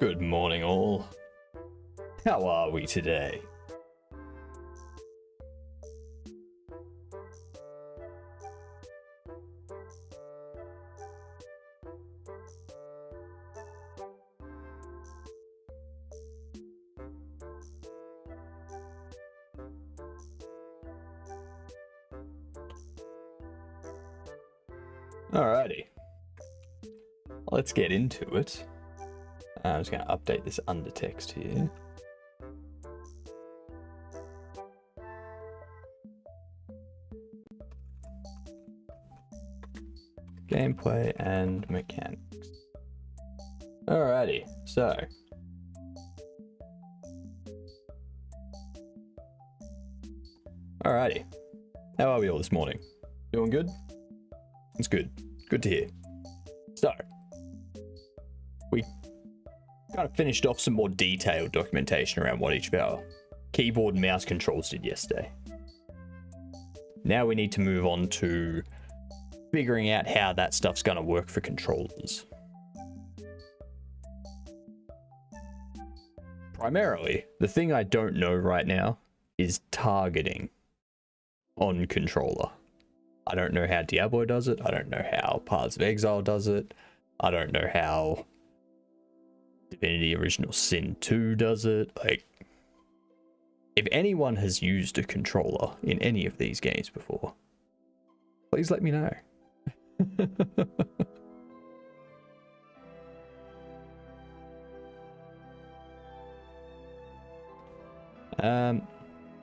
Good morning, all. How are we today? Alrighty. Let's get into it. I'm just going to update this undertext here. Gameplay and mechanics. Alrighty, so. Alrighty. How are we all this morning? Doing good? It's good. Good to hear. So, we kind of finished off some more detailed documentation around what each of our keyboard and mouse controls did yesterday. Now we need to move on to figuring out how that stuff's going to work for controllers. Primarily, the thing I don't know right now is targeting on controller. I don't know how Diablo does it. I don't know how Paths of Exile does it. I don't know how Divinity Original Sin 2 does it. Like, if anyone has used a controller in any of these games before, please let me know.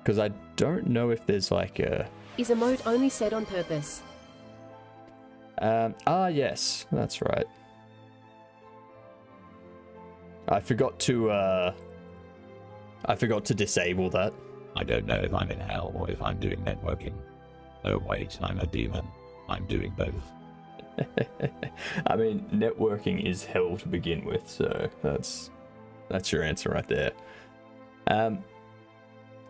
Because I don't know if there's like a... Is a mode only set on purpose? Yes, that's right. I forgot to disable that. I don't know if I'm in hell or if I'm doing networking. Oh wait, I'm a demon. I'm doing both. I mean, networking is hell to begin with, so that's your answer right there.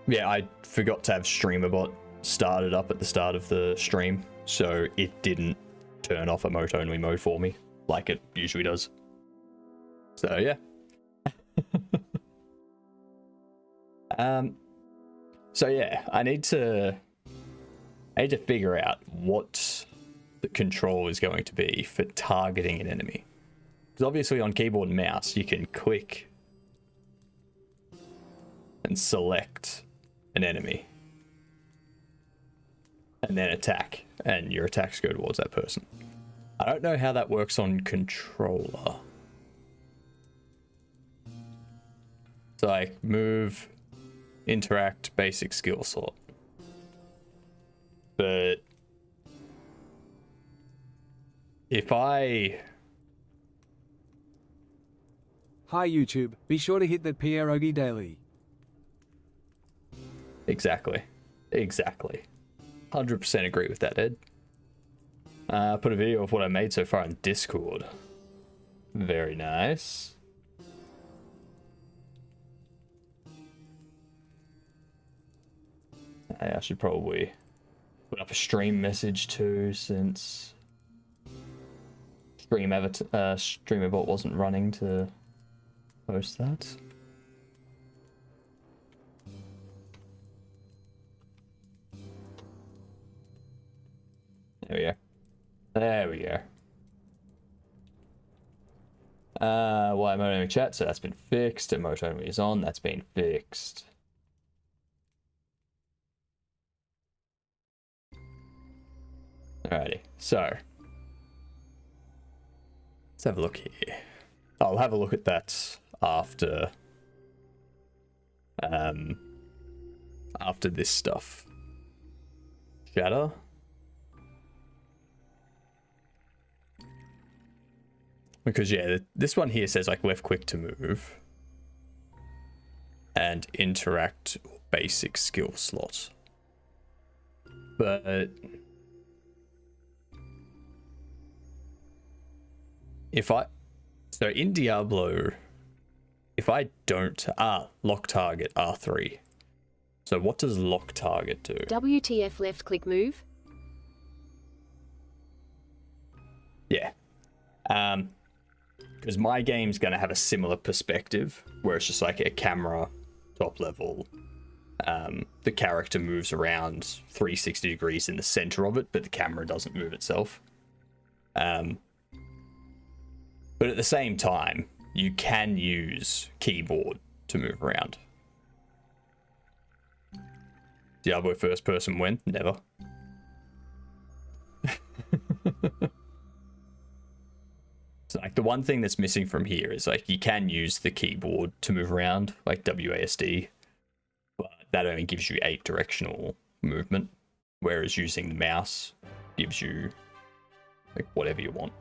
Yeah, I forgot to have StreamerBot started up at the start of the stream, so it didn't turn off emote only mode for me like it usually does. So yeah. So yeah, I need to figure out what the control is going to be for targeting an enemy. Because obviously on keyboard and mouse, you can click and select an enemy and then attack, and your attacks go towards that person. I don't know how that works on controller. So like move, interact, basic skill slot. But if I... Hi YouTube, be sure to hit that pierogi daily. Exactly. 100% agree with that, Ed. Put a video of what I made so far on Discord. Very nice. I should probably put up a stream message too, since StreamerBot wasn't running to post that. There we go. Why emote only chat? So that's been fixed. Emote only is on. That's been fixed. Alrighty, so let's have a look here. I'll have a look at that after this stuff. Shadow. Because yeah, this one here says like left click to move and interact basic skill slot. But so in Diablo, if I don't lock target R3. So what does lock target do? WTF left click move? Yeah. Because because my game's going to have a similar perspective where it's just like a camera top level. The character moves around 360 degrees in the center of it, but the camera doesn't move itself. But at the same time, you can use keyboard to move around. Diablo first person when? Never. So like the one thing that's missing from here is like you can use the keyboard to move around, like WASD, but that only gives you 8 directional movement, whereas using the mouse gives you like whatever you want.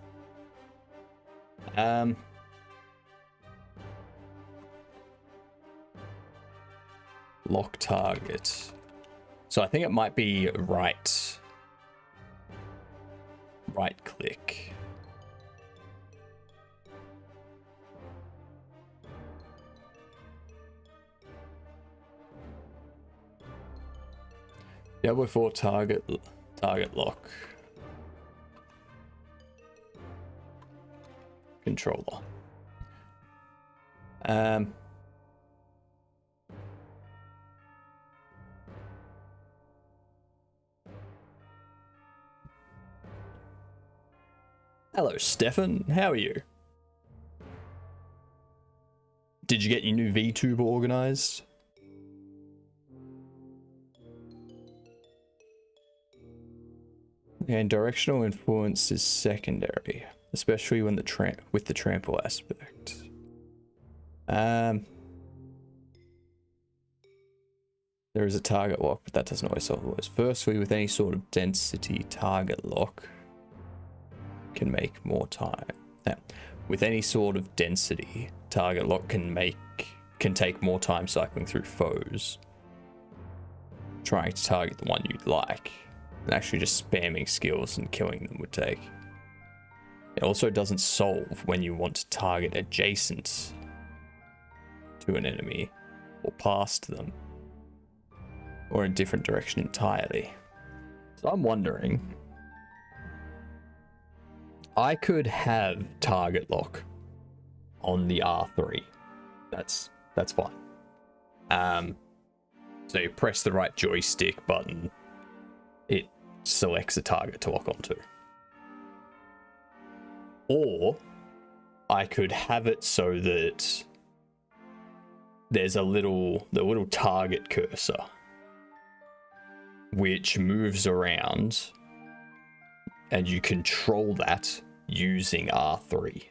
Lock target. So I think it might be right click. Diablo 4 target lock. Controller. Hello, Stefan. How are you? Did you get your new VTuber organized? And directional influence is secondary, especially when with the trample aspect. There is a target lock, but that doesn't always solve it. Firstly, with any sort of density target lock can make more time. Now, with any sort of density, target lock can take more time cycling through foes, trying to target the one you'd like, and actually just spamming skills and killing them would take. It also doesn't solve when you want to target adjacent to an enemy, or past them, or in a different direction entirely. So I'm wondering, I could have target lock on the R3. That's fine. So you press the right joystick button, it selects a target to lock onto. Or I could have it so that there's the little target cursor which moves around and you control that using R3.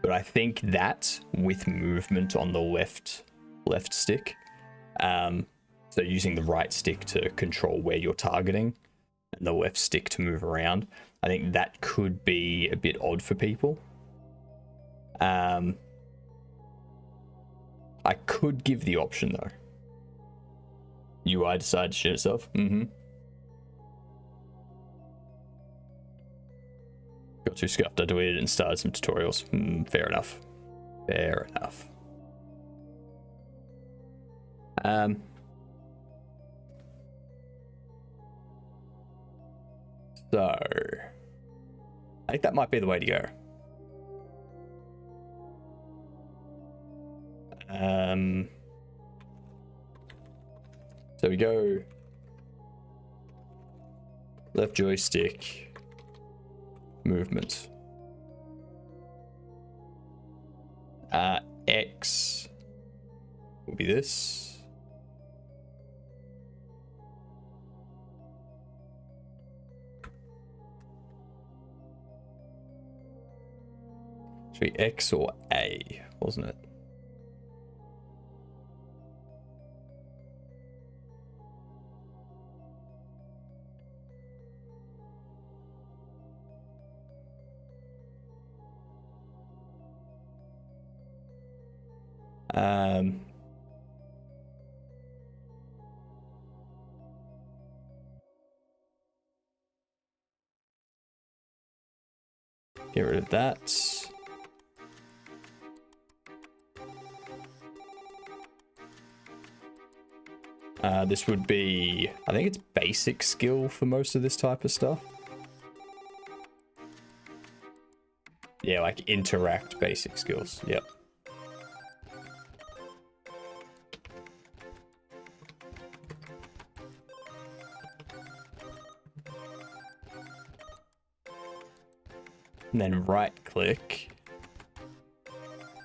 But I think that with movement on the left stick, so using the right stick to control where you're targeting and the left stick to move around, I think that could be a bit odd for people. I could give the option though. UI decide to shit itself. Got too scuffed, I deleted it and started some tutorials. Fair enough. Fair enough. So I think that might be the way to go. So we go left joystick, movement. X will be this. Should be X or A, wasn't it? Get rid of that. This would be, I think it's basic skill for most of this type of stuff. Yeah, like interact basic skills. Yep. And then right click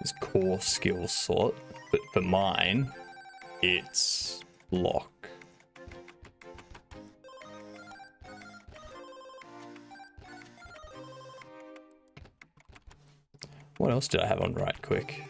is core skill slot, but for mine, it's lock. What else did I have on right click?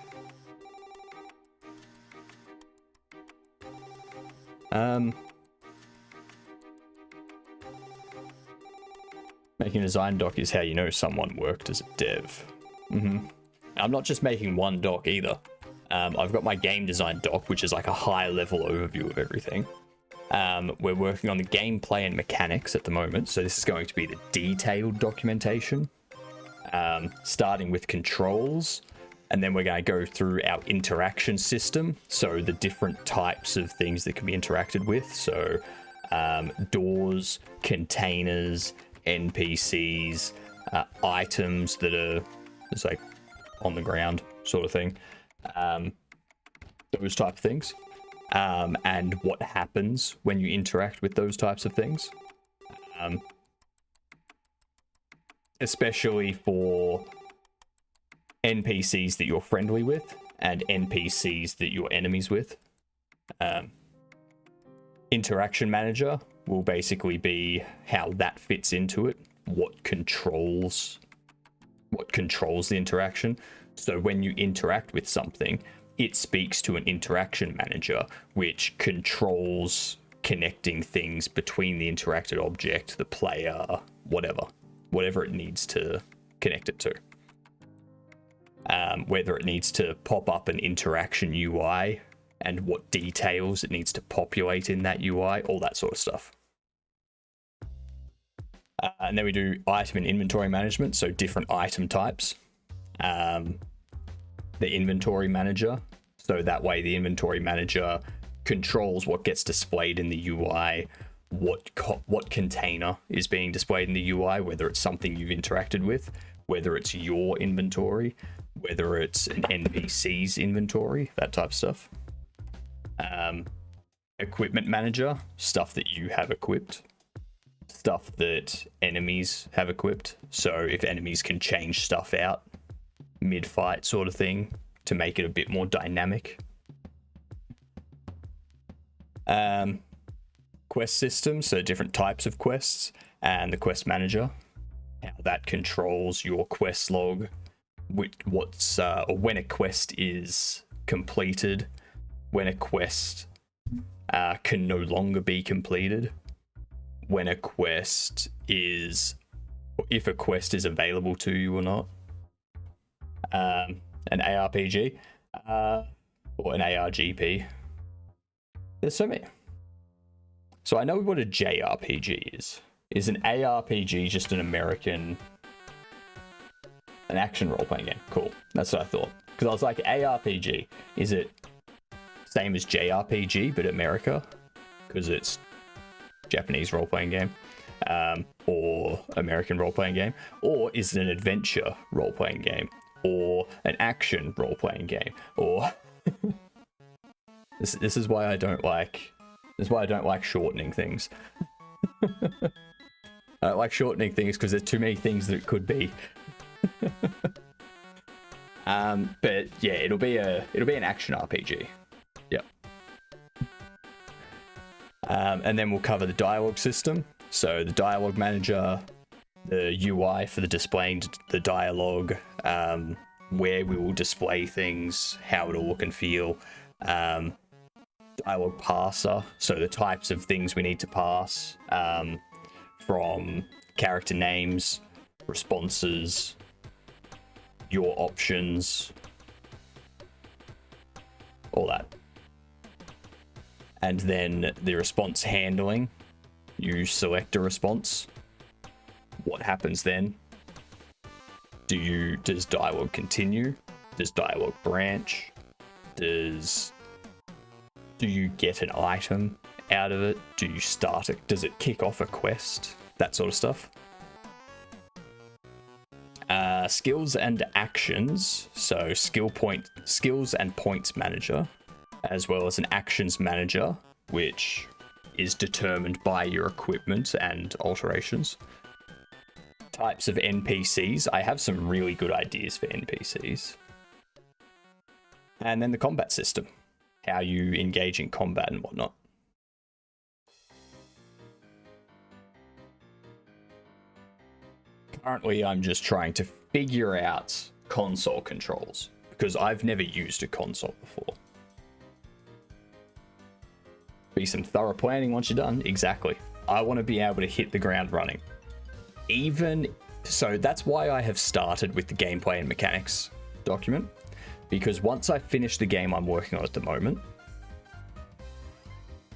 Making a design doc is how you know someone worked as a dev. I'm not just making one doc either. I've got my game design doc, which is like a high level overview of everything. We're working on the gameplay and mechanics at the moment, so this is going to be the detailed documentation, starting with controls, and then we're going to go through our interaction system, so the different types of things that can be interacted with, so doors, containers, NPCs, items that are just like on the ground sort of thing, those type of things, and what happens when you interact with those types of things, especially for NPCs that you're friendly with and NPCs that you're enemies with. Interaction manager will basically be how that fits into it, what controls the interaction. So when you interact with something, it speaks to an interaction manager, which controls connecting things between the interacted object, the player, whatever it needs to connect it to. Whether it needs to pop up an interaction UI and what details it needs to populate in that UI, all that sort of stuff. And then we do item and inventory management, so different item types. The inventory manager, so that way the inventory manager controls what gets displayed in the UI, what container is being displayed in the UI, whether it's something you've interacted with, whether it's your inventory, whether it's an NPC's inventory, that type of stuff. Equipment manager, stuff that you have equipped, stuff that enemies have equipped, so if enemies can change stuff out mid-fight sort of thing to make it a bit more dynamic. Quest system, so different types of quests, and the quest manager, how that controls your quest log, or when a quest is completed, when a quest can no longer be completed, when a quest is, if a quest is available to you or not. An ARPG, or an ARGP. There's so many. So I know what a JRPG is. Is an ARPG just an action role-playing game? Cool. That's what I thought. Because I was like, ARPG, is it same as JRPG, but America? Because it's Japanese role-playing game. Or American role-playing game. Or is it an adventure role-playing game? Or an action role-playing game, or this is why I don't like shortening things. I don't like shortening things because there's too many things that it could be. But yeah, it'll be an action RPG. Yep. And then we'll cover the dialogue system. So the dialogue manager, the UI for the displaying the dialogue, where we will display things, how it'll look and feel, dialogue parser, so the types of things we need to pass, from character names, responses, your options, all that. And then the response handling, you select a response. What happens then? Does dialogue continue? Does dialogue branch? Do you get an item out of it? Do you start it? Does it kick off a quest? That sort of stuff. Skills and actions, so skills and points manager, as well as an actions manager, which is determined by your equipment and alterations. Types of NPCs. I have some really good ideas for NPCs. And then the combat system, how you engage in combat and whatnot. Currently, I'm just trying to figure out console controls because I've never used a console before. Be some thorough planning once you're done. Exactly. I want to be able to hit the ground running. Even so, that's why I have started with the gameplay and mechanics document, because once I finish the game I'm working on at the moment,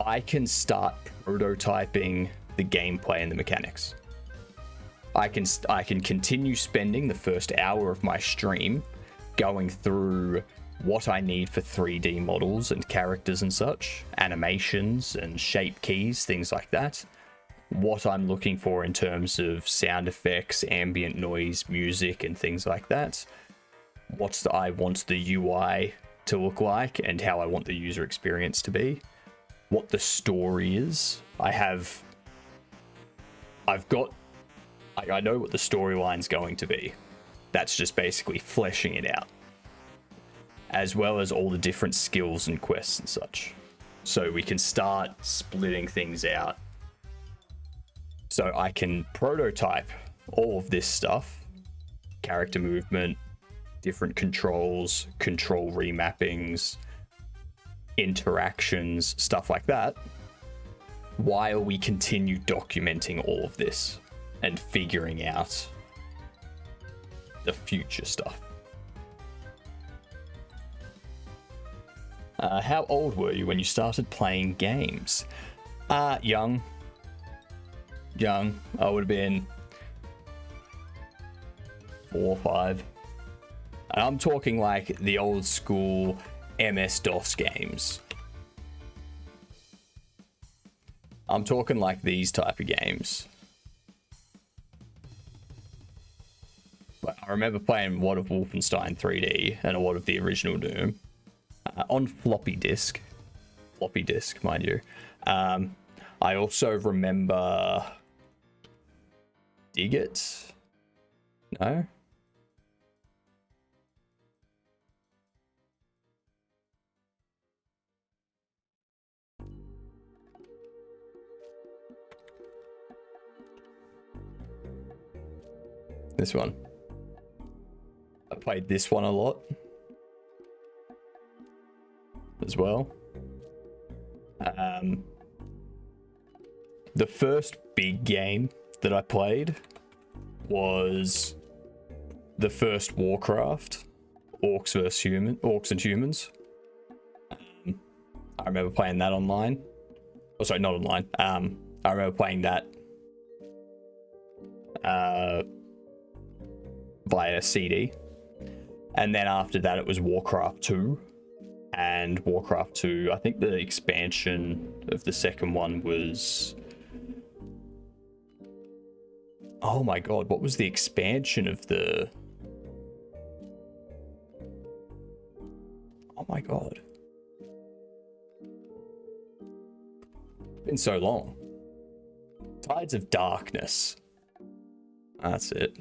I can start prototyping the gameplay and the mechanics. I can continue spending the first hour of my stream going through what I need for 3D models and characters and such, animations and shape keys, things like that. What I'm looking for in terms of sound effects, ambient noise, music, and things like that. What I want the UI to look like and how I want the user experience to be. What the story is. I know what the storyline's going to be. That's just basically fleshing it out. As well as all the different skills and quests and such. So we can start splitting things out. So I can prototype all of this stuff. Character movement, different controls, control remappings, interactions, stuff like that. While we continue documenting all of this and figuring out the future stuff. How old were you when you started playing games? Young. I would have been 4 or 5. And I'm talking like the old school MS-DOS games. I'm talking like these type of games. But I remember playing a lot of Wolfenstein 3D and a lot of the original Doom on floppy disk, mind you. I also remember Dig It. No. This one. I played this one a lot as well. The first big game that I played was the first Warcraft, Orcs and Humans. I remember playing that online. Oh, sorry, not online. I remember playing that via CD. And then after that, it was Warcraft 2. And Warcraft 2, I think the expansion of the second one was... Oh my god, what was the expansion of the... Oh my god. It's been so long. Tides of Darkness. That's it.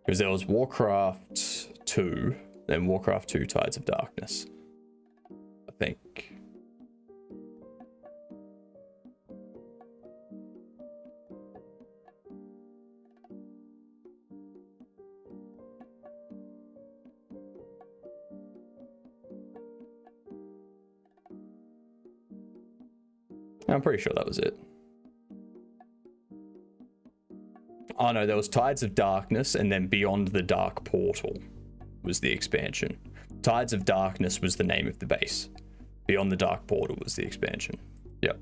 Because there was Warcraft 2, then Warcraft 2 Tides of Darkness. I think. I'm pretty sure that was it. Oh no, there was Tides of Darkness, and then Beyond the Dark Portal was the expansion. Tides of Darkness was the name of the base. Beyond the Dark Portal was the expansion. Yep.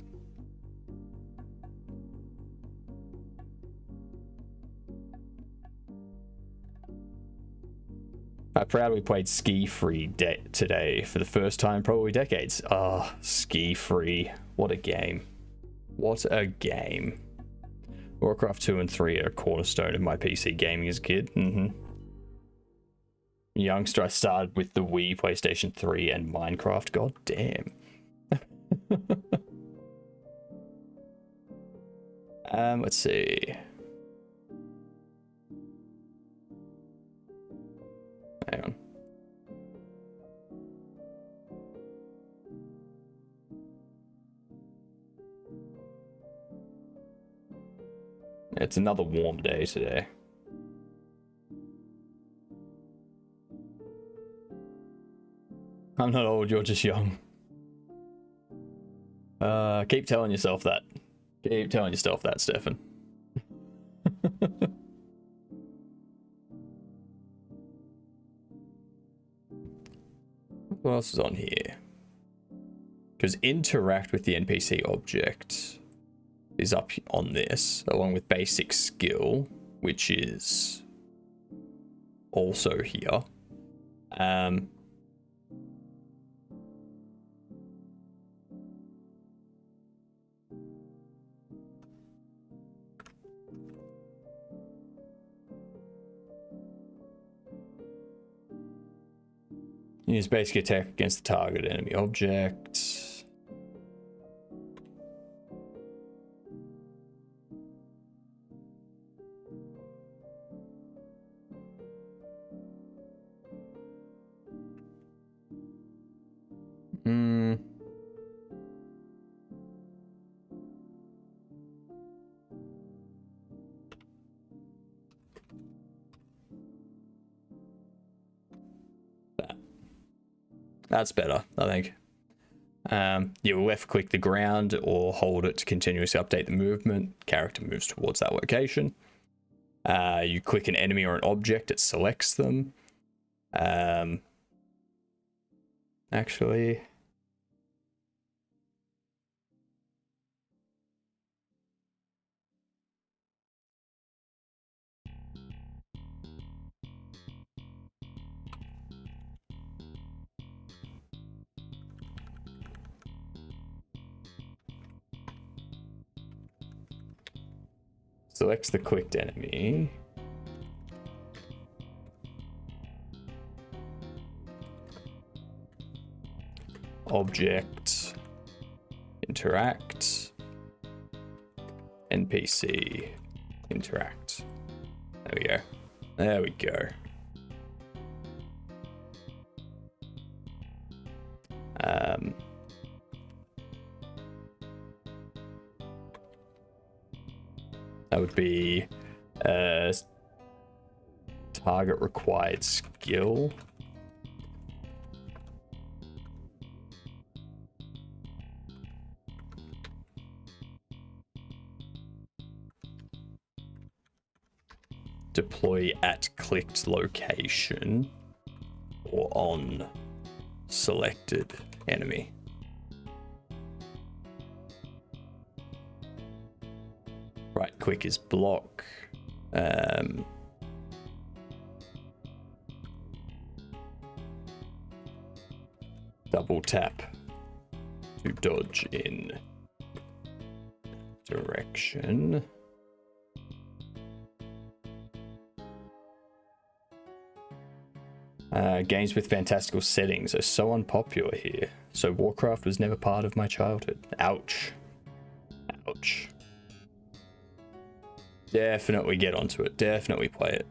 I proudly played Ski Free today for the first time in probably decades. Ah, Ski Free. What a game. What a game. Warcraft 2 and 3 are a cornerstone of my PC gaming as a kid. Youngster, I started with the Wii, PlayStation 3, and Minecraft. God damn. Let's see. Hang on. It's another warm day today. I'm not old, you're just young. Keep telling yourself that. Keep telling yourself that, Stefan. What else is on here? Because interact with the NPC object is up on this, along with basic skill, which is also here. Use basic attack against the target enemy object. That's better, I think. You left click the ground or hold it to continuously update the movement. Character moves towards that location. You click an enemy or an object, it selects them. Actually, selects the clicked enemy. Object, interact, NPC, interact. There we go. There we go. That would be target required skill. Deploy at clicked location or on selected enemy. Right click is block. Double tap to dodge in direction. Games with fantastical settings are so unpopular here. So Warcraft was never part of my childhood. Ouch. Ouch. Definitely get onto it. Definitely play it.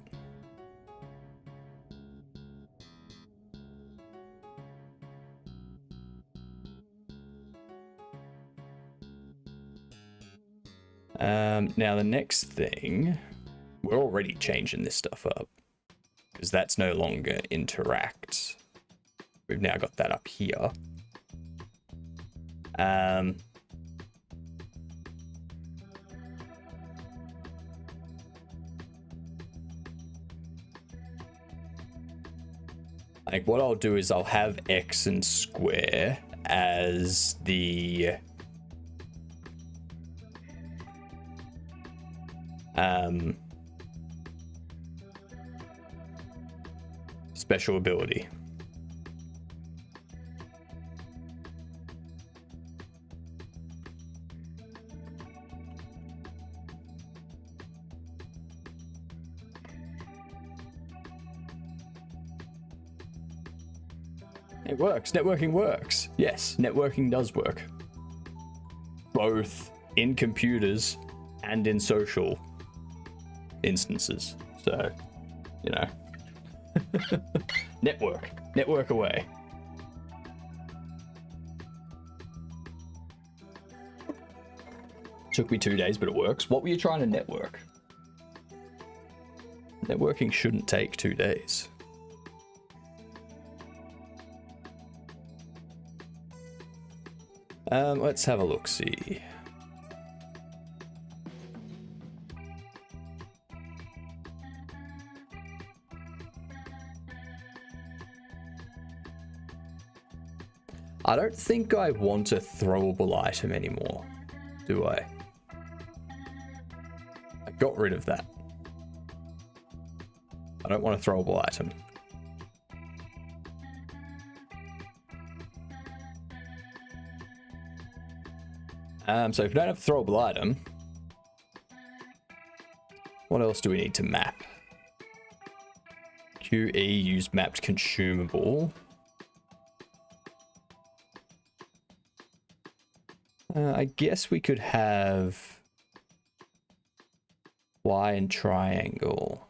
Now the next thing, we're already changing this stuff up because that's no longer interact. We've now got that up here. Like what I'll do is I'll have X and square as the special ability. It works. Networking works. Yes, networking does work. Both in computers and in social instances. So, you know. Network away. Took me 2 days, but it works. What were you trying to network? Networking shouldn't take 2 days. Let's have a look-see. I don't think I want a throwable item anymore, do I? I got rid of that. I don't want a throwable item. So if we don't have a throwable item, what else do we need to map? QE use mapped consumable. I guess we could have Y and triangle.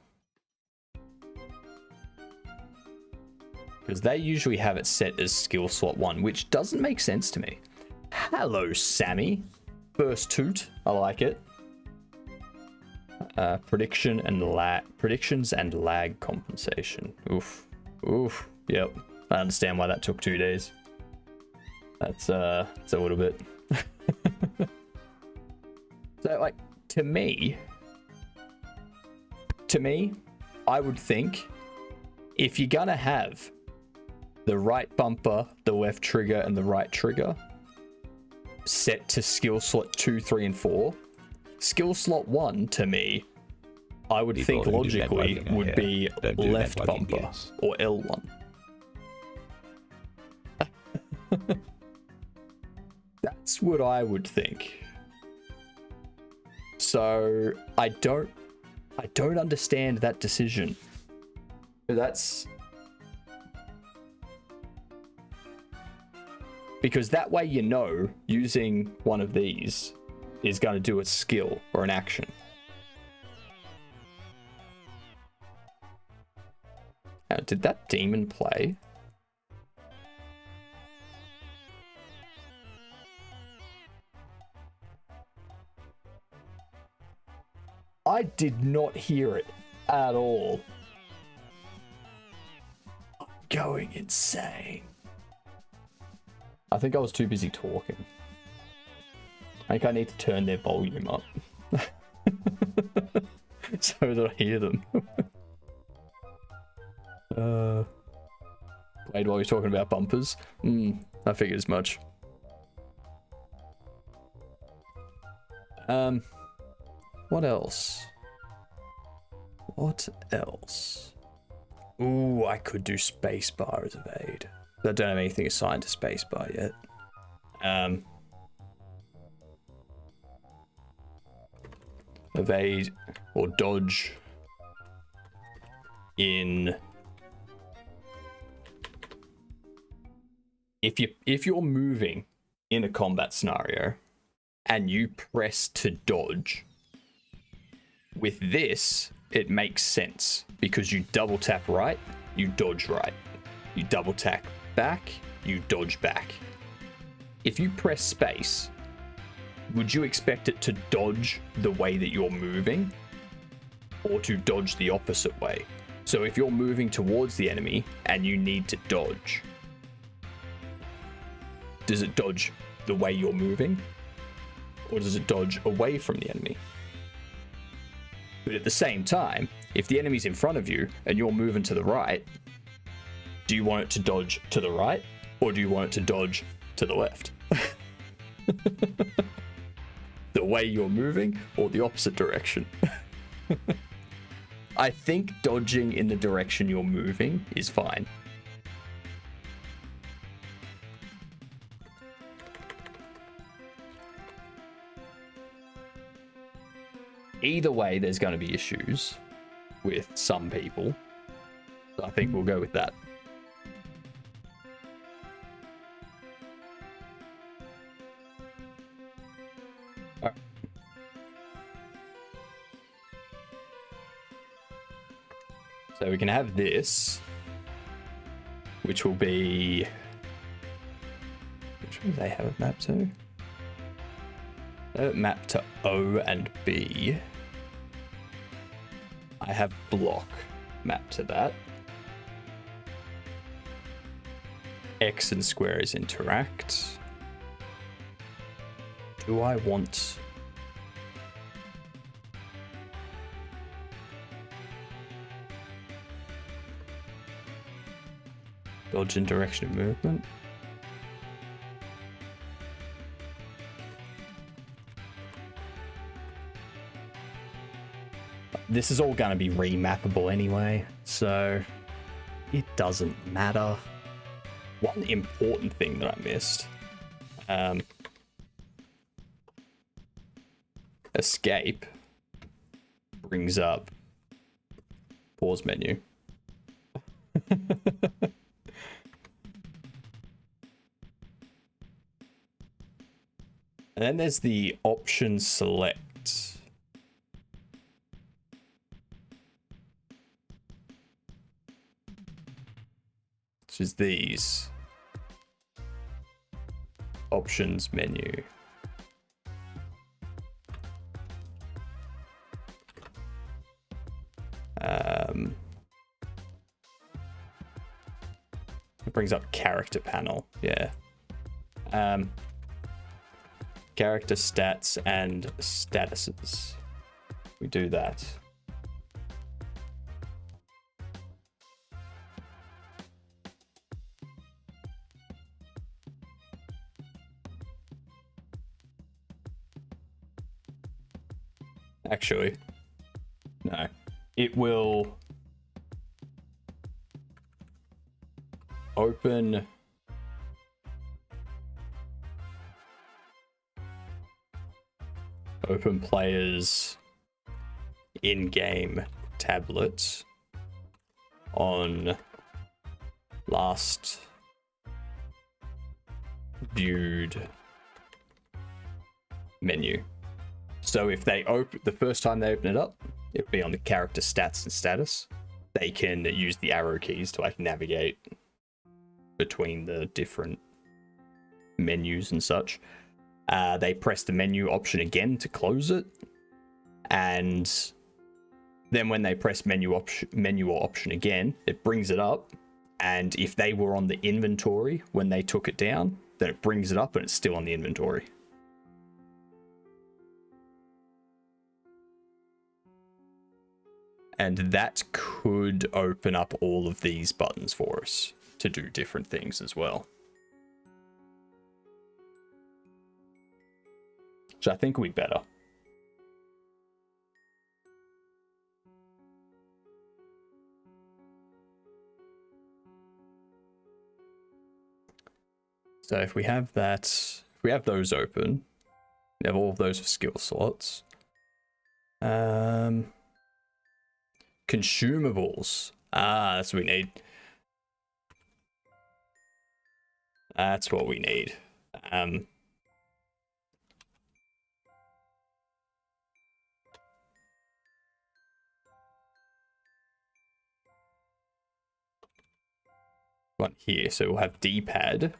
Because they usually have it set as skill slot 1, which doesn't make sense to me. Hello, Sammy. First toot. I like it. Predictions and lag compensation. Oof. Oof. Yep. I understand why that took 2 days. That's a little bit. So, like, to me, I would think if you're gonna have the right bumper, the left trigger, and the right trigger set to skill slot 2, 3, and 4, skill slot 1 to me, I would think logically would be left bumper or L1. That's what I would think. So I don't understand that decision. That's because that way, you know, using one of these is going to do a skill or an action. Now, did that demon play? I did not hear it at all. I'm going insane. I think I was too busy talking. I think I need to turn their volume up so that I hear them. Played while you're talking about bumpers. I figured as much. What else? What else? Ooh, I could do spacebar as evade. I don't have anything assigned to spacebar yet. Evade or dodge in. If you're moving in a combat scenario and you press to dodge, with this it makes sense because you double tap right, you dodge right. You double tap back, you dodge back. If you press space, would you expect it to dodge the way that you're moving or to dodge the opposite way? So if you're moving towards the enemy and you need to dodge, does it dodge the way you're moving or does it dodge away from the enemy? But at the same time, if the enemy's in front of you and you're moving to the right, do you want it to dodge to the right or do you want it to dodge to the left? The way you're moving or the opposite direction? I think dodging in the direction you're moving is fine. Either way, there's going to be issues with some people. So I think we'll go with that. So we can have this, which will be... Which one do they have it mapped to? They have it mapped to O and B. I have block mapped to that. X and squares interact. Do I want... Dodge and direction of movement? This is all going to be remappable anyway, so it doesn't matter. One important thing that I missed. Escape brings up pause menu. And then there's the option select. Which is these. Options menu. It brings up character panel, yeah. Character stats and statuses. We do that. Actually, no. It will open players in-game tablet on last viewed menu. So if they open the first time they open it up, it'll be on the character stats and status. They can use the arrow keys to like navigate between the different menus and such. They press the menu option again to close it, and then when they press menu or option again, it brings it up. And if they were on the inventory when they took it down, then it brings it up and it's still on the inventory. And that could open up all of these buttons for us to do different things as well. So I think we better. So if we have that, if we have those open, we have all of those for skill slots. Consumables. That's what we need. That's what we need. One here, so we'll have D-pad.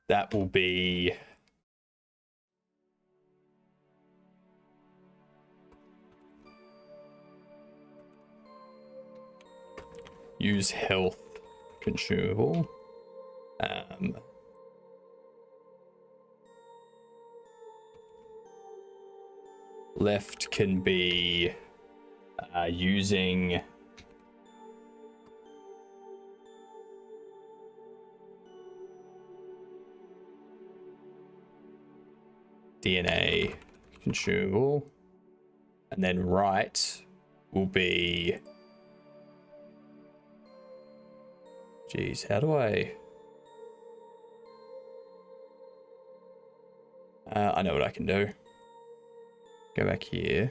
That will be use health consumable. Left can be using DNA consumable, and then right will be, geez, how do I know what I can do. Go back here.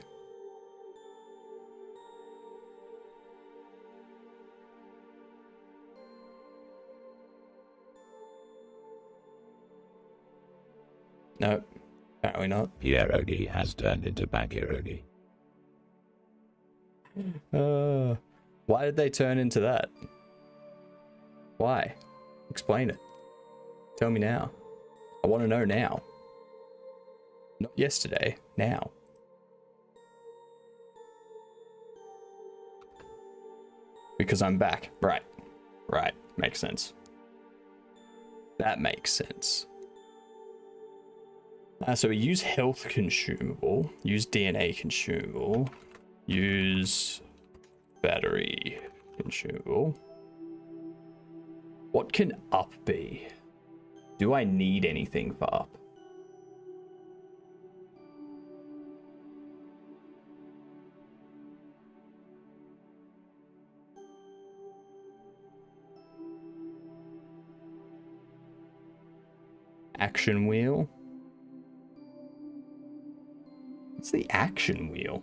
Nope. Apparently not. Pierogi has turned into Bakiryogi. Why did they turn into that? Why? Explain it. Tell me now. I want to know now. Not yesterday, now. Because I'm back. Right. Right. Makes sense. That makes sense. So we use health consumable, use DNA consumable, use battery consumable. What can up be? Do I need anything for up? Action wheel. What's the action wheel?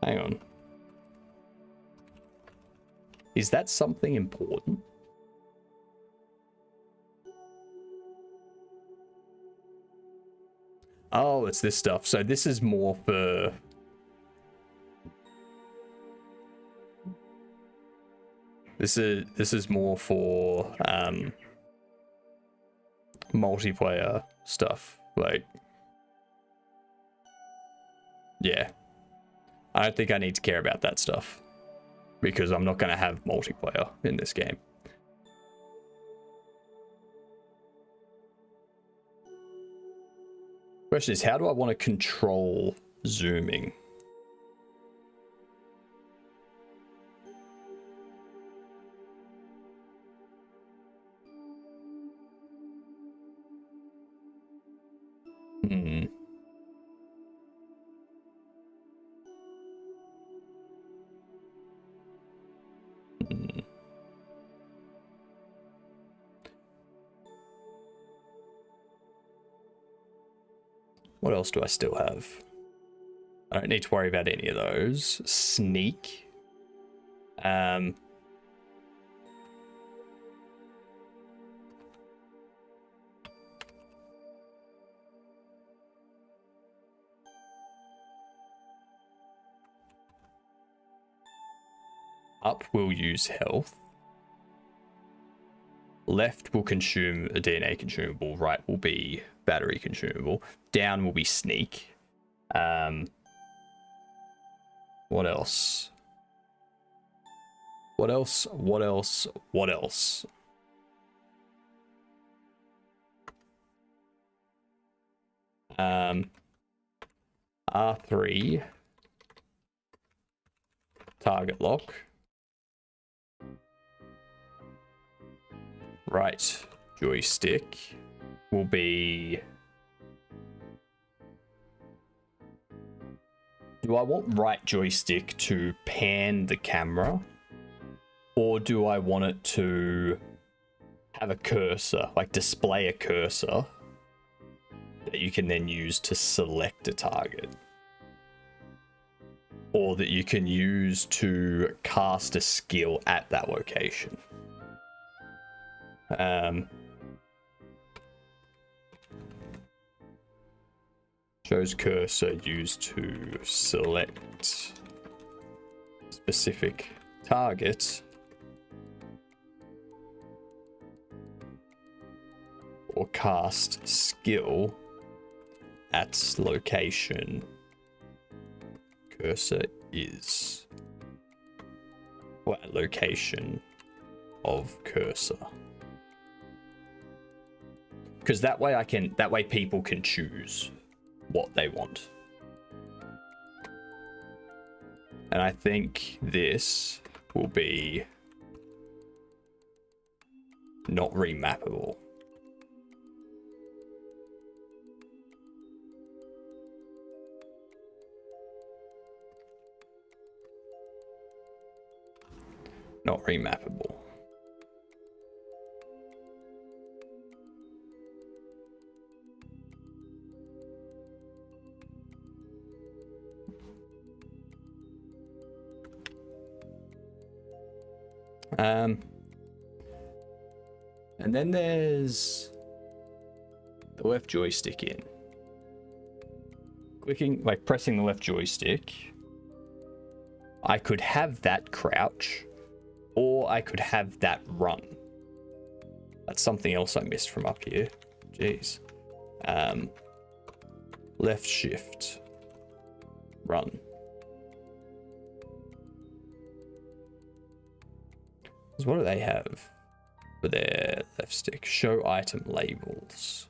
Hang on. Is that something important? Oh, it's this stuff. So this is more for... This is more for multiplayer stuff. Like, yeah. I don't think I need to care about that stuff because I'm not going to have multiplayer in this game. Question is, how do I want to control zooming? What else do I still have? I don't need to worry about any of those. Sneak. Up will use health. Left will consume a DNA consumable. Right will be battery consumable. Down will be sneak. What else? What else? What else? What else? R3. Target lock. Right joystick will be... Do I want right joystick to pan the camera? Or do I want it to have a cursor, like display a cursor that you can then use to select a target? Or that you can use to cast a skill at that location? Shows cursor used to select specific target or cast skill at location. Cursor is what location of cursor. Because that way people can choose what they want. And I think this will be not remappable. Not remappable. And then there's the left joystick in. Clicking, like pressing the left joystick, I could have that crouch, or I could have that run. That's something else I missed from up here. Jeez. Left shift, run. So what do they have for their left stick? Show item labels.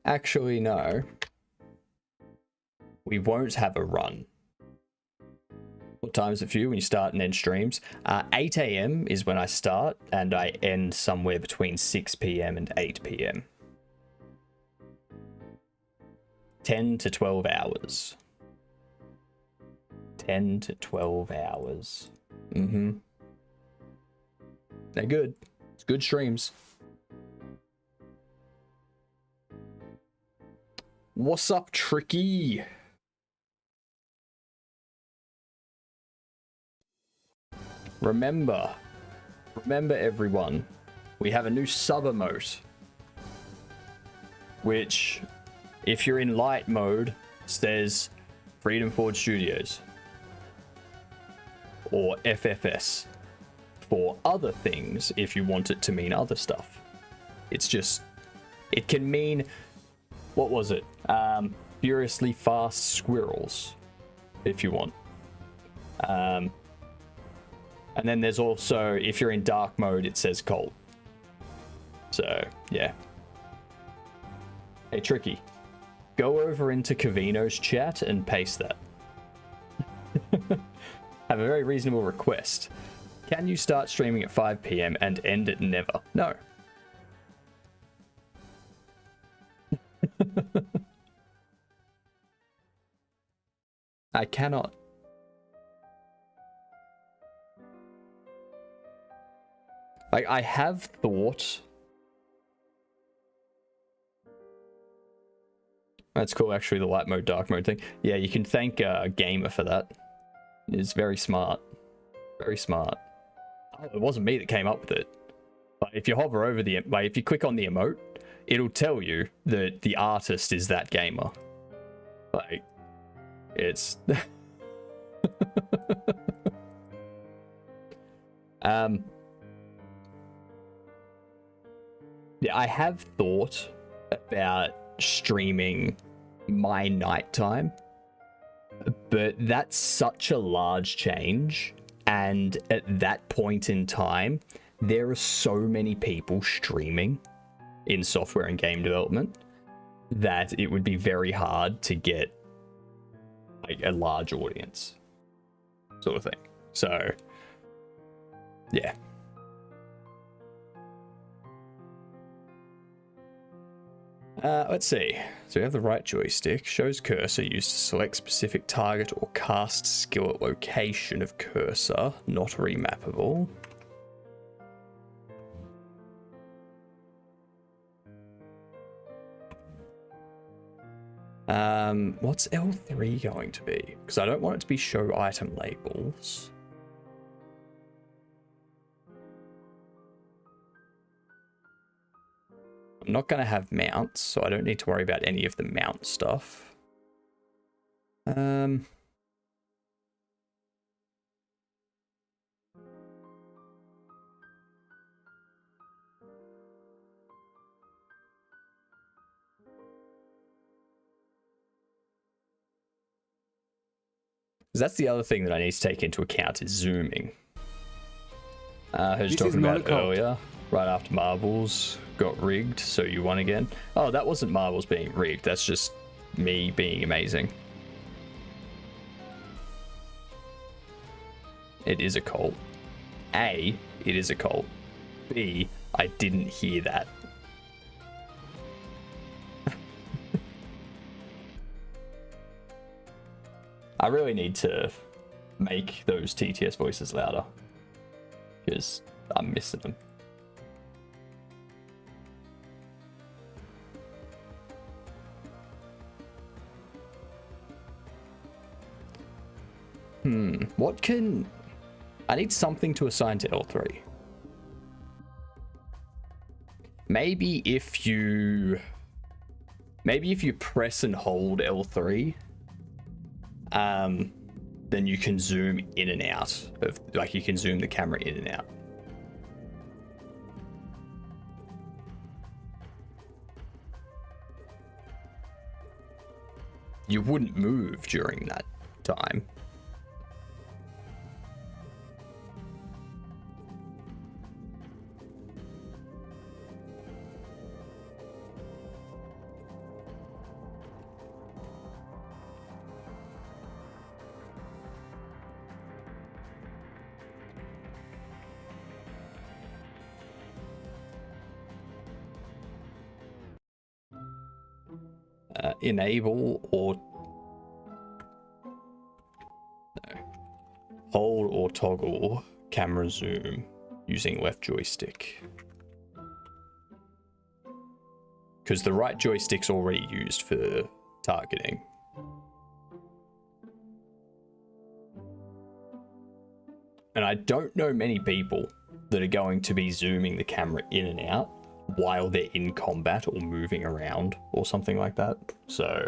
Actually, no. We won't have a run. What time is it for you when you start and end streams? 8 a.m. is when I start, and I end somewhere between 6 p.m. and 8 p.m. 10 to 12 hours. 10 to 12 hours. Mm-hmm. They're good. It's good streams. What's up, Tricky? Remember everyone, we have a new sub emote, which, if you're in light mode, says Freedom Forge Studios or FFS. For other things, if you want it to mean other stuff, it's just, it can mean, what was it? Furiously fast squirrels, if you want. And then there's also, if you're in dark mode, it says cold. So, yeah. Hey, Tricky. Go over into Kavino's chat and paste that. Have a very reasonable request. Can you start streaming at 5 p.m. and end at never? No. I cannot. Like, I have thought. That's cool, actually, the light mode, dark mode thing. Yeah, you can thank Gamer for that. It's very smart. Very smart. Oh, it wasn't me that came up with it. But if you hover over the, like, if you click on the emote, it'll tell you that the artist is that gamer. Like, it's... Yeah, I have thought about streaming my nighttime, but that's such a large change, and at that point in time, there are so many people streaming in software and game development that it would be very hard to get like a large audience, sort of thing. So, yeah. Let's see. So we have the right joystick. Shows cursor used to select specific target or cast skill at location of cursor. Not remappable. What's L3 going to be? Because I don't want it to be show item labels. I'm not going to have mounts, so I don't need to worry about any of the mount stuff. That's the other thing that I need to take into account is zooming. I was talking about it earlier, right after marbles got rigged, so you won again. Oh, that wasn't marbles being rigged, that's just me being amazing. It is a cult. A, it is a cult. B, I didn't hear that. I really need to make those TTS voices louder, because I'm missing them. What can... I need something to assign to L3. Maybe if you press and hold L3, then you can zoom in and out of, like, you can zoom the camera in and out. You wouldn't move during that time. Enable or hold or toggle camera zoom using left joystick. Because the right joystick's already used for targeting. And I don't know many people that are going to be zooming the camera in and out while they're in combat or moving around or something like that. So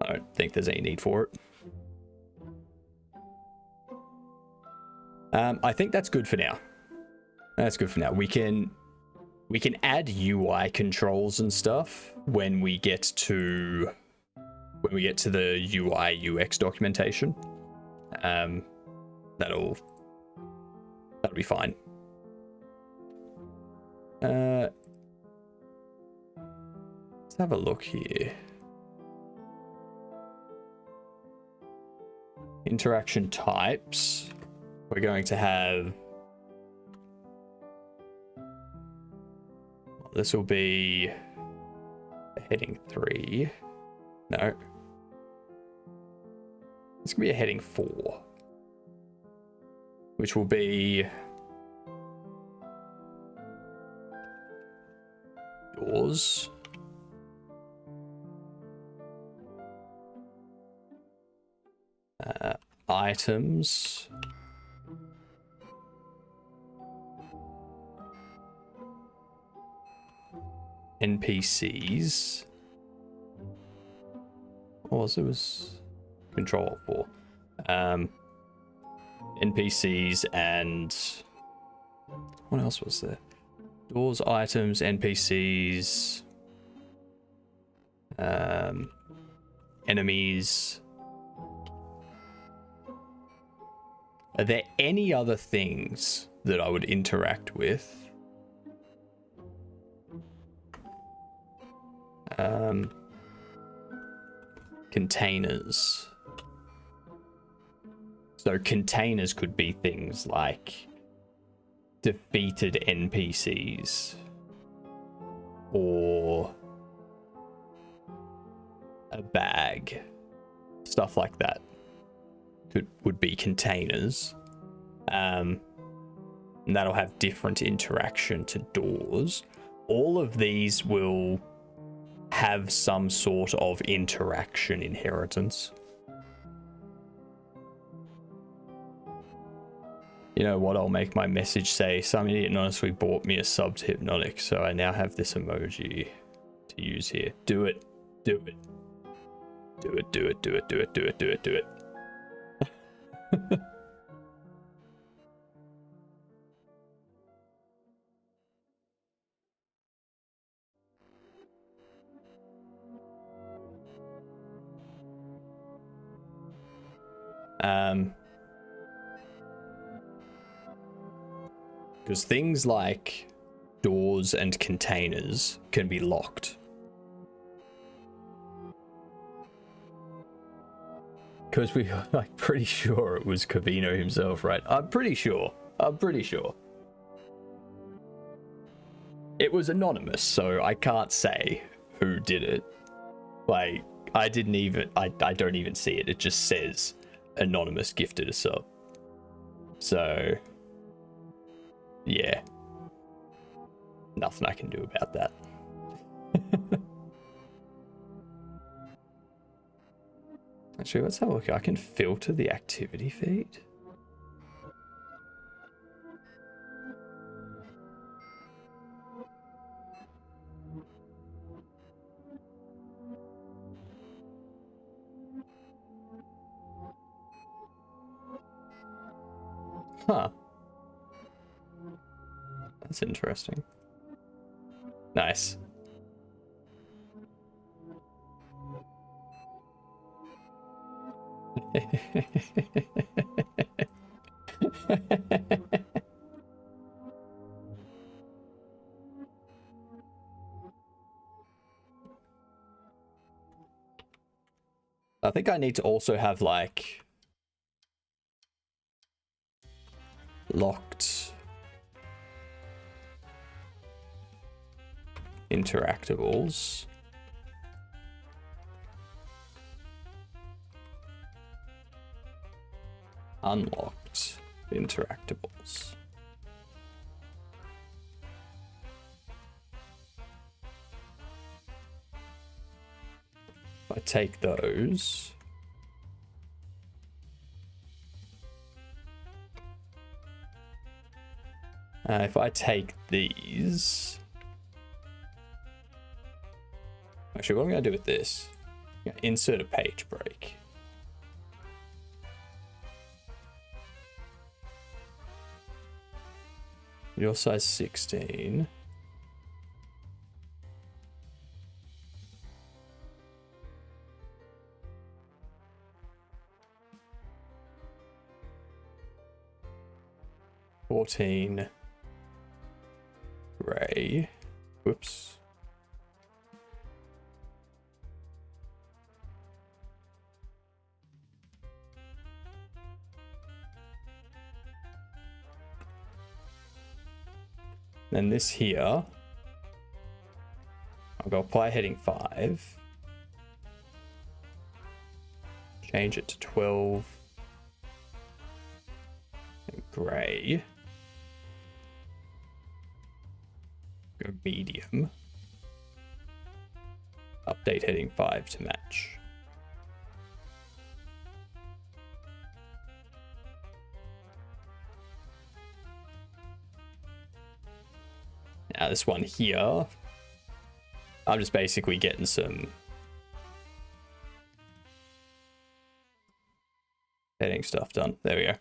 I don't think there's any need for it. I think that's good for now. That's good for now. We can add UI controls and stuff when we get to the UI UX documentation. That'll be fine. Let's have a look here. Interaction types. We're going to have... This will be a heading 3. No. This can be a heading 4. Which will be... doors. Items. NPCs. Oh, so it was control 4. NPCs and what else was there? Doors, items, NPCs, enemies. Are there any other things that I would interact with? Containers. So containers could be things like defeated NPCs or a bag, stuff like that would be containers. And that'll have different interaction to doors. All of these will have some sort of interaction inheritance. You know what? I'll make my message say, some idiot honestly bought me a sub to Hypnotic, so I now have this emoji to use here. Do it. Do it. Do it, do it, do it, do it, do it, do it, do it. Because things like doors and containers can be locked. Because we were like pretty sure it was Cavino himself, right? I'm pretty sure. It was anonymous, so I can't say who did it. Like, I don't even see it. It just says anonymous gifted a sub. So, yeah. Nothing I can do about that. Actually, let's have a look. I can filter the activity feed. Huh. That's interesting. Nice. I think I need to also have like locked interactables. Unlocked interactables. If I take those. If I take these. Actually, what am I going to do with this? Insert a page break. Your size 16. $14 gray. Whoops. Then this here, I'll go apply heading 5. Change it to 12. And gray. Go medium. Update heading 5 to match. Now this one here, I'm just basically getting some heading stuff done. There we go.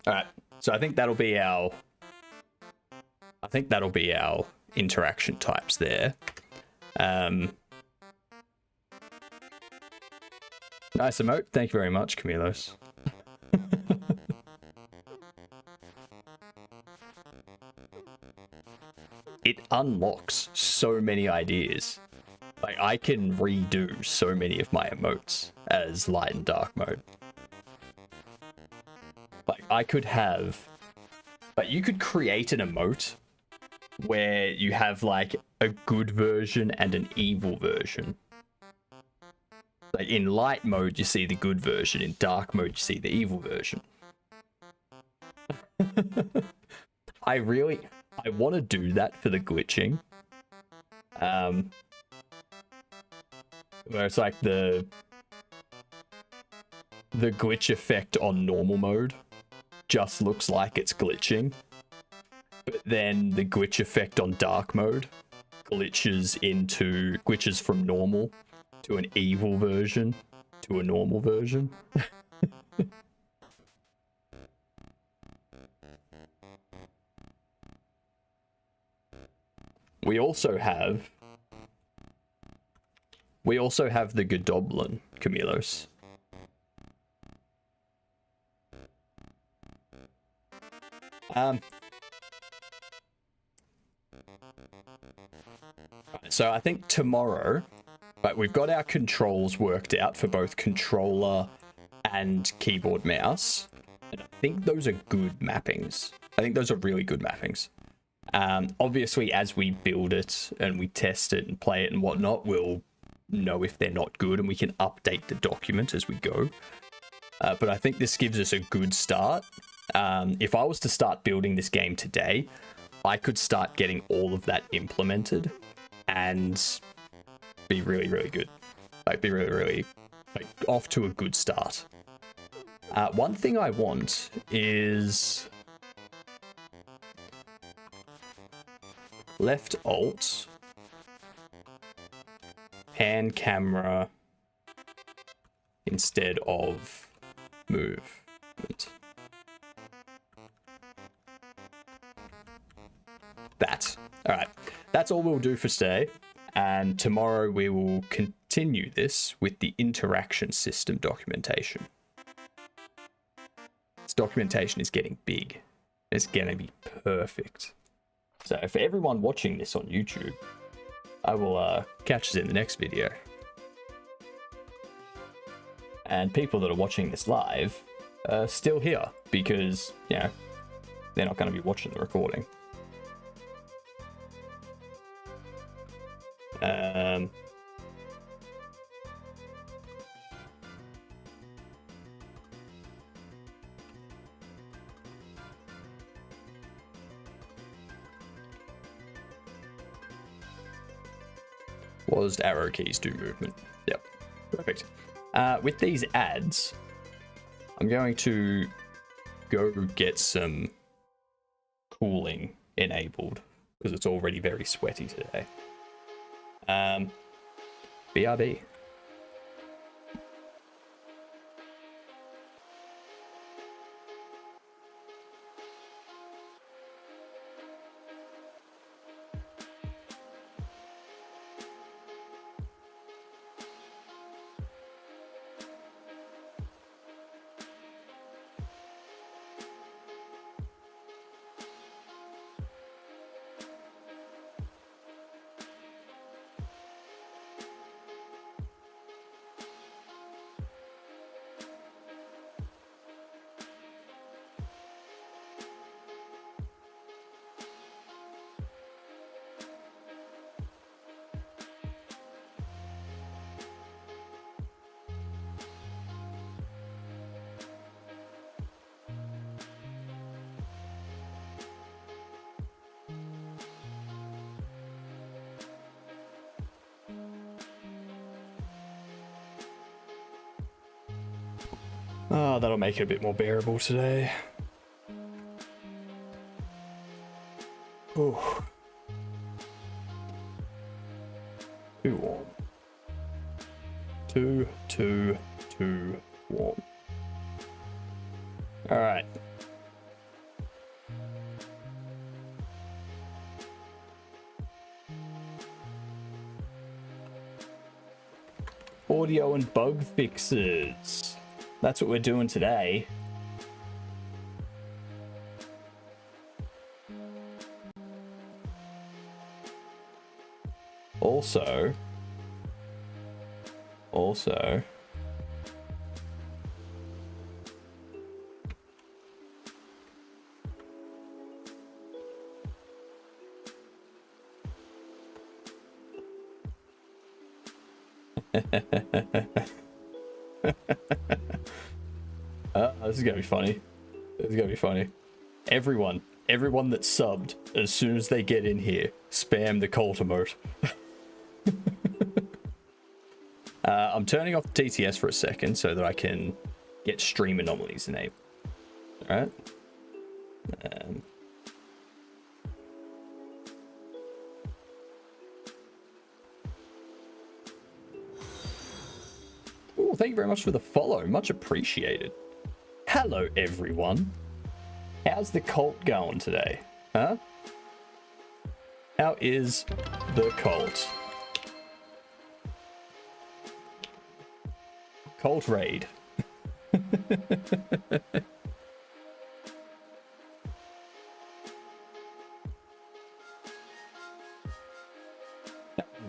All right. So I think that'll be our interaction types there. Nice emote. Thank you very much, Camilos. It unlocks so many ideas. Like, I can redo so many of my emotes as light and dark mode. Like, I could have... Like, you could create an emote where you have, like, a good version and an evil version. Like, in light mode, you see the good version. In dark mode, you see the evil version. I want to do that for the glitching. Where it's like the glitch effect on normal mode just looks like it's glitching. But then the glitch effect on dark mode glitches from normal to an evil version to a normal version. We also have the Godot, Camilos. So I think tomorrow, right, we've got our controls worked out for both controller and keyboard mouse. And I think those are good mappings. I think those are really good mappings. Obviously, as we build it and we test it and play it and whatnot, we'll know if they're not good and we can update the document as we go. But I think this gives us a good start. If I was to start building this game today, I could start getting all of that implemented and be really, really good. Like, be really, really like off to a good start. One thing I want is left alt, pan camera instead of move. That. All right. That's all we'll do for today. And tomorrow we will continue this with the interaction system documentation. This documentation is getting big. It's going to be perfect. So for everyone watching this on YouTube, I will catch us in the next video. And people that are watching this live are still here because, you know, they're not going to be watching the recording. Was arrow keys do movement? Yep, perfect. With these ads, I'm going to go get some cooling enabled because it's already very sweaty today. BRB. Oh, that'll make it a bit more bearable today. Oh. Too warm. Too warm. All right. Audio and bug fixes. That's what we're doing today. Also, this is gonna be funny. This is gonna be funny. Everyone that subbed, as soon as they get in here, spam the cult emote. I'm turning off the TTS for a second so that I can get stream anomalies enabled. All right. Oh, thank you very much for the follow. Much appreciated. Hello, everyone. How's the cult going today? Huh? How is the cult? Cult raid.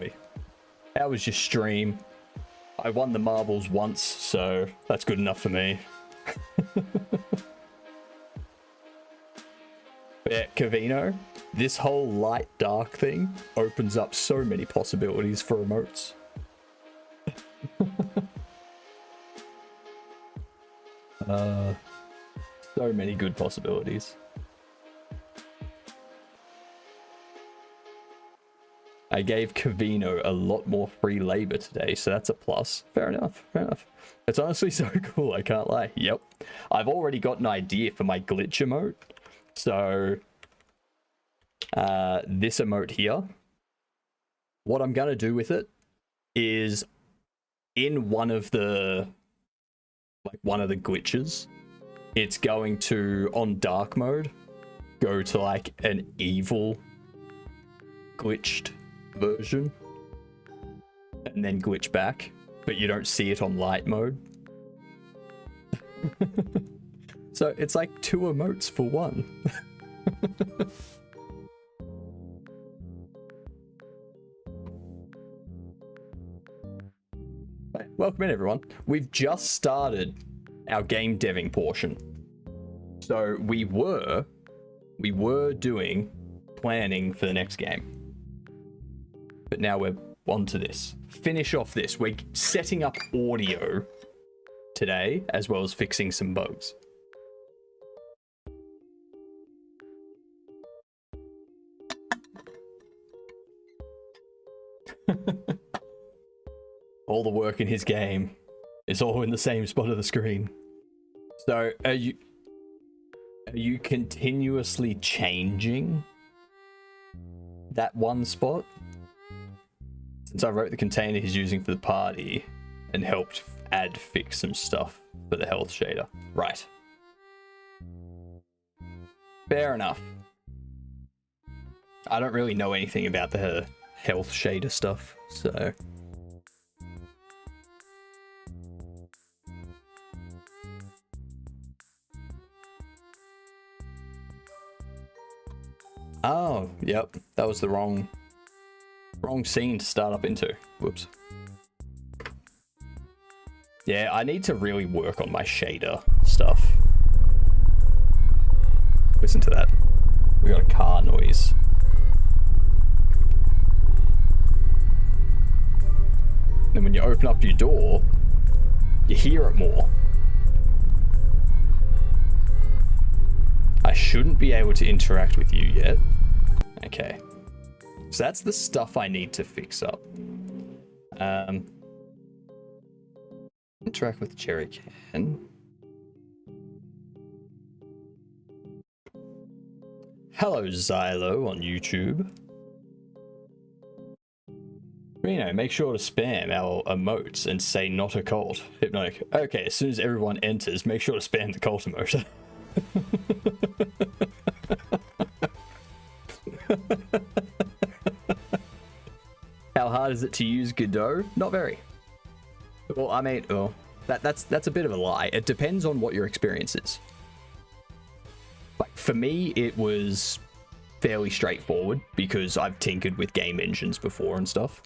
Exactly. How was your stream? I won the marbles once, so that's good enough for me. Yeah, Cavino, this whole light dark thing opens up so many possibilities for emotes. So many good possibilities. I gave Cavino a lot more free labor today, so that's a plus. Fair enough, fair enough. It's honestly so cool, I can't lie. Yep. I've already got an idea for my glitch emote. So, this emote here, what I'm going to do with it is in one of the glitches, it's going to, on dark mode, go to like an evil glitched version and then glitch back, but you don't see it on light mode. So it's like 2 emotes for 1. Welcome in, everyone. We've just started our game deving portion. So we were doing planning for the next game. But now we're on to this. Finish off this. We're setting up audio today, as well as fixing some bugs. All the work in his game is all in the same spot of the screen. So are you continuously changing that one spot? Since I wrote the container he's using for the party and helped fix some stuff for the health shader. Right. Fair enough. I don't really know anything about the health shader stuff, so... Oh, yep. That was the wrong scene to start up into. Whoops. Yeah, I need to really work on my shader stuff. Listen to that. We got a car noise. Then when you open up your door, you hear it more. I shouldn't be able to interact with you yet. Okay. So that's the stuff I need to fix up. Interact with Cherry Can. Hello, Xylo on YouTube. Reno, make sure to spam our emotes and say not a cult. Hypnotic. Okay, as soon as everyone enters, make sure to spam the cult emote. How hard is it to use Godot? Not very. Well, I mean, that's a bit of a lie. It depends on what your experience is. Like for me, it was fairly straightforward because I've tinkered with game engines before and stuff.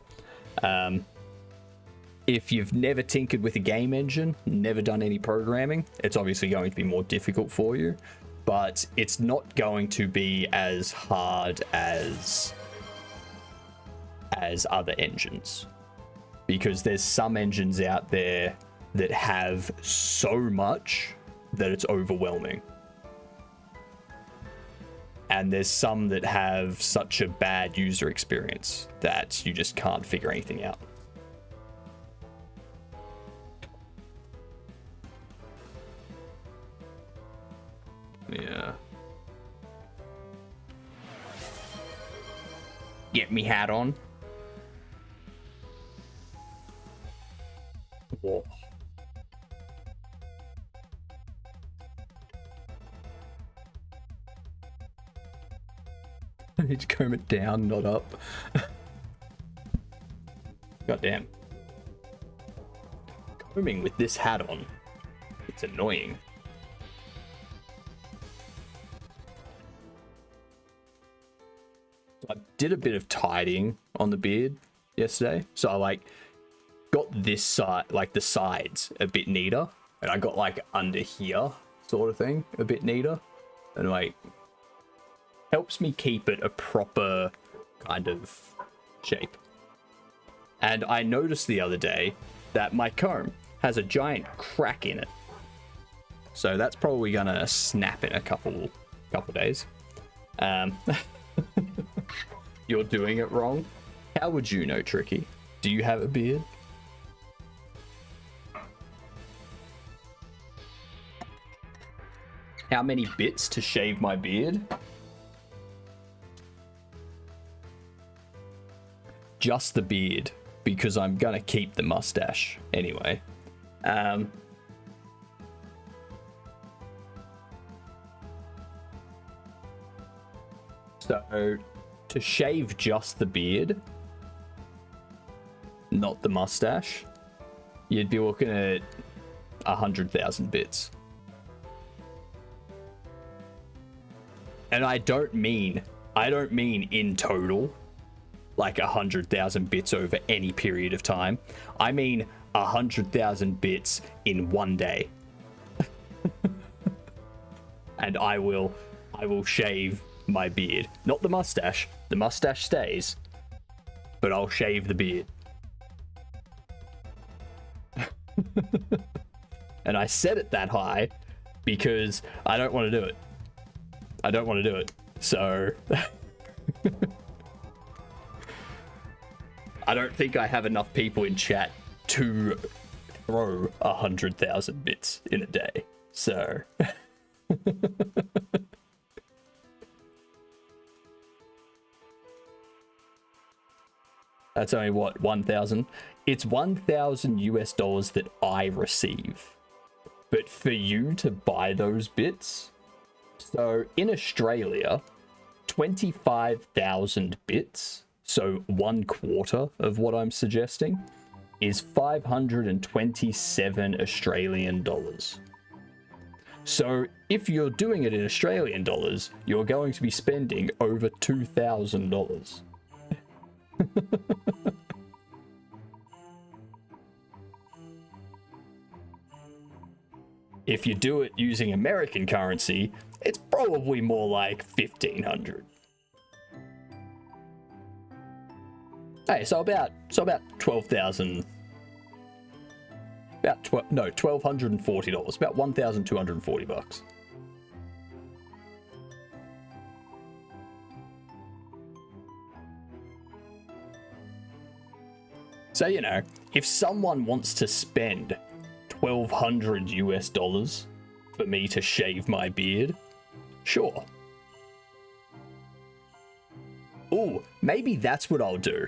If you've never tinkered with a game engine, never done any programming, it's obviously going to be more difficult for you, but it's not going to be as hard as other engines, because there's some engines out there that have so much that it's overwhelming. And there's some that have such a bad user experience that you just can't figure anything out. Yeah. Get me hat on. Whoa. I need to comb it down, not up. God damn. Combing with this hat on. It's annoying. I did a bit of tidying on the beard yesterday. So I like got this side, like the sides a bit neater, and I got like under here sort of thing a bit neater, and like helps me keep it a proper kind of shape. And I noticed the other day that my comb has a giant crack in it. So that's probably gonna snap in a couple days. You're doing it wrong. How would you know, Tricky? Do you have a beard? How many bits to shave my beard? Just the beard, because I'm gonna keep the mustache anyway. So to shave just the beard, not the mustache, you'd be looking at 100,000 bits. And I don't mean in total, like 100,000 bits over any period of time. I mean 100,000 bits in one day. And I will shave my beard, not the mustache. The mustache stays, but I'll shave the beard. And I set it that high because I don't want to do it. I don't want to do it. So I don't think I have enough people in chat to throw 100,000 bits in a day. So that's only what, 1,000? It's 1,000 US dollars that I receive. But for you to buy those bits, so in Australia, 25,000 bits, so 1/4 of what I'm suggesting, is 527 Australian dollars. So if you're doing it in Australian dollars, you're going to be spending over $2,000. If you do it using American currency, it's probably more like 1,500. Hey, so about 12,000. $1,240. About $1,240. So, you know, if someone wants to spend 1,200 US dollars for me to shave my beard, sure. Ooh, maybe that's what I'll do.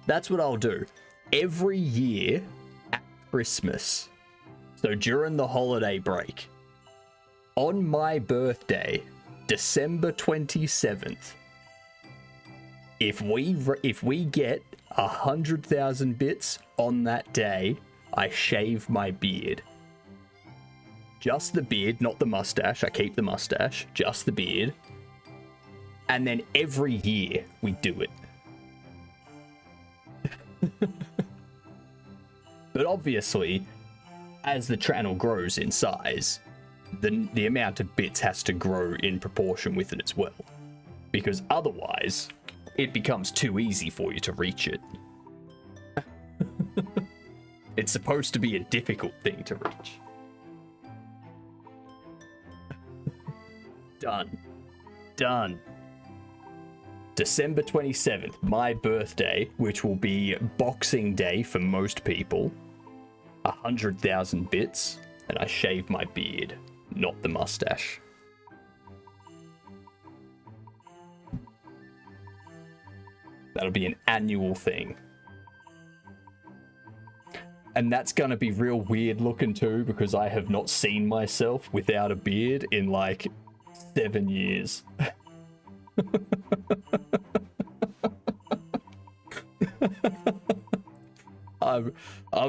That's what I'll do. Every year at Christmas, so during the holiday break, on my birthday, December 27th, if we get 100,000 bits on that day, I shave my beard. Just the beard, not the mustache. I keep the mustache, just the beard. And then every year we do it. But obviously, as the channel grows in size, the amount of bits has to grow in proportion with it as well. Because otherwise, it becomes too easy for you to reach it. It's supposed to be a difficult thing to reach. Done. Done. December 27th, my birthday, which will be Boxing Day for most people. 100,000 bits, and I shave my beard, not the mustache. That'll be an annual thing. And that's gonna be real weird looking too, because I have not seen myself without a beard in like 7 years. I'm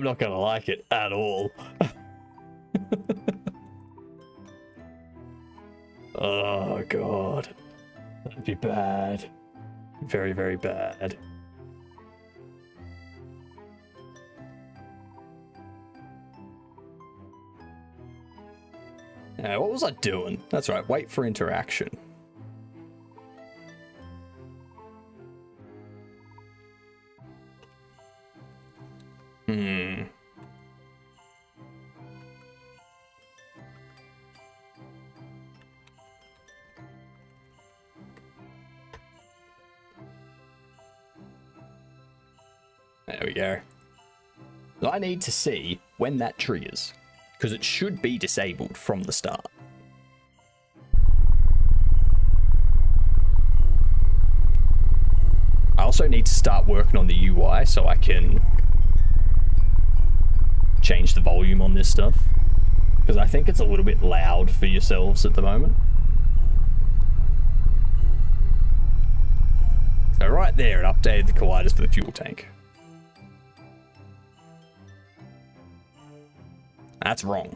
not gonna like it at all. Oh god, that'd be bad. Very, very bad. What was I doing? That's right, wait for interaction. There we go. So I need to see when that triggers, because it should be disabled from the start. I also need to start working on the UI so I can change the volume on this stuff, because I think it's a little bit loud for yourselves at the moment. So right there, it updated the colliders for the fuel tank. That's wrong.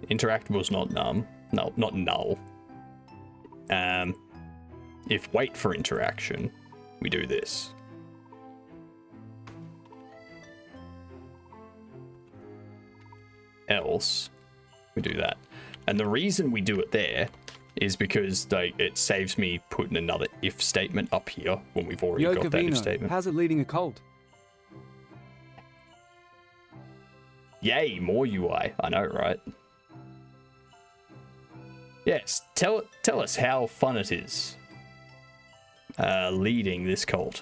Interactable's not numb. No, not null. If wait for interaction, we do this. Else, we do that. And the reason we do it there is because it saves me putting another if statement up here when we've already got that if statement. How's it leading a cult? Yay, more UI. I know, right? Yes, tell us how fun it is leading this cult.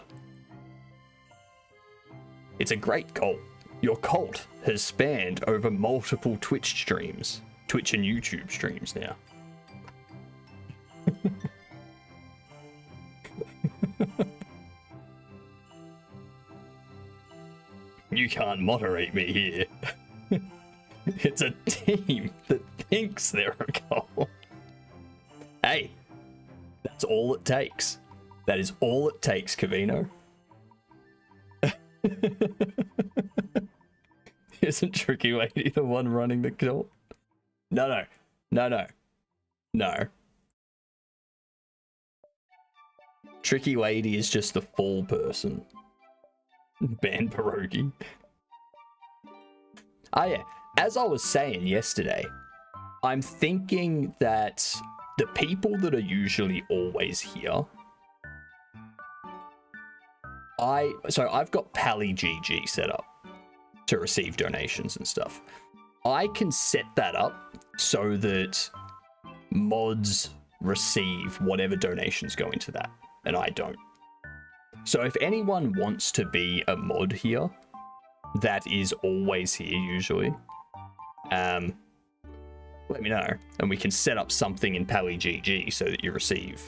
It's a great cult. Your cult has spanned over multiple Twitch streams. Twitch and YouTube streams now. You can't moderate me here. It's a team that thinks they're a cult. Hey, that's all it takes. That is all it takes, Cavino. Isn't Tricky Lady the one running the cult? No. Tricky Lady is just the fall person. Ban Pierogi. Oh yeah, as I was saying yesterday, I'm thinking that the people that are usually always here, I've got PallyGG set up to receive donations and stuff. I can set that up so that mods receive whatever donations go into that, and I don't. So if anyone wants to be a mod here, that is always here usually, let me know, and we can set up something in PallyGG so that you receive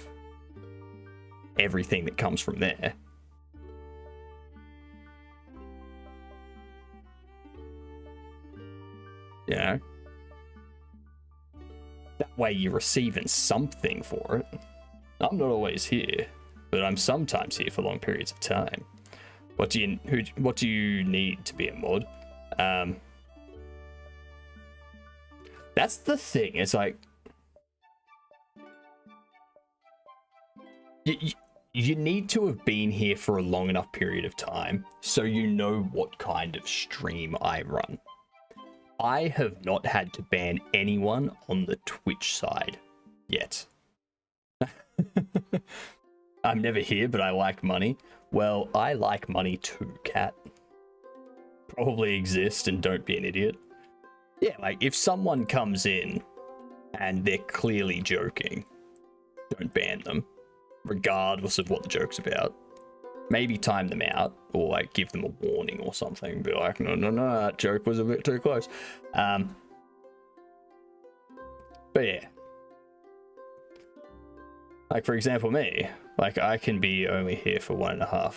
everything that comes from there. You know? That way you're receiving something for it. I'm not always here, but I'm sometimes here for long periods of time. What do you need to be a mod? That's the thing. It's like you need to have been here for a long enough period of time so you know what kind of stream I run. I have not had to ban anyone on the Twitch side yet. I'm never here, but I like money. Well, I like money too, cat. Probably exist and don't be an idiot. Yeah, like if someone comes in and they're clearly joking, don't ban them, regardless of what the joke's about. Maybe time them out or like give them a warning or something. Be like, no, that joke was a bit too close. But yeah. Like for example, me, like I can be only here for 1.5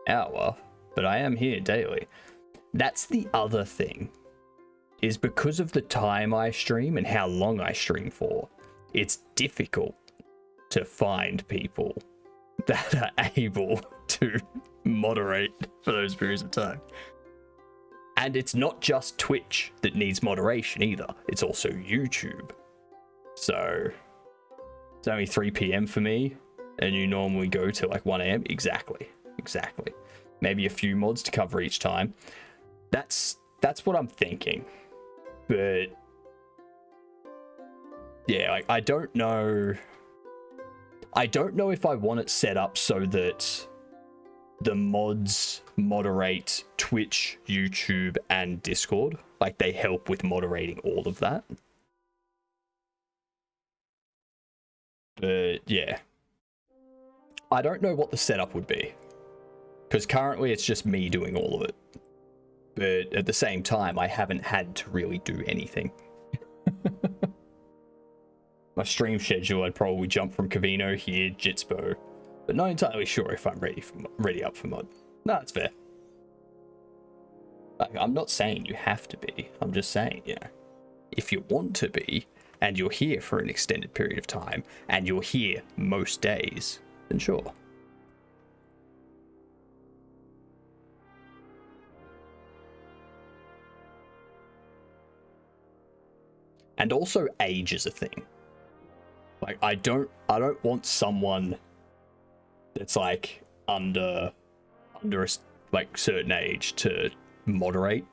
hours, but I am here daily. That's the other thing, is because of the time I stream and how long I stream for, it's difficult to find people that are able to moderate for those periods of time. And it's not just Twitch that needs moderation either, it's also YouTube. So It's only 3 p.m. for me, and you normally go to like 1 a.m. Exactly. Maybe a few mods to cover each time. That's what I'm thinking. But yeah, like, I don't know if I want it set up so that the mods moderate Twitch, YouTube, and Discord. Like, they help with moderating all of that. But yeah, I don't know what the setup would be, because currently it's just me doing all of it. But at the same time, I haven't had to really do anything. My stream schedule, I'd probably jump from Cavino here, Jitspo, but not entirely sure if I'm ready up for mod. No, that's fair. Like, I'm not saying you have to be. I'm just saying, you know, if you want to be, and you're here for an extended period of time, and you're here most days, then sure. And also, age is a thing. Like, I don't want someone that's like under a like certain age to moderate,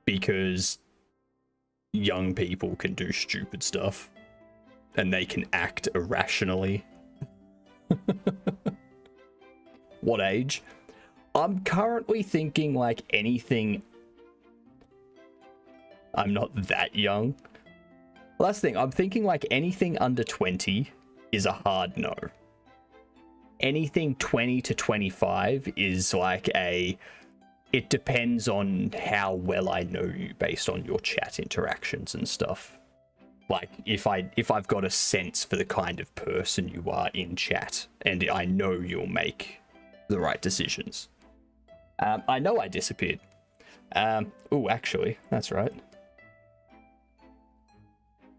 because young people can do stupid stuff and they can act irrationally. What age? I'm currently thinking like anything. I'm not that young. Last thing, I'm thinking like anything under 20 is a hard no. Anything 20 to 25 is like it depends on how well I know you based on your chat interactions and stuff. Like, if I've got a sense for the kind of person you are in chat, and I know you'll make the right decisions. I know I disappeared. Oh, actually, that's right.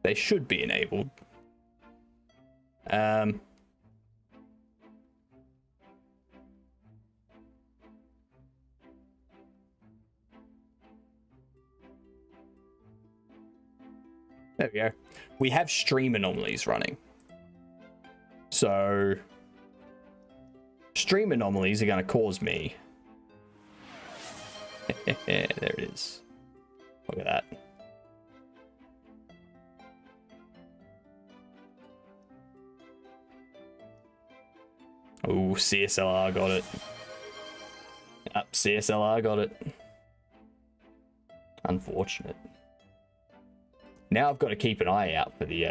They should be enabled. There we go. We have stream anomalies running. So stream anomalies are going to cause me. There it is. Look at that. Oh, CSLR got it. Yep, CSLR got it. Unfortunate. Now I've got to keep an eye out for the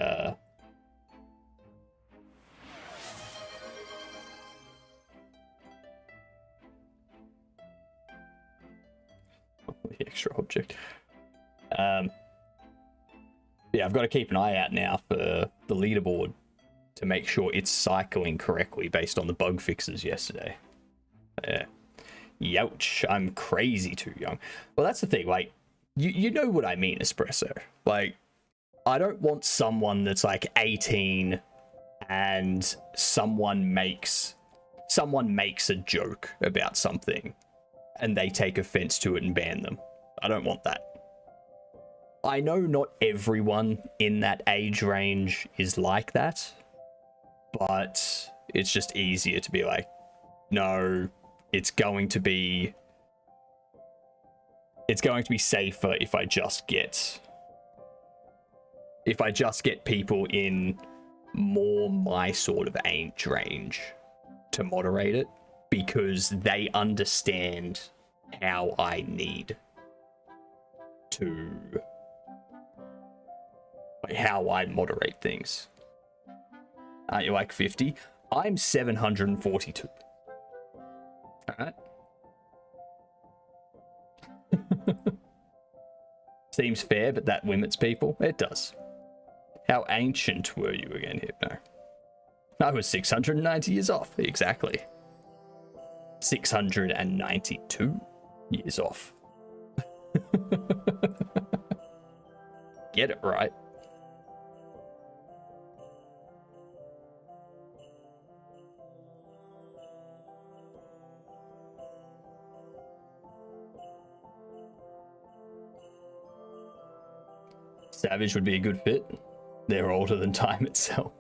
extra object. Yeah, I've got to keep an eye out now for the leaderboard to make sure it's cycling correctly based on the bug fixes yesterday. Yeah. Youch, I'm crazy too young. Well, that's the thing, like, you know what I mean, Espresso. Like, I don't want someone that's like 18 and someone makes a joke about something and they take offense to it and ban them. I don't want that. I know not everyone in that age range is like that, but it's just easier to be like, no, it's going to be safer if I just get people in more my sort of age range to moderate it, because they understand how I need to, like, how I moderate things. Aren't you like 50? I'm 742. Alright. Seems fair, but that limits people. It does. How ancient were you again, Hypno? I was 690 years off. Exactly. 692 years off. Get it right. Savage would be a good fit. They're older than time itself.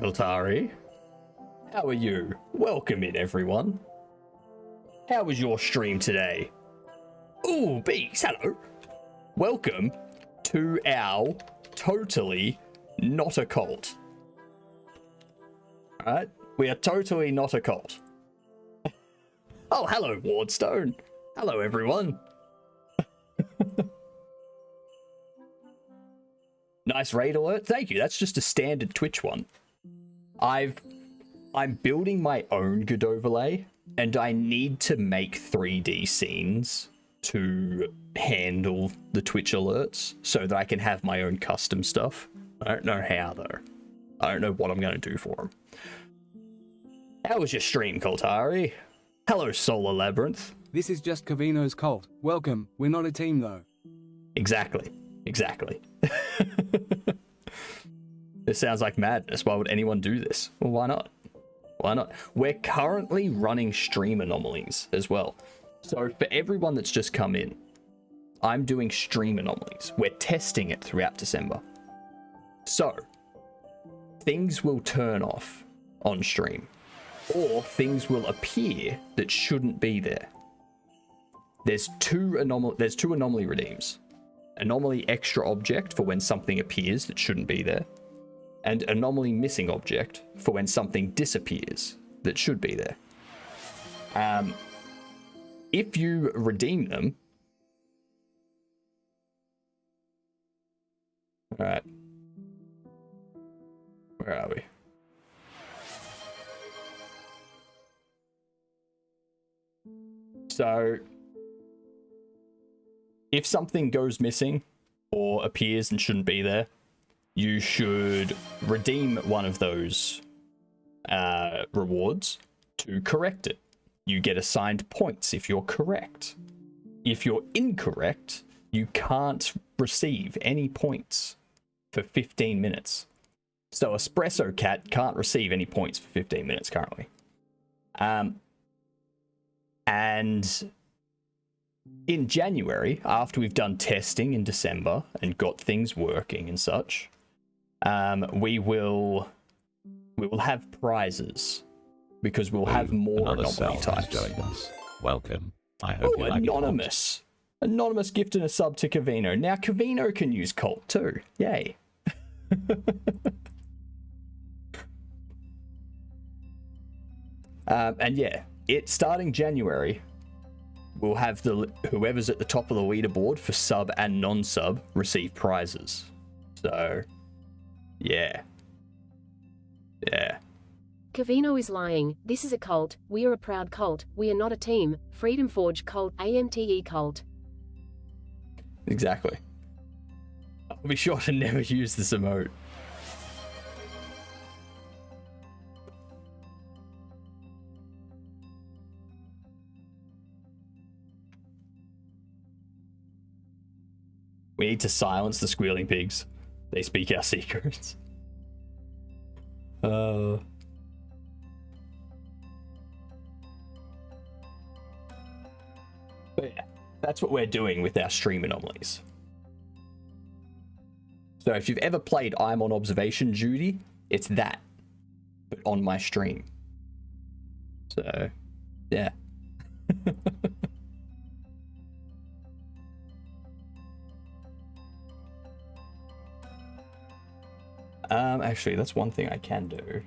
K.E.R. How are you? Welcome in, everyone. How was your stream today? Ooh, Beaks, hello. Welcome to our totally not a cult. Alright? We are totally not a cult. Oh, hello, Wardstone. Hello, everyone. Nice raid alert. Thank you. That's just a standard Twitch one. I'm building my own Godot overlay, and I need to make 3D scenes to handle the Twitch alerts so that I can have my own custom stuff. I don't know how, though. I don't know what I'm going to do for them. How was your stream, K.E.R? Hello, Solar Labyrinth. This is just Cavino's cult. Welcome. We're not a team, though. Exactly. Exactly. This sounds like madness. Why would anyone do this? Well, why not? Why not? We're currently running stream anomalies as well. So for everyone that's just come in, I'm doing stream anomalies. We're testing it throughout December. So things will turn off on stream, or things will appear that shouldn't be there. There's two anomaly redeems. Anomaly extra object for when something appears that shouldn't be there, and anomaly missing object for when something disappears that should be there. If you redeem them... Alright. Where are we? So, if something goes missing or appears and shouldn't be there, you should redeem one of those rewards to correct it. You get assigned points if you're correct. If you're incorrect, you can't receive any points for 15 minutes. So Espresso Cat can't receive any points for 15 minutes currently. And in January, after we've done testing in December and got things working and such, we will have prizes because we'll have more anomaly types. Welcome. I hope you like Anonymous. Anonymous gifted a sub to Cavino. Now Cavino can use cult too. Yay. And yeah, it's starting January. We'll have whoever's at the top of the leaderboard for sub and non-sub receive prizes. So, yeah. Yeah. Cavino is lying. This is a cult. We are a proud cult. We are not a team. Freedom Forge cult. AMTE cult. Exactly. I'll be sure to never use this emote. We need to silence the squealing pigs. They speak our secrets. But yeah, that's what we're doing with our stream anomalies. So if you've ever played I'm on observation duty, it's that, but on my stream. So, yeah. Actually, that's one thing I can do.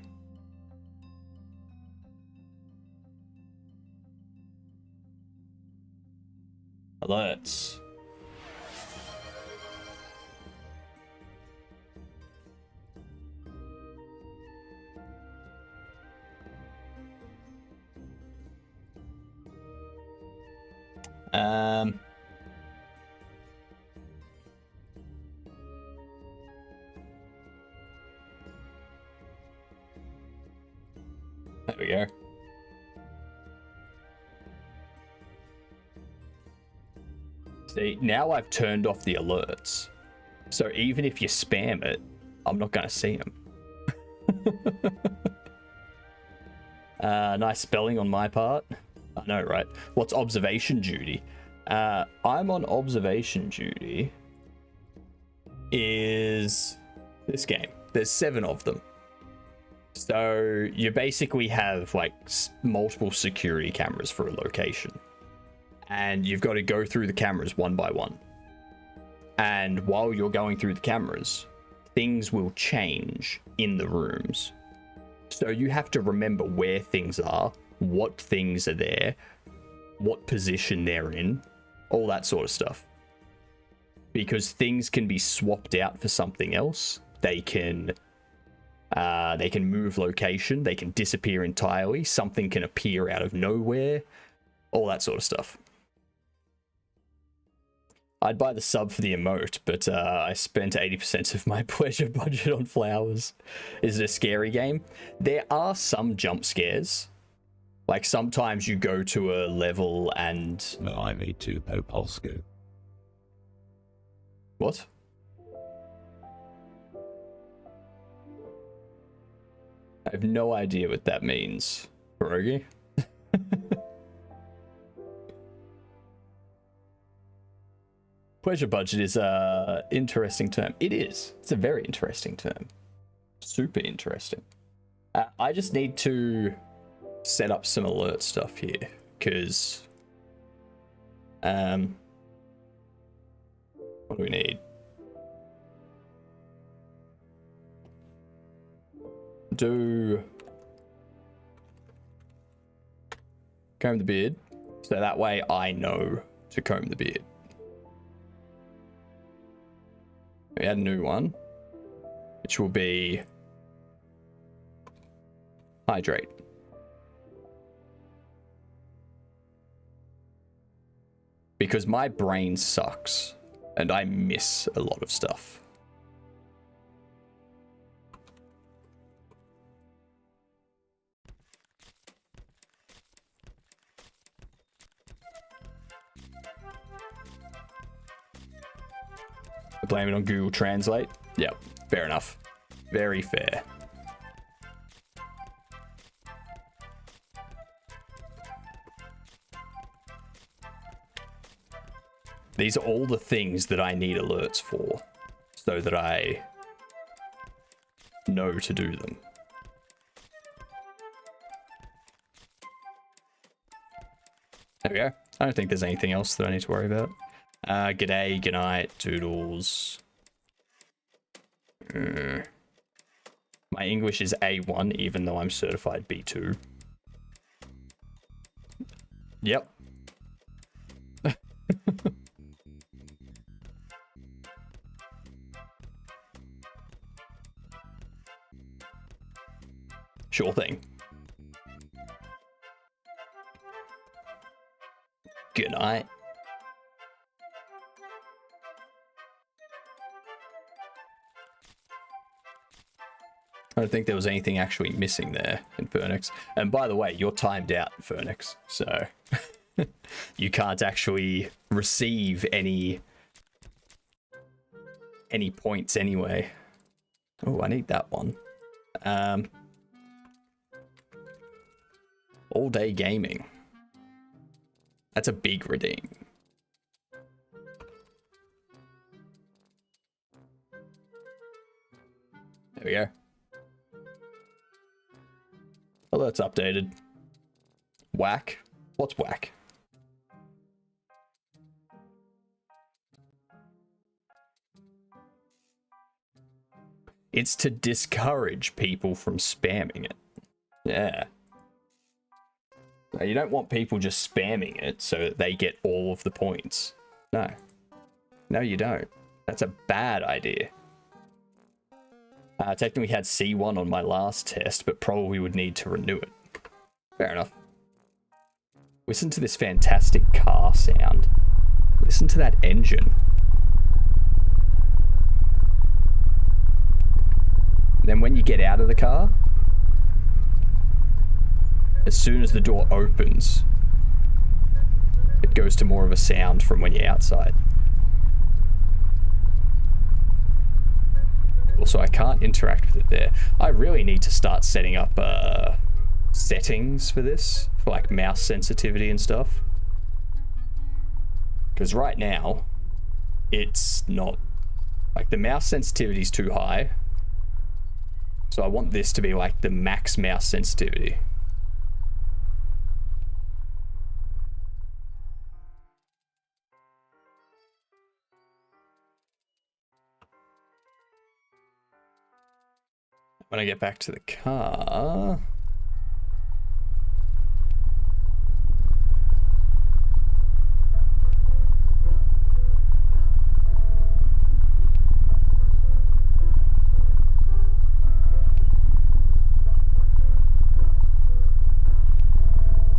Alerts. There we go. See, now I've turned off the alerts. So even if you spam it, I'm not going to see them. Nice spelling on my part. I know, right? What's observation duty? I'm on observation duty is this game. There's 7 of them. So you basically have like multiple security cameras for a location, and you've got to go through the cameras one by one. And while you're going through the cameras, things will change in the rooms. So you have to remember where things are, what things are there, what position they're in, all that sort of stuff. Because things can be swapped out for something else. They can move location. They can disappear entirely. Something can appear out of nowhere. All that sort of stuff. I'd buy the sub for the emote, but I spent 80% of my pleasure budget on flowers. Is it a scary game? There are some jump scares. Like sometimes you go to a level and... No, I need to po Polsku. What? I have no idea what that means, Pierogi. Pleasure budget is a interesting term. It is. It's a very interesting term. Super interesting. I just need to set up some alert stuff here, because what do we need? Do comb the beard, so that way I know to comb the beard. We add a new one, which will be hydrate. Because my brain sucks and I miss a lot of stuff. Blame it on Google Translate. Yep, fair enough. Very fair. These are all the things that I need alerts for, so that I know to do them. There we go. I don't think there's anything else that I need to worry about. G'day, goodnight, toodles. My English is A1, even though I'm certified B2. Yep. Sure thing. Good night. I don't think there was anything actually missing there in Phoenix. And by the way, you're timed out in Phoenix, so you can't actually receive any points anyway. Oh, I need that one. All day gaming. That's a big redeem. There we go. Alerts updated. Whack? What's whack? It's to discourage people from spamming it. Yeah. No, you don't want people just spamming it so that they get all of the points. No. No, you don't. That's a bad idea. Technically had C1 on my last test, but probably would need to renew it. Fair enough. Listen to this fantastic car sound. Listen to that engine. Then when you get out of the car, as soon as the door opens, it goes to more of a sound from when you're outside. Also, I can't interact with it there. I really need to start setting up settings for this, for like mouse sensitivity and stuff. Because right now, it's not, like the mouse sensitivity is too high. So I want this to be like the max mouse sensitivity. When I get back to the car...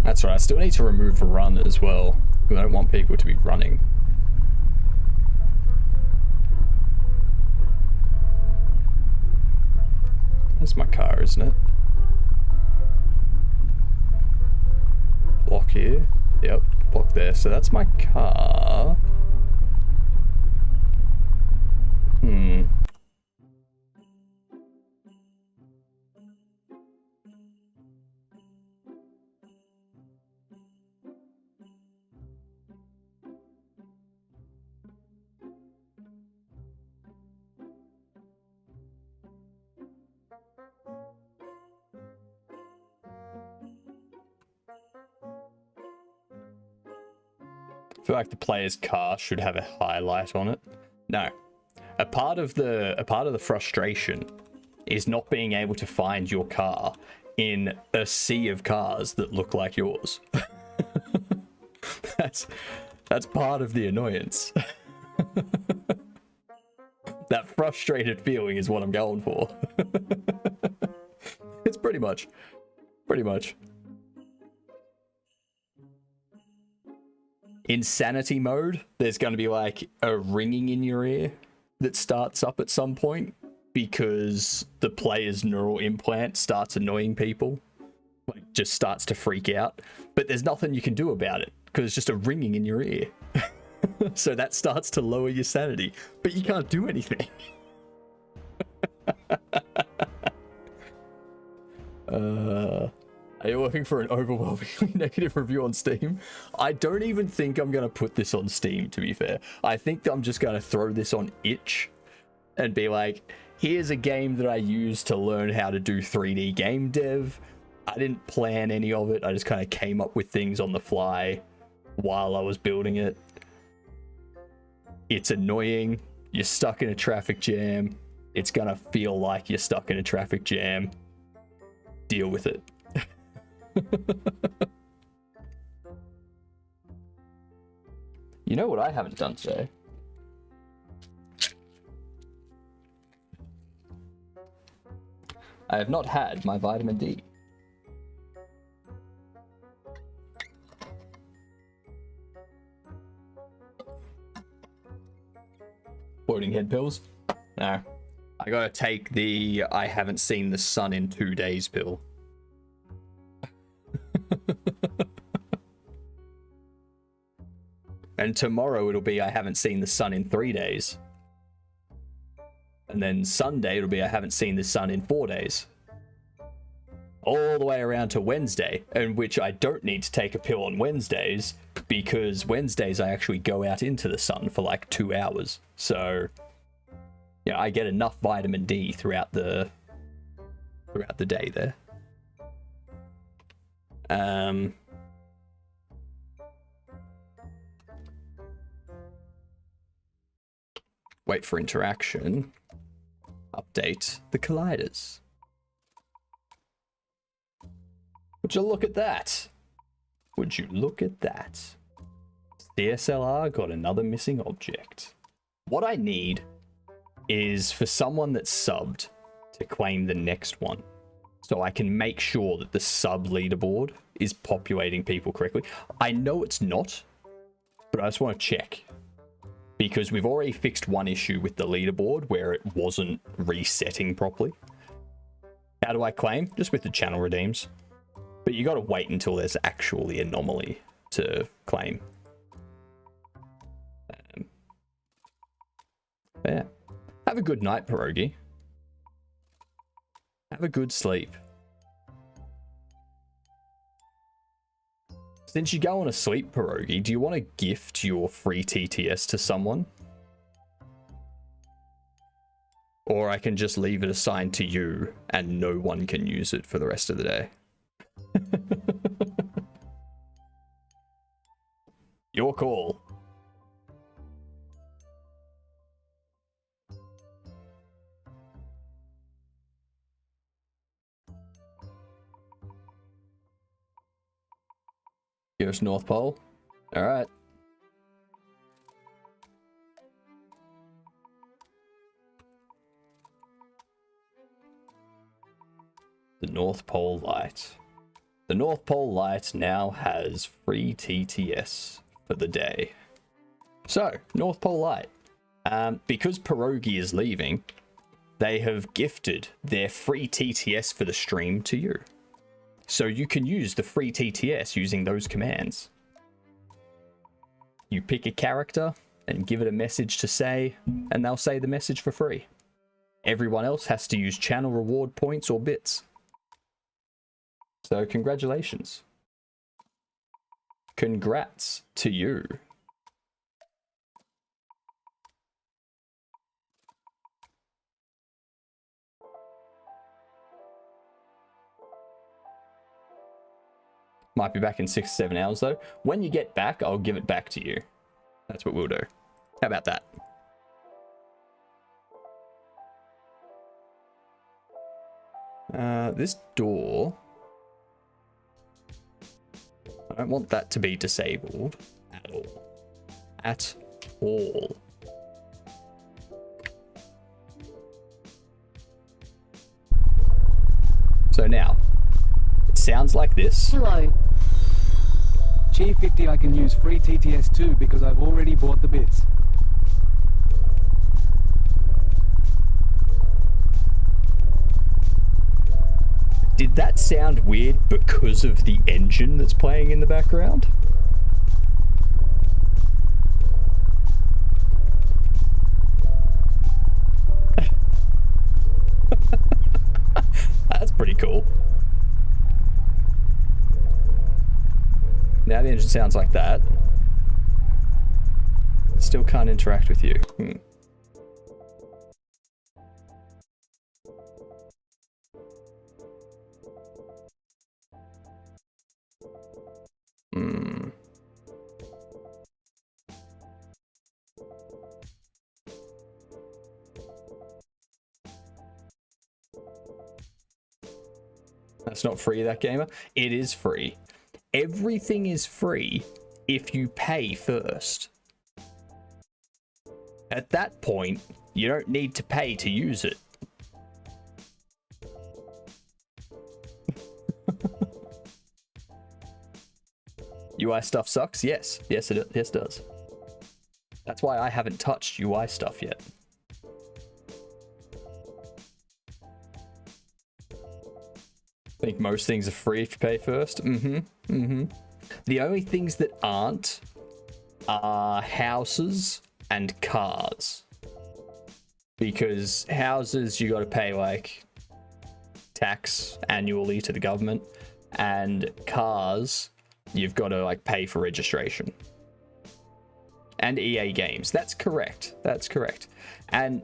That's right, I still need to remove run as well, because I don't want people to be running. That's my car, isn't it? Block here. Yep, block there. So that's my car. I feel like the player's car should have a highlight on it. No. A part of the frustration is not being able to find your car in a sea of cars that look like yours. That's part of the annoyance. That frustrated feeling is what I'm going for. It's pretty much. In sanity mode, there's going to be like a ringing in your ear that starts up at some point because the player's neural implant starts annoying people, like just starts to freak out. But there's nothing you can do about it because it's just a ringing in your ear. So that starts to lower your sanity, but you can't do anything. Are you looking for an overwhelmingly negative review on Steam? I don't even think I'm going to put this on Steam, to be fair. I think I'm just going to throw this on itch and be like, here's a game that I used to learn how to do 3D game dev. I didn't plan any of it. I just kind of came up with things on the fly while I was building it. It's annoying. You're stuck in a traffic jam. It's going to feel like you're stuck in a traffic jam. Deal with it. You know what I haven't done today? I have not had my vitamin D. Floating head pills? No. I gotta take the I haven't seen the sun in 2 days pill. And tomorrow it'll be I haven't seen the sun in 3 days. And then Sunday it'll be I haven't seen the sun in 4 days. All the way around to Wednesday, in which I don't need to take a pill on Wednesdays, because Wednesdays I actually go out into the sun for like 2 hours. So, yeah, I get enough vitamin D throughout the day there. Wait for interaction. Update the colliders. Would you look at that? Would you look at that? S.T.A.L.K.E.R got another missing object. What I need is for someone that's subbed to claim the next one, so I can make sure that the sub leaderboard is populating people correctly. I know it's not, but I just want to check. Because we've already fixed one issue with the leaderboard where it wasn't resetting properly. How do I claim? Just with the channel redeems. But you got to wait until there's actually an anomaly to claim. Yeah. Have a good night, Pierogi. Have a good sleep. Since you go on a sleep, Pierogi, do you want to gift your free TTS to someone? Or I can just leave it assigned to you and no one can use it for the rest of the day. Your call. US North Pole. All right. The North Pole Light. The North Pole Light now has free TTS for the day. So, North Pole Light. Because Pierogi is leaving, they have gifted their free TTS for the stream to you. So you can use the free TTS using those commands. You pick a character and give it a message to say, and they'll say the message for free. Everyone else has to use channel reward points or bits. So congratulations. Congrats to you. Might be back in 6 or 7 hours though. When you get back, I'll give it back to you. That's what we'll do. How about that? This door... I don't want that to be disabled at all. At all. So now, it sounds like this. Hello. Cheer 50 I can use free TTS too because I've already bought the bits. Did that sound weird because of the engine that's playing in the background? That's pretty cool. Now the engine sounds like that. Still can't interact with you. That's not free, that gamer. It is free. Everything is free if you pay first. At that point, you don't need to pay to use it. UI stuff sucks? Yes. Yes, it does. That's why I haven't touched UI stuff yet. I think most things are free if you pay first. The only things that aren't are houses and cars. Because houses, you got to pay like tax annually to the government, and cars, you've got to like pay for registration. And EA games. That's correct. That's correct. And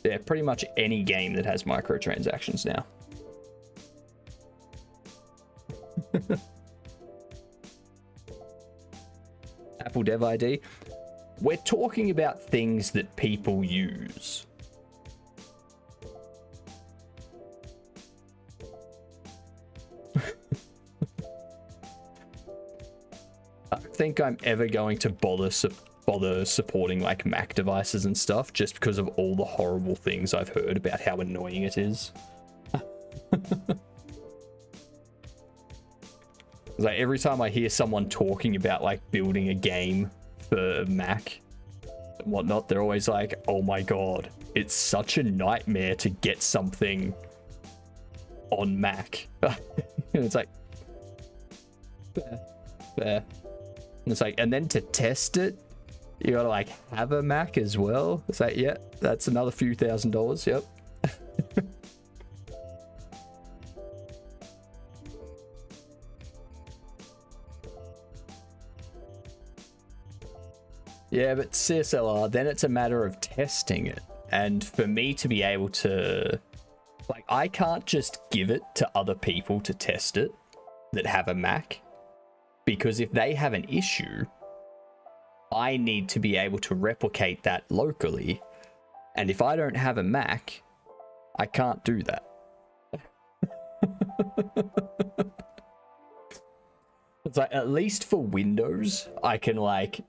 yeah, pretty much any game that has microtransactions now. Apple Dev ID. We're talking about things that people use. I don't think I'm ever going to bother supporting like Mac devices and stuff just because of all the horrible things I've heard about how annoying it is. Like every time I hear someone talking about like building a game for Mac and whatnot, they're always like, oh my god, it's such a nightmare to get something on Mac. And it's like, fair. And it's like, and then to test it, you gotta like have a Mac as well. It's like, yeah, that's another few $1,000s, yep. Yeah, but CSLR, then it's a matter of testing it And for me to be able to, like, I can't just give it to other people to test it that have a Mac, because if they have an issue, I need to be able to replicate that locally. And if I don't have a Mac, I can't do that. It's like, at least for Windows, I can like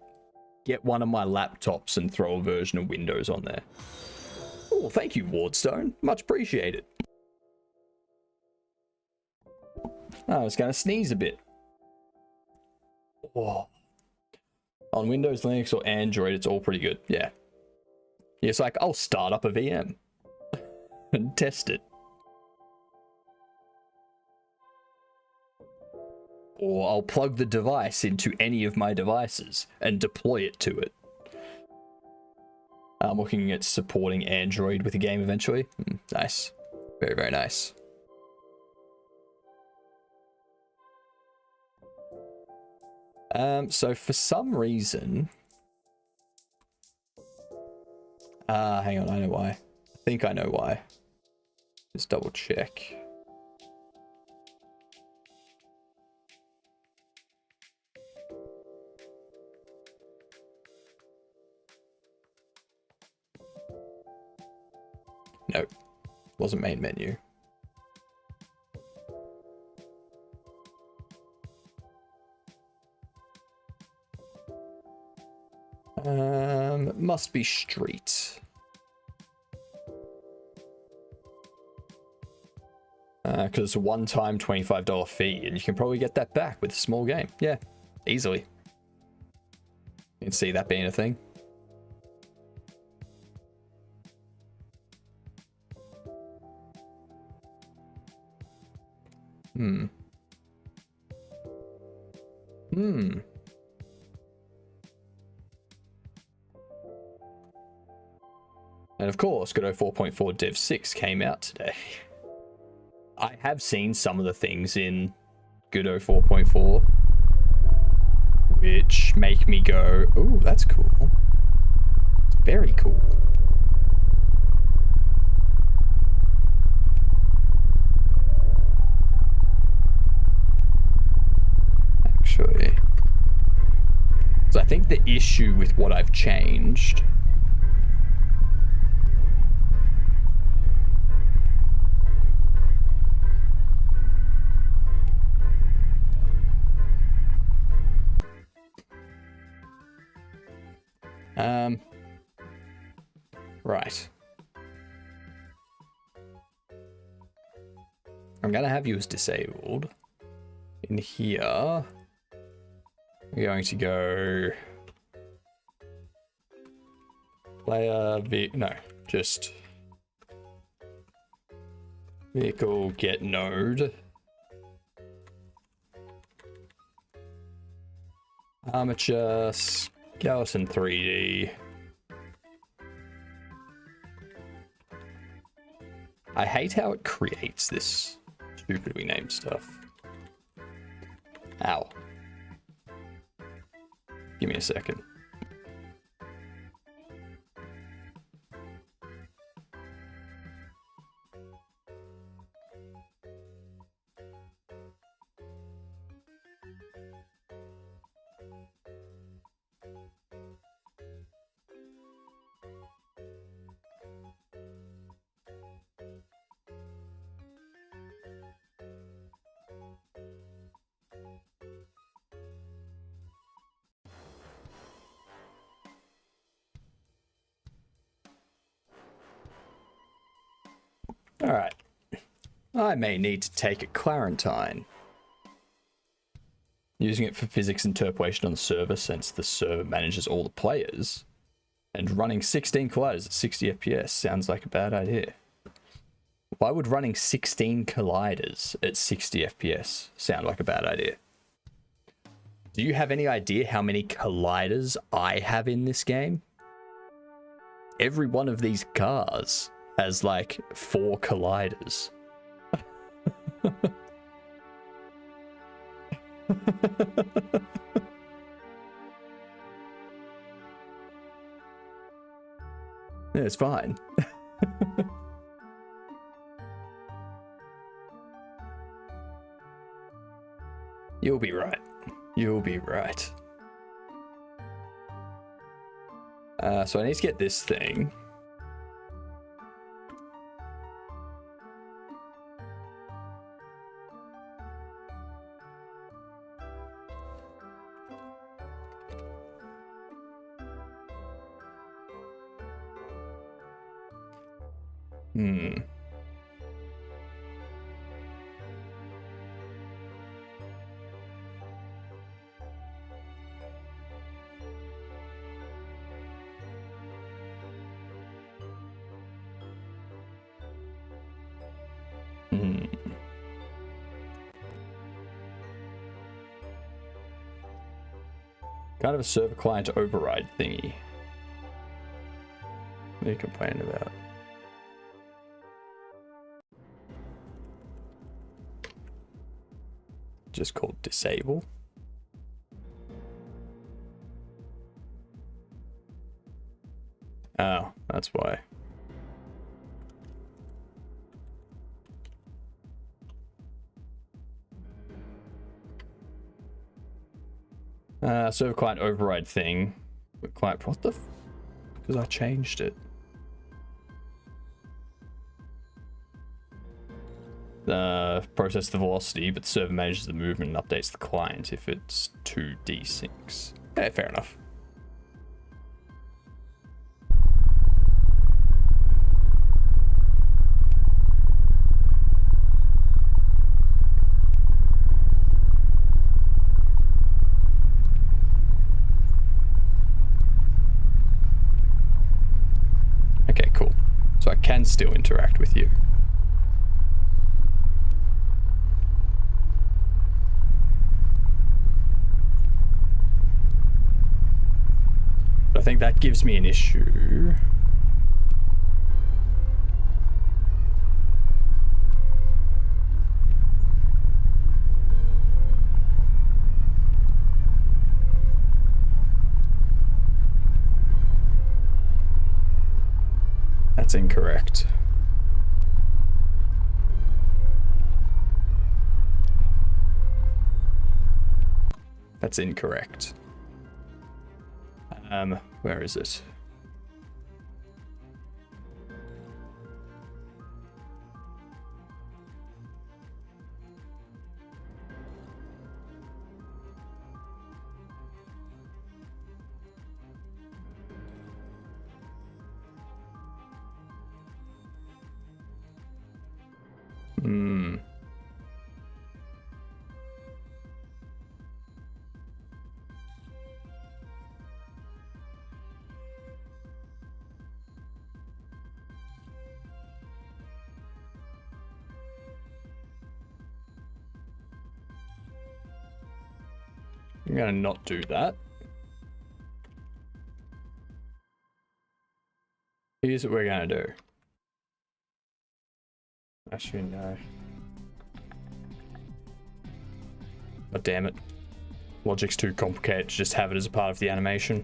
get one of my laptops and throw a version of Windows on there. Oh, thank you, Wardstone. Much appreciated. I was gonna sneeze a bit. Oh. On Windows, Linux, or Android, it's all pretty good. Yeah. It's like, I'll start up a VM and test it. Or I'll plug the device into any of my devices and deploy it to it. I'm looking at supporting Android with a game eventually. Nice. Very, very nice. So for some reason... hang on, I know why. I think I know why. Just double check. Nope. Wasn't main menu. Must be street. Because it's a one-time $25 fee, and you can probably get that back with a small game. Yeah, easily. You can see that being a thing. And of course, Godot 4.4 Dev 6 came out today. I have seen some of the things in Godot 4.4 which make me go, ooh, that's cool. It's very cool. Actually, so I think the issue with what I've changed right. I'm gonna have you as disabled. In here, we're going to go player just vehicle get node. Armature, skeleton 3D. I hate how it creates this stupidly named stuff. Ow. Give me a second. Alright. I may need to take a quarantine. Using it for physics interpolation on the server, since the server manages all the players. And running 16 colliders at 60 FPS sounds like a bad idea. Why would running 16 colliders at 60 FPS sound like a bad idea? Do you have any idea how many colliders I have in this game? Every one of these cars has like 4 colliders. Yeah, it's fine. You'll be right. You'll be right. So I need to get this thing. Kind of a server client override thingy. What are you complaining about? Just called disable. Oh, that's why. Server client override thing. Client, what the? Because I changed it. Process the velocity, but the server manages the movement and updates the client if it's 2 desyncs. Yeah, fair enough. Okay, cool. So I can still interact with you. I think that gives me an issue. That's incorrect. That's incorrect. Where is it? I'm gonna not do that. Here's what we're gonna do. Actually, no. God damn it. Logic's too complicated to just have it as a part of the animation.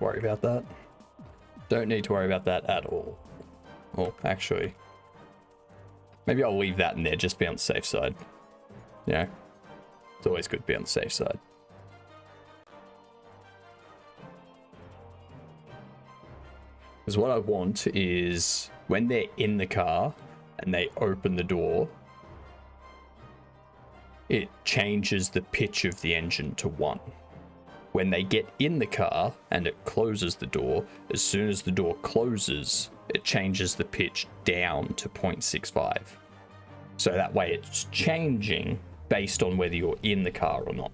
Worry about that. Don't need to worry about that at all. Well, actually, maybe I'll leave that in there just to be on the safe side. You know, it's always good to be on the safe side. Because what I want is when they're in the car and they open the door, it changes the pitch of the engine to 1. When they get in the car and it closes the door, as soon as the door closes, it changes the pitch down to 0.65. So that way it's changing based on whether you're in the car or not.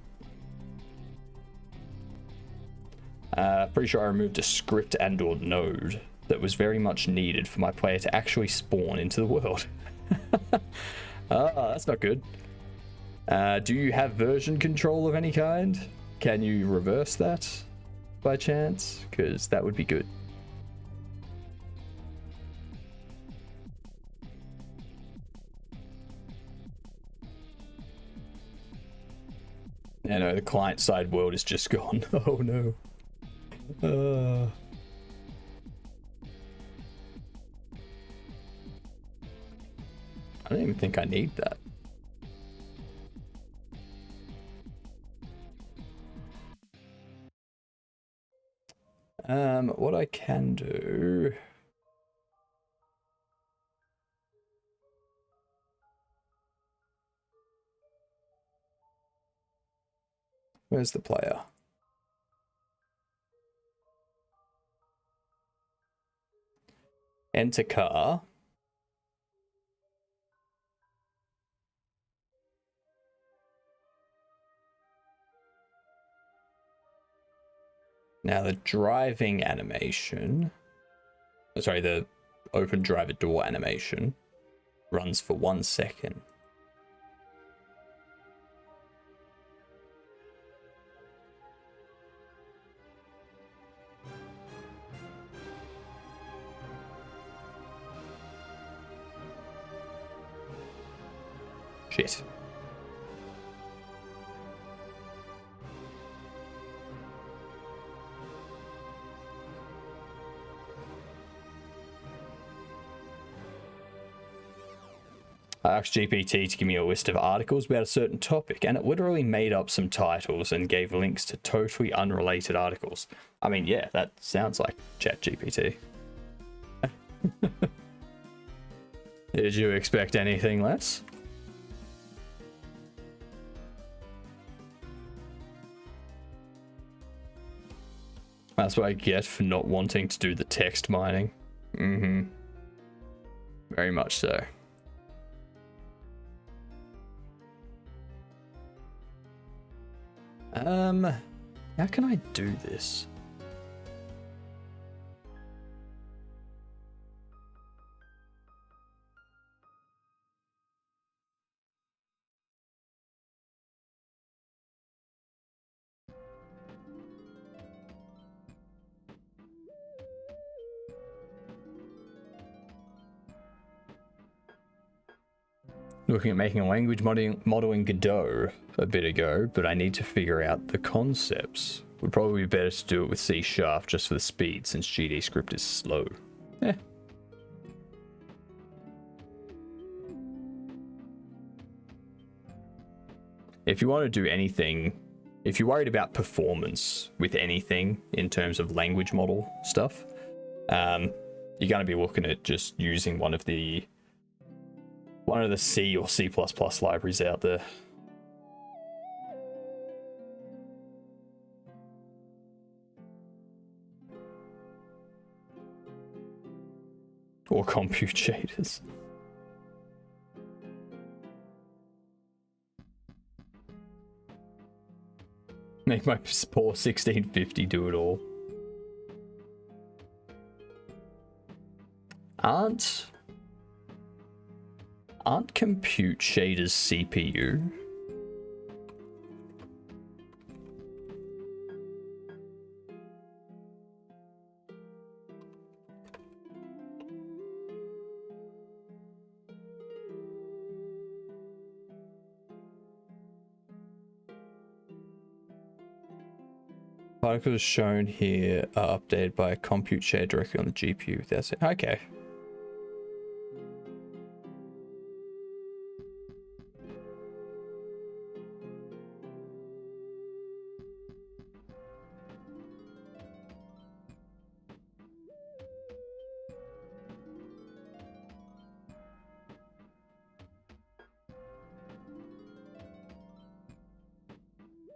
Pretty sure I removed a script and or node that was very much needed for my player to actually spawn into the world. Ah, that's not good. Do you have version control of any kind? Can you reverse that by chance? Because that would be good. Yeah, no, the client-side world is just gone. Oh no. I don't even think I need that. What I can do... Where's the player? Enter car. Now the driving animation, sorry, the open driver door animation runs for 1 second. Shit. I asked GPT to give me a list of articles about a certain topic, and it literally made up some titles and gave links to totally unrelated articles. I mean, yeah, that sounds like ChatGPT. Did you expect anything less? That's what I get for not wanting to do the text mining. Very much so. How can I do this? Looking at making a language model in Godot a bit ago, but I need to figure out the concepts. Would probably be better to do it with C# just for the speed, since GD script is slow. If you want to do anything, if you're worried about performance with anything in terms of language model stuff, you're going to be looking at just using one of the C or C++ libraries out there. Or compute shaders. Make my poor 1650 do it all. Aren't compute shaders CPU? Particles shown here are updated by a compute shader directly on the GPU without it. Okay.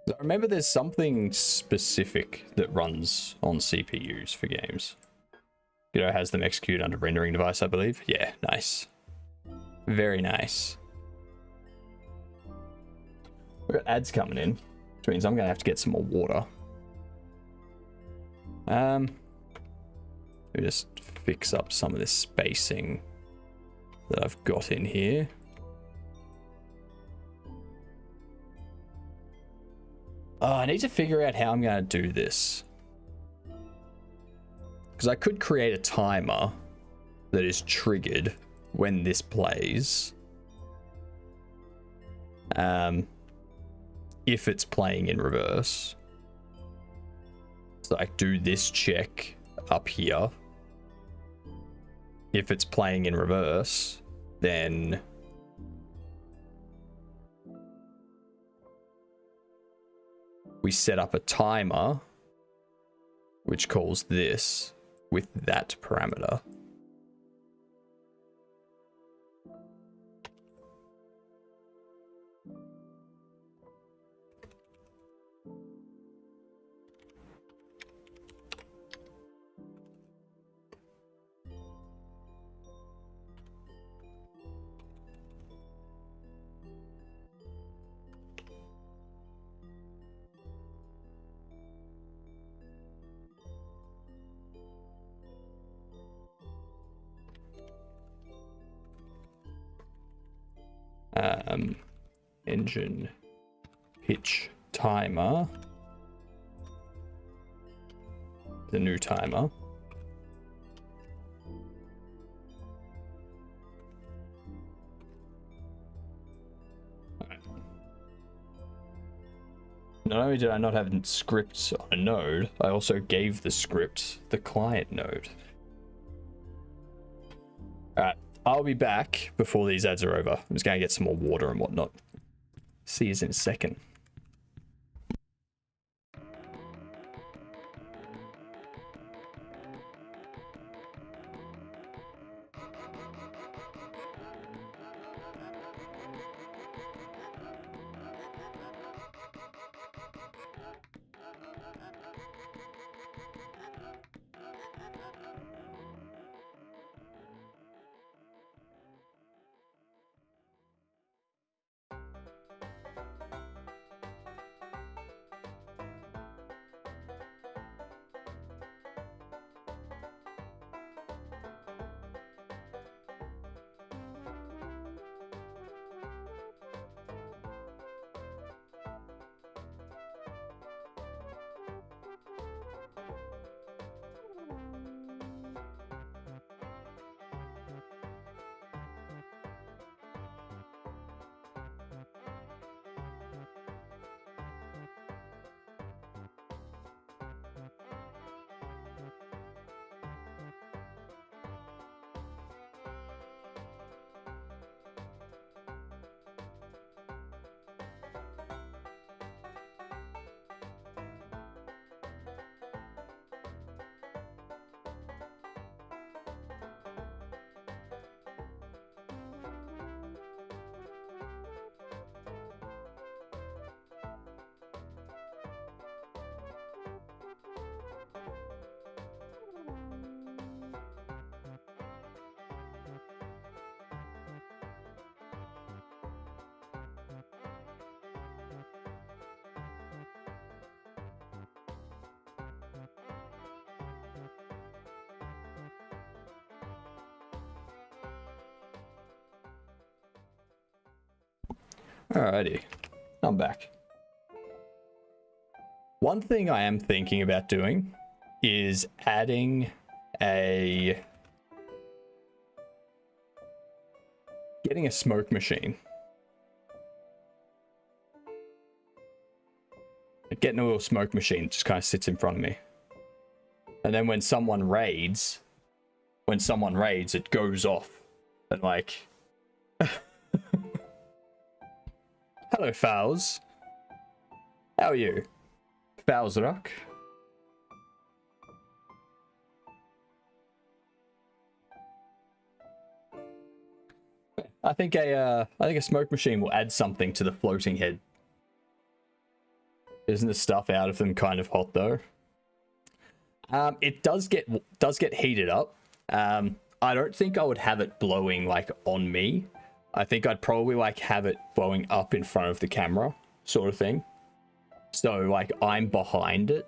I remember there's something specific that runs on CPUs for games. Godot has them execute under rendering device, I believe. Yeah, nice. Very nice. We've got ads coming in, which means I'm going to have to get some more water. Let me just fix up some of this spacing that I've got in here. I need to figure out how I'm going to do this. Because I could create a timer that is triggered when this plays. If it's playing in reverse. So I do this check up here. If it's playing in reverse, then we set up a timer which calls this with that parameter. Engine pitch timer, the new timer. Not only did I not have scripts on a node, I also gave the script the client node. Alright, I'll be back before these ads are over. I'm just going to get some more water and whatnot. See you in a second. Alrighty, I'm back. One thing I am thinking about doing is adding getting a smoke machine. Getting a little smoke machine that just kind of sits in front of me. And then when someone raids, it goes off. And like... Hello, Fowls. How are you? Fowlsrock. I think a smoke machine will add something to the floating head. Isn't the stuff out of them kind of hot though? It does get heated up. I don't think I would have it blowing like on me. I think I'd probably like have it blowing up in front of the camera, sort of thing. So like I'm behind it,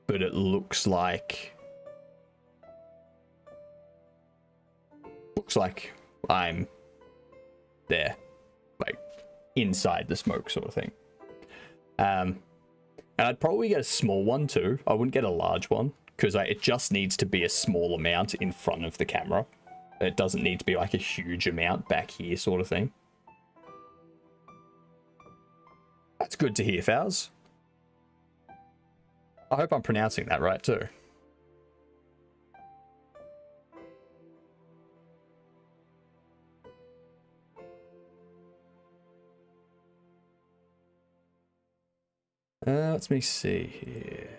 but it looks like I'm there, like inside the smoke, sort of thing. And I'd probably get a small one too. I wouldn't get a large one because it just needs to be a small amount in front of the camera. It doesn't need to be like a huge amount back here sort of thing. That's good to hear, Fowls. I hope I'm pronouncing that right too. Let me see here.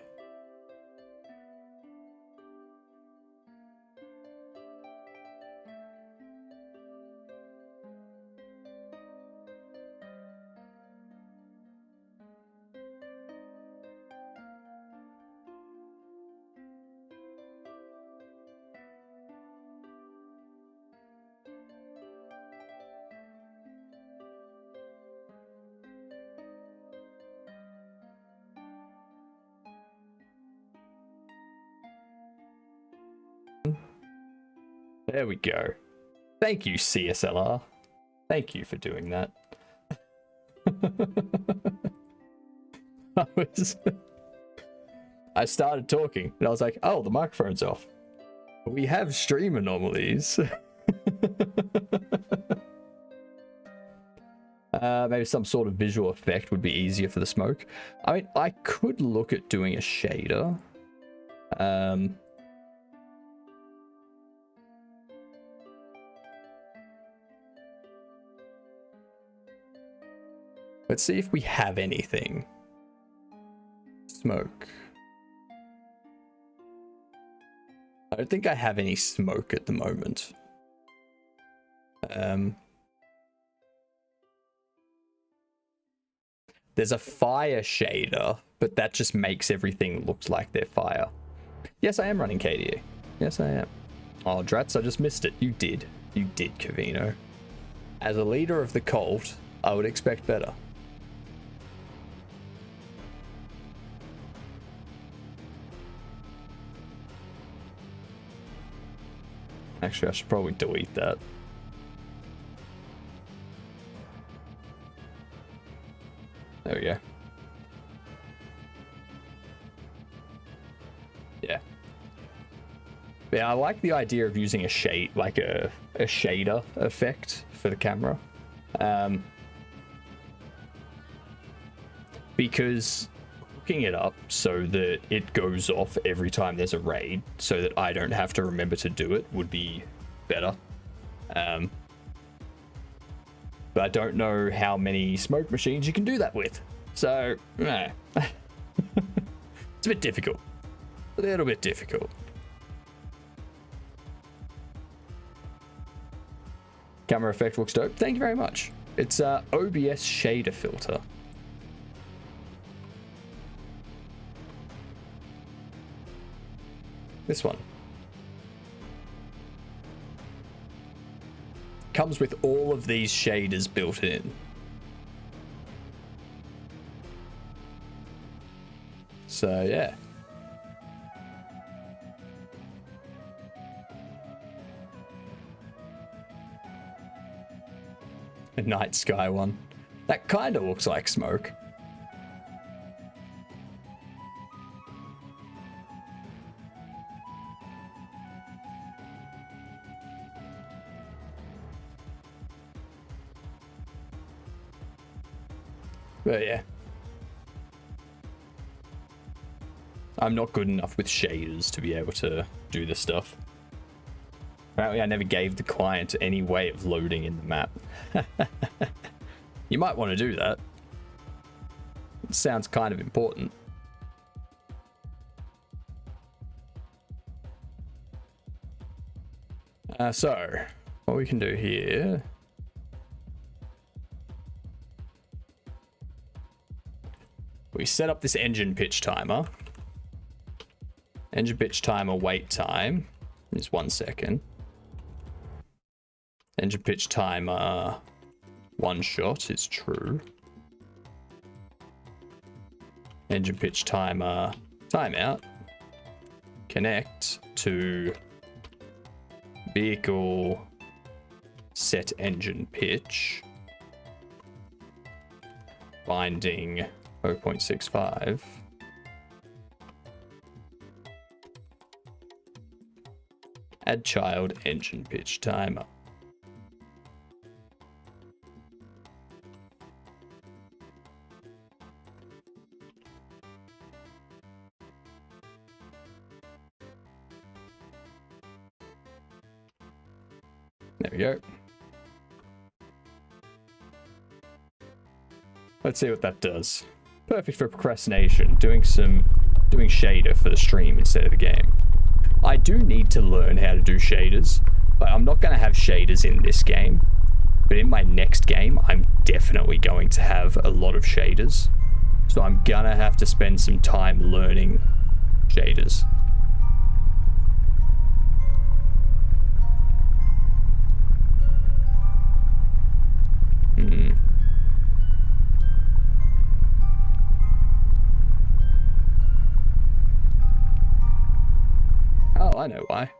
There we go. Thank you, S.T.A.L.K.E.R. Thank you for doing that. I started talking and I was like, oh, the microphone's off. We have stream anomalies. Maybe some sort of visual effect would be easier for the smoke. I mean, I could look at doing a shader. Let's see if we have anything. Smoke. I don't think I have any smoke at the moment. There's a fire shader, but that just makes everything look like they're fire. Yes, I am running KDA. Yes, I am. Oh, Drats, I just missed it. You did. You did, Cavino. As a leader of the cult, I would expect better. Actually, I should probably delete that. There we go. Yeah. Yeah, I like the idea of using a shade, like a shader effect for the camera. Because hooking it up so that it goes off every time there's a raid, so that I don't have to remember to do it, would be better. But I don't know how many smoke machines you can do that with. So, it's a bit difficult. A little bit difficult. Camera effect looks dope. Thank you very much. It's OBS shader filter. This one. Comes with all of these shaders built in. So, yeah. A night sky one. That kind of looks like smoke. But yeah. I'm not good enough with shaders to be able to do this stuff. Apparently I never gave the client any way of loading in the map. You might want to do that. It sounds kind of important. So, what we can do here... We set up this engine pitch timer. Engine pitch timer wait time is 1 second. Engine pitch timer one shot is true. Engine pitch timer timeout. Connect to vehicle set engine pitch. Binding 0.65 Add child engine pitch timer. There we go. Let's see what that does. Perfect for procrastination, doing shader for the stream instead of the game. I do need to learn how to do shaders, but I'm not going to have shaders in this game. But in my next game, I'm definitely going to have a lot of shaders. So I'm gonna have to spend some time learning shaders. Oh, I know why.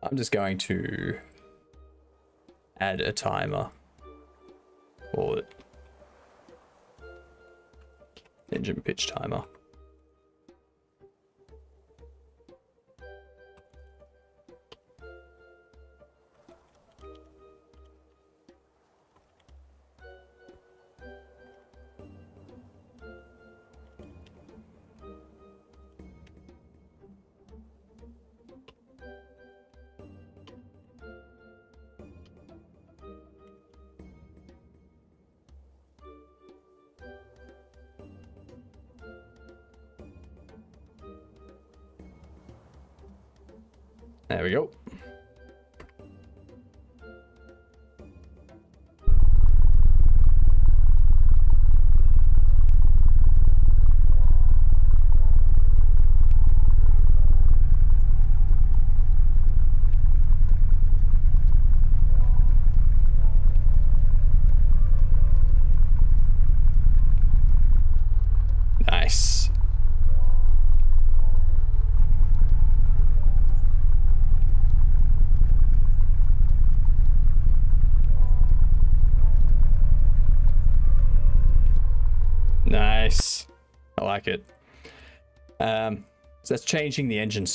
I'm just going to add a timer or engine pitch timer. There we go. Nice. Nice. I like it. So that's changing the engine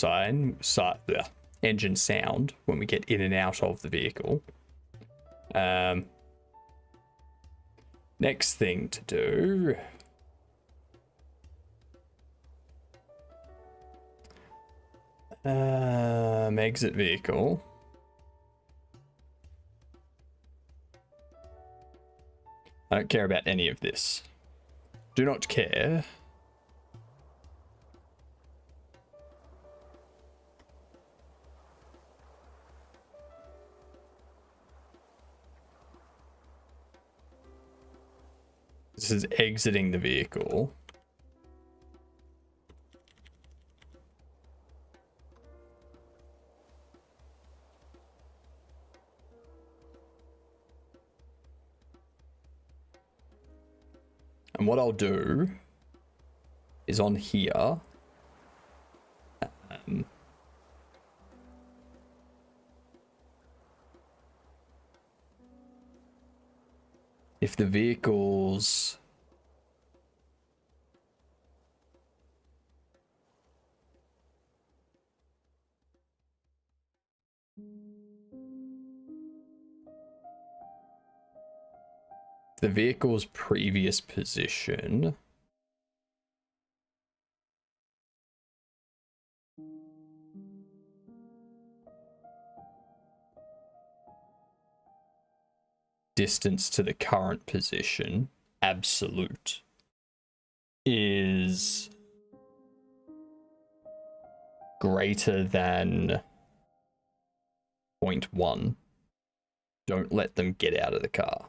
engine sound when we get in and out of the vehicle. Next thing to do. Exit vehicle. I don't care about any of this. Do not care. This is exiting the vehicle. And what I'll do is on here, if the vehicles previous position distance to the current position, absolute, is greater than 0.1, don't let them get out of the car.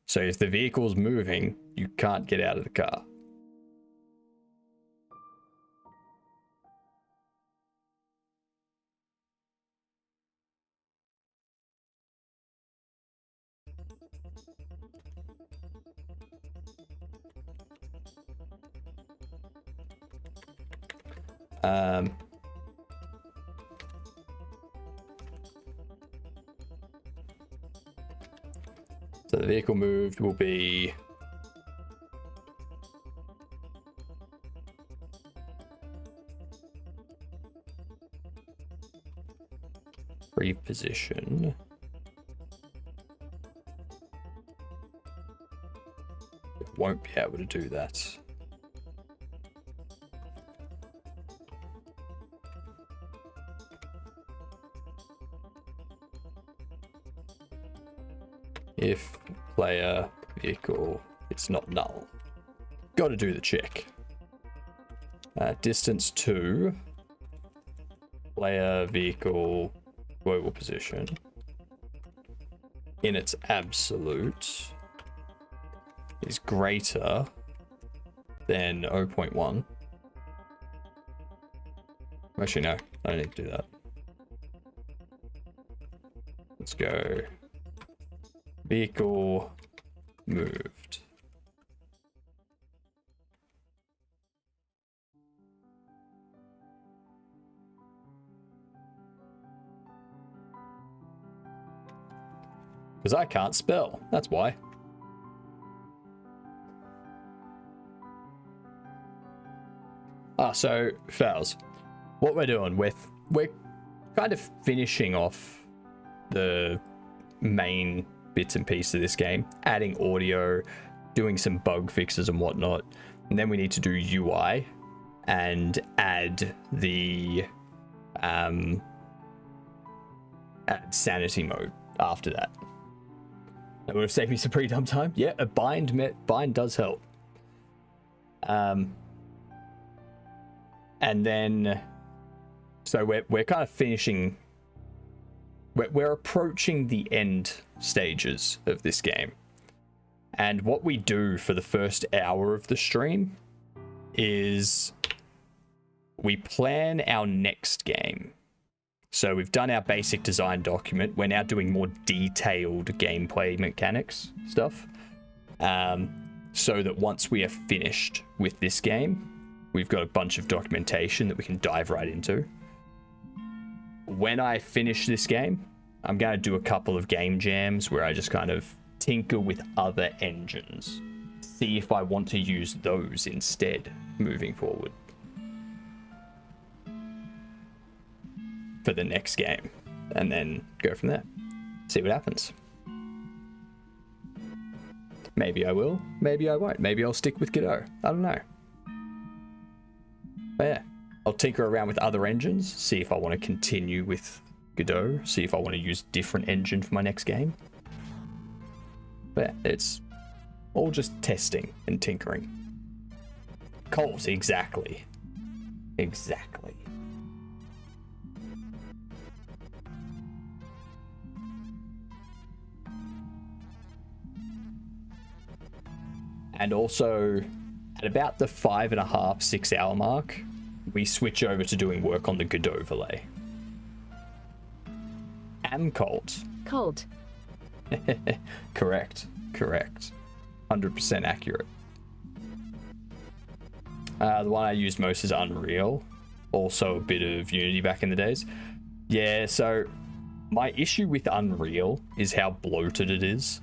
So if the vehicle's moving, you can't get out of the car. So the vehicle moved will be reposition. It won't be able to do that. If player vehicle is not null. Got to do the check. Distance to player vehicle global position in its absolute is greater than 0.1. Actually, no, I don't need to do that. Let's go. Vehicle moved. Because I can't spell. That's why. So Fowls, what we're doing with, we're kind of finishing off the main bits and pieces of this game, adding audio, doing some bug fixes and whatnot, and then we need to do UI and add the add sanity mode after that. That would have saved me some pretty dumb time. Yeah, a bind does help. And then, so we're kind of finishing. We're approaching the end stages of this game. And what we do for the first hour of the stream is we plan our next game. So we've done our basic design document. We're now doing more detailed gameplay mechanics stuff. So that once we are finished with this game, we've got a bunch of documentation that we can dive right into. When I finish this game, I'm going to do a couple of game jams where I just kind of tinker with other engines, see if I want to use those instead moving forward for the next game, and then go from there. See what happens. Maybe I will, maybe I won't. Maybe I'll stick with Godot. I don't know. But yeah, I'll tinker around with other engines, see if I want to continue with Godot, see if I want to use a different engine for my next game. But yeah, it's all just testing and tinkering. Colt, exactly. Exactly. And also, at about the 5.5, 6 hour mark, we switch over to doing work on the Godot overlay. Colt. Colt. Correct. 100% accurate. The one I used most is Unreal. Also a bit of Unity back in the days. Yeah, so my issue with Unreal is how bloated it is.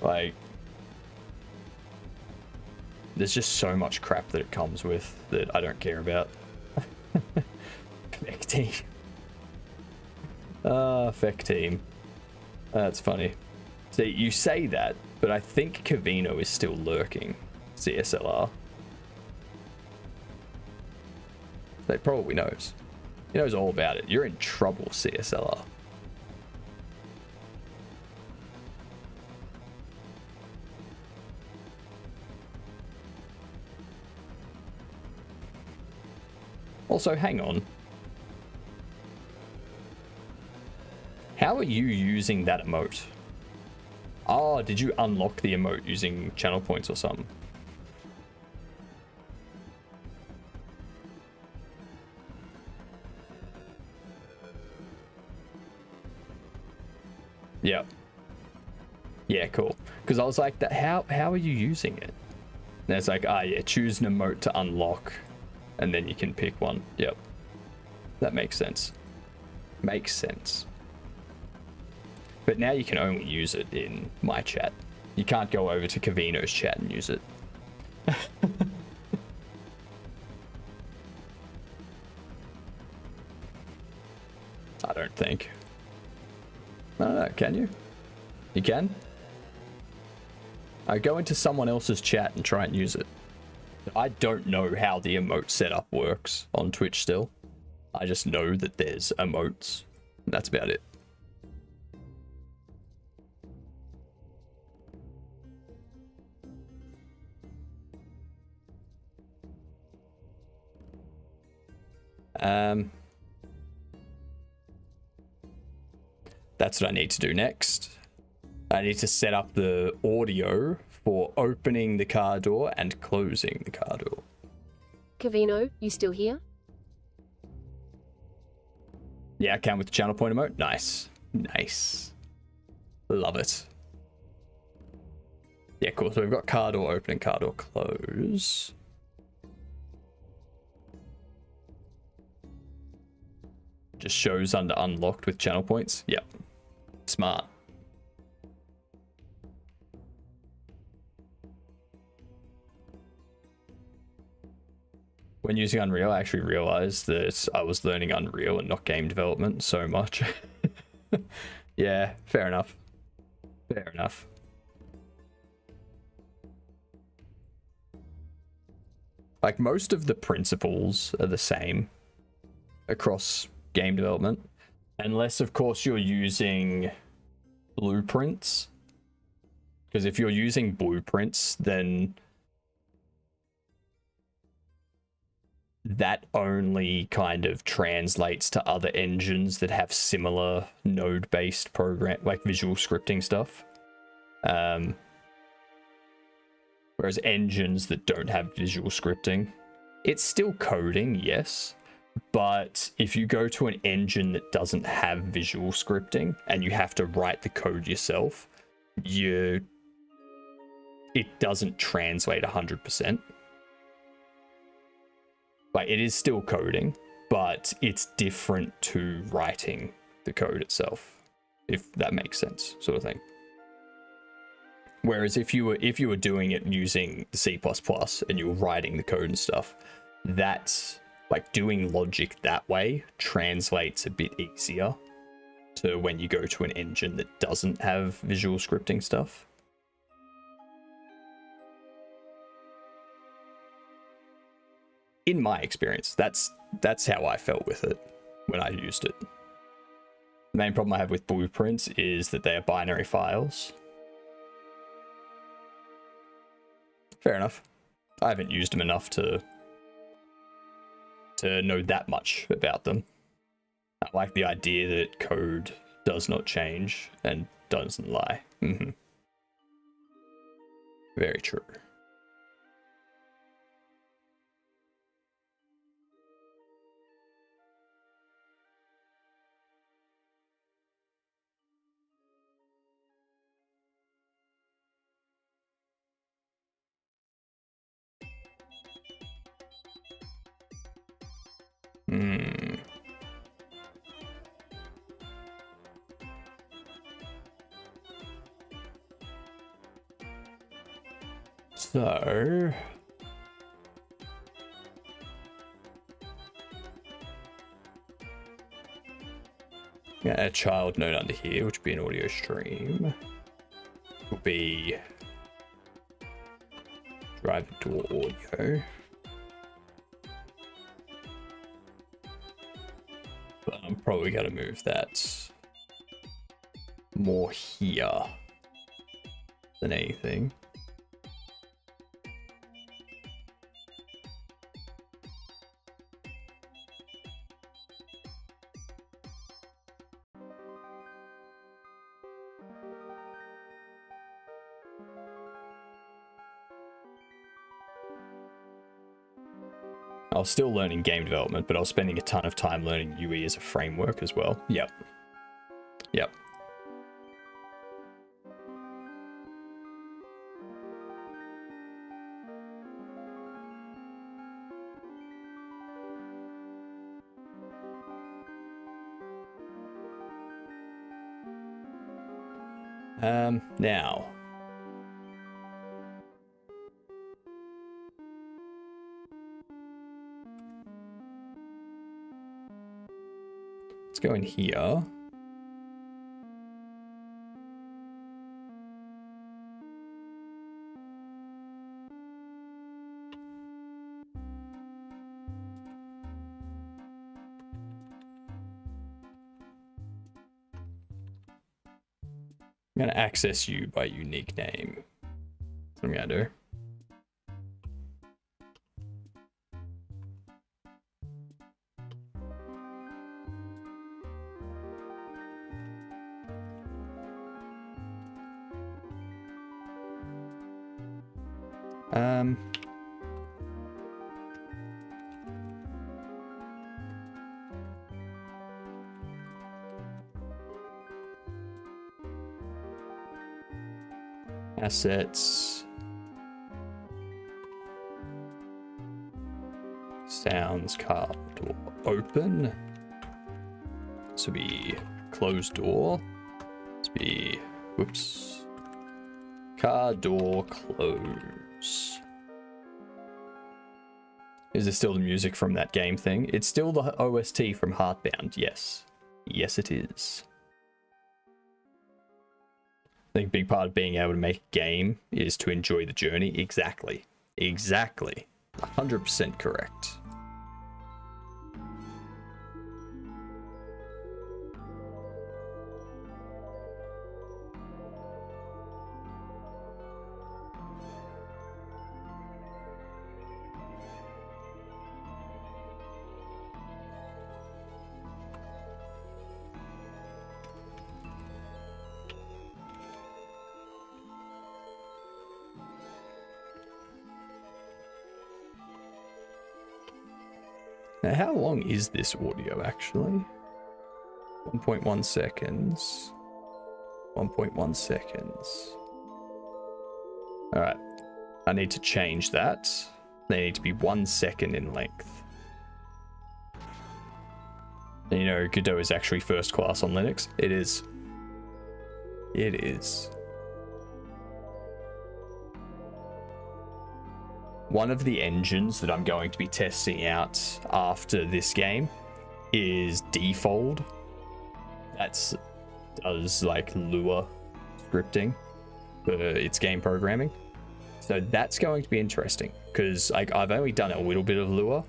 Like, there's just so much crap that it comes with that I don't care about. Feck team. Feck team. That's funny. See, you say that, but I think Cavino is still lurking. CSLR. He probably knows. He knows all about it. You're in trouble, CSLR. Also, hang on. How are you using that emote? Oh, did you unlock the emote using channel points or something? Yeah. Yeah, cool. Because I was like, that. How are you using it? And it's like, yeah, choose an emote to unlock, and then you can pick one. Yep. That makes sense. Makes sense. But now you can only use it in my chat. You can't go over to Kavino's chat and use it. I don't think. I don't know, can you? You can? I go into someone else's chat and try and use it. I don't know how the emote setup works on Twitch still. I just know that there's emotes. That's about it. That's what I need to do next. I need to set up the audio for opening the car door and closing the car door. Cavino, you still here? Yeah, I can with the channel point emote. Nice. Nice. Love it. Yeah, cool. So we've got car door open and car door close. Just shows under unlocked with channel points. Yep. Smart. When using Unreal, I actually realized that I was learning Unreal and not game development so much. Yeah, fair enough. Fair enough. Like, most of the principles are the same across game development, unless, of course, you're using blueprints. Because if you're using blueprints, then that only kind of translates to other engines that have similar node-based program, like visual scripting stuff. Whereas engines that don't have visual scripting, it's still coding, yes, but if you go to an engine that doesn't have visual scripting and you have to write the code yourself, it doesn't translate 100%. Like, it is still coding, but it's different to writing the code itself, if that makes sense, sort of thing. Whereas if you were doing it using C++ and you were writing the code and stuff, that's like doing logic that way translates a bit easier to when you go to an engine that doesn't have visual scripting stuff. In my experience, that's how I felt with it when I used it. The main problem I have with blueprints is that they are binary files. Fair enough. I haven't used them enough to know that much about them. I like the idea that code does not change and doesn't lie. Very true. So yeah, a child node under here, which would be an audio stream. Will be drive door audio. But I'm probably gonna move that more here than anything. I was still learning game development, but I was spending a ton of time learning UE as a framework as well. Yep. Yep. Now. Let's go in here. I'm going to access you by unique name. That's what I'm going to do. Assets. Sounds, car door open. This will be closed door. This will be, whoops. Car door close. Is this still the music from that game thing? It's still the OST from Heartbound, yes. Yes, it is. I think a big part of being able to make a game is to enjoy the journey. Exactly. Exactly. 100% correct. Now, how long is this audio actually? 1.1 seconds. 1.1 seconds. All right. I need to change that. They need to be 1 second in length. And you know, Godot is actually first class on Linux. It is. It is. One of the engines that I'm going to be testing out after this game is Defold. That's does like Lua scripting for its game programming. So that's going to be interesting because like I've only done a little bit of Lua,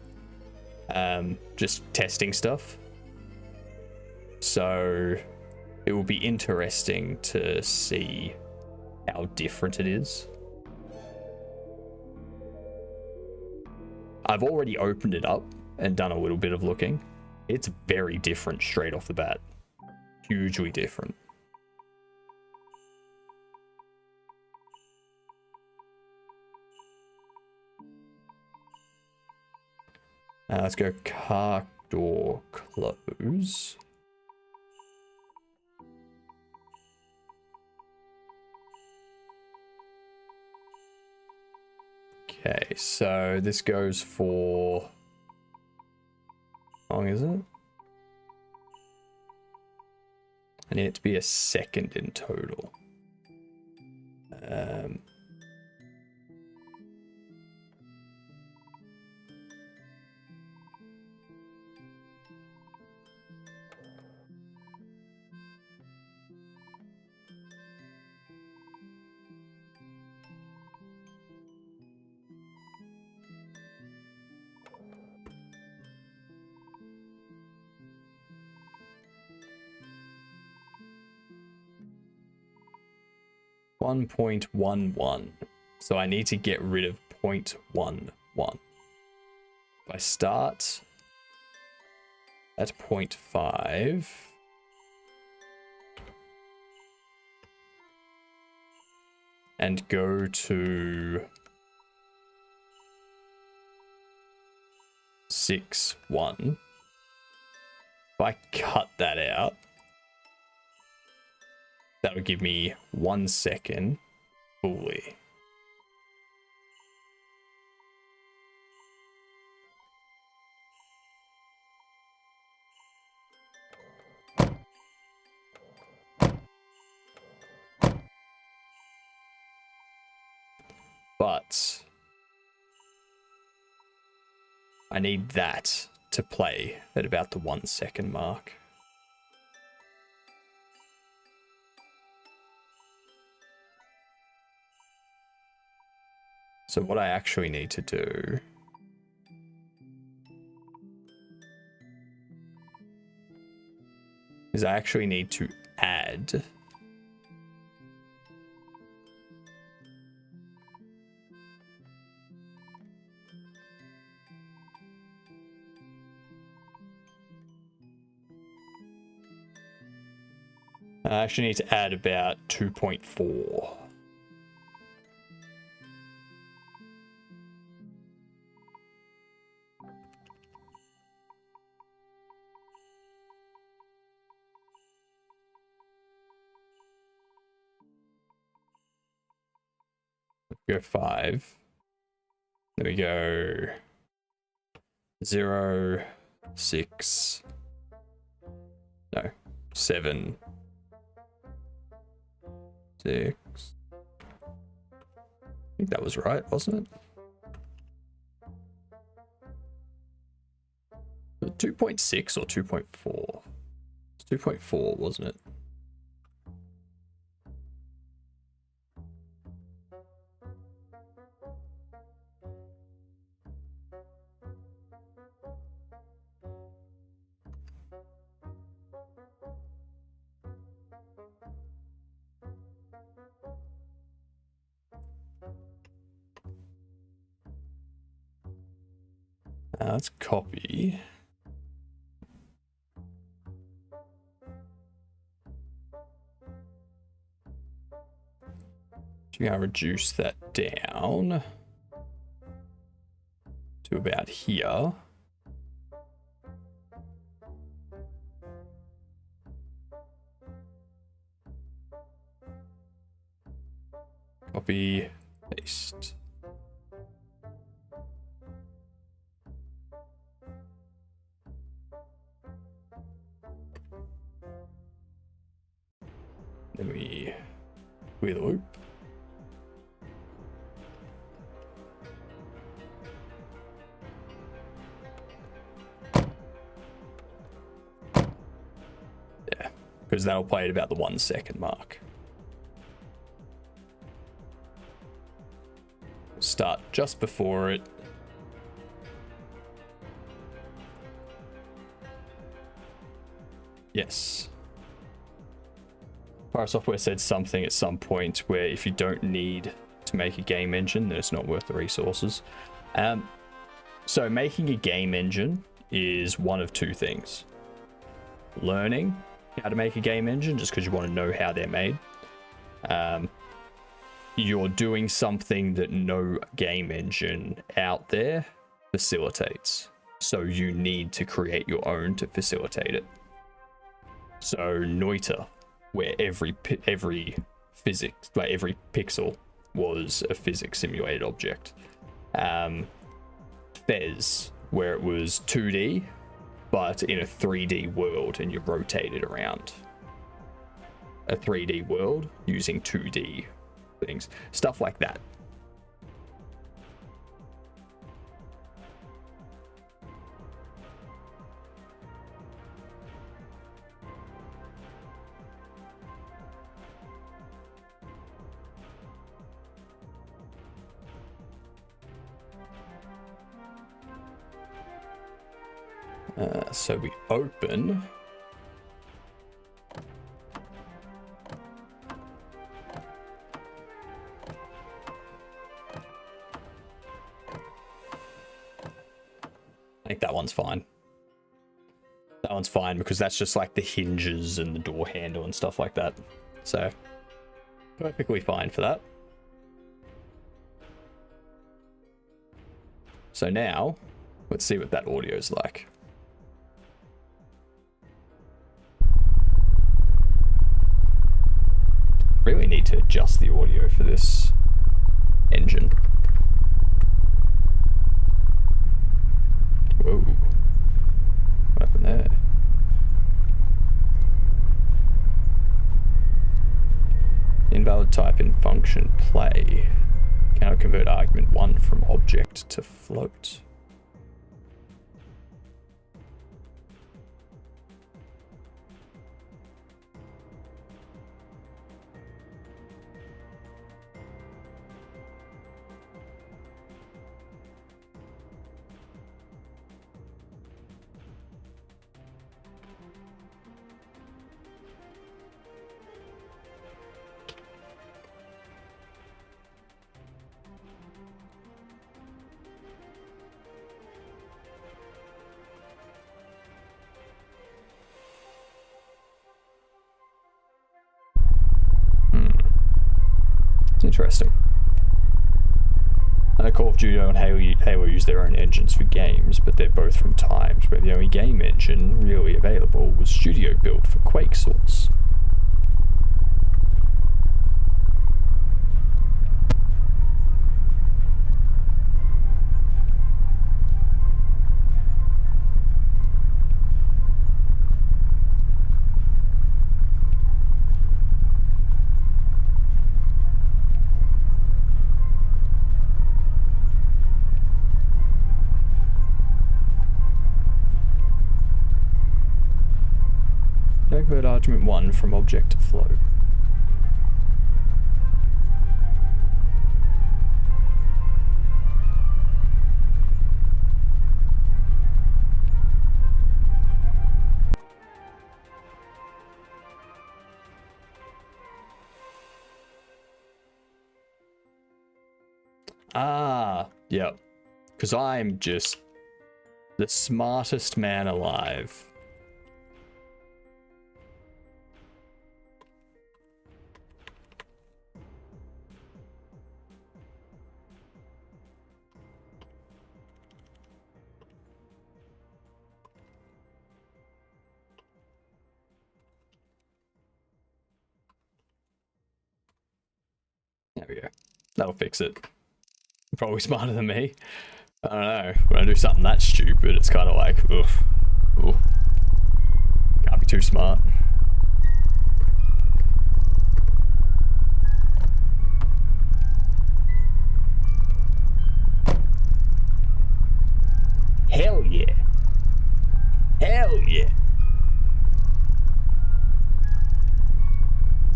just testing stuff. So it will be interesting to see how different it is. I've already opened it up and done a little bit of looking. It's very different straight off the bat. Hugely different. Let's go car door close. Okay, so this goes for... How long is it? I need it to be a second in total. 1.11. So I need to get rid of 0.11. If I start at 0.5, and go to 6.1, if I cut that out, that would give me 1 second fully. But I need that to play at about the 1 second mark. So what I actually need to do is I actually need to add I actually need to add about 2.4. Go 5. There we go. 0, 6. No, 7. 6. I think that was right, wasn't it? 2.6 or 2.4? It's 2.4, wasn't it? Let's copy. So I'm going to reduce that down to about here. Copy, paste. Then we clear the loop. Yeah, because that'll play at about the 1 second mark. Start just before it. Yes. Our software said something at some point where if you don't need to make a game engine, then it's not worth the resources. So making a game engine is one of two things. Learning how to make a game engine just because you want to know how they're made. You're doing something that no game engine out there facilitates. So you need to create your own to facilitate it. So Noita, where every physics, like every pixel was a physics simulated object. Fez, where it was 2D, but in a 3D world, and you rotated around a 3D world using 2D things, stuff like that. So we open. I think that one's fine. That one's fine because that's just like the hinges and the door handle and stuff like that. So perfectly fine for that. So now let's see what that audio is like. Really need to adjust the audio for this engine. Whoa. What happened there? Invalid type in function play. Cannot convert argument 1 from object to float. Interesting. I know Call of Duty and Halo use their own engines for games, but they're both from times where the only game engine really available was studio built for Quake Source. Convert argument 1 from object to float. Ah, yep. Because I'm just the smartest man alive. There we go. That'll fix it. Probably smarter than me. I don't know. When I do something that stupid, it's kind of like, oof. Ooh. Can't be too smart. Hell yeah. Hell yeah.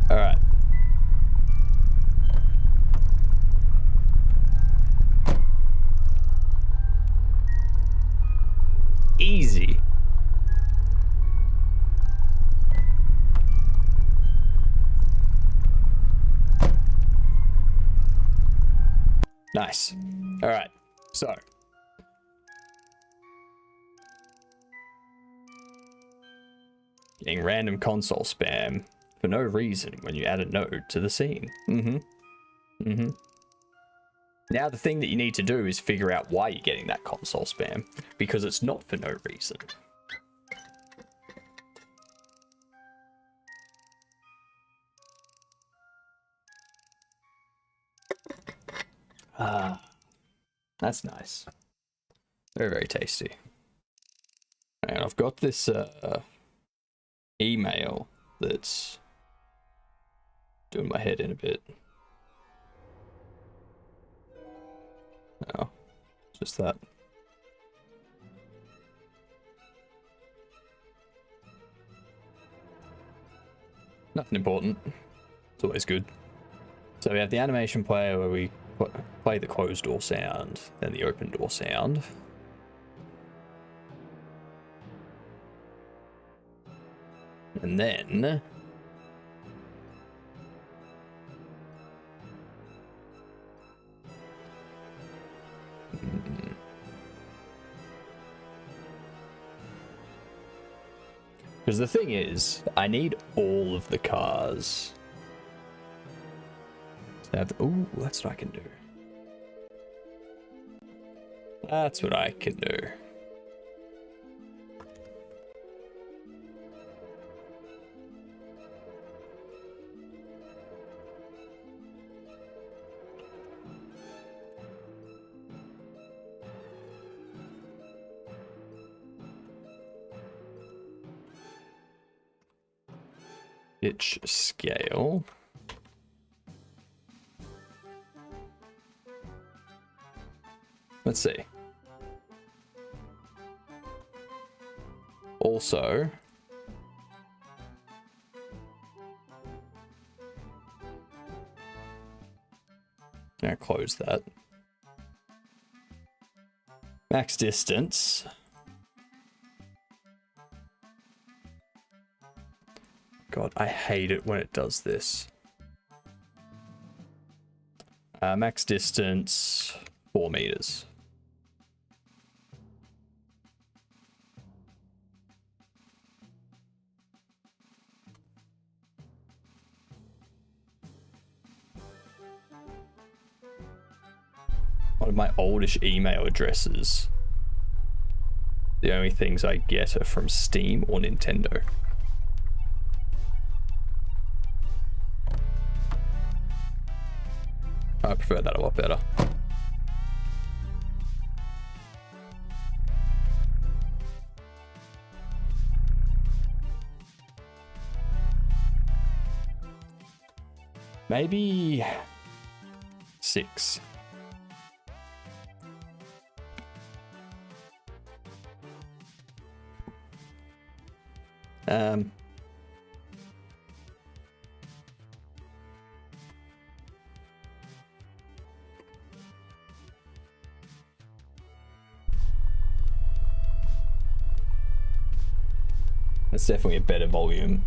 Alright. Easy. Nice. All right. So. Getting random console spam for no reason when you add a node to the scene. Now the thing that you need to do is figure out why you're getting that console spam, because it's not for no reason. Ah, that's nice. Very, very tasty. And I've got this email that's doing my head in a bit. Oh, just that. Nothing important. It's always good. So we have the animation player where we play the closed door sound, then the open door sound. And then because the thing is, I need all of the cars. Oh, that's what I can do. That's what I can do. Pitch scale. Let's see. Also, now close that. Max distance. God, I hate it when it does this. Max distance, 4 meters. One of my oldish email addresses. The only things I get are from Steam or Nintendo. I prefer that a lot better. Maybe 6. That's definitely a better volume.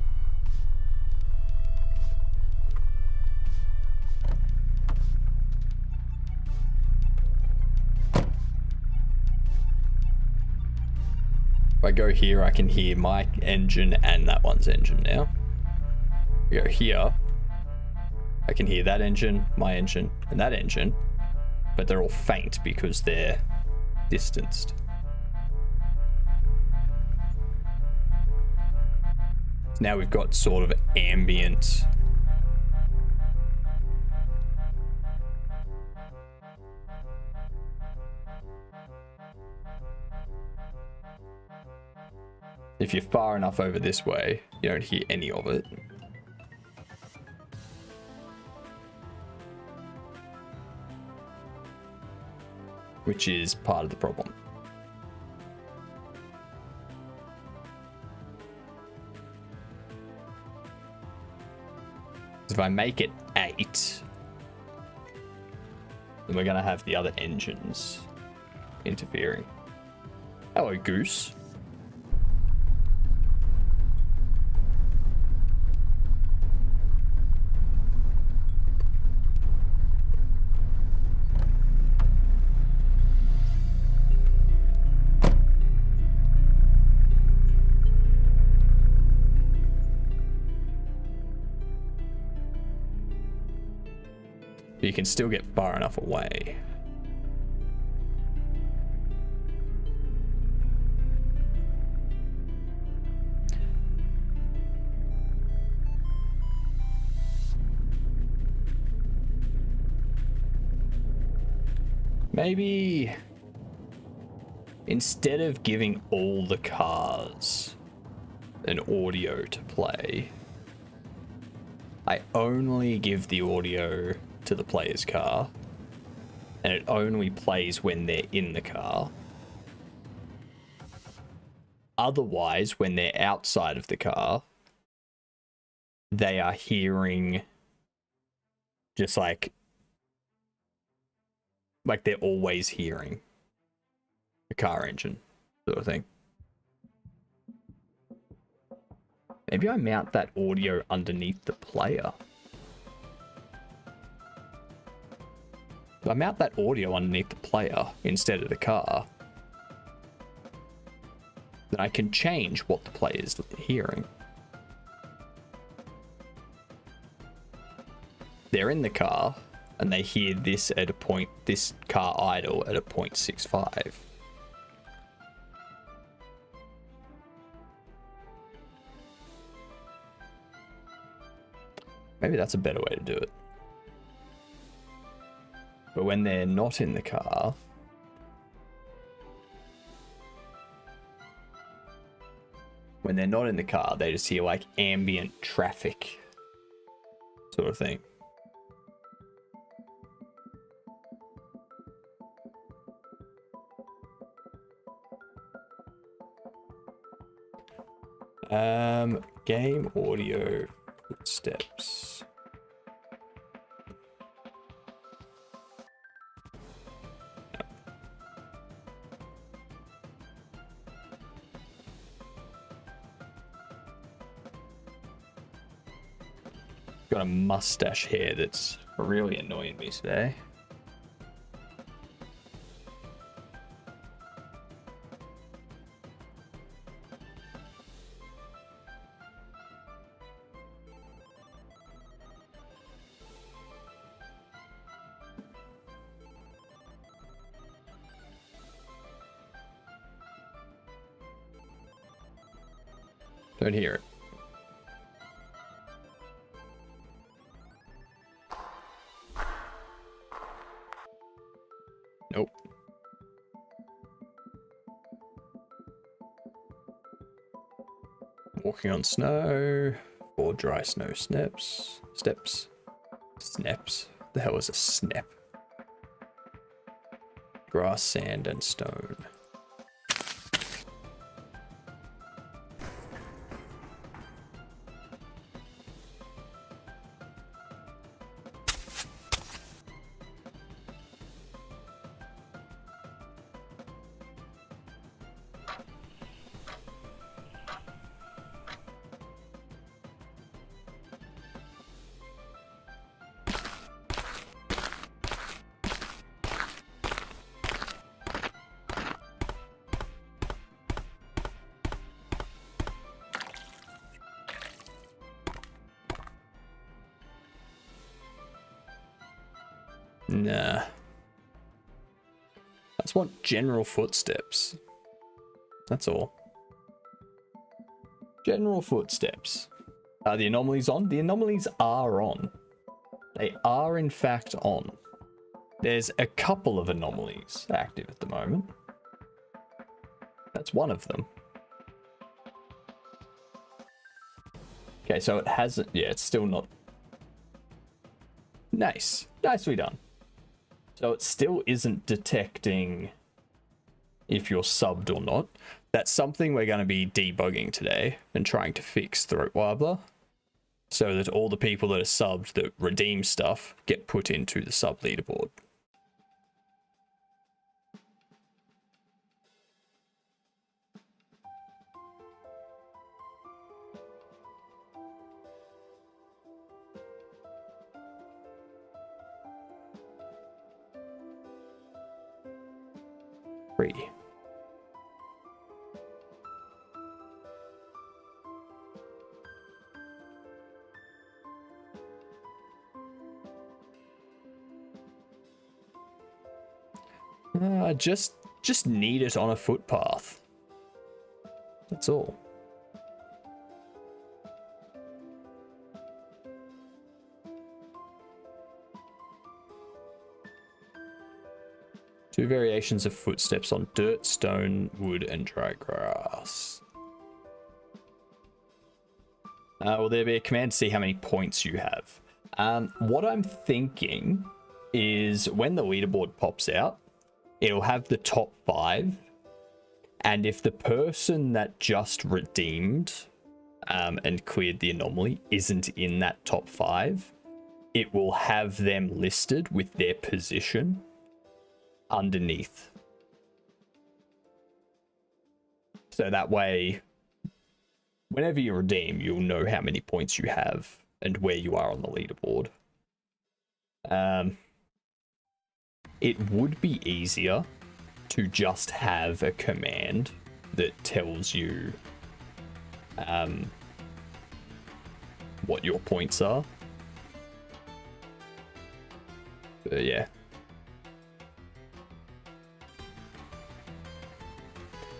If I go here, I can hear my engine and that one's engine now. I go here, I can hear that engine, my engine, and that engine, but they're all faint because they're distanced. Now we've got sort of ambient. If you're far enough over this way, you don't hear any of it. Which is part of the problem. If I make it 8, then we're gonna have the other engines interfering. Hello, Goose. But you can still get far enough away. Maybe instead of giving all the cars an audio to play, I only give the audio to the player's car, and it only plays when they're in the car. Otherwise, when they're outside of the car, they are hearing just like they're always hearing the car engine sort of thing. Maybe I mount that audio underneath the player. If I mount that audio underneath the player instead of the car, then I can change what the player's hearing. They're in the car and they hear this at a point, this car idle at a 0.65. Maybe that's a better way to do it. But when they're not in the car, they just hear like ambient traffic sort of thing. Game audio footsteps. Got a mustache hair that's really annoying me today. Don't hear it. Nope. Walking on snow, or dry snow steps. Snaps. The hell is a snap? Grass, sand, and stone. Nah. I just want general footsteps. That's all. General footsteps. Are the anomalies on? The anomalies are on. They are in fact on. There's a couple of anomalies active at the moment. That's one of them. Okay, so it hasn't... Yeah, it's still not... Nice. Nicely done. So it still isn't detecting if you're subbed or not. That's something we're going to be debugging today and trying to fix Throat Warbler, so that all the people that are subbed that redeem stuff get put into the sub leaderboard. Free. Just need it on a footpath. That's all. Two variations of footsteps on dirt, stone, wood, and dry grass. Will there be a command to see how many points you have? What I'm thinking is when the leaderboard pops out, it'll have the top 5. And if the person that just redeemed and cleared the anomaly isn't in that top 5, it will have them listed with their position underneath. So that way, whenever you redeem, you'll know how many points you have and where you are on the leaderboard. It would be easier to just have a command that tells you what your points are. But yeah.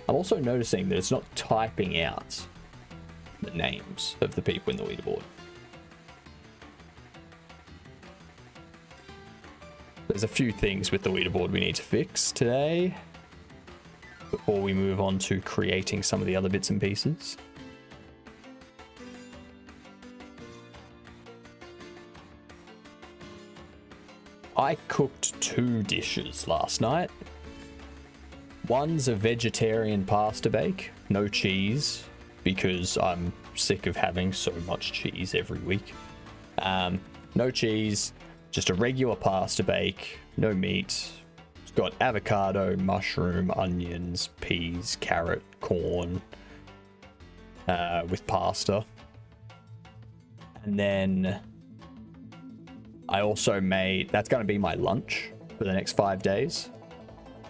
I'm also noticing that it's not typing out the names of the people in the leaderboard. There's a few things with the leaderboard we need to fix today before we move on to creating some of the other bits and pieces. I cooked 2 dishes last night. One's a vegetarian pasta bake, no cheese, because I'm sick of having so much cheese every week. No cheese, just a regular pasta bake, no meat. It's got avocado, mushroom, onions, peas, carrot, corn, with pasta. And then I also made, that's going to be my lunch for the next 5 days.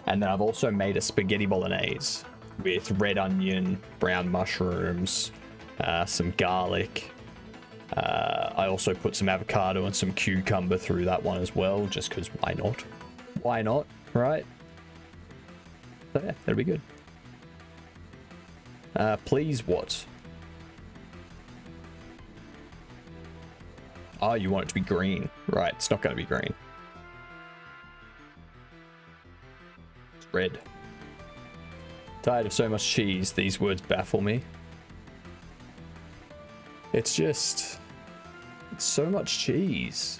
And then I've also made a spaghetti bolognese with red onion, brown mushrooms, some garlic. I also put some avocado and some cucumber through that one as well, just because why not? Why not, right? So yeah, that'll be good. Please what? Oh, you want it to be green. Right, it's not going to be green. It's red. Tired of so much cheese, these words baffle me. It's just... it's so much cheese.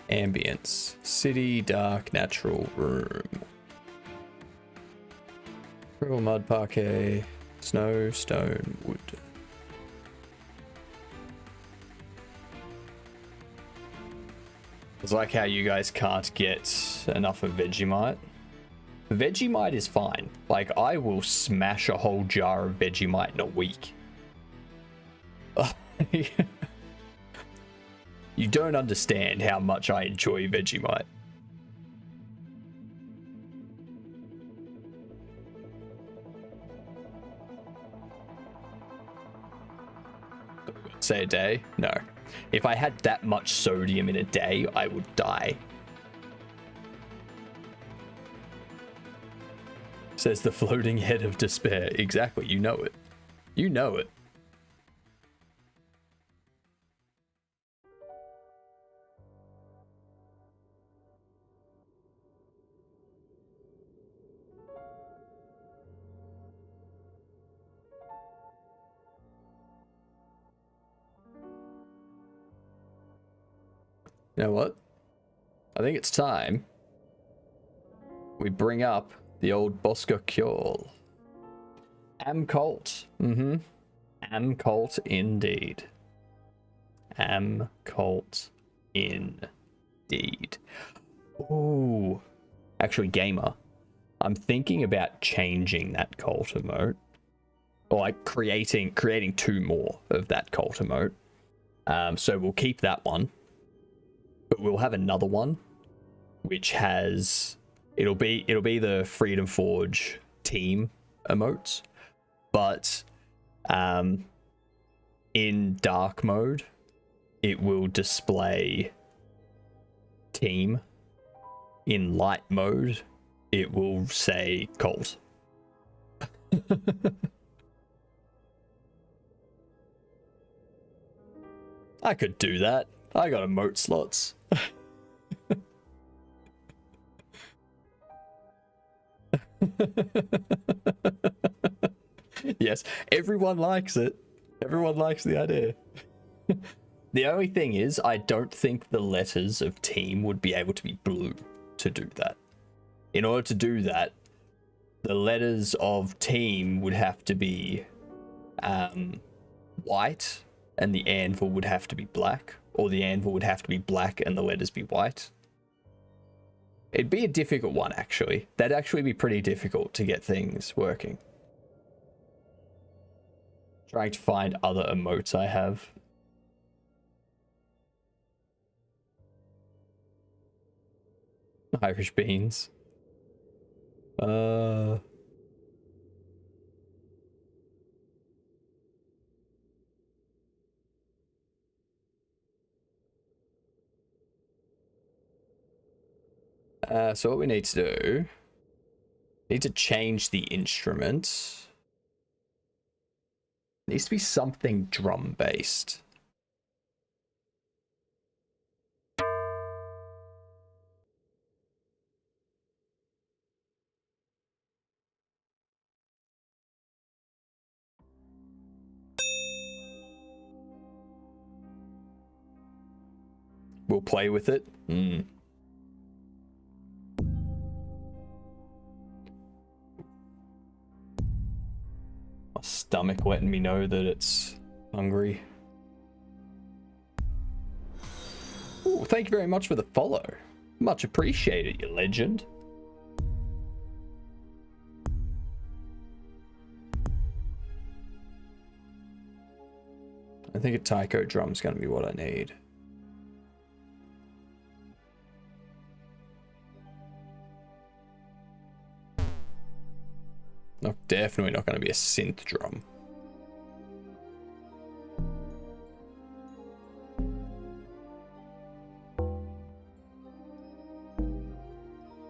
Ambience. City, dark, natural, room. Gravel, mud, parquet, snow, stone, wood. It's like how you guys can't get enough of Vegemite. Vegemite is fine. Like, I will smash a whole jar of Vegemite in a week. You don't understand how much I enjoy Vegemite. Say a day? No. If I had that much sodium in a day, I would die. Says the floating head of despair. Exactly, you know it. You know it. You know what? I think it's time we bring up the old S.T.A.L.K.E.R. Am-Cult. Am-Cult indeed. Am-Cult indeed. Ooh. Actually, gamer, I'm thinking about changing that cult emote. Or like creating 2 more of that cult emote. So we'll keep that one. But we'll have another one which has it'll be the Freedom Forge team emotes, but in dark mode it will display team. In light mode it will say cult. I could do that. I got emote slots. Yes, everyone likes it. Everyone likes the idea. The only thing is, I don't think the letters of team would be able to be blue to do that. In order to do that, the letters of team would have to be white, and the anvil would have to be black, or the anvil would have to be black and the letters be white. It'd be a difficult one, actually. That'd actually be pretty difficult to get things working. Trying to find other emotes I have. Irish beans. So what we need to do, need to change the instrument. It needs to be something drum based. We'll play with it. My stomach letting me know that it's hungry. Ooh, thank you very much for the follow. Much appreciated, you legend. I think a taiko drum's gonna be what I need. No, definitely not gonna be a synth drum.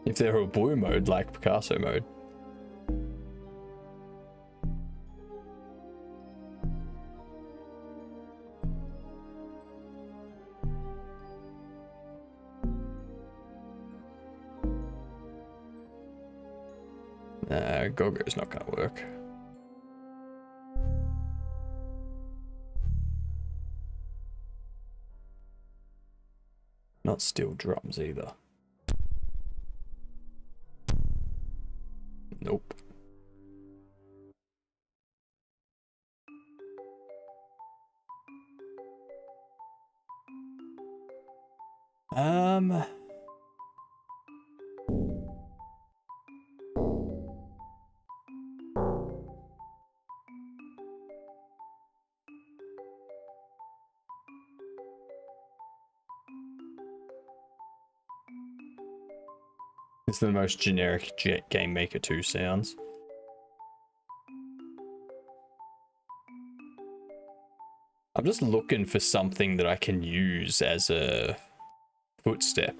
If there were a blue mode like Picasso mode. Gogo's not gonna work. Not steel drums either. Nope. It's the most generic Game Maker 2 sounds. I'm just looking for something that I can use as a footstep.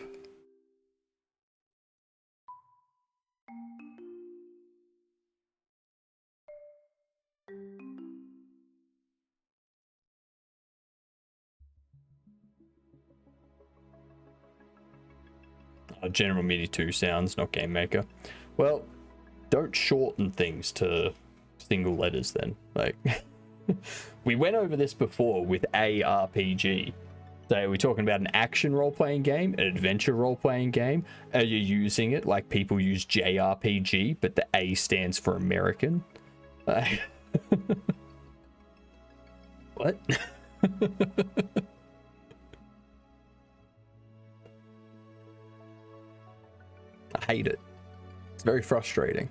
General MIDI 2 sounds, not Game Maker. Well, don't shorten things to single letters then. Like, we went over this before with ARPG. So are we talking about an action role-playing game, an adventure role-playing game? Are you using it like people use JRPG, but the A stands for American? What? I hate it. It's very frustrating.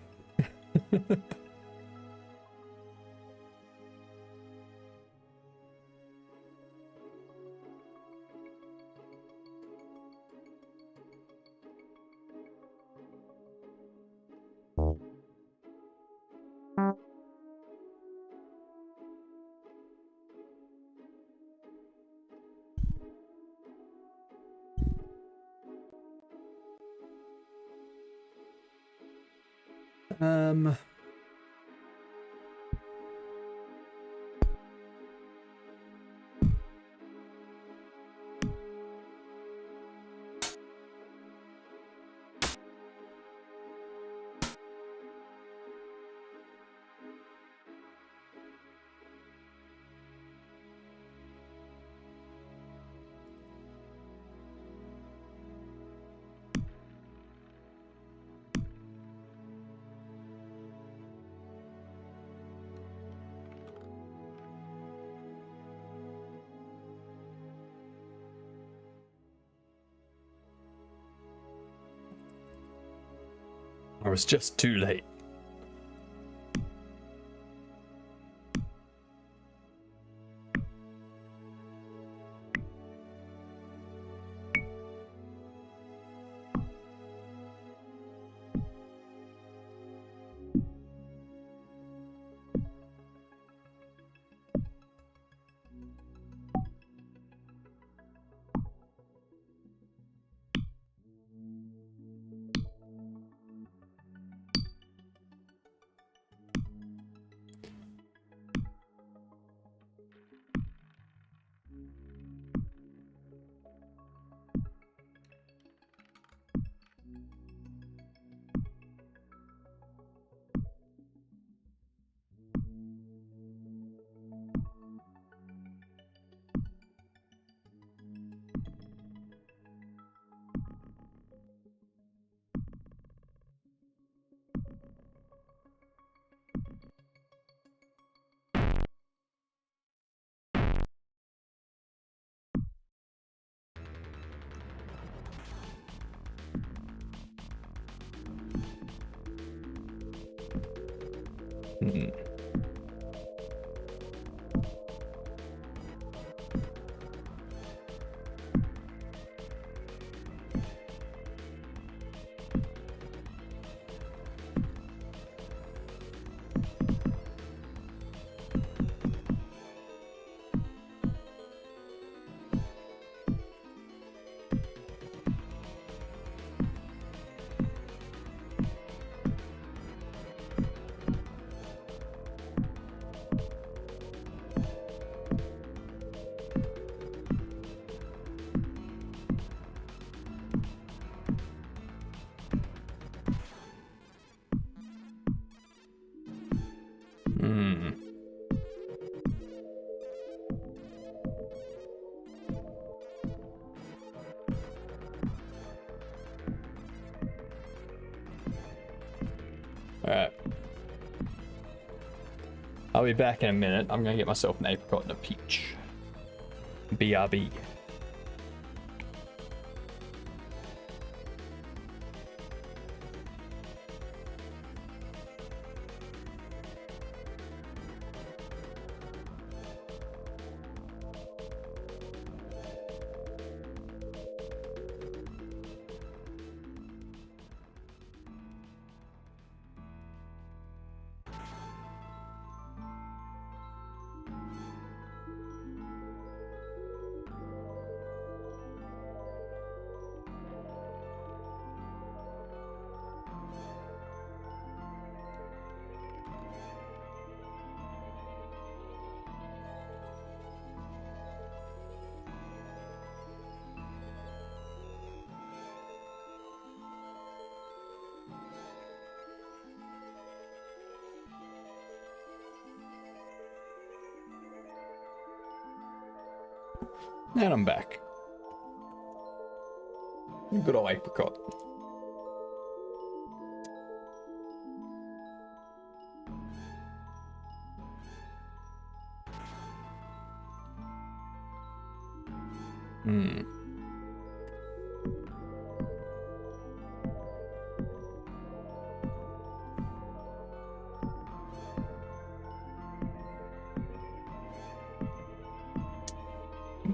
I was just too late. Hmm. Hmm. Alright. I'll be back in a minute. I'm gonna get myself an apricot and a peach. BRB. And I'm back. Good old apricot. Hmm.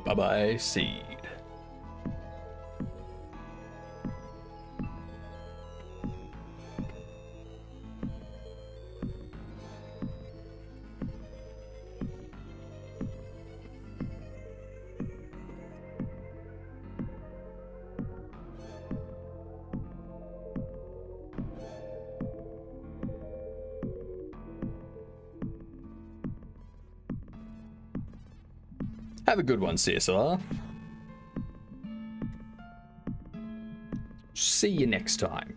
Bye-bye, seed. Have a good one, CSR. See you next time.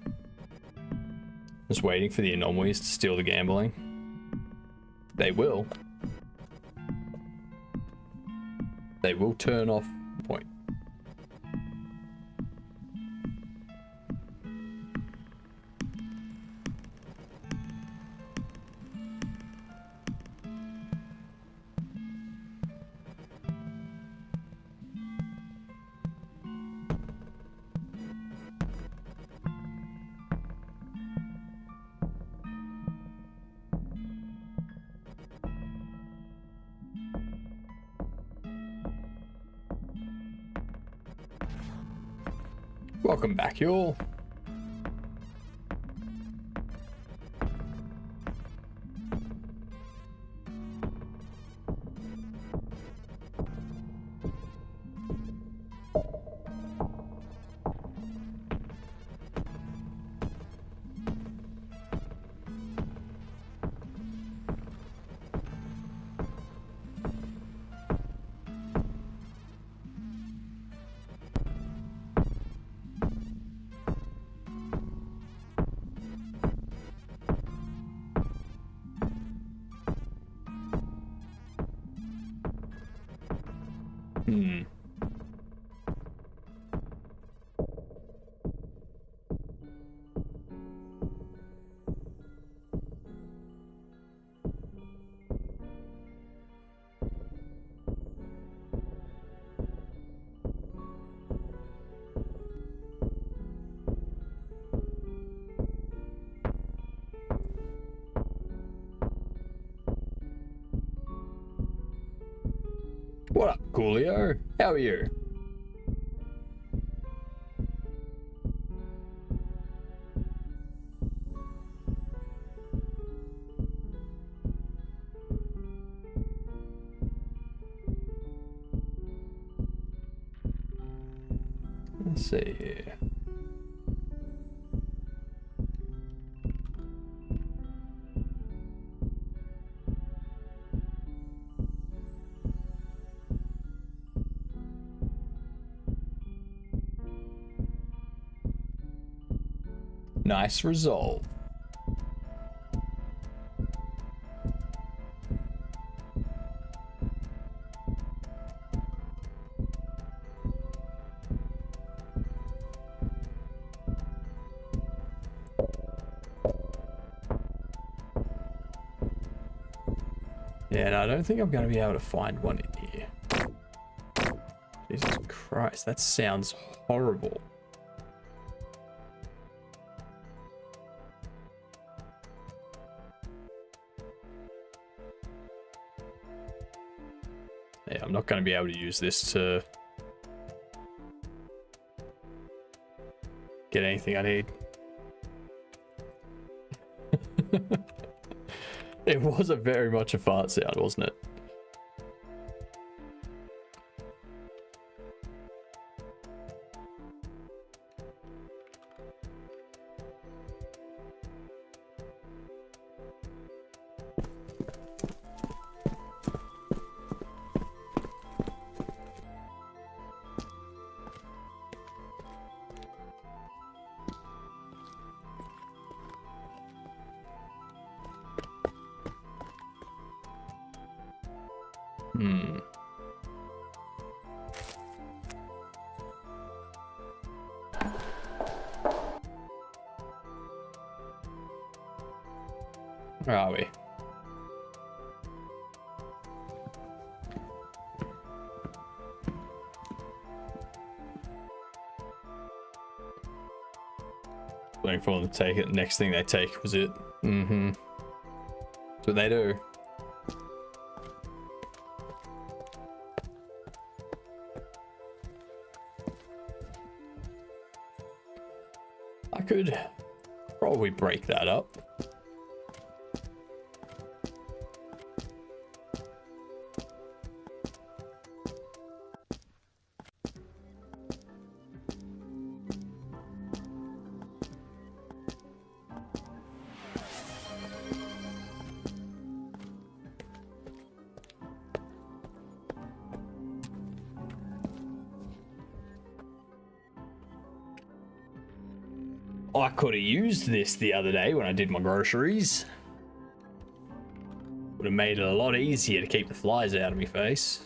Just waiting for the anomalies to steal the gambling. They will. They will turn off point. Welcome back, y'all. Hmm. What up, Coolio? How are you? Let's see here. Nice resolve. Yeah, no, I don't think I'm going to be able to find one in here. Jesus Christ, that sounds horrible. Yeah, I'm not going to be able to use this to get anything I need. It was a very much a fart sound, wasn't it? Hmm. Where are we? Waiting for them to take it. Next thing they take was it. Mm-hmm. That's what they do. I could probably break that up. I could have used this the other day when I did my groceries. Would have made it a lot easier to keep the flies out of my face.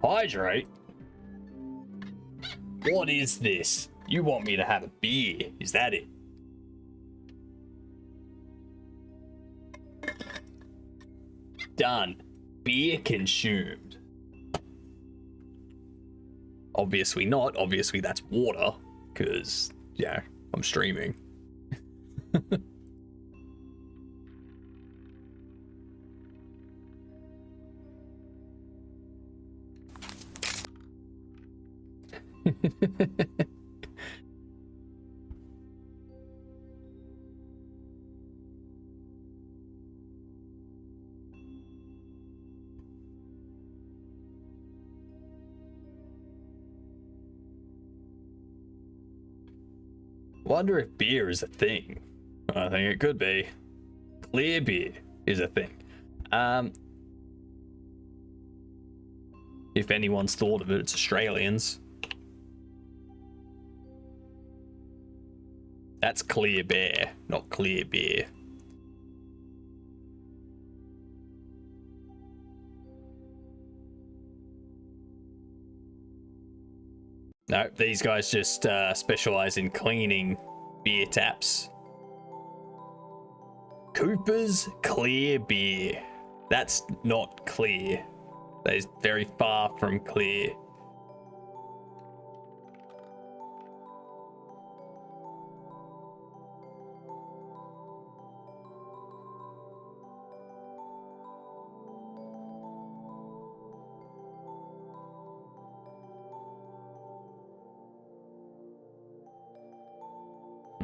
Hydrate? What is this? You want me to have a beer? Is that it? Done. Beer consumed. Obviously not. Obviously that's water. Because, yeah, I'm streaming. Wonder if beer is a thing. I think it could be. Clear beer is a thing. If anyone's thought of it, it's Australians. That's clear bear, not clear beer. No, these guys just specialize in cleaning beer taps. Cooper's Clear Beer. That's not clear. That is very far from clear.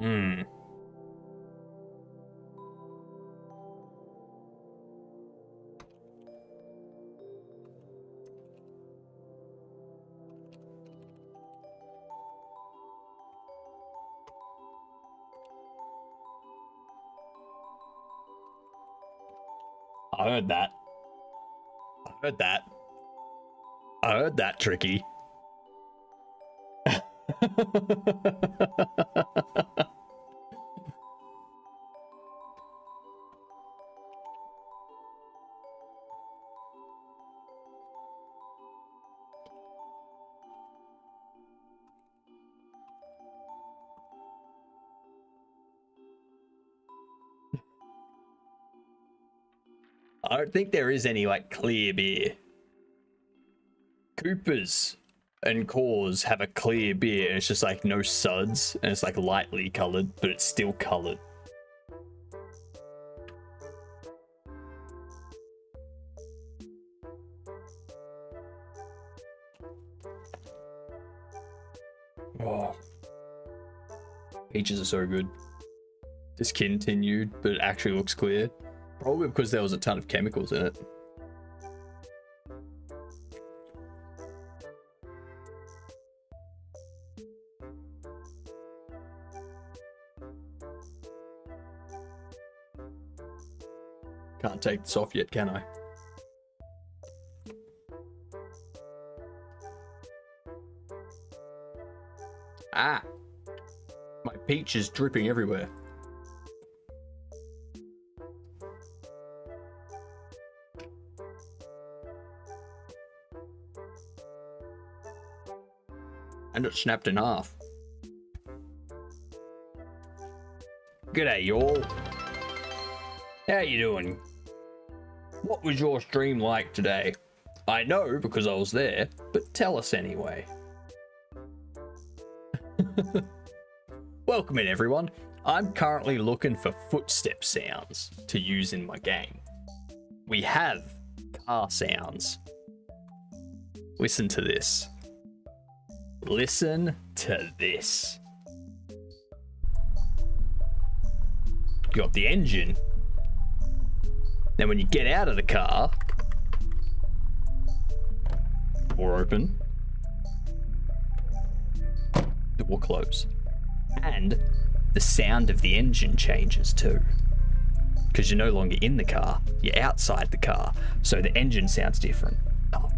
Hmm. I heard that. I heard that. I heard that, Tricky. I don't think there is any like clear beer. Coopers and Coors have a clear beer and it's just like no suds and it's like lightly colored, but it's still colored. Oh. Peaches are so good. Discontinued, but it actually looks clear. Probably because there was a ton of chemicals in it. Can't take this off yet, can I? Ah! My peach is dripping everywhere. And it snapped in half. G'day, y'all. How you doing? What was your stream like today? I know because I was there, but tell us anyway. Welcome in, everyone. I'm currently looking for footstep sounds to use in my game. We have car sounds. Listen to this. Listen to this. You got the engine. Then when you get out of the car, door open, door close, and the sound of the engine changes too. Because you're no longer in the car, you're outside the car, so the engine sounds different. Oh.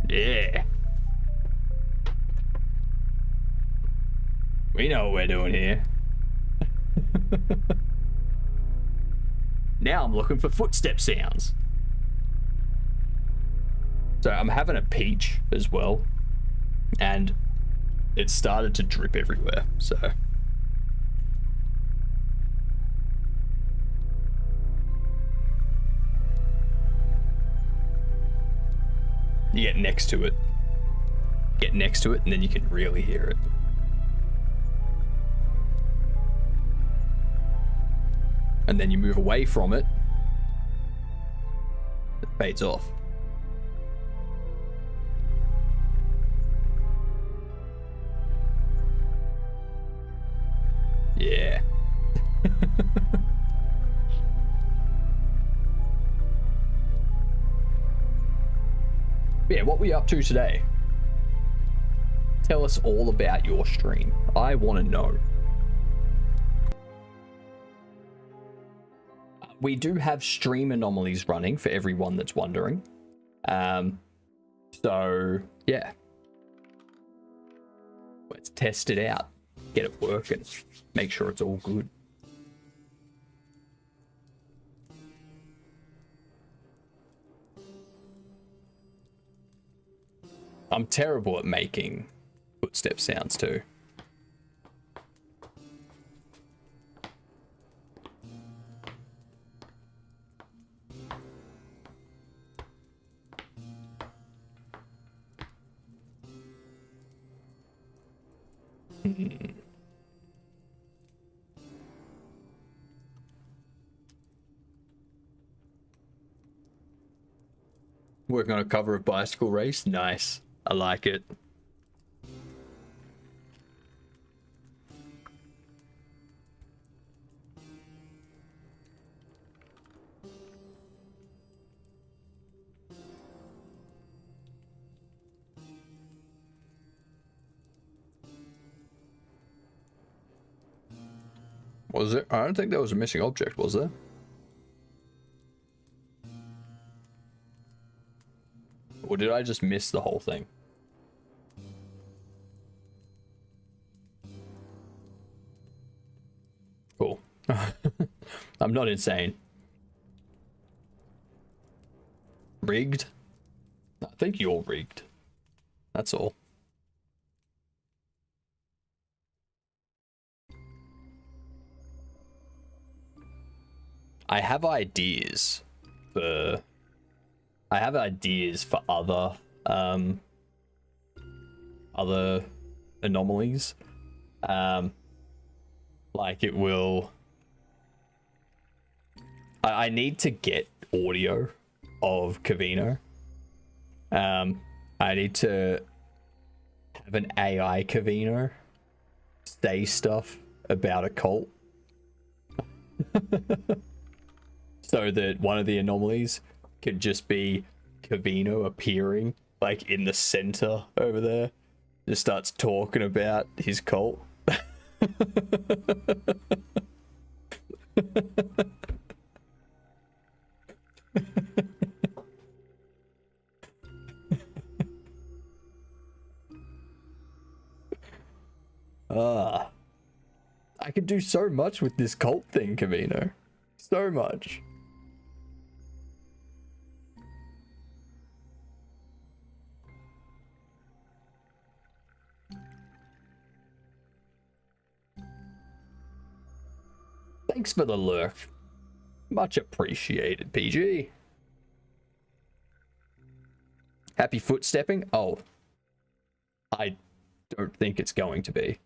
Yeah. We know what we're doing here. Now I'm looking for footstep sounds. So I'm having a peach as well, and it started to drip everywhere, so. You get next to it. Get next to it, and then you can really hear it. And then you move away from it, it fades off. Yeah. Yeah, what were you up to today? Tell us all about your stream. I want to know. We do have stream anomalies running for everyone that's wondering. So, yeah. Let's test it out. Get it working. Make sure it's all good. I'm terrible at making footstep sounds too. Working on a cover of Bicycle Race. Nice. I like it. Was there? I don't think there was a missing object, was there? Or did I just miss the whole thing? Cool. I'm not insane. Rigged? I think you're rigged. That's all. I have ideas for other anomalies. Like it will. I need to get audio of Cavino. I need to have an AI Cavino say stuff about a cult. So that one of the anomalies could just be Cavino appearing like in the center over there. Just starts talking about his cult. I could do so much with this cult thing, Cavino. So much. Thanks for the lurk. Much appreciated, PG. Happy footstepping? Oh. I don't think it's going to be.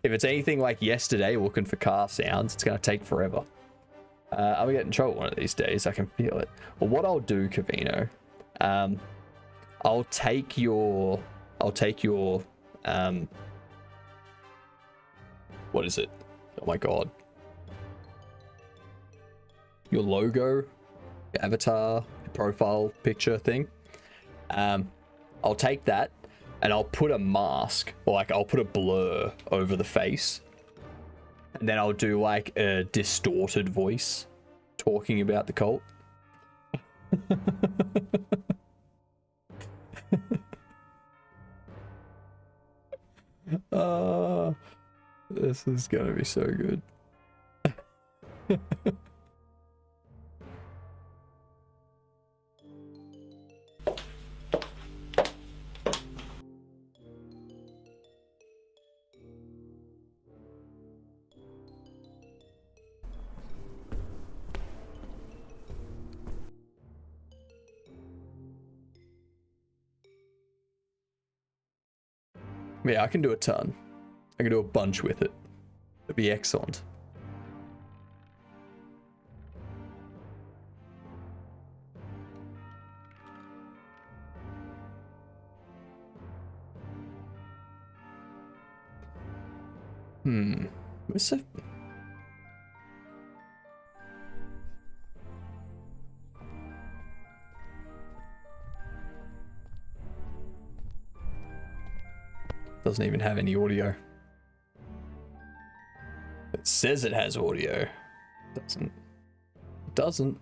If it's anything like yesterday looking for car sounds, it's going to take forever. I'm going to get in trouble one of these days. I can feel it. Well, what I'll do, Cavino, I'll take your, what is it? Oh my god. Your logo, your avatar, your profile picture thing. I'll take that and I'll put a mask, or like I'll put a blur over the face. And then I'll do like a distorted voice talking about the cult. This is gonna be so good. Yeah, I can do a ton. I can do a bunch with it. It'd be excellent. Where's the... Doesn't even have any audio. It says it has audio. Doesn't. It doesn't.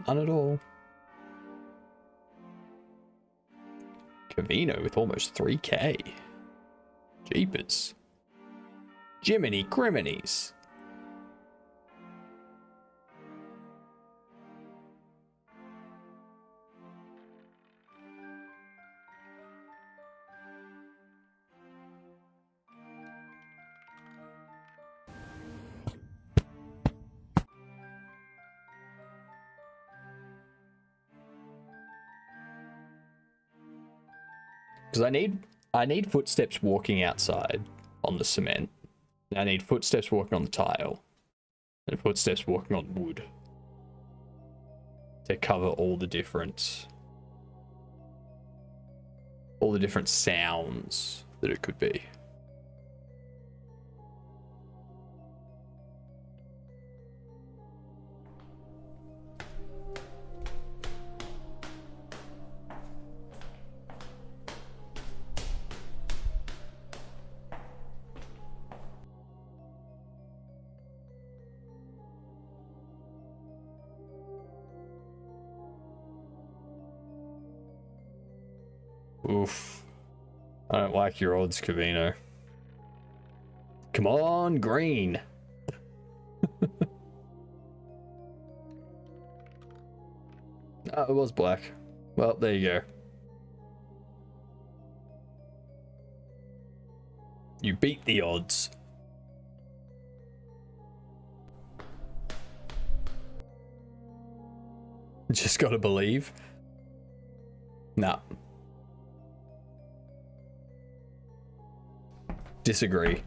None at all. Cavino with almost 3K. Jeepers. Jiminy Criminies. Because I need footsteps walking outside on the cement. I need footsteps walking on the tile. And footsteps walking on wood. To cover all the different sounds that it could be. Oof. I don't like your odds, Cavino. Come on, green. Oh, it was black. Well, there you go. You beat the odds. Just gotta believe. Nah. Disagree.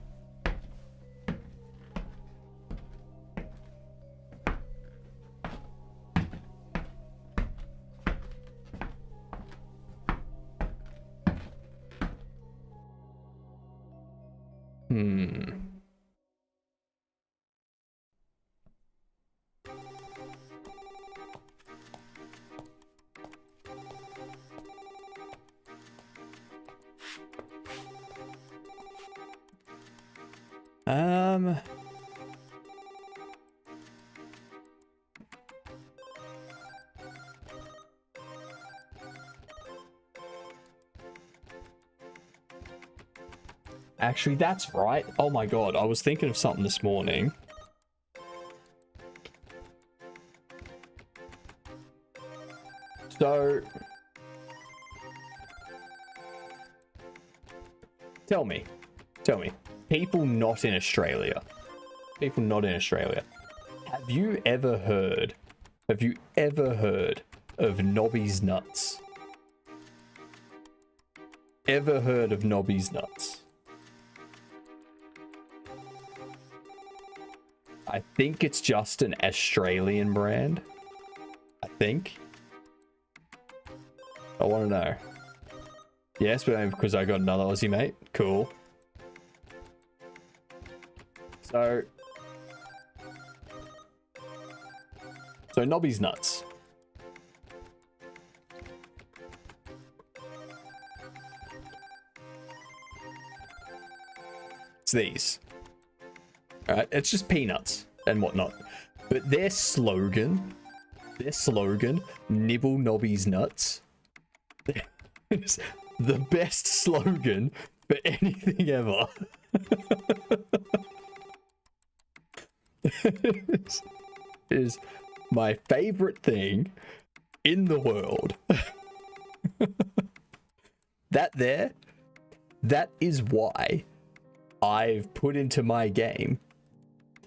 Actually, that's right. Oh my god, I was thinking of something this morning. So, tell me, people not in Australia, have you ever heard of Nobby's nuts? Ever heard of Nobby's nuts? I think it's just an Australian brand. I think. I want to know. Yes, but because I got another Aussie mate. Cool. So Nobby's nuts. It's these. Alright, it's just peanuts and whatnot. But their slogan, nibble Nobby's nuts, is the best slogan for anything ever. It is my favorite thing in the world. That is why I've put into my game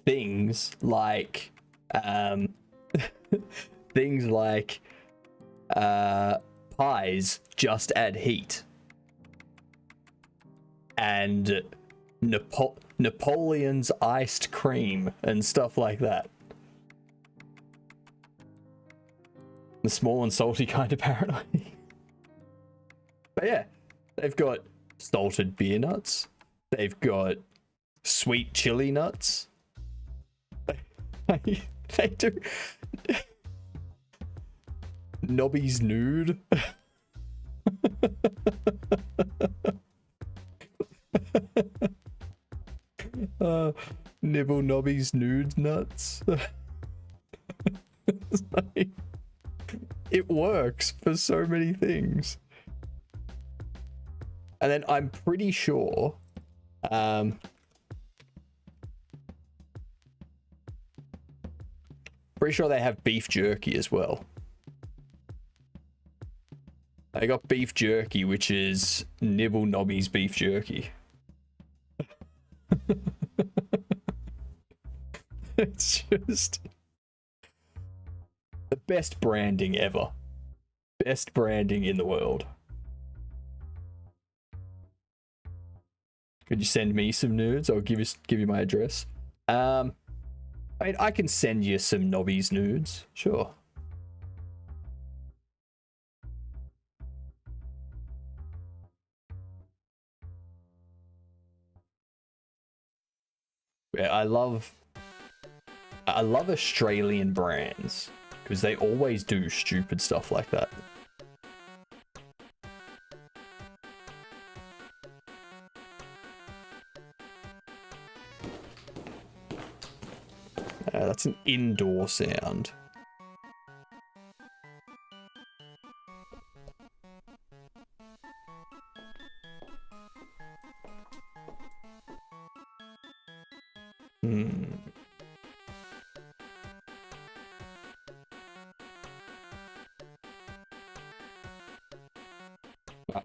things like pies just add heat, and Napoleon's iced cream and stuff like that. The small and salty kind, apparently. But yeah, they've got salted beer nuts. They've got sweet chili nuts. They do. Nobby's nude. Nibble Nobby's nude nuts. It's like, it works for so many things. And then I'm pretty sure they have beef jerky as well. They got beef jerky, which is Nibble Nobby's beef jerky. It's just the best branding ever. Best branding in the world. Could you send me some nudes? I'll give you my address. I mean, I can send you some Nobby's nudes, sure. Yeah, I love Australian brands because they always do stupid stuff like that. That's an indoor sound.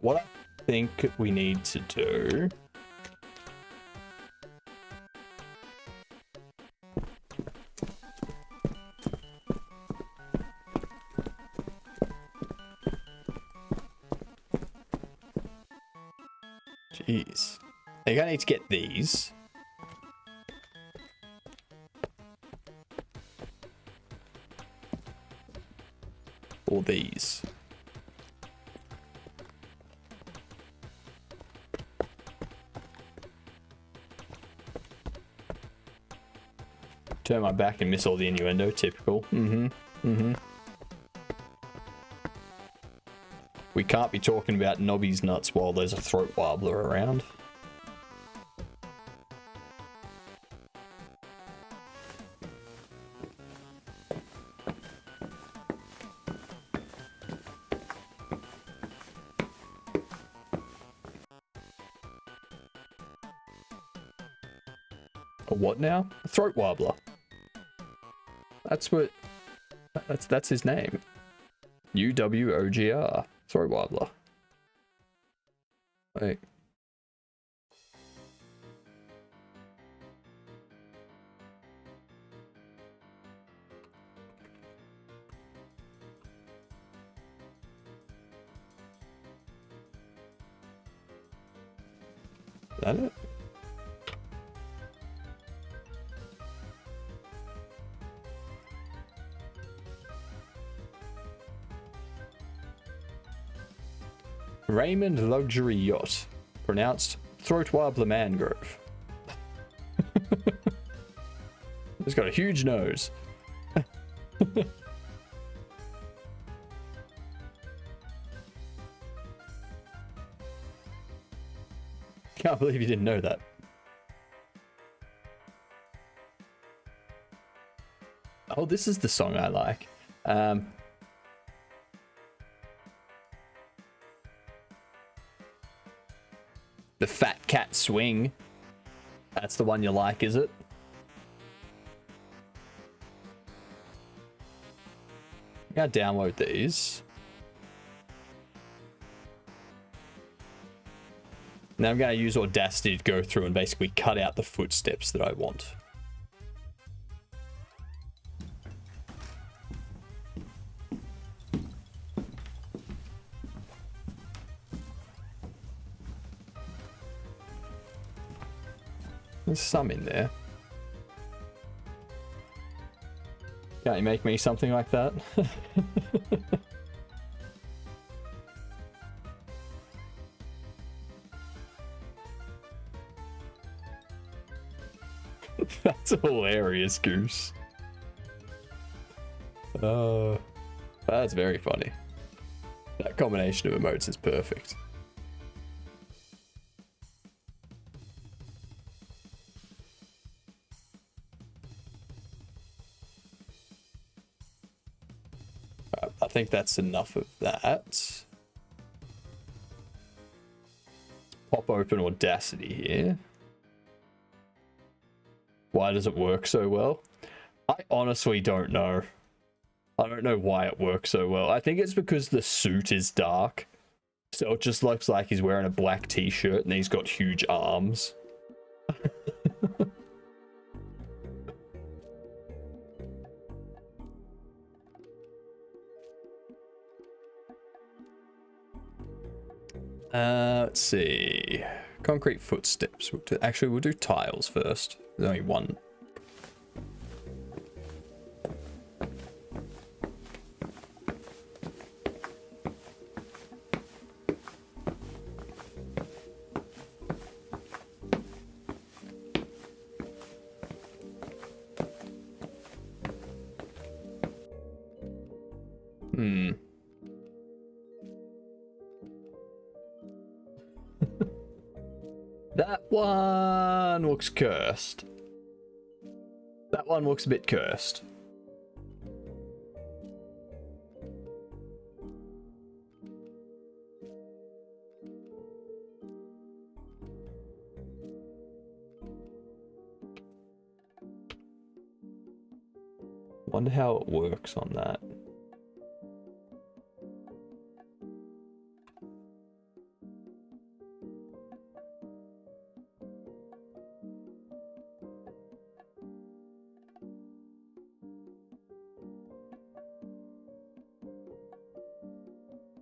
What I think we need to do jeez. They're gonna need to get these. Or these. Turn my back and miss all the innuendo. Typical. We can't be talking about Nobby's nuts while there's a throat warbler around. A what now? A throat warbler. That's his name. UWOGR. Throat warbler. Wait. Is that it? Raymond Luxury Yacht. Pronounced Throat Warbler Mangrove. It's got a huge nose. Can't believe you didn't know that. Oh, this is the song I like. The Fat Cat Swing. That's the one you like, is it? I'm gonna download these. Now I'm gonna use Audacity to go through and basically cut out the footsteps that I want. There's some in there. Can't you make me something like that? That's hilarious, Goose. That's very funny. That combination of emotes is perfect. I think that's enough of that. Pop open Audacity here. Why does it work so well? I honestly don't know. I don't know why it works so well. I think it's because the suit is dark. So it just looks like he's wearing a black t-shirt and he's got huge arms. Let's see. Concrete footsteps. Actually, we'll do tiles first. There's only one. That one looks cursed. That one looks a bit cursed. Wonder how it works on that.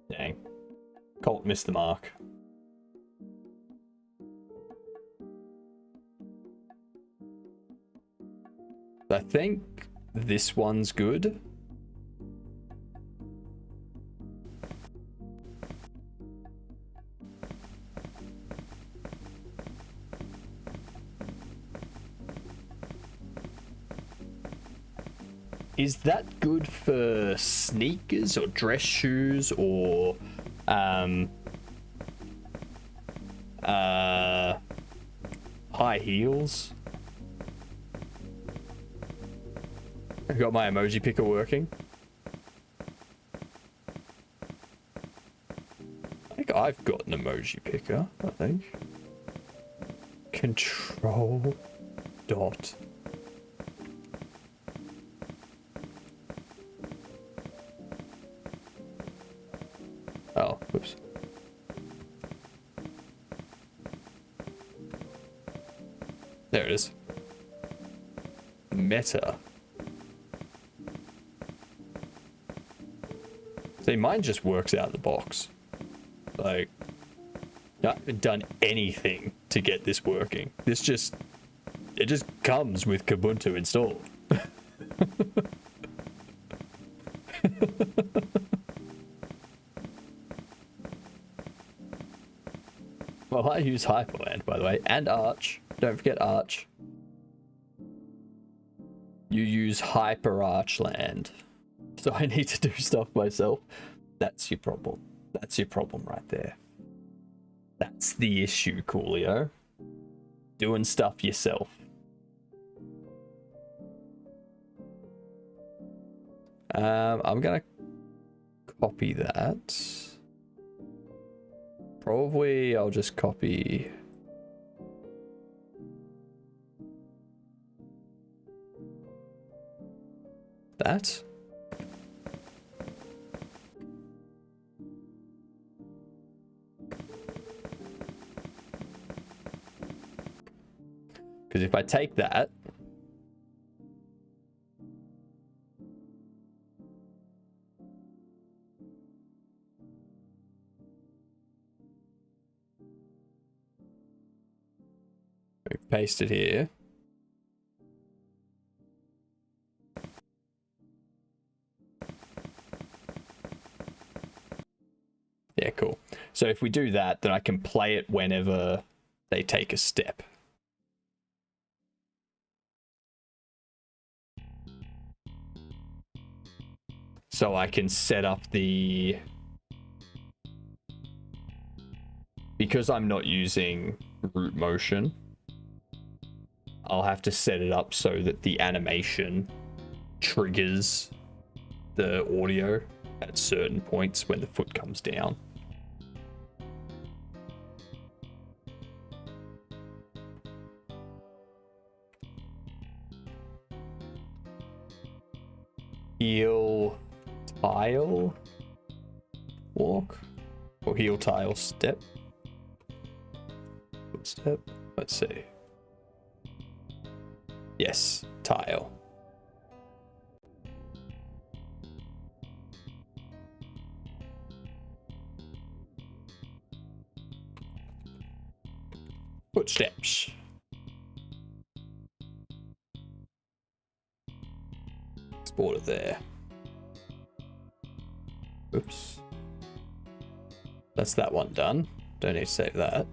Dang. Colt missed the mark. I think this one's good. Is that good for sneakers or dress shoes or high heels? I've got my emoji picker working. I think I've got an emoji picker, I think. Control dot. Oh, whoops. There it is. Meta. See, mine just works out of the box. Like, I haven't done anything to get this working. It just comes with Kubuntu installed. Well, I use Hyperland, by the way, and Arch. Don't forget Arch. You use HyperArchland. So I need to do stuff myself. That's your problem. That's your problem right there. That's the issue, Coolio. Doing stuff yourself. I'm gonna copy that. Probably I'll just copy that. Because if I take that, paste it here. Yeah, cool. So if we do that, then I can play it whenever they take a step. So I can set up the... Because I'm not using root motion, I'll have to set it up so that the animation triggers the audio at certain points when the foot comes down. Heel tile walk or heel tile step. Step. Let's see. Yes, tile. Footsteps. Export it there. Oops. That's that one done. Don't need to save that.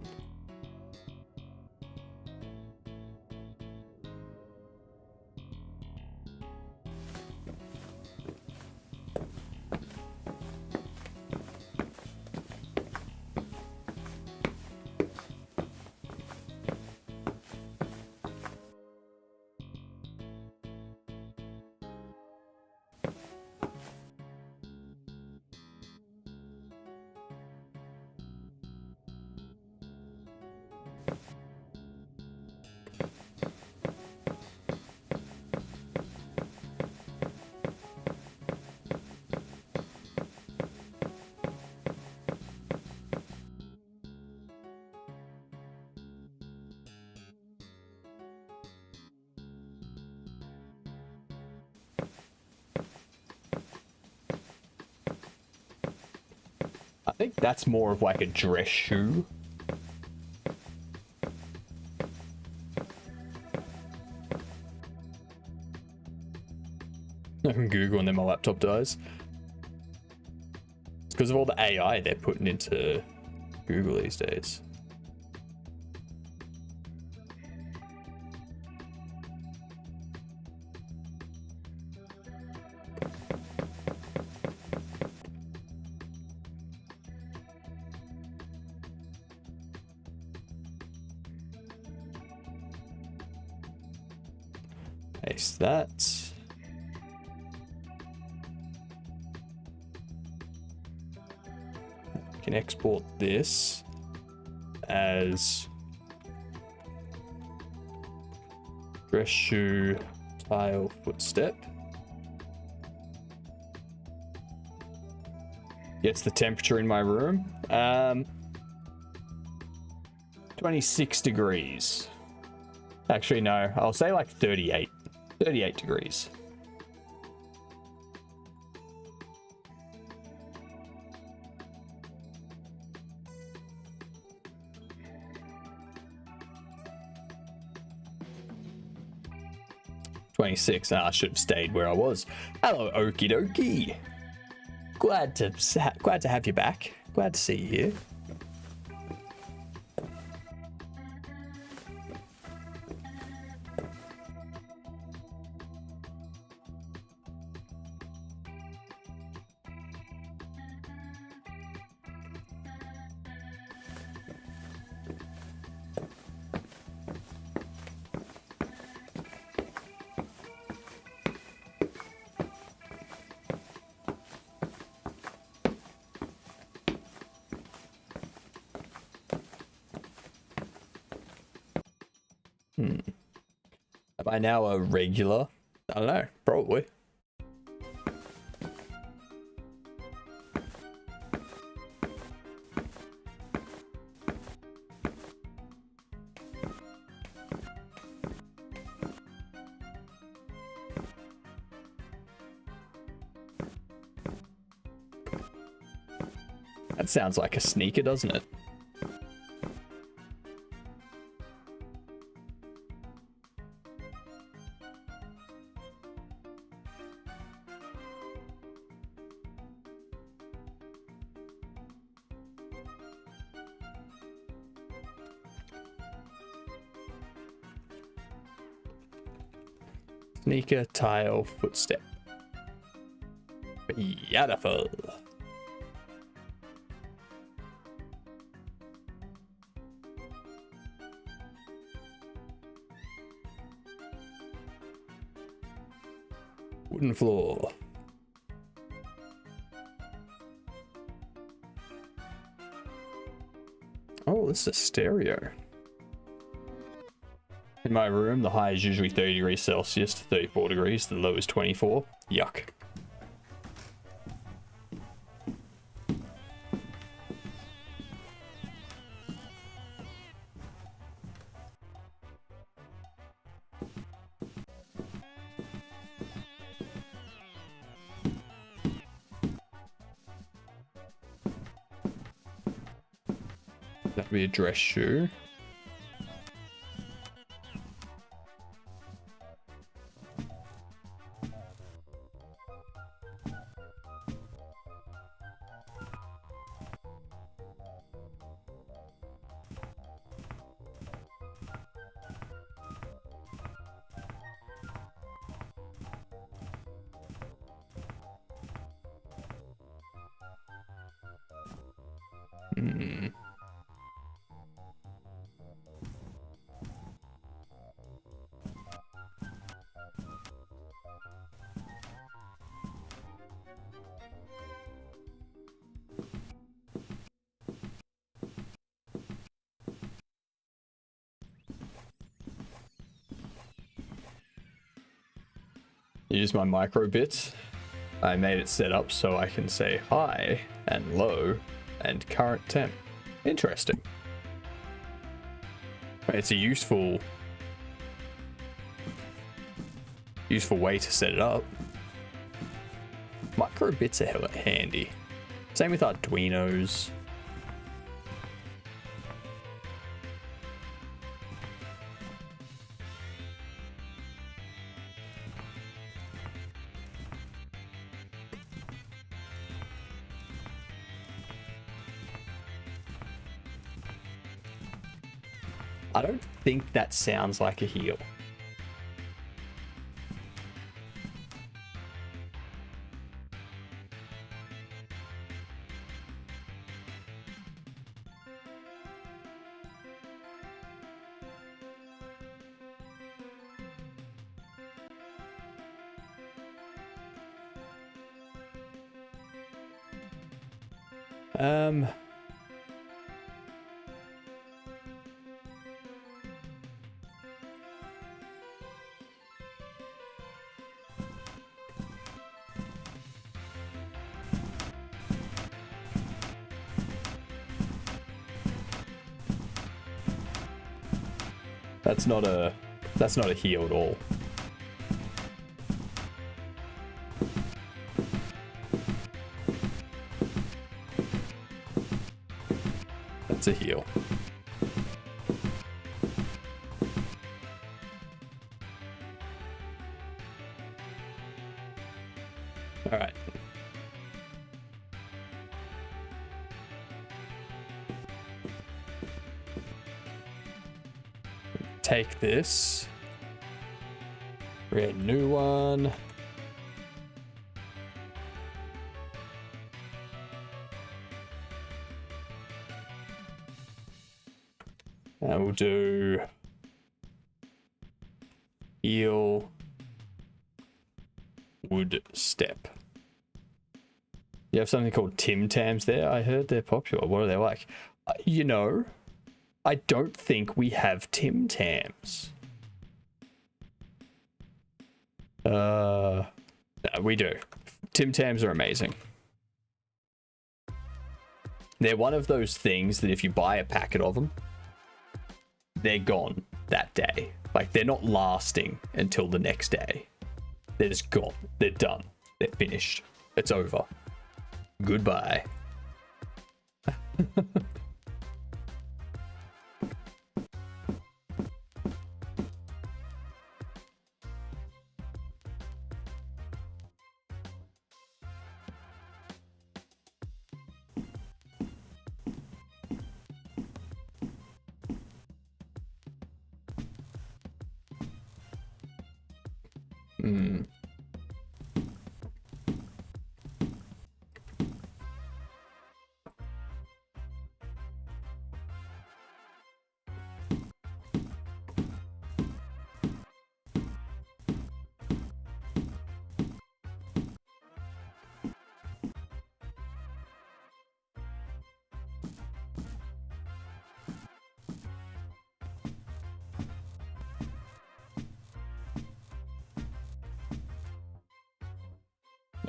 I think that's more of like a dress shoe. I can Google and then my laptop dies. It's because of all the AI they're putting into Google these days. Paste that. Can export this as dress shoe tile footstep. Gets the temperature in my room. 26 degrees. Actually, no, I'll say like 38. 38 degrees. I should have stayed where I was. Hello, okie dokie. Glad to have you back. Glad to see you here. Am I now a regular? I don't know, probably. That sounds like a sneaker, doesn't it? Sneaker, tile, footstep. Beautiful. Wooden floor. Oh, this is a stereo. In my room, the high is usually 30 degrees Celsius to 34 degrees. The low is 24. Yuck. That'd be a dress shoe. Use my micro bits. I made it set up so I can say high and low and current temp. Interesting. It's a useful way to set it up. Micro bits are hella handy. Same with Arduinos. I don't think that sounds like a heel. That's not a heel at all. That's a heel. All right. Take this. Create a new one. And we'll do heel wood step. You have something called Tim Tams there. I heard they're popular. What are they like? You know, I don't think we have Tim Tams. No, we do. Tim Tams are amazing. They're one of those things that if you buy a packet of them, they're gone that day. Like, they're not lasting until the next day. They're just gone. They're done. They're finished. It's over. Goodbye.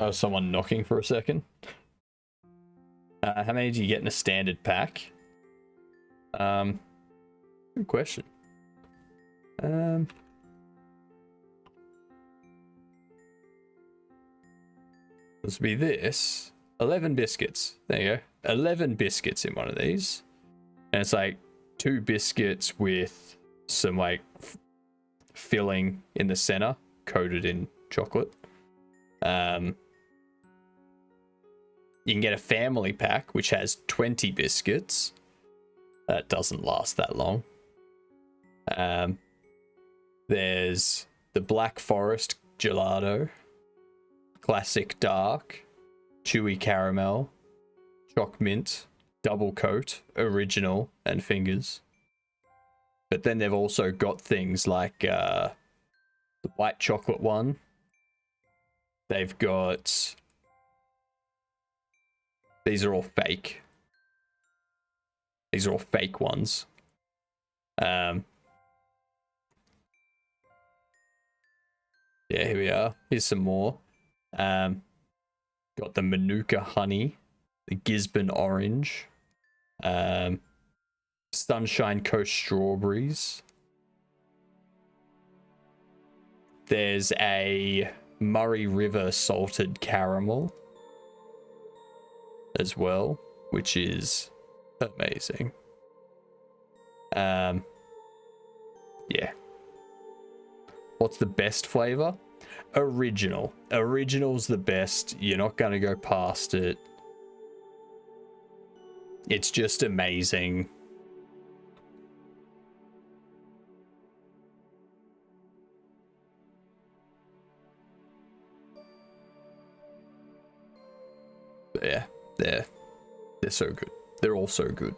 Oh, someone knocking for a second. How many do you get in a standard pack? Good question. This will be this. 11 biscuits. There you go. 11 biscuits in one of these. And it's like 2 biscuits with some like filling in the center, coated in chocolate. You can get a family pack, which has 20 biscuits. That doesn't last that long. There's the Black Forest Gelato, Classic Dark, Chewy Caramel, Choc Mint, Double Coat, Original, and Fingers. But then they've also got things like the White Chocolate one. They've got... These are all fake. These are all fake ones. Yeah, here we are. Here's some more. Got the Manuka Honey, the Gisborne Orange, Sunshine Coast Strawberries. There's a Murray River Salted Caramel. as well, which is amazing. Yeah. What's the best flavor? Original. Original's the best. You're not going to go past it. It's just amazing. But yeah, they're so good. They're all so good.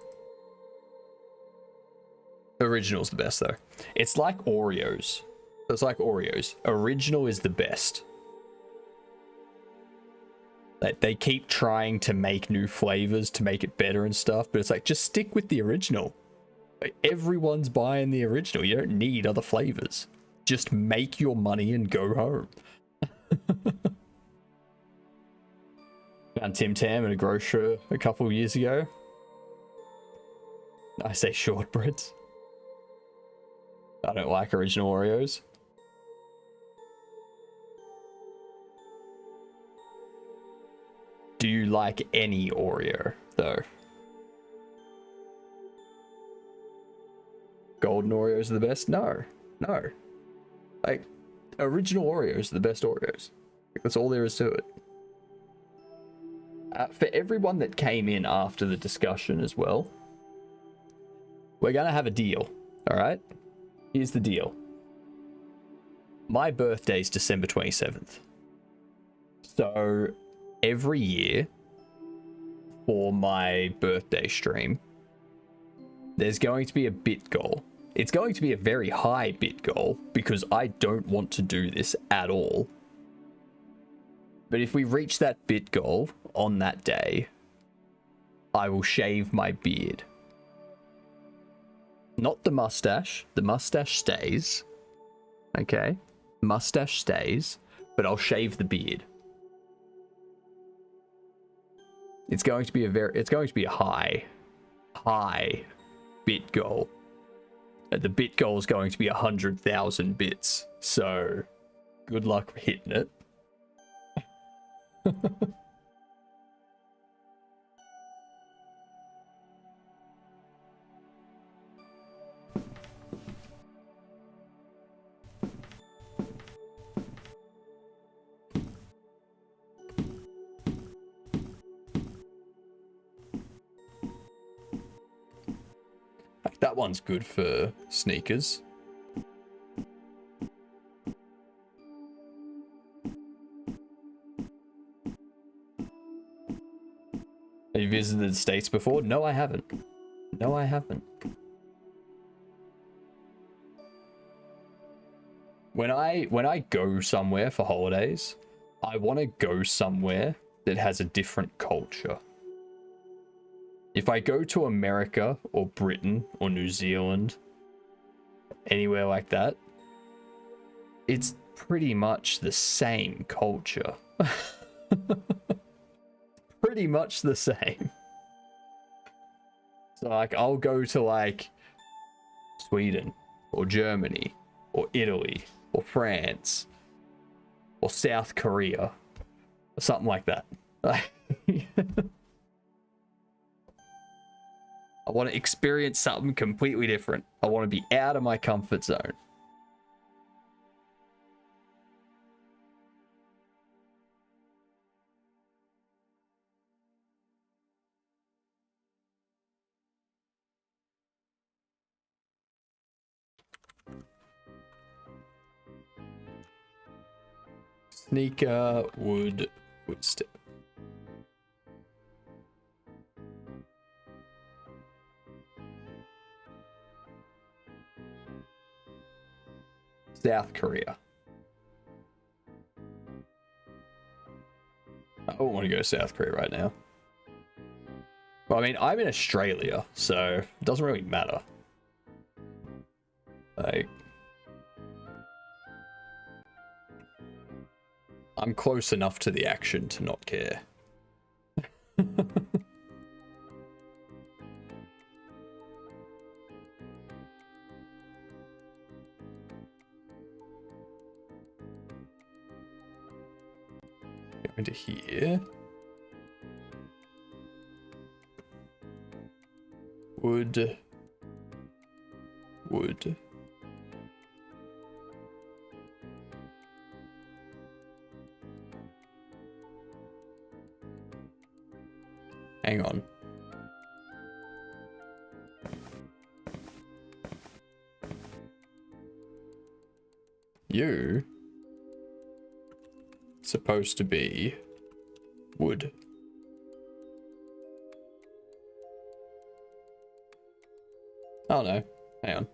Original's the best though. It's like Oreos. It's like Oreos. Original is the best. Like, they keep trying to make new flavors to make it better and stuff, but it's like, just stick with the original. Like, everyone's buying the original. You don't need other flavors. Just make your money and go home. Found Tim Tam at a grocer a couple of years ago. I say shortbreads. I don't like original Oreos. Do you like any Oreo, though? Golden Oreos are the best? No. No. Like, original Oreos are the best Oreos. That's all there is to it. For everyone that came in after the discussion as well, we're going to have a deal, all right? Here's the deal. My birthday's December 27th. So every year for my birthday stream, there's going to be a bit goal. It's going to be a very high bit goal because I don't want to do this at all. But if we reach that bit goal on that day, I will shave my beard. Not the mustache. The mustache stays. Okay? Mustache stays, but I'll shave the beard. It's going to be a high bit goal. The bit goal is going to be 100,000 bits. So, good luck hitting it. That one's good for sneakers. Have you visited the States before? No, I haven't. No, I haven't. When I go somewhere for holidays, I want to go somewhere that has a different culture. If I go to America or Britain or New Zealand, anywhere like that, it's pretty much the same culture. Pretty much the same. So like, I'll go to like Sweden or Germany or Italy or France or South Korea or something like that. I want to experience something completely different. I want to be out of my comfort zone. Sneaker, wood step. South Korea. I don't want to go to South Korea right now. Well, I mean, I'm in Australia, so it doesn't really matter. Like, I'm close enough to the action to not care. Going to here. Wood. Hang on. You supposed to be wood. Oh no, hang on.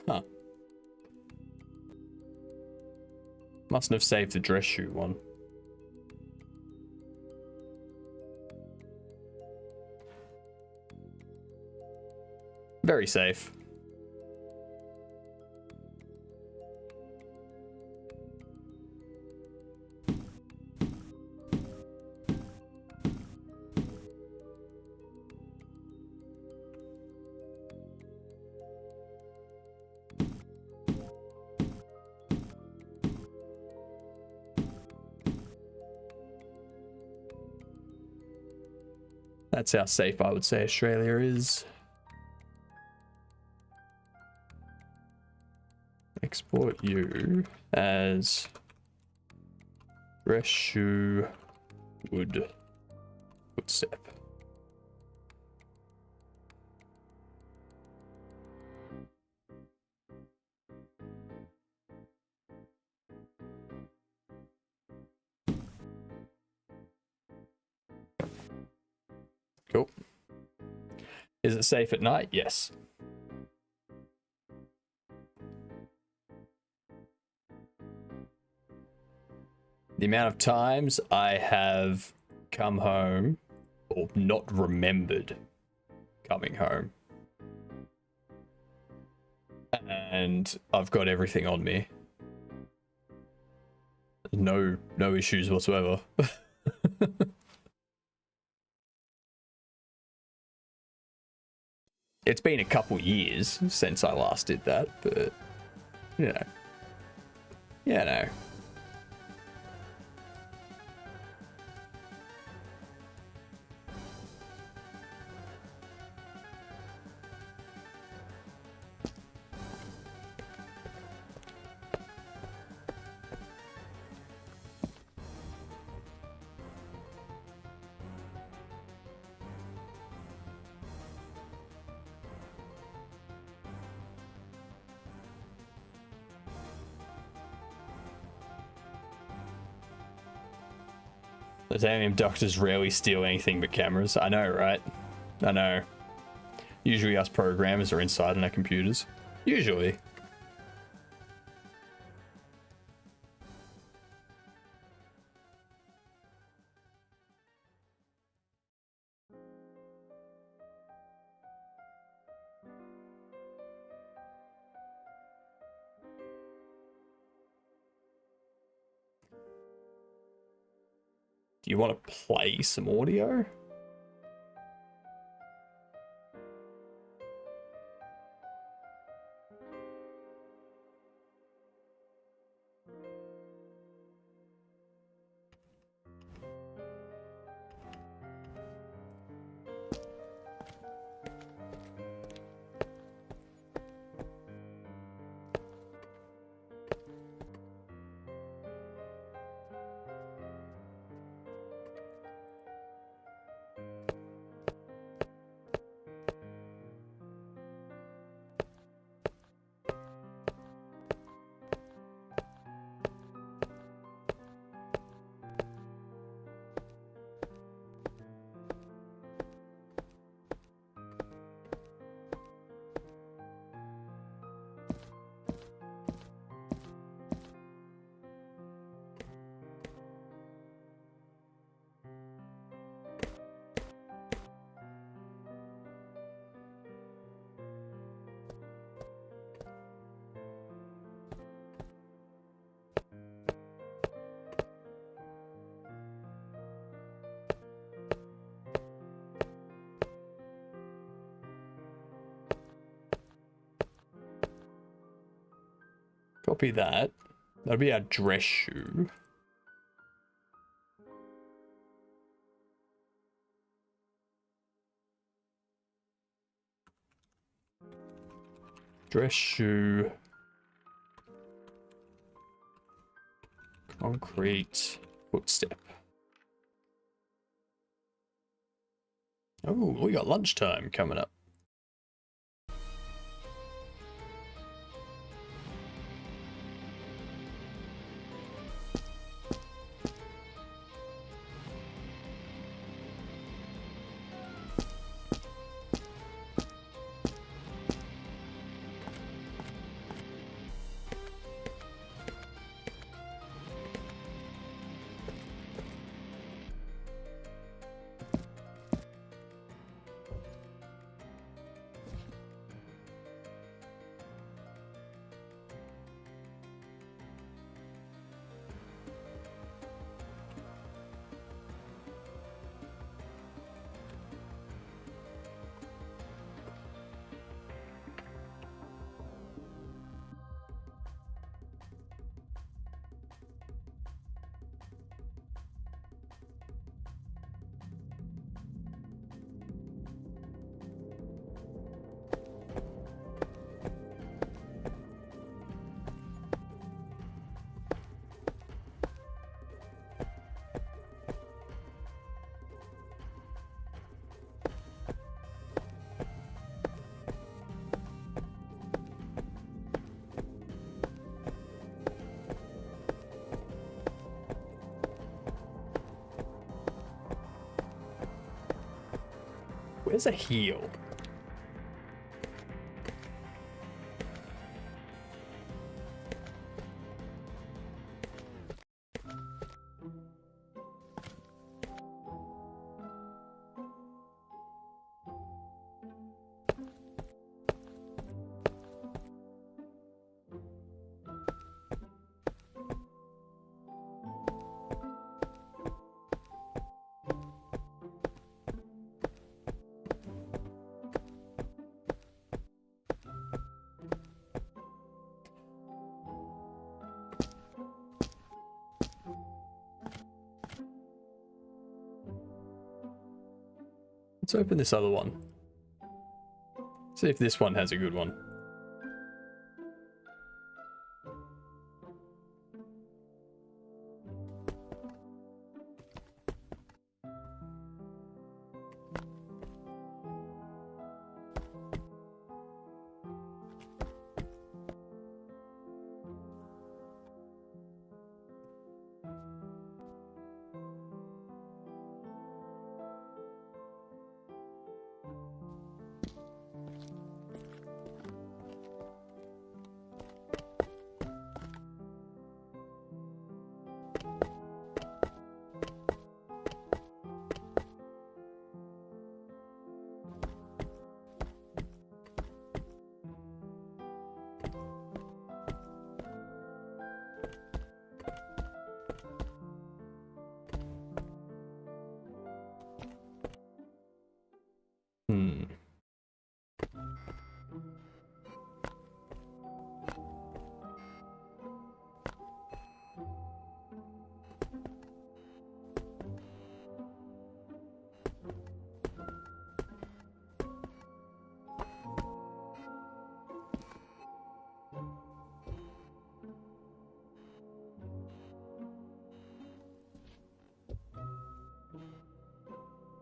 Huh. Mustn't have saved the dress shoe one. Very safe. That's how safe I would say Australia is. Export you as dress shoe wood footstep. Cool. Is it safe at night? Yes. The amount of times I have come home or not remembered coming home. And I've got everything on me. No issues whatsoever. It's been a couple years since I last did that, but you know. The damn abductors rarely steal anything but cameras. I know, right? I know. Usually us programmers are inside on our computers. Usually. Do you want to play some audio? Copy that. That'll be our dress shoe. Dress shoe. Concrete footstep. Oh, we got lunchtime coming up. Where's a heel? Let's open this other one. See if this one has a good one.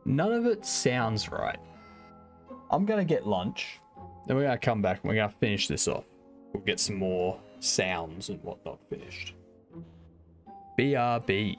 None of it sounds right. I'm gonna get lunch, then we're gonna come back and we're gonna finish this off. We'll get some more sounds and whatnot finished. BRB.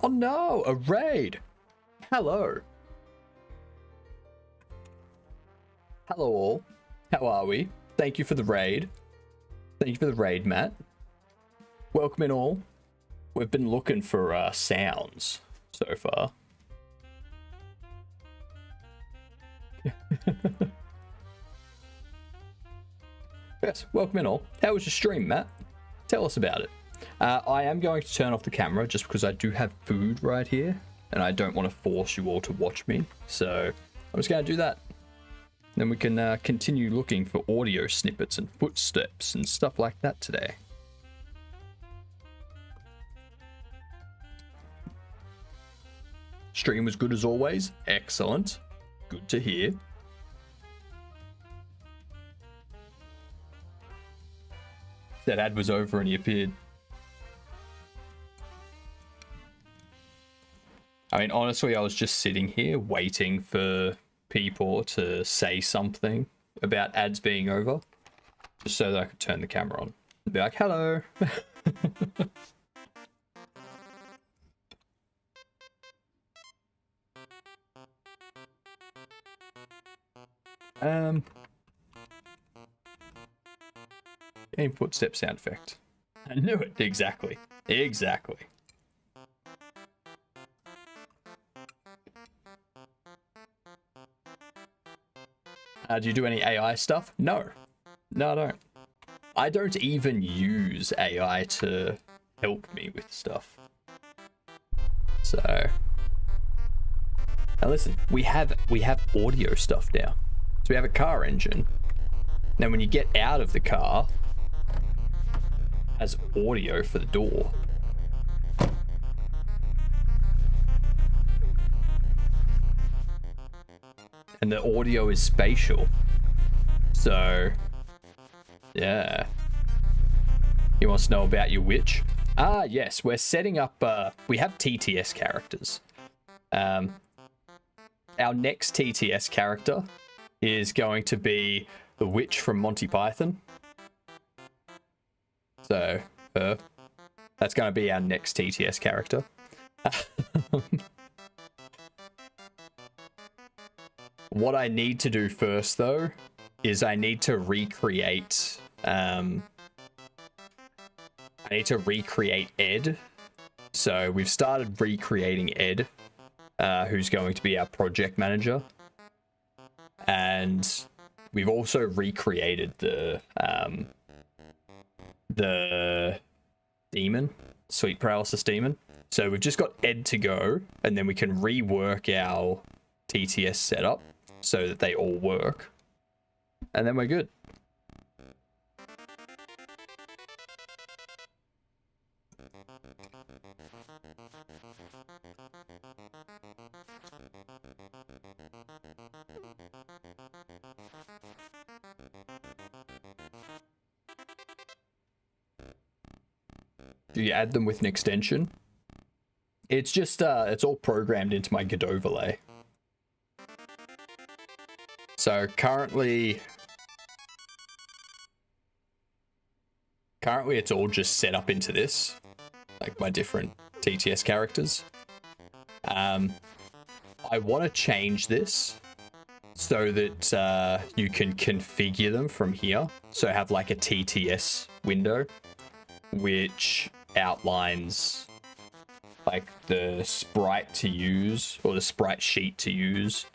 Oh no, a raid. Hello. Hello all. How are we? Thank you for the raid. Thank you for the raid, Matt. Welcome in all. We've been looking for sounds so far. Yes, welcome in all. How was your stream, Matt? Tell us about it. I am going to turn off the camera just because I do have food right here and I don't want to force you all to watch me. So I'm just going to do that. Then we can continue looking for audio snippets and footsteps and stuff like that today. Stream was good as always. Excellent. Good to hear. That ad was over and he appeared. I mean, honestly, I was just sitting here waiting for people to say something about ads being over, just so that I could turn the camera on and be like, hello. Game footstep sound effect. I knew it. Exactly. Exactly. Do you do any AI stuff? No. No, I don't. I don't even use AI to help me with stuff. So... Now listen, we have audio stuff now. So we have a car engine. Now when you get out of the car, it has audio for the door. And the audio is spatial. So, yeah. You want to know about your witch? Ah, yes, we're setting up, we have TTS characters. Our next TTS character is going to be the witch from Monty Python. So, that's going to be our next TTS character. What I need to do first, though, is I need to recreate... I need to recreate Ed. So we've started recreating Ed, who's going to be our project manager. And we've also recreated the demon, sleep paralysis demon. So we've just got Ed to go, and then we can rework our TTS setup so that they all work. And then we're good. Do you add them with an extension? It's just, it's all programmed into my Godot overlay. So currently it's all just set up into this, like my different TTS characters. I want to change this so that you can configure them from here. So have like a TTS window, which outlines like the sprite to use, or the sprite sheet to use,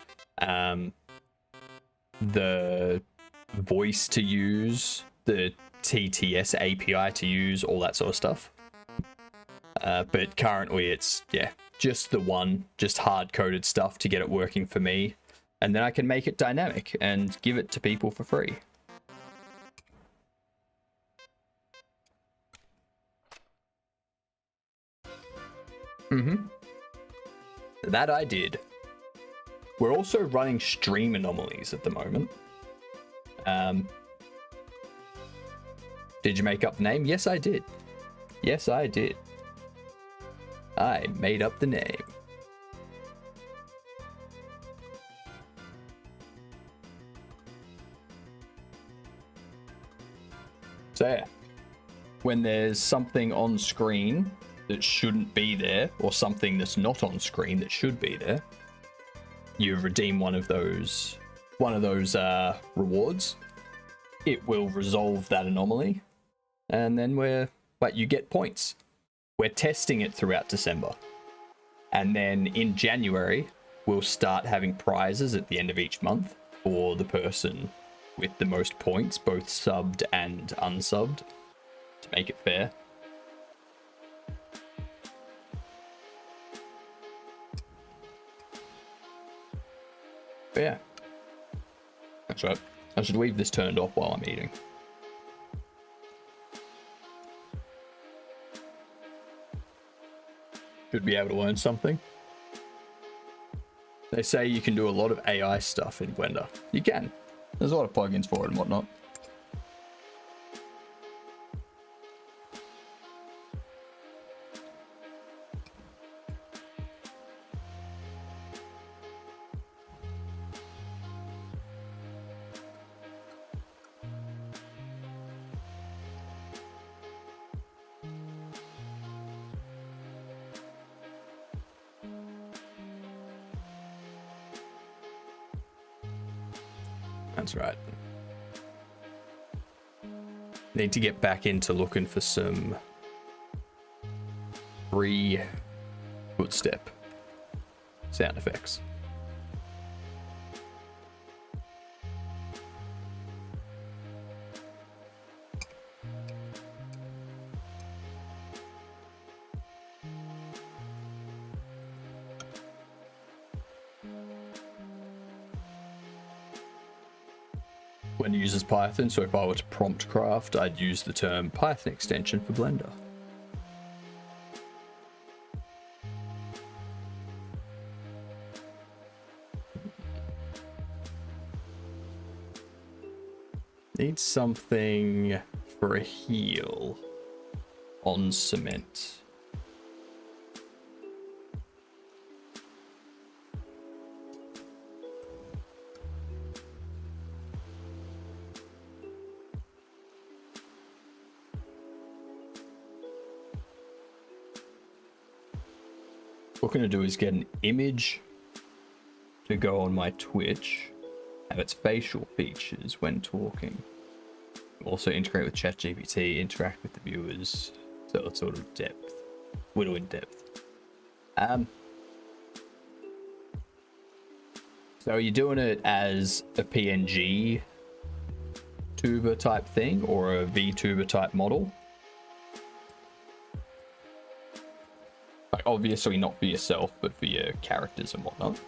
the voice to use, the TTS API to use, all that sort of stuff. But currently it's, yeah, just the one, just hard-coded stuff to get it working for me. And then I can make it dynamic and give it to people for free. That I did. We're also running stream anomalies at the moment. Did you make up the name? Yes, I did. Yes, I did. I made up the name. So yeah, when there's something on screen that shouldn't be there, or something that's not on screen that should be there, you redeem one of those rewards. It will resolve that anomaly, and then you get points. We're testing it throughout December, and then in January we'll start having prizes at the end of each month for the person with the most points, both subbed and unsubbed, to make it fair. But yeah, that's right. I should leave this turned off while I'm eating. Should be able to learn something. They say you can do a lot of AI stuff in Blender. You can. There's a lot of plugins for it and whatnot. That's right. Need to get back into looking for some free footstep sound effects. When it uses Python, so if I were to prompt craft, I'd use the term Python extension for Blender. Need something for a heal on cement. What I'm going to do is get an image to go on my Twitch, have its facial features when talking. Also integrate with ChatGPT, interact with the viewers, so it's sort of depth, little in depth. So are you doing it as a PNG tuber type thing or a VTuber type model? Like obviously not for yourself, but for your characters and whatnot.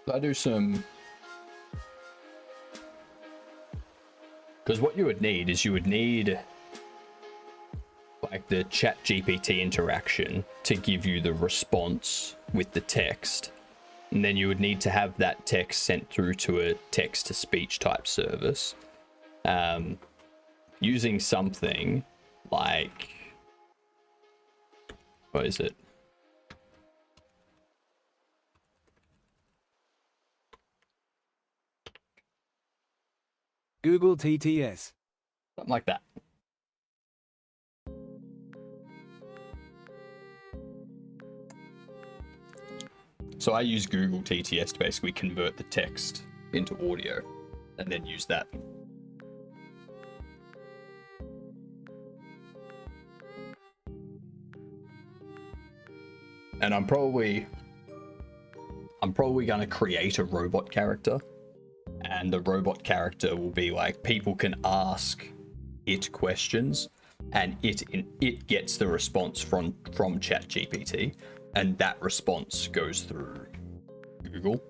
I do some, because what you would need is like the chat GPT interaction to give you the response with the text, and then you would need to have that text sent through to a text to speech type service, using something like, what is it? Google TTS. Something like that. So I use Google TTS to basically convert the text into audio and then use that. And I'm probably going to create a robot character, and the robot character will be like, people can ask it questions and it gets the response from ChatGPT, and that response goes through Google.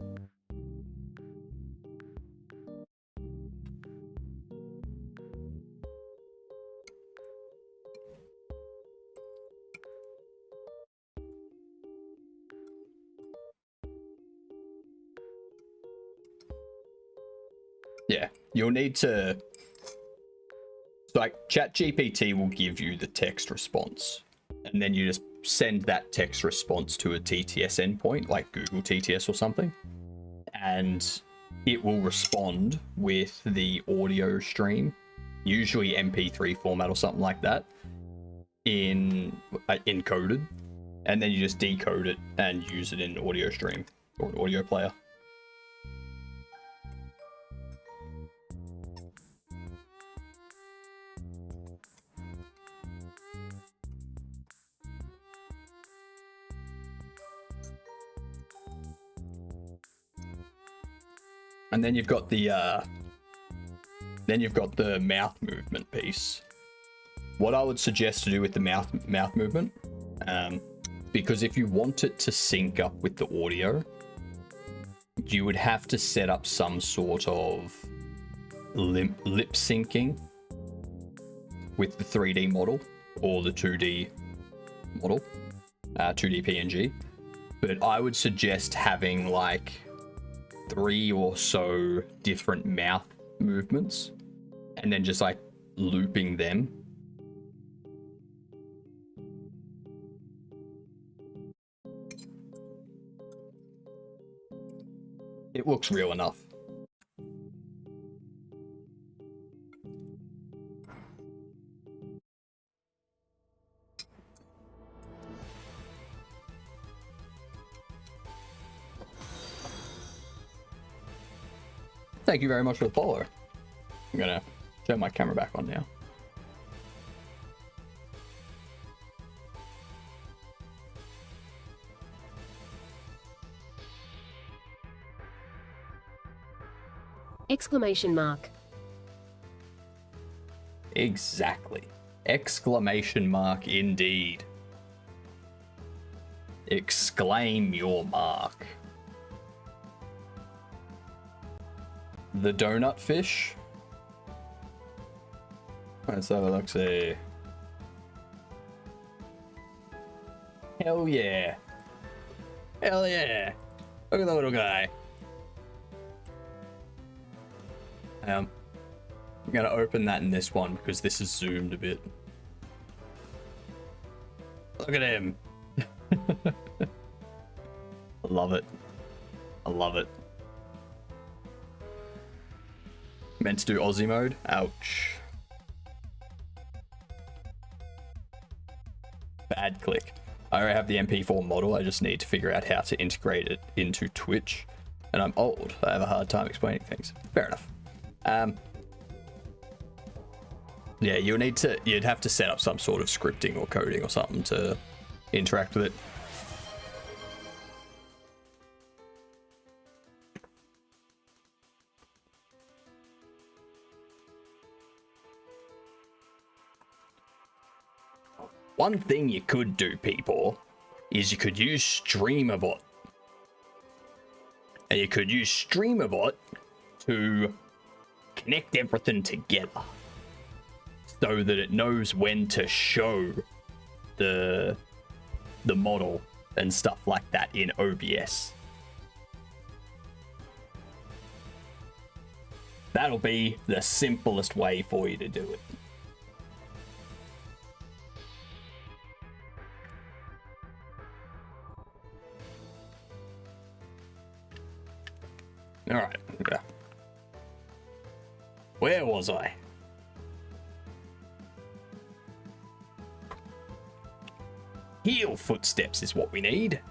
Yeah, you'll need to, like, ChatGPT will give you the text response, and then you just send that text response to a TTS endpoint, like Google TTS or something, and it will respond with the audio stream, usually MP3 format or something like that, in encoded, and then you just decode it and use it in audio stream or an audio player. And then you've got the mouth movement piece. What I would suggest to do with the mouth movement, because if you want it to sync up with the audio, you would have to set up some sort of lip syncing with the 3D model or the 2D model, 2D PNG. But I would suggest having like 3 or so different mouth movements and then just like looping them. It looks real enough. Thank you very much for the follow. I'm gonna turn my camera back on now. Exclamation mark. Exactly. Exclamation mark indeed. Exclaim your mark. The donut fish. Let's have a look, see. Hell yeah. Hell yeah. Look at the little guy. I'm gonna open that in this one because this is zoomed a bit. Look at him. I love it. I love it. Meant to do Aussie mode? Ouch. Bad click. I already have the MP4 model. I just need to figure out how to integrate it into Twitch. And I'm old. I have a hard time explaining things. Fair enough. Yeah, you'd have to set up some sort of scripting or coding or something to interact with it. One thing you could do, people, is you could use StreamerBot. And you could use StreamerBot to connect everything together so that it knows when to show the model and stuff like that in OBS. That'll be the simplest way for you to do it. All right. Okay. Where was I? Heel footsteps is what we need.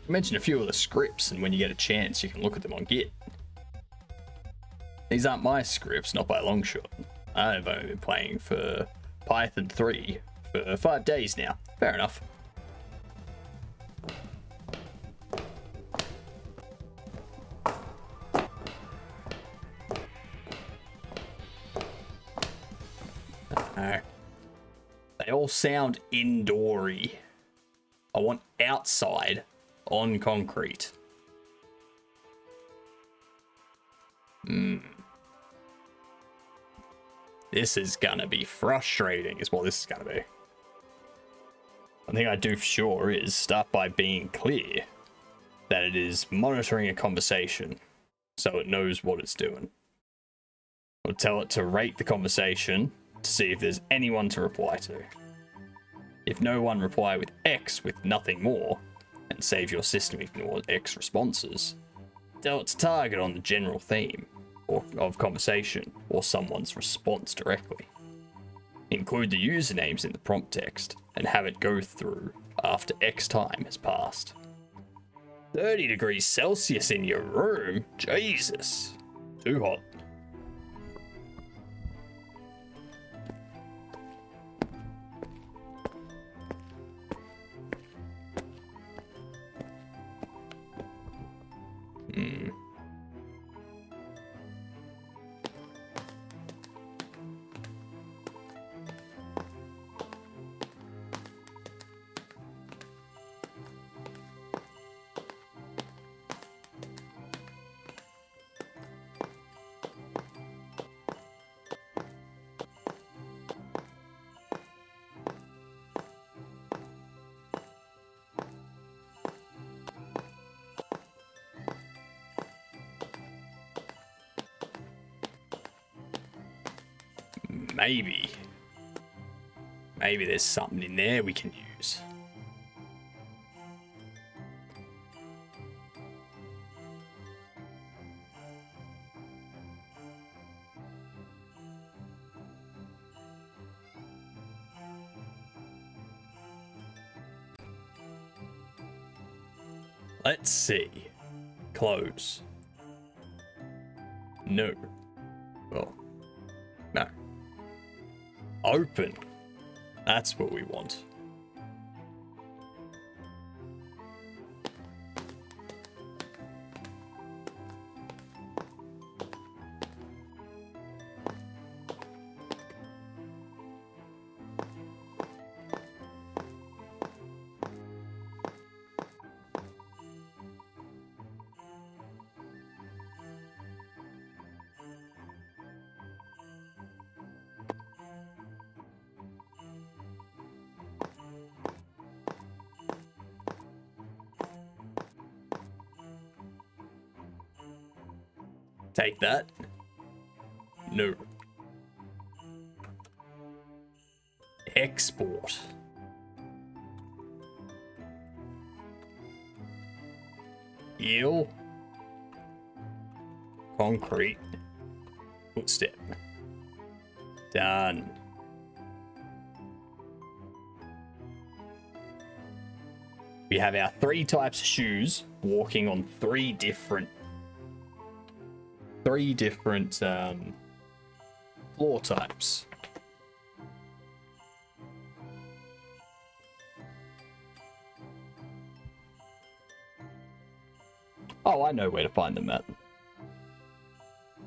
Mention a few of the scripts, and when you get a chance you can look at them on Git. These aren't my scripts, not by a long shot. I've only been playing for Python 3 for 5 days now. Fair enough. No. They all sound indoory. I want outside on concrete. This is gonna be frustrating, is what this is gonna be. One thing I do for sure is start by being clear that it is monitoring a conversation so it knows what it's doing. We'll tell it to rate the conversation to see if there's anyone to reply to. If no one reply with X with nothing more, and save your system ignore X responses, tell it to target on the general theme or of conversation or someone's response directly. Include the usernames in the prompt text and have it go through after X time has passed. 30 degrees Celsius in your room? Jesus. Too hot. Maybe there's something in there we can use. Let's see. Close. No. Well, no. Open. That's what we want. Take that. No. Export. Eel. Concrete. Footstep. Done. We have our 3 types of shoes walking on 3 different floor types. Oh, I know where to find them at.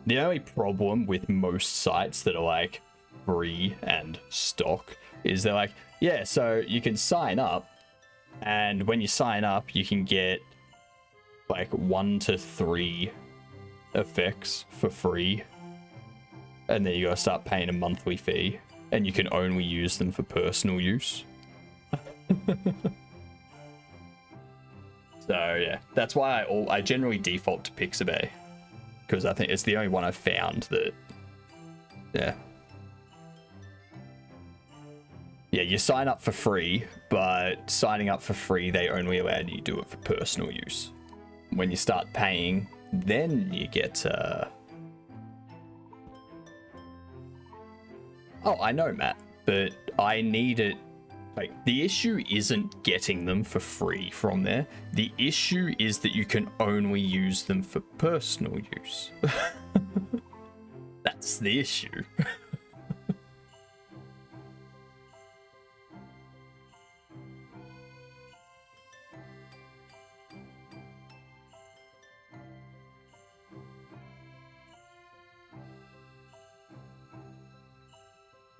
The only problem with most sites that are like free and stock is they're like, yeah, so you can sign up, and when you sign up, you can get like 1 to 3 effects for free, and then you gotta start paying a monthly fee, and you can only use them for personal use. So yeah, that's why I generally default to Pixabay, because I think it's the only one I've found that, yeah, you sign up for free, but signing up for free, they only allow you to do it for personal use. When you start paying, then you get oh, I know, Matt, but I need it. Like, the issue isn't getting them for free from there. The issue is that you can only use them for personal use. That's the issue.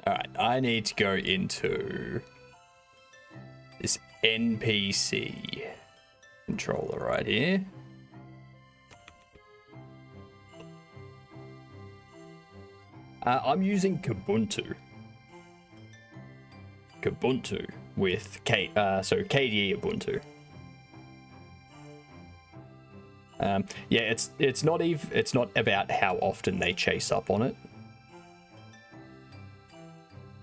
All Alright, I need to go into this NPC controller right here. I'm using Kubuntu. Kubuntu with KDE Ubuntu. Yeah, it's not about how often they chase up on it.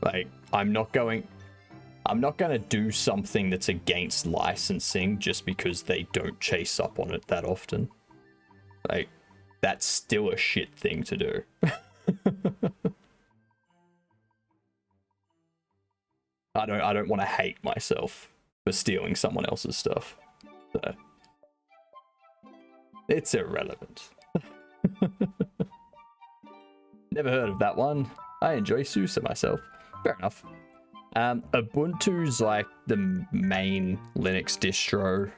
Like, I'm not gonna do something that's against licensing just because they don't chase up on it that often. Like, that's still a shit thing to do. I don't want to hate myself for stealing someone else's stuff. So it's irrelevant. Never heard of that one. I enjoy SUSE myself. Fair enough. Ubuntu's like the main Linux distro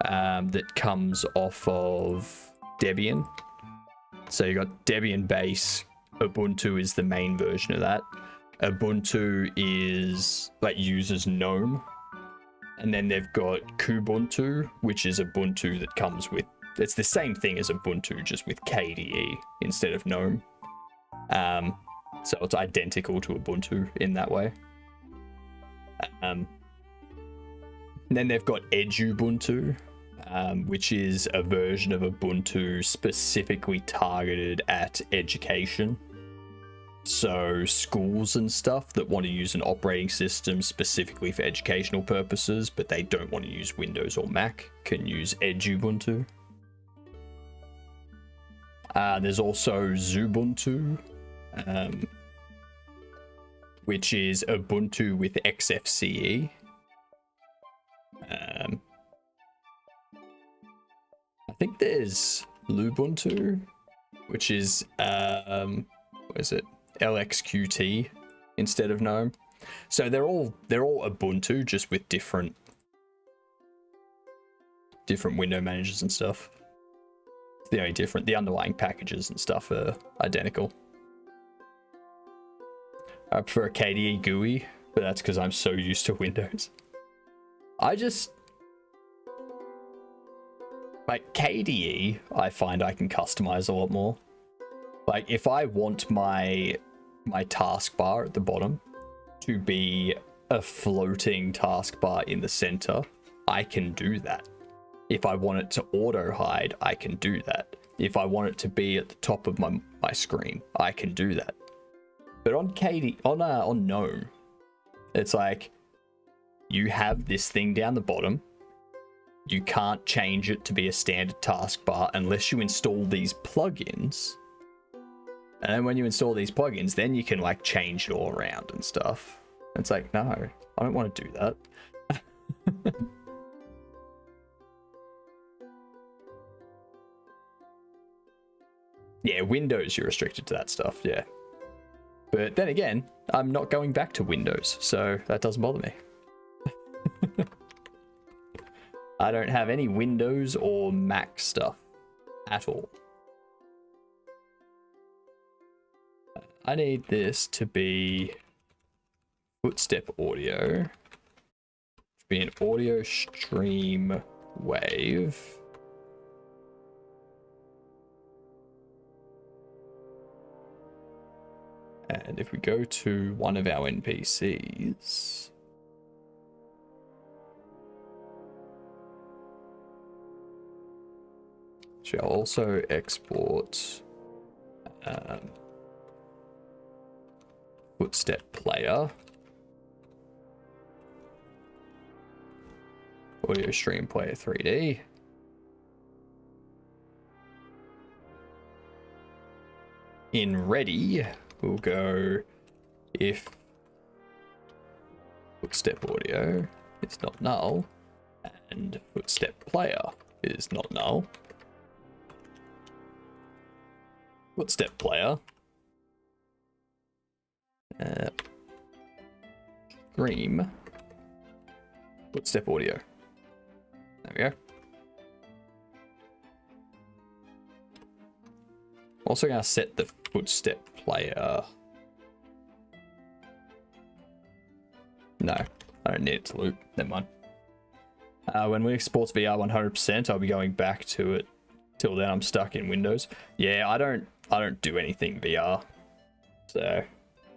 that comes off of Debian. So you got Debian base. Ubuntu is the main version of that. Ubuntu is like uses GNOME, and then they've got Kubuntu, which is Ubuntu that comes with, it's the same thing as Ubuntu, just with KDE instead of GNOME. So it's identical to Ubuntu in that way. And then they've got Edubuntu, which is a version of Ubuntu specifically targeted at education. So schools and stuff that want to use an operating system specifically for educational purposes, but they don't want to use Windows or Mac, can use Edubuntu. There's also Xubuntu, which is Ubuntu with XFCE. I think there's Lubuntu, which is what is it? LXQT instead of GNOME. So they're all Ubuntu, just with different window managers and stuff. It's the only different. The underlying packages and stuff are identical. I prefer a KDE GUI, but that's because I'm so used to Windows. Like KDE, I find I can customize a lot more. Like if I want my taskbar at the bottom to be a floating taskbar in the center, I can do that. If I want it to auto hide, I can do that. If I want it to be at the top of my screen, I can do that. But on on GNOME, it's like you have this thing down the bottom. You can't change it to be a standard taskbar unless you install these plugins. And then when you install these plugins, then you can like change it all around and stuff. It's like, no, I don't want to do that. Yeah, Windows, you're restricted to that stuff, yeah. But then again, I'm not going back to Windows, so that doesn't bother me. I don't have any Windows or Mac stuff at all. I need this to be footstep audio. To be an audio stream wave. And if we go to one of our NPCs, shall also export footstep player, audio stream player 3D. In ready, we'll go if footstep audio is not null and footstep player is not null. Footstep player stream footstep audio. There we go. Also going to set the footstep player No, I don't need it to loop. Never mind. When Linux supports VR 100%, I'll be going back to it. Till then, I'm stuck in Windows. Yeah, I don't do anything VR, so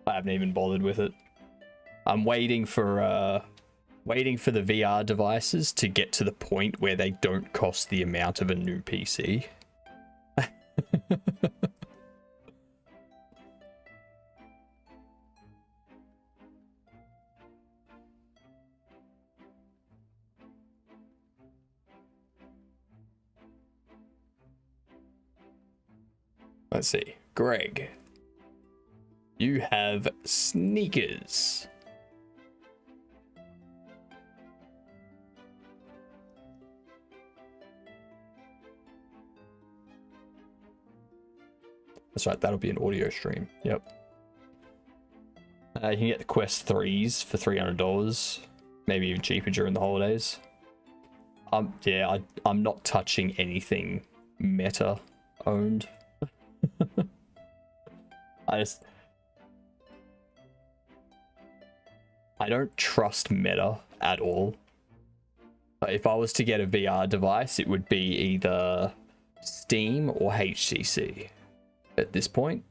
I haven't even bothered with it. I'm waiting for the VR devices to get to the point where they don't cost the amount of a new PC. Let's see. Greg, you have sneakers. That's right, that'll be an audio stream. Yep. You can get the Quest 3s for $300, maybe even cheaper during the holidays. Yeah, I'm not touching anything Meta owned. I don't trust Meta at all. If I was to get a VR device, it would be either Steam or HTC at this point.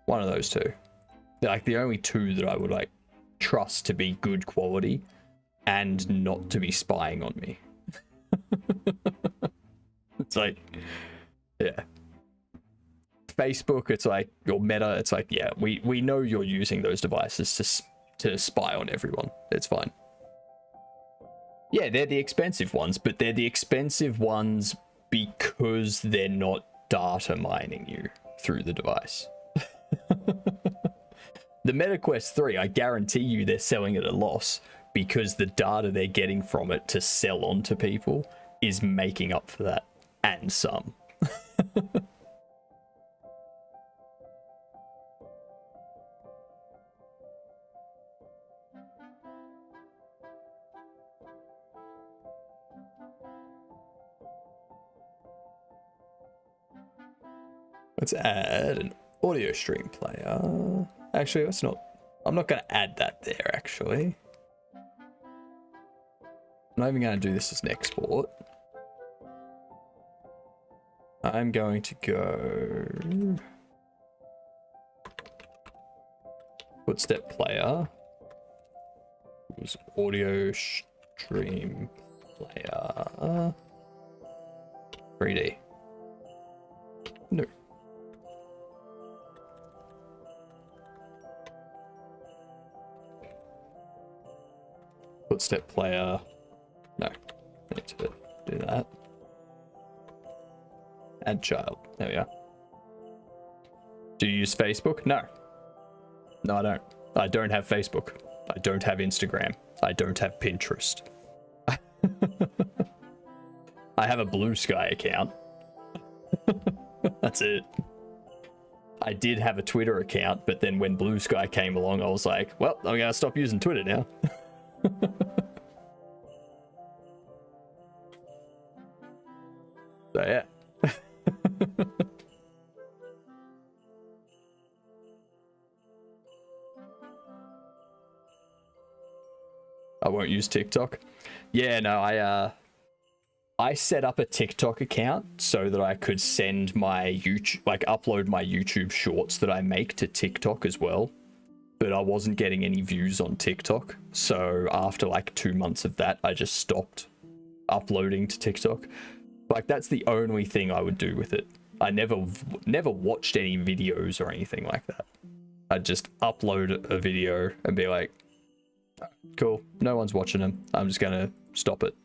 One of those two. They're like the only two that I would like trust to be good quality and not to be spying on me. It's like, yeah. Facebook, it's like, your Meta, it's like, yeah, we know you're using those devices to spy on everyone. It's fine. Yeah, they're the expensive ones, but they're the expensive ones because they're not data mining you through the device. The Meta Quest 3, I guarantee you they're selling at a loss because the data they're getting from it to sell on to people is making up for that, and some. Let's add an audio stream player. Actually, let's not. I'm not going to add that there, actually. I'm not even going to do this as an export. I'm going to go footstep player. Was audio stream player 3D. No. Footstep player. No. I need to do that. Add child. There we are. Do you use Facebook? No. No, I don't. I don't have Facebook. I don't have Instagram. I don't have Pinterest. I have a Blue Sky account. That's it. I did have a Twitter account, but then when Blue Sky came along, I was like, well, I'm gonna stop using Twitter now. So yeah. I won't use TikTok. Yeah, no, I set up a TikTok account so that I could send my YouTube, like upload my YouTube shorts that I make to TikTok as well. But I wasn't getting any views on TikTok. So after like 2 months of that, I just stopped uploading to TikTok. Like that's the only thing I would do with it. I never watched any videos or anything like that. I'd just upload a video and be like, cool, no one's watching them. I'm just gonna stop it.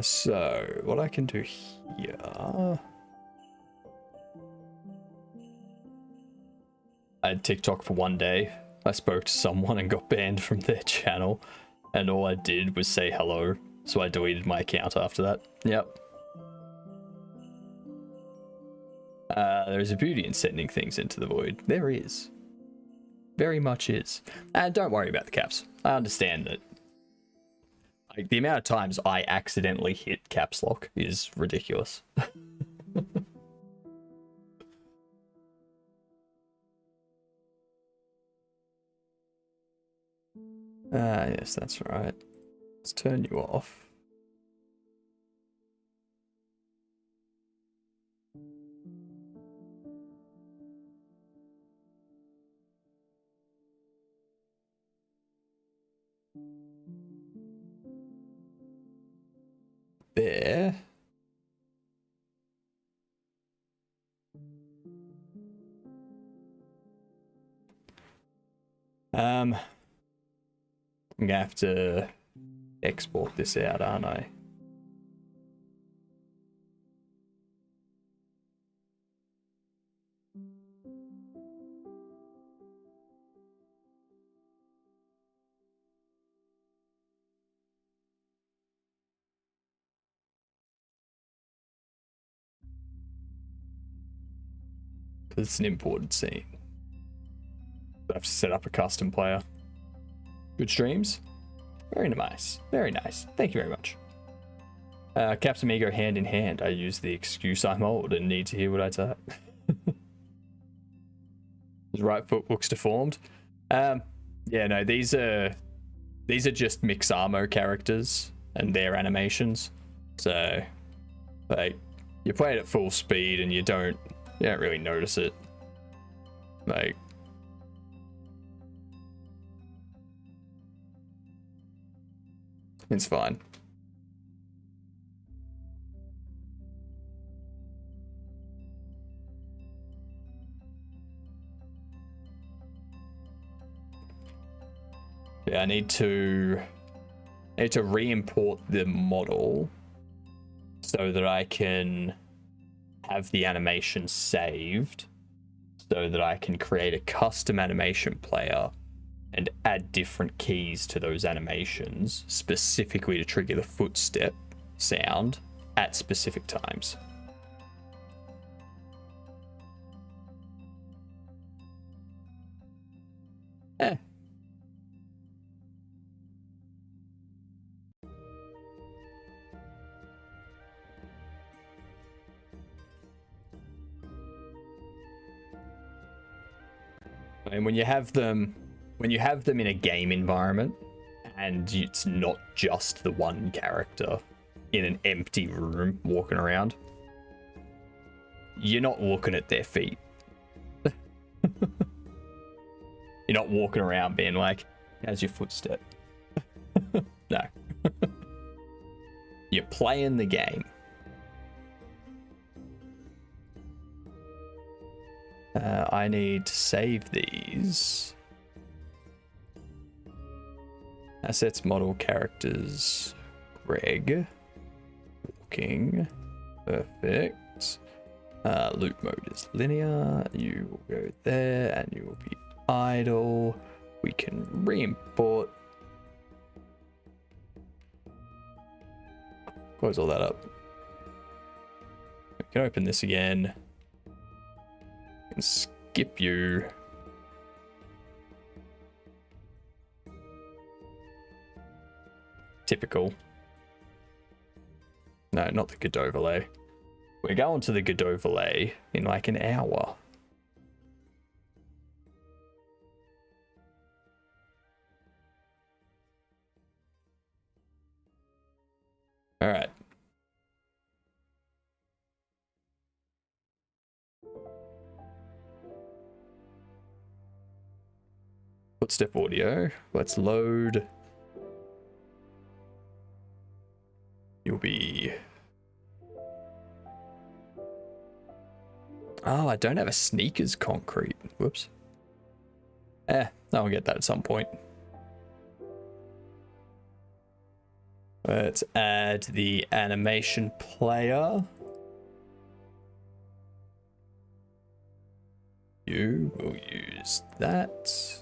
So, what I can do here... I had TikTok for 1 day. I spoke to someone and got banned from their channel. And all I did was say hello. So I deleted my account after that. Yep. There's a beauty in sending things into the void. There is. Very much is. And don't worry about the caps. I understand Like, the amount of times I accidentally hit caps lock is ridiculous. Yes, that's right. Let's turn you off. There. I'm gonna have to export this out, aren't I? Because it's an imported scene. I have to set up a custom player. Good streams. Very nice. Very nice. Thank you very much. Caps and me go hand in hand. I use the excuse I'm old and need to hear what I type. His right foot looks deformed. Yeah, no, these are just Mixamo characters and their animations. So, like, you play it at full speed and you don't really notice it. Like, it's fine. Yeah, I need to re-import the model so that I can have the animation saved, so that I can create a custom animation player and add different keys to those animations specifically to trigger the footstep sound at specific times. And when you have them in a game environment and it's not just the one character in an empty room walking around, you're not looking at their feet. You're not walking around being like, how's your footstep? No. You're playing the game. I need to save these. Assets, model, characters, Greg. Walking. Perfect. Loop mode is linear. You will go there and you will be idle. We can re-import. Close all that up. We can open this again. And skip you. Typical. No, not the Godot overlay. We're going to the Godot overlay in like an hour. All right. Footstep audio. Let's load. You'll be... Oh, I don't have a sneakers concrete. Whoops. I'll get that at some point. Let's add the animation player. You will use that.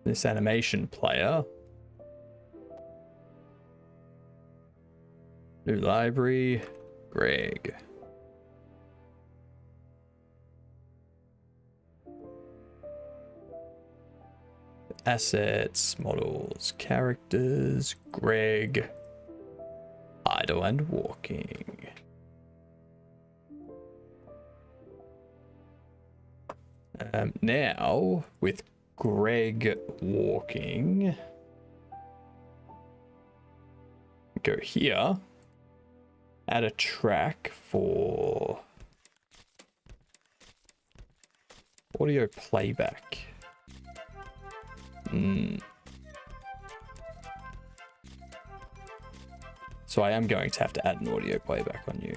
This animation player. New library, Greg. assets, models, characters, Greg, idle and walking. Now with Greg walking, go here, add a track for audio playback. So I am going to have to add an audio playback on you.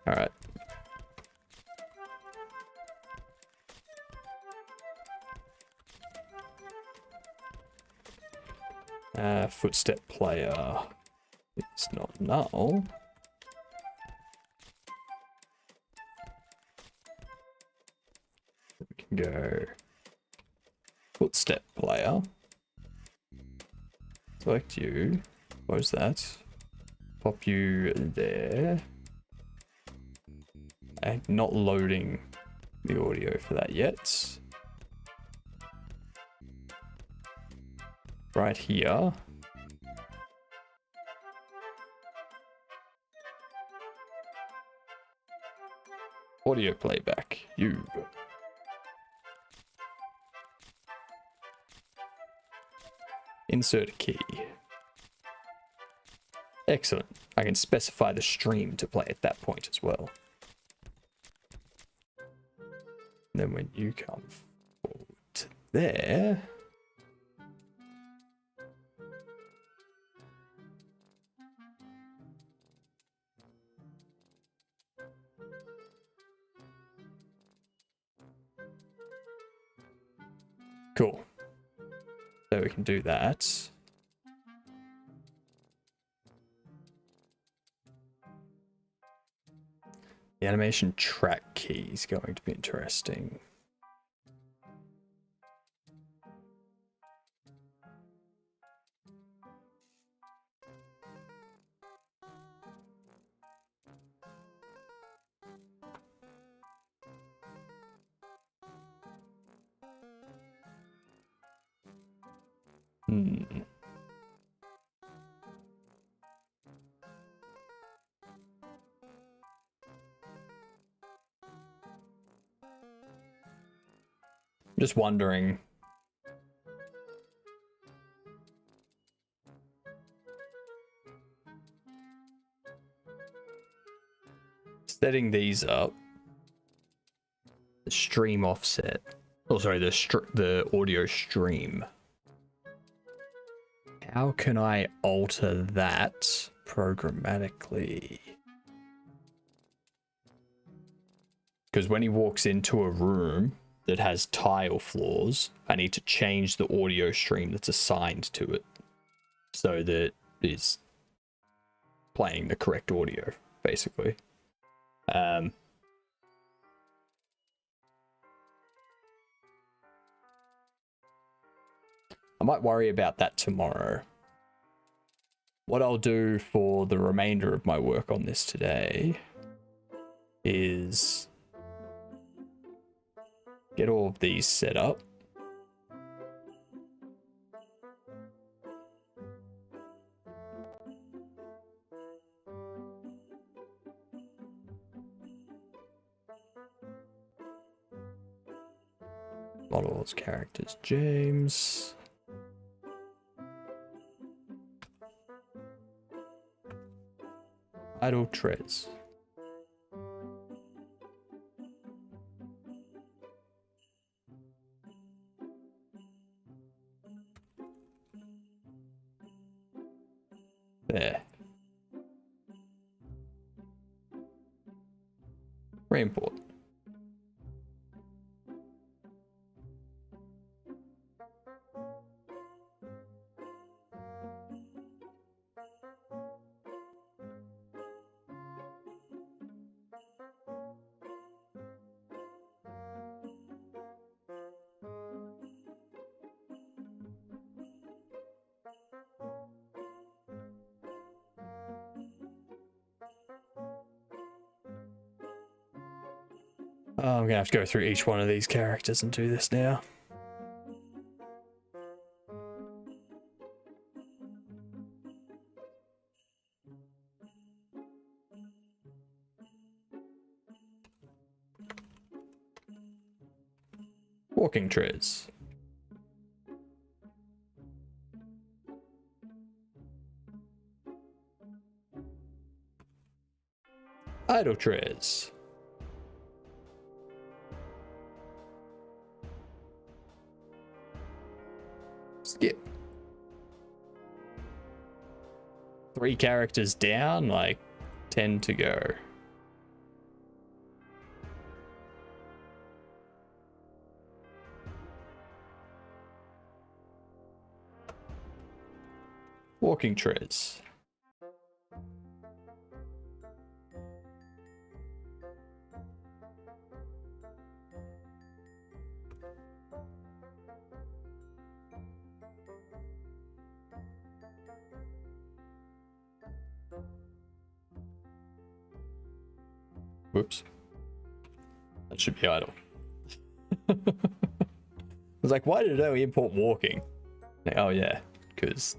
All right. Footstep player. It's not null. We can go footstep player. Select you. Close that. Pop you there. I'm not loading the audio for that yet. Right here. Audio playback, you. Insert a key. Excellent. I can specify the stream to play at that point as well. And then when you come forward to there, cool. So we can do that. The animation track key is going to be interesting. Just wondering. Setting these up. The stream offset. Oh, sorry, the audio stream. How can I alter that programmatically? Because when he walks into a room that has tile floors, I need to change the audio stream that's assigned to it so that it's playing the correct audio, basically. I might worry about that tomorrow. What I'll do for the remainder of my work on this today is get all of these set up. Models, characters, James. Idle Trez. There. Reimport. Oh, I'm gonna have to go through each one of these characters and do this now. Walking treads. Idle treads. Skip. 3 characters down, like 10 to go. Walking treads. Whoops. That should be idle. I was like, why did it only import walking? Like, oh yeah, because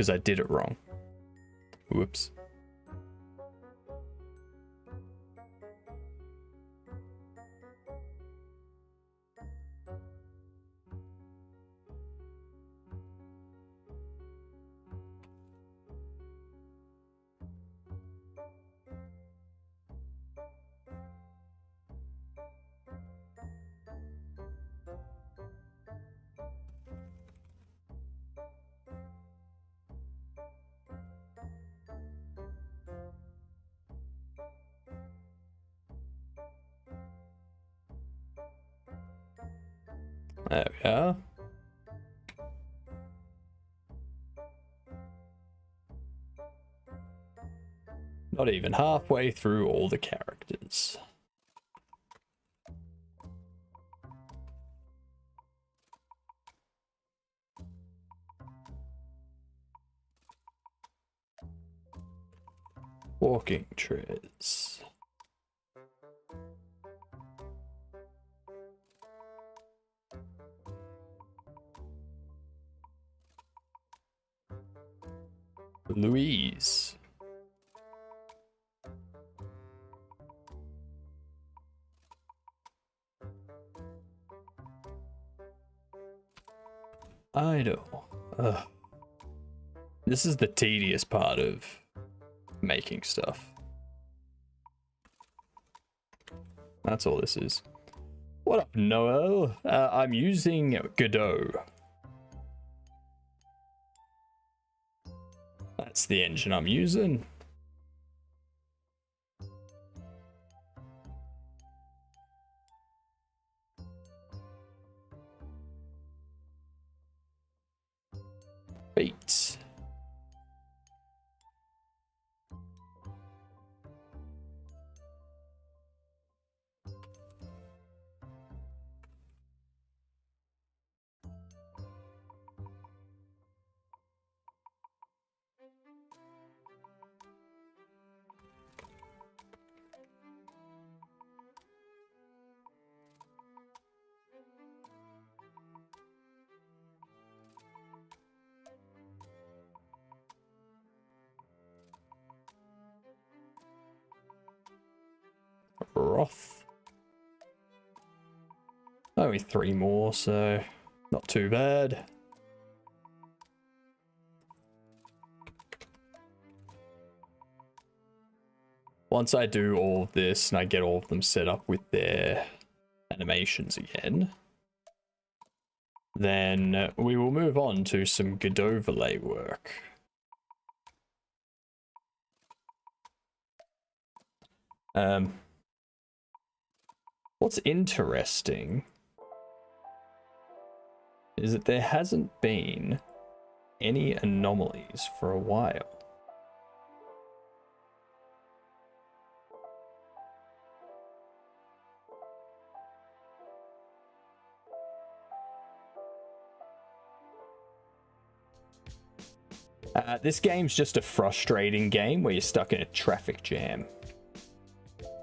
I did it wrong. Whoops. There we are. Not even halfway through all the characters. Walking treads. Louise. Idle. Ugh. This is the tedious part of making stuff. That's all this is. What up, Noel? I'm using Godot. That's the engine I'm using. Beats. Roth. Only 3 more, so not too bad. Once I do all of this and I get all of them set up with their animations again, then we will move on to some Godot overlay work. What's interesting is that there hasn't been any anomalies for a while. This game's just a frustrating game where you're stuck in a traffic jam.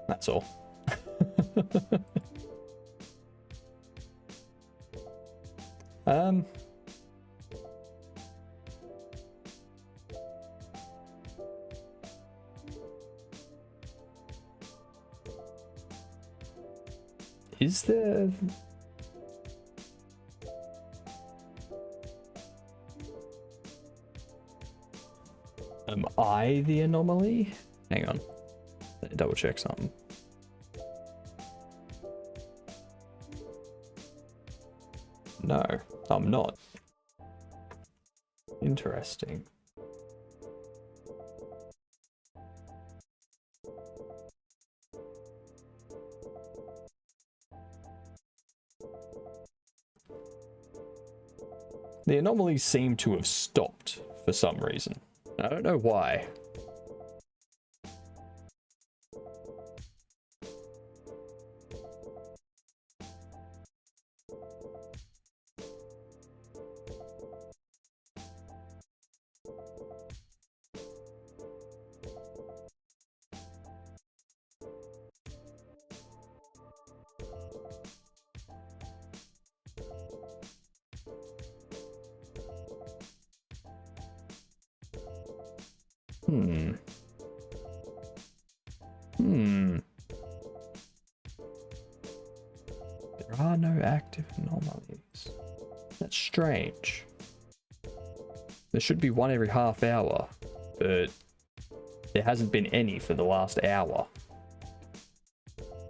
That's all. Um. Is there... Am I the anomaly? Hang on. Let me double check something. No, I'm not. Interesting. The anomalies seem to have stopped for some reason. I don't know why. There are no active anomalies. That's strange. There should be one every half hour, but there hasn't been any for the last hour.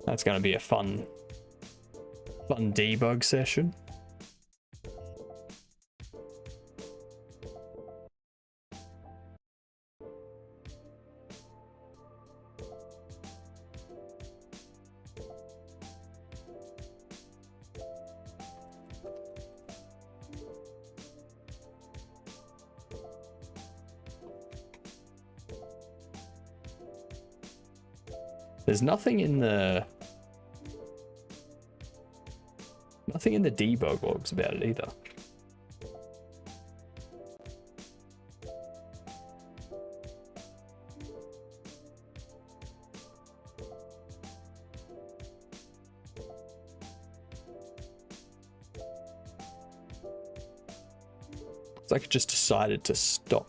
That's going to be a fun debug session. There's nothing in the debug logs about it either. It's like it just decided to stop.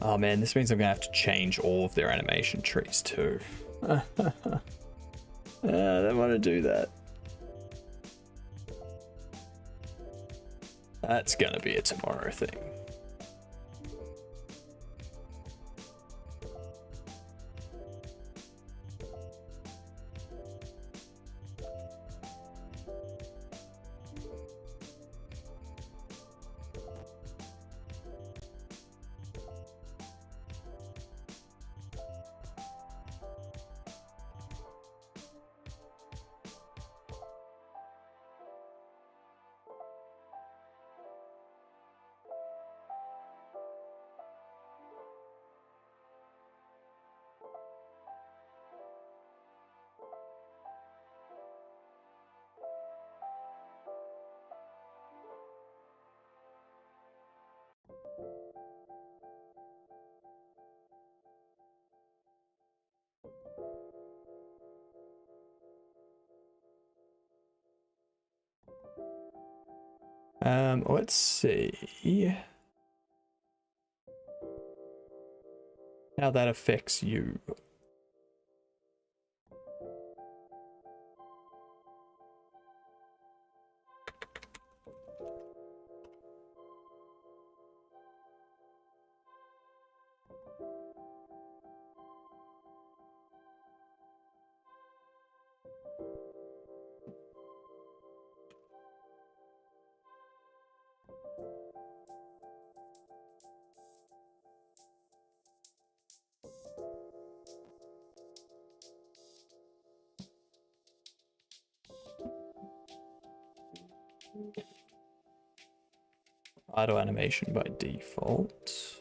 Oh man, this means I'm gonna have to change all of their animation trees too. I don't want to do that. That's gonna be a tomorrow thing. Let's see how that affects you. Auto animation by default.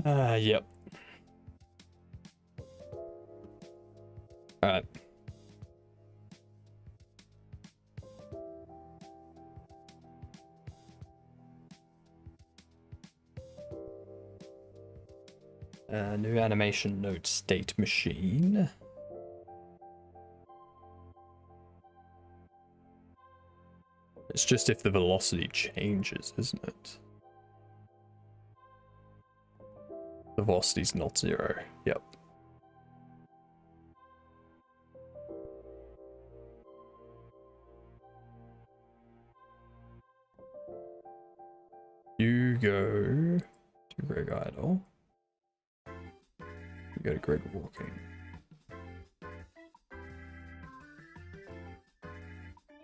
Yep. Alright. New animation node state machine. It's just if the velocity changes, isn't it? The velocity's not 0. Yep. You go to Greg Idle. You go to Greg Walking.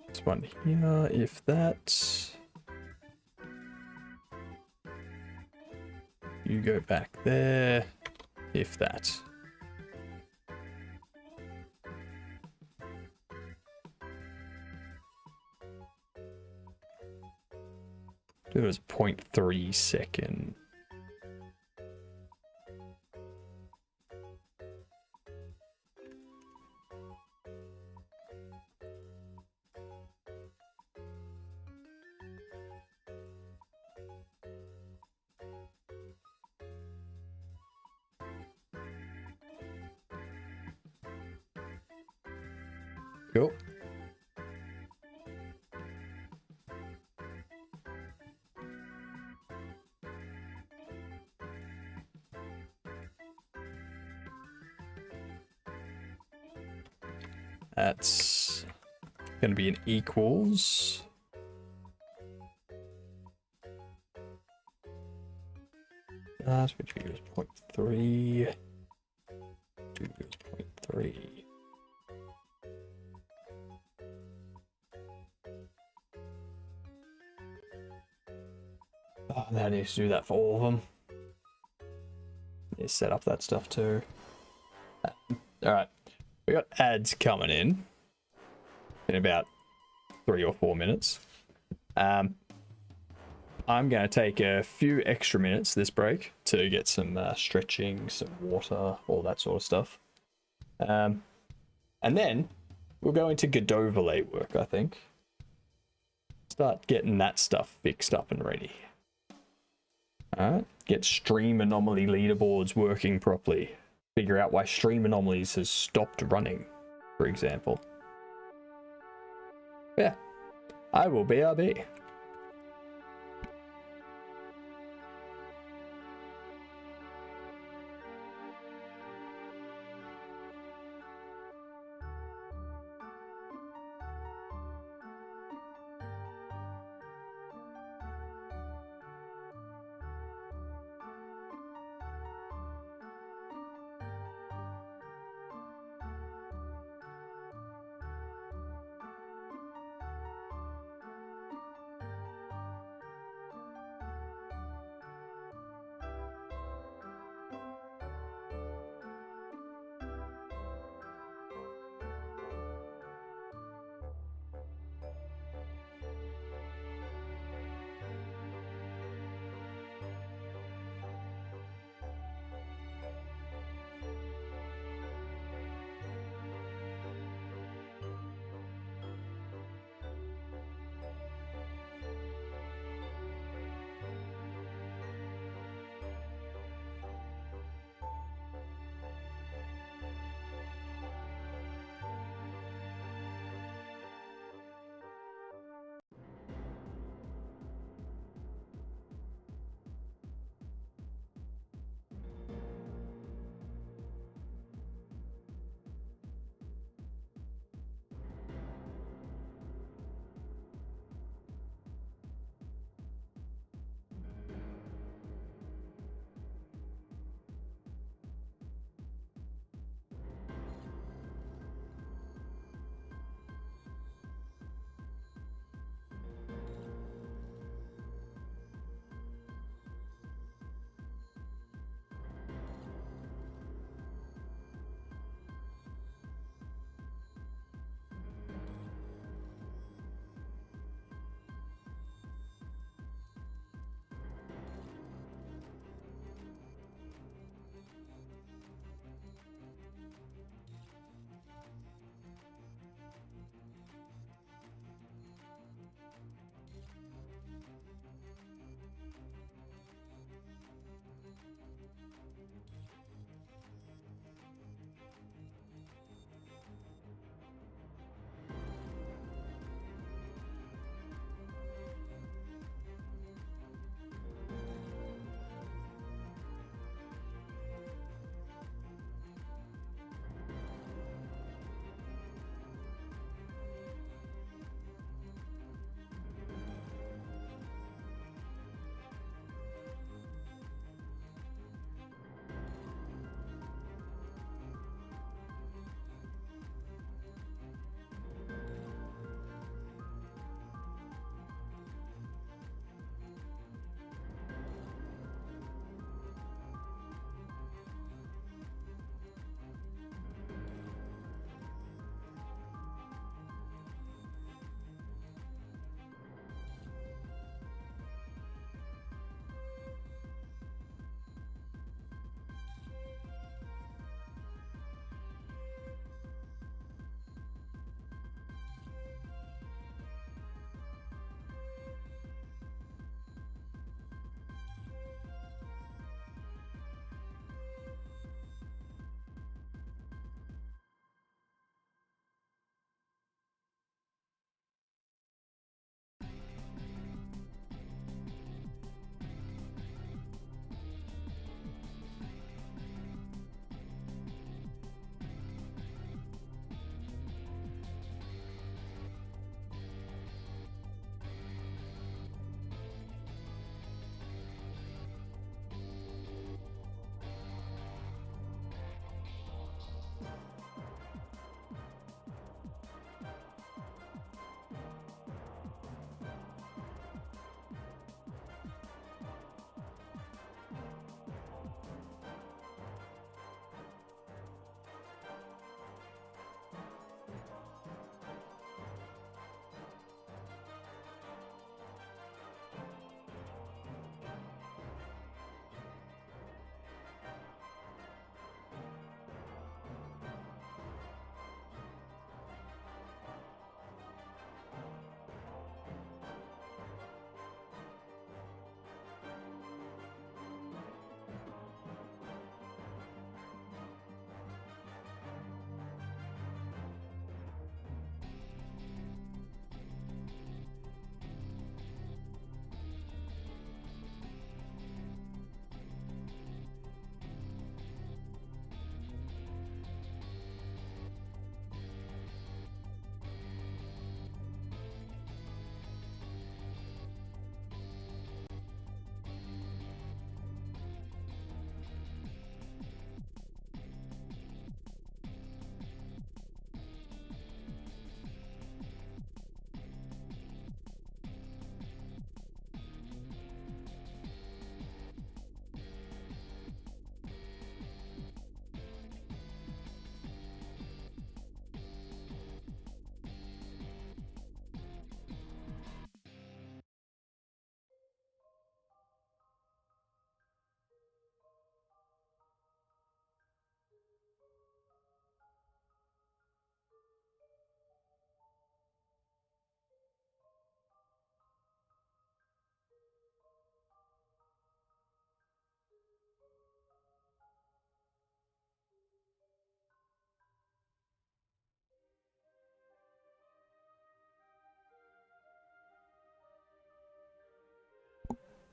This one here, if that. You go back there, if that. Do it as 0.3 second. Cool. That's going to be an equals. Which equals 0.3. 2 equals 0.3. Oh, that needs to do that for all of them. Need to set up that stuff too. Alright, we got ads coming in about 3 or 4 minutes. I'm going to take a few extra minutes this break to get some stretching, some water, all that sort of stuff. And then we'll go into Godot overlay work, I think. Start getting that stuff fixed up and ready. Alright, get stream anomaly leaderboards working properly. Figure out why stream anomalies has stopped running, for example. Yeah, I will BRB.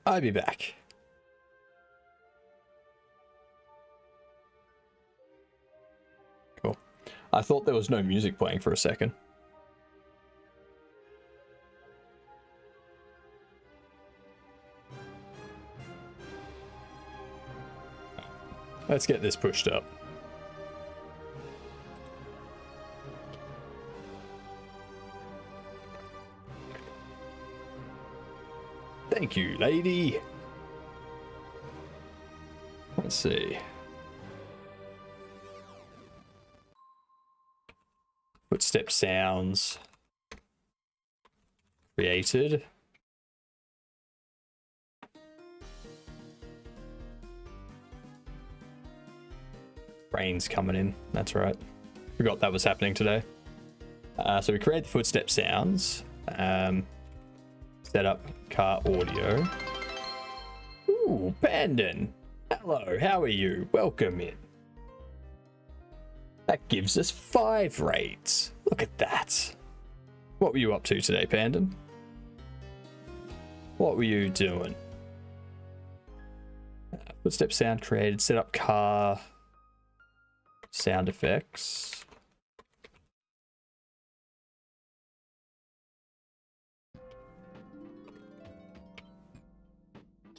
I'll be back. Cool. I thought there was no music playing for a second. Let's get this pushed up. Thank you, lady. Let's see. Footstep sounds created. Rain's coming in. That's right. Forgot that was happening today. So we create the footstep sounds. Set up car audio. Ooh, Bandon. Hello, how are you? Welcome in. That gives us 5 raids. Look at that. What were you up to today, Pandon? What were you doing? Footstep sound created. Set up car sound effects.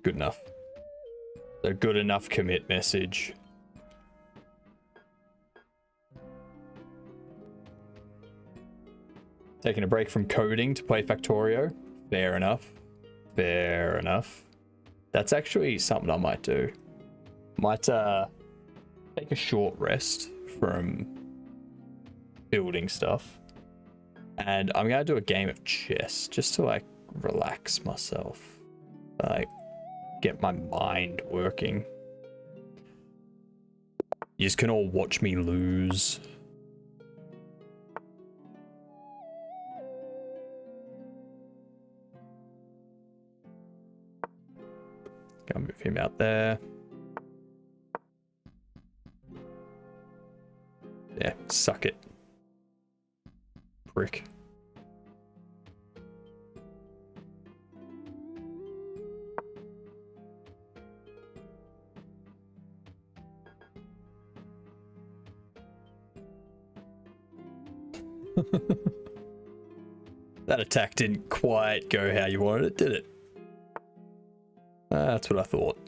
Good enough. The good enough commit message. Taking a break from coding to play Factorio. Fair enough. Fair enough. That's actually something I might do. Might take a short rest from building stuff. And I'm gonna do a game of chess just to like relax myself. Like get my mind working. You just can all watch me lose. Gonna move him out there. Yeah, suck it. Prick. That attack didn't quite go how you wanted it, did it? That's what I thought.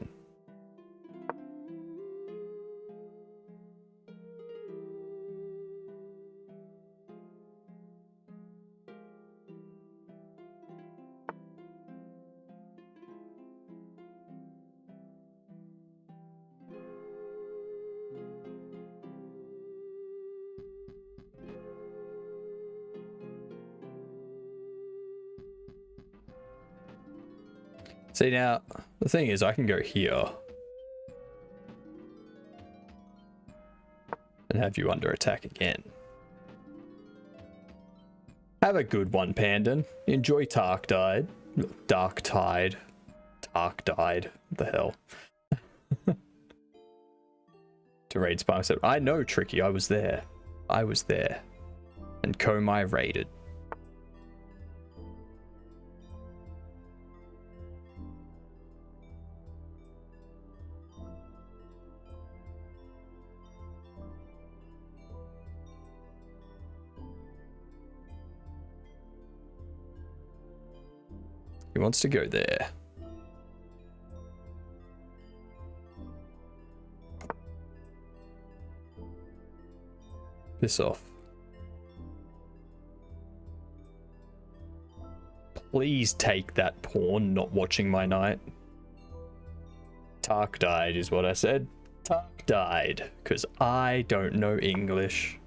See, now, the thing is, I can go here and have you under attack again. Have a good one, Pandon. Enjoy Dark-Tide. Dark-Tide. Dark-Tide. What the hell? To raid Spark 7. I know, Tricky. I was there. I was there. And Komai raided. He wants to go there. Piss off. Please take that pawn, not watching my knight. Tark died is what I said. Tark died, because I don't know English.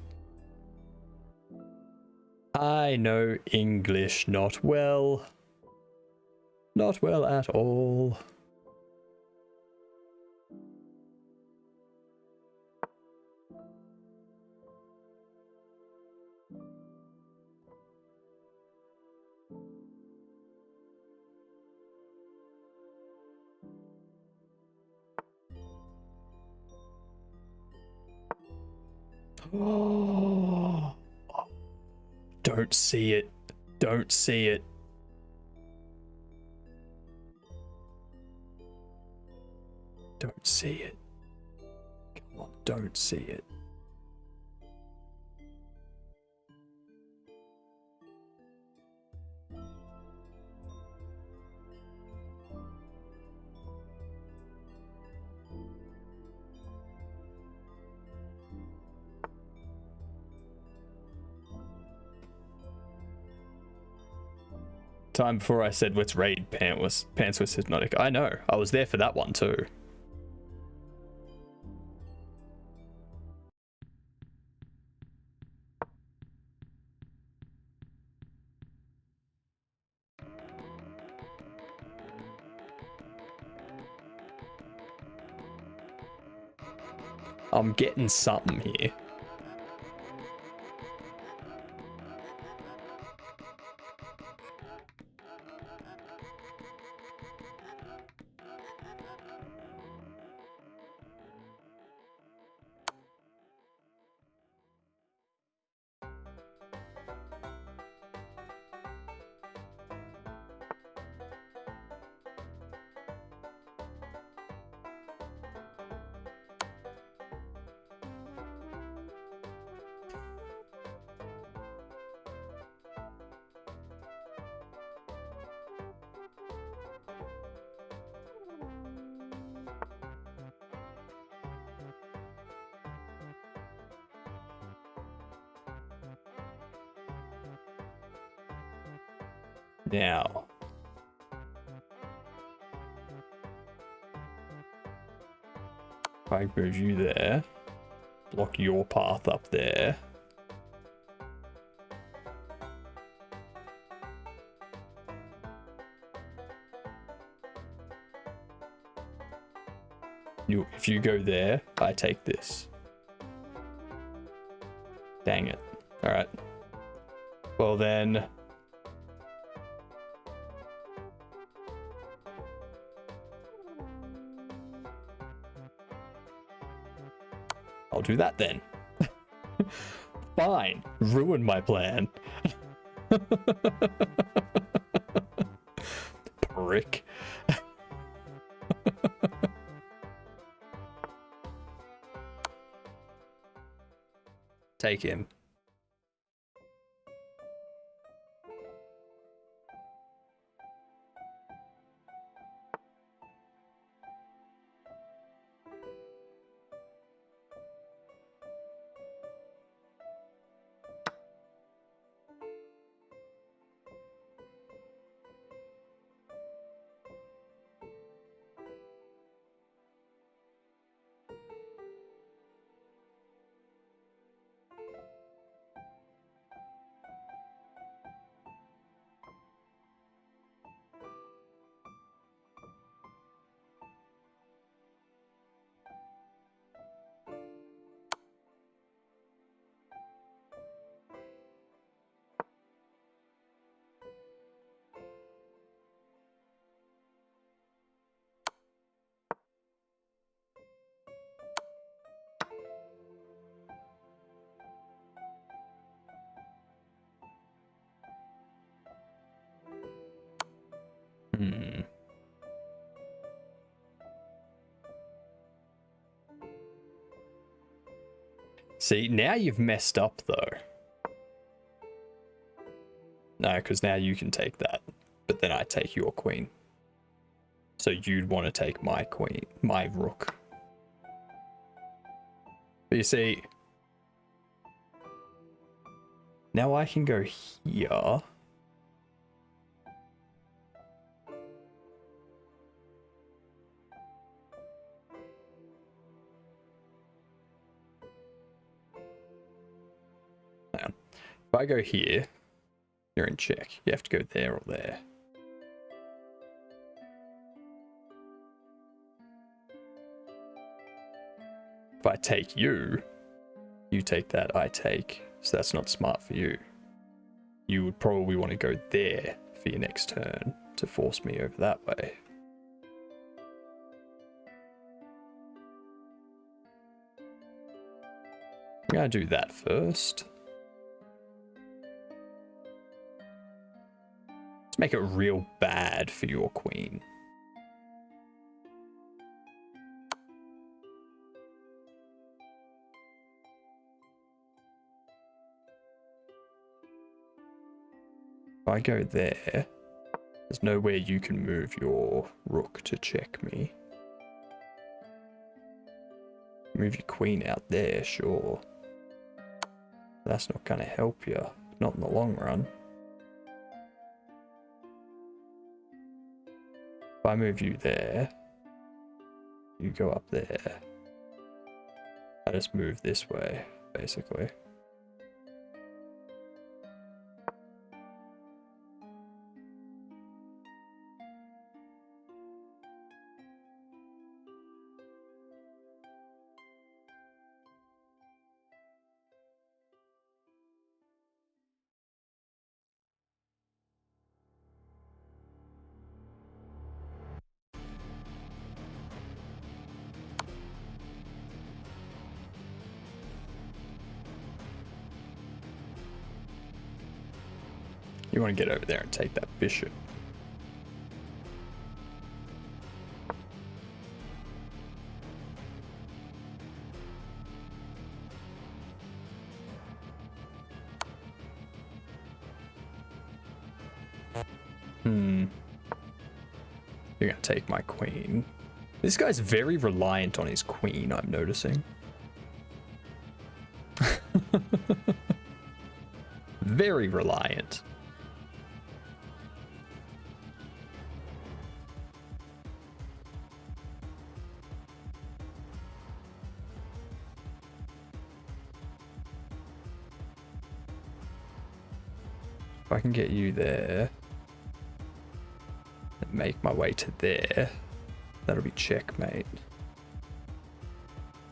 I know English not well. Not well at all. Oh, don't see it. Don't see it. Don't see it. Come on, don't see it. Time before I said let's raid Pants was hypnotic. I know, I was there for that one too. I'm getting something here. Now, if I move you there, block your path up there. If you go there, I take this. Dang it. All right. Well then. I'll do that then. Fine. Ruin my plan. Prick. Take him. See, now you've messed up though. No, because now you can take that, but then I take your queen. So you'd want to take my queen, my rook. But you see, now I can go here. If I go here, you're in check. You have to go there or there. If I take you, you take that, I take. So that's not smart for you. You would probably want to go there for your next turn to force me over that way. I'm going to do that first. Let's make it real bad for your queen. I go there, there's nowhere you can move your rook to check me. Move your queen out there, sure. That's not going to help you. Not in the long run. If I move you there, you go up there. I just move this way, basically. You want to get over there and take that bishop. You're going to take my queen. This guy's very reliant on his queen, I'm noticing. Very reliant. If I can get you there and make my way to there, that'll be checkmate.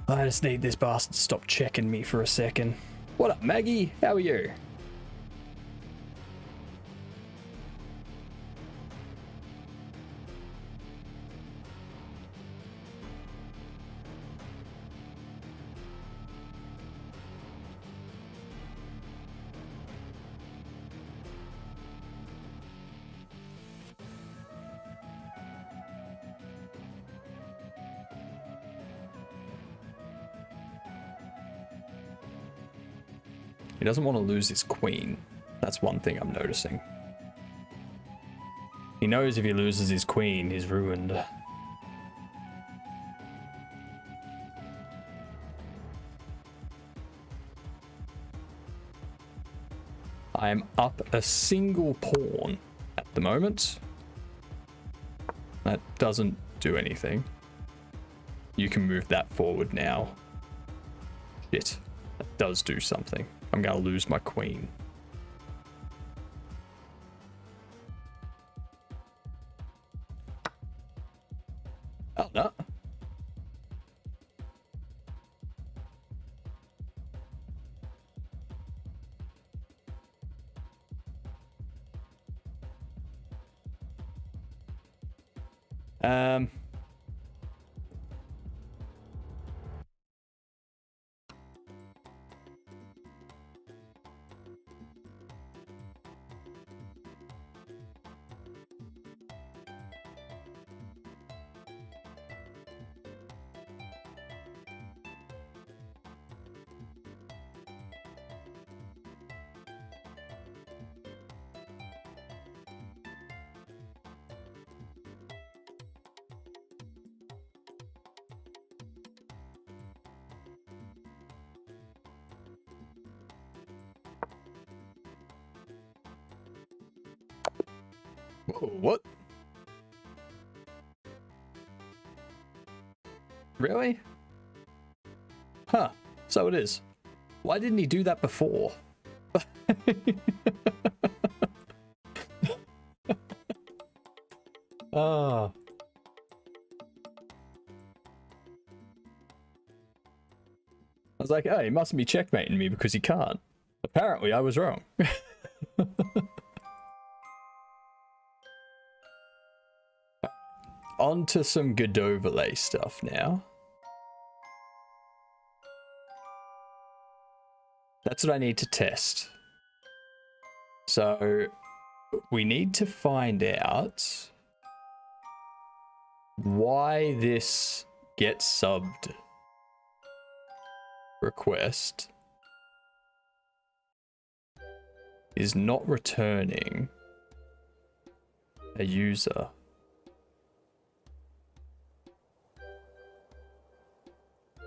I just need this bastard to stop checking me for a second. What up, Maggie? How are you? He doesn't want to lose his queen. That's one thing I'm noticing. He knows if he loses his queen, he's ruined. I am up a single pawn at the moment. That doesn't do anything. You can move that forward now. Shit, that does do something. I'm gonna lose my queen. Oh, no. Whoa, what? Really? Huh, so it is. Why didn't he do that before? Ah. I was like, oh, he mustn't be checkmating me because he can't. Apparently, I was wrong. On to some Godot overlay stuff now. That's what I need to test. So we need to find out why this get subbed request is not returning a user.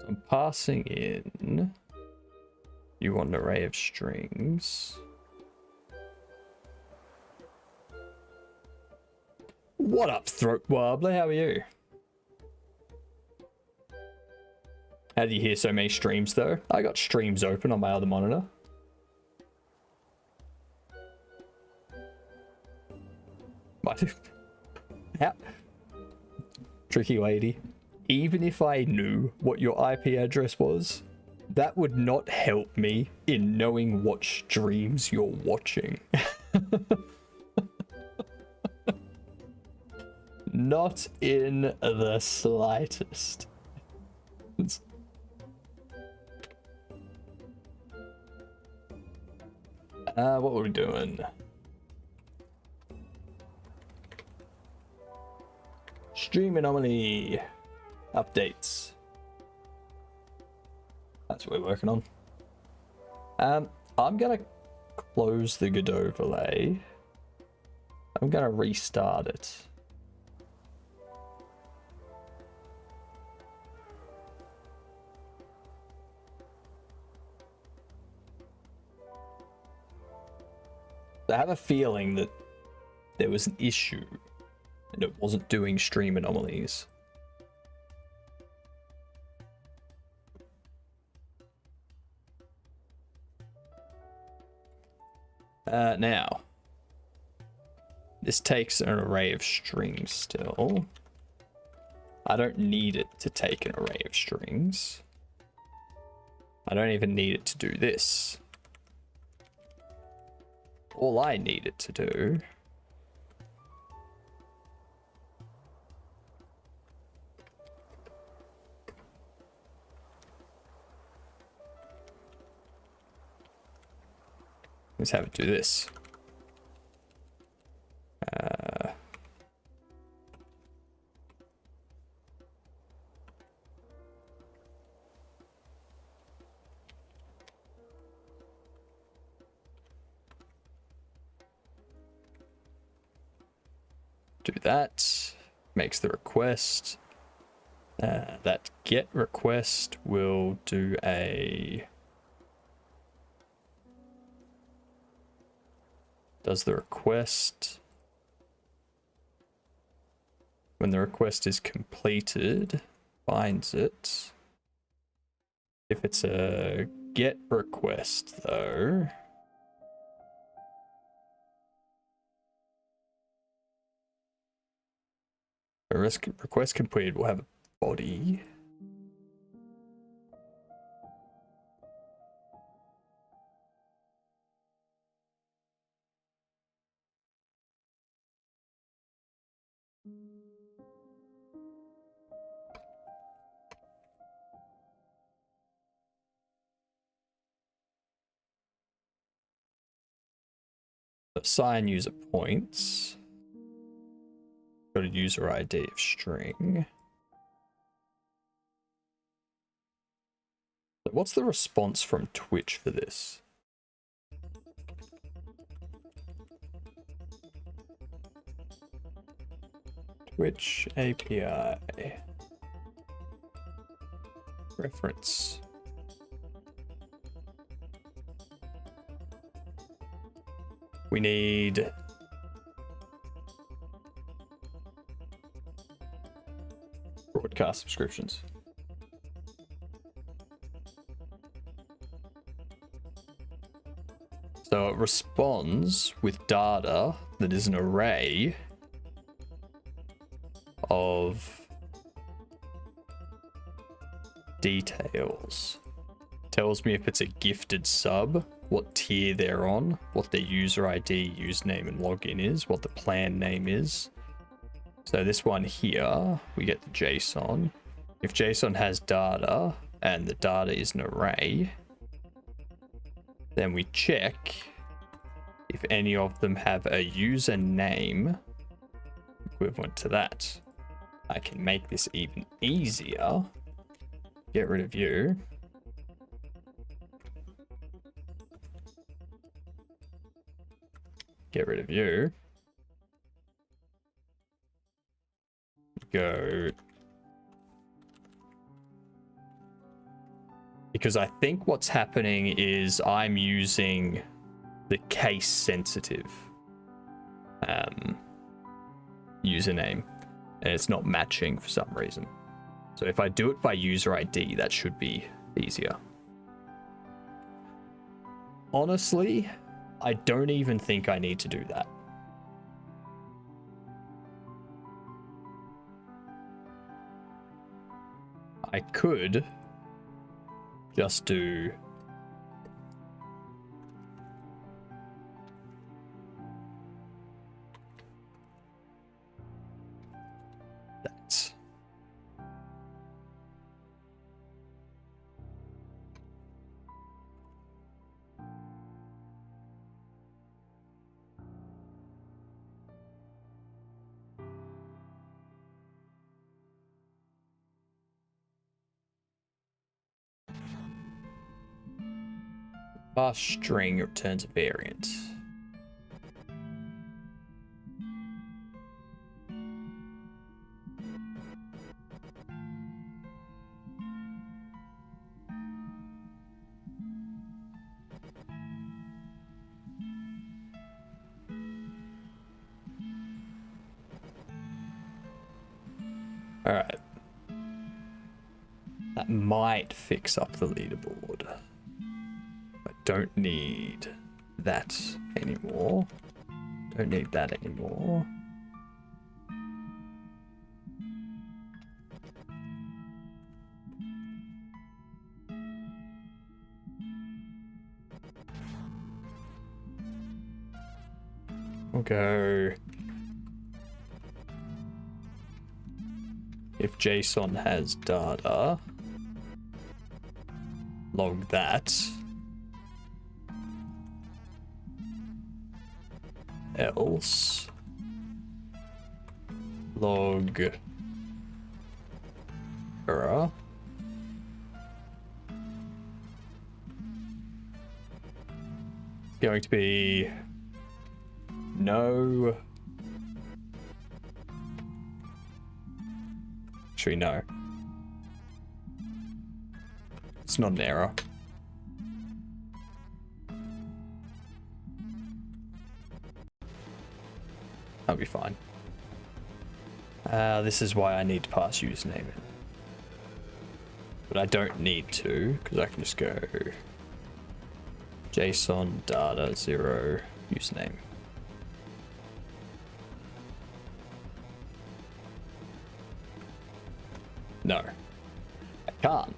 I'm passing in. You want an array of strings. What up, Throat Warbler? How are you? How do you hear so many streams though? I got streams open on my other monitor. How? Tricky lady. Even if I knew what your IP address was, that would not help me in knowing what streams you're watching. Not in the slightest. What were we doing? Stream anomaly updates. That's what we're working on. I'm gonna close the Godot overlay. I'm gonna restart it. I have a feeling that there was an issue and it wasn't doing stream anomalies. Now, this takes an array of strings still. I don't need it to take an array of strings. I don't even need it to do this. All I need it to do is have it do this. Do that, makes the request. That get request will do a... does the request. When the request is completed, finds it. If it's a get request though, a request completed will have a body. Assign user points. Got a user ID of string. What's the response from Twitch for this? Twitch API. Reference. We need broadcast subscriptions. So it responds with data that is an array of details. Tells me if it's a gifted sub, what tier they're on, what their user ID, username, and login is, what the plan name is. So this one here, we get the JSON. If JSON has data and the data is an array, then we check if any of them have a username equivalent to that. I can make this even easier. Get rid of you. Get rid of you. go... Because I think what's happening is I'm using the case sensitive username, and it's not matching for some reason. So if I do it by user ID, that should be easier. Honestly, I don't even think I need to do that. I could just do that. Bar string returns a variant. All right. That might fix up the leaderboard. I don't need that anymore. Don't need that anymore. We'll go... If JSON has data, log that. Else log error. It's going to be no. Actually, no. It's not an error. That'll be fine. This is why I need to pass username in. But I don't need to, because I can just go JSON data 0 username. No, I can't.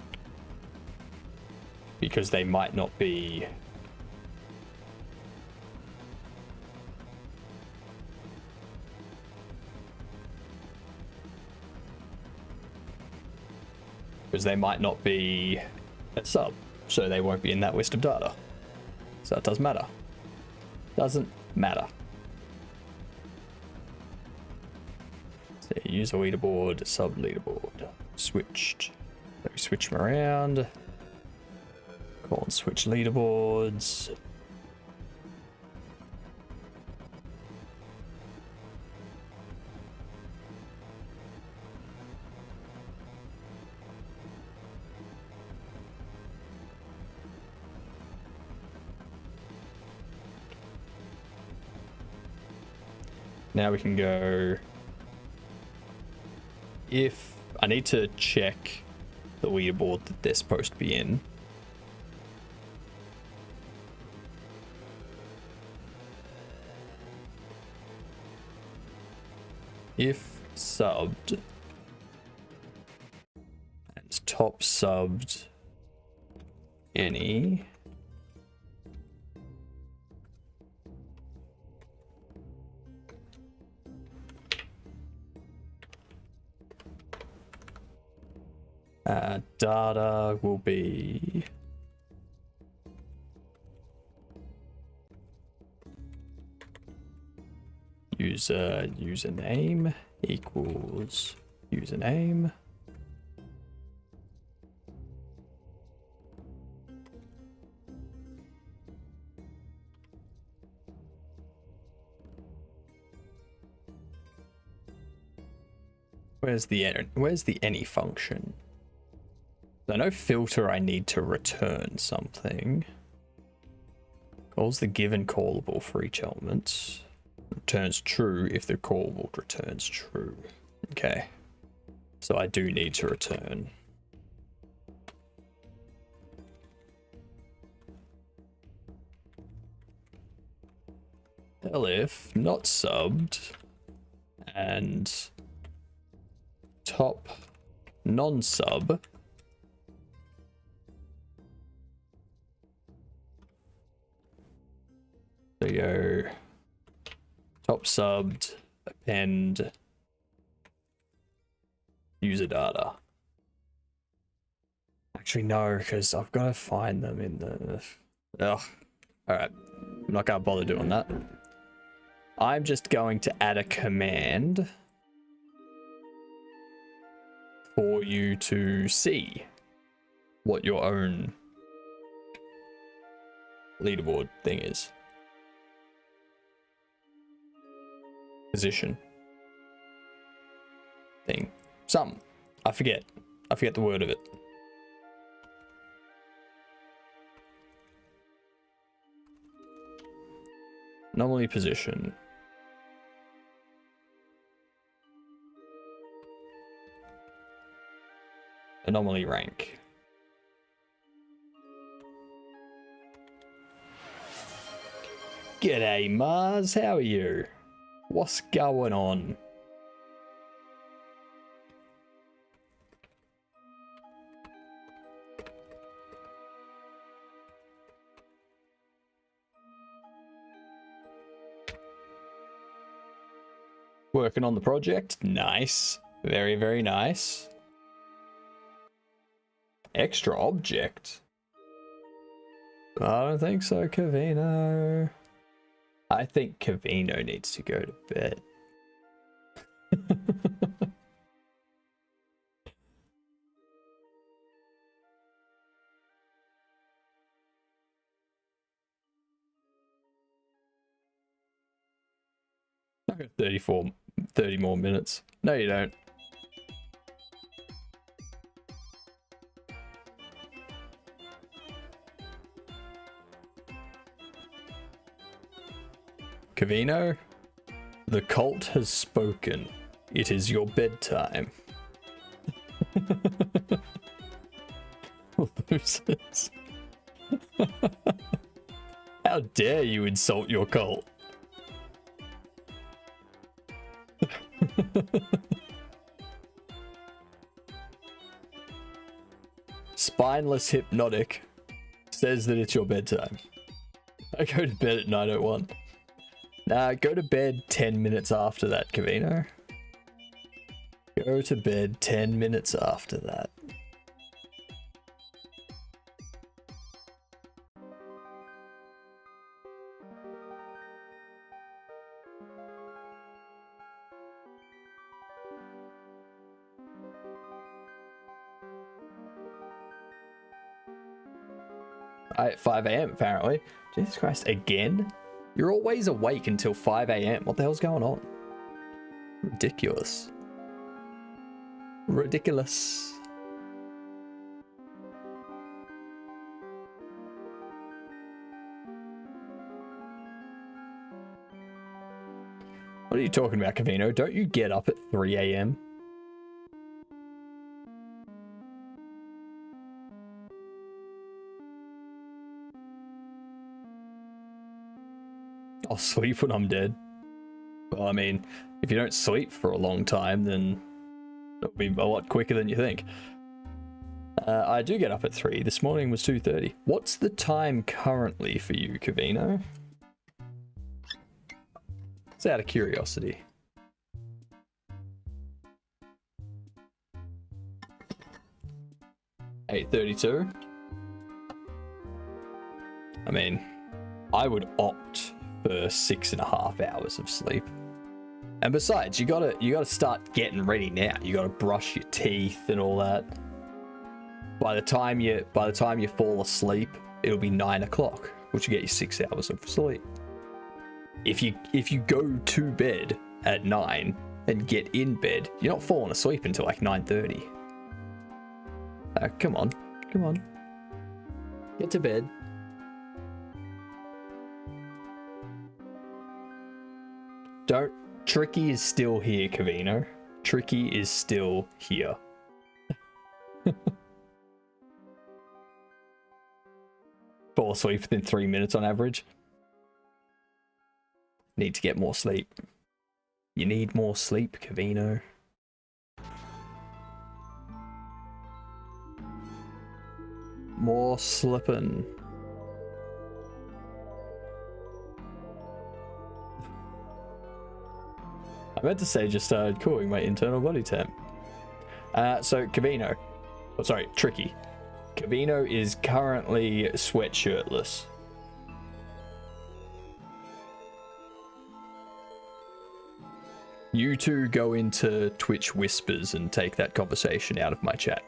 Because they might not be... Because they might not be a sub, so they won't be in that list of data. So it doesn't matter. Doesn't matter. So user leaderboard, sub leaderboard. Switched. So we switch them around. Call and switch leaderboards. Now we can go, if I need to check the leaderboard that they're supposed to be in. If subbed, and it's top subbed any, data will be username equals username. Where's the any function? I know filter I need to return something. Calls the given callable for each element. Returns true if the callable returns true. Okay. So I do need to return. Elif not subbed and top non-sub so go top subbed append user data. Actually no, because I've got to find them in the all right, I'm not gonna bother doing that. I'm just going to add a command for you to see what your own leaderboard thing is. Position thing. Something. I forget the word of it. Anomaly position. Anomaly rank. G'day Mars, how are you? What's going on? Working on the project. Nice. Very, very nice. Extra object? I don't think so, Cavino. I think Cavino needs to go to bed. I got 30 more minutes. No, you don't. Cavino, the cult has spoken. It is your bedtime. Losers. How dare you insult your cult? Spineless Hypnotic says that it's your bedtime. I go to bed at 9:01. Nah, go to bed 10 minutes after that, Cavino. Go to bed 10 minutes after that. At 5 AM apparently. Jesus Christ, again? You're always awake until 5 AM. What the hell's going on? Ridiculous. Ridiculous. What are you talking about, Cavino? Don't you get up at 3 AM? I'll sleep when I'm dead. Well, I mean, if you don't sleep for a long time, then it'll be a lot quicker than you think. I do get up at 3. This morning was 2:30. What's the time currently for you, Cavino? It's out of curiosity. (8:32). I mean, I would opt for 6.5 hours of sleep. And besides, you gotta start getting ready now. You gotta brush your teeth and all that. By the time you fall asleep, it'll be 9 o'clock, which will get you 6 hours of sleep. If you go to bed at 9, and get in bed. You're not falling asleep until like 9:30. Come on. Come on. Get to bed. Don't. Tricky is still here, Cavino. Tricky is still here. Fall asleep within 3 minutes on average. Need to get more sleep. You need more sleep, Cavino. More slippin'. I meant to say just started cooling my internal body temp. So Cavino, oh, sorry, Tricky. Cavino is currently sweatshirtless. You two go into Twitch whispers and take that conversation out of my chat.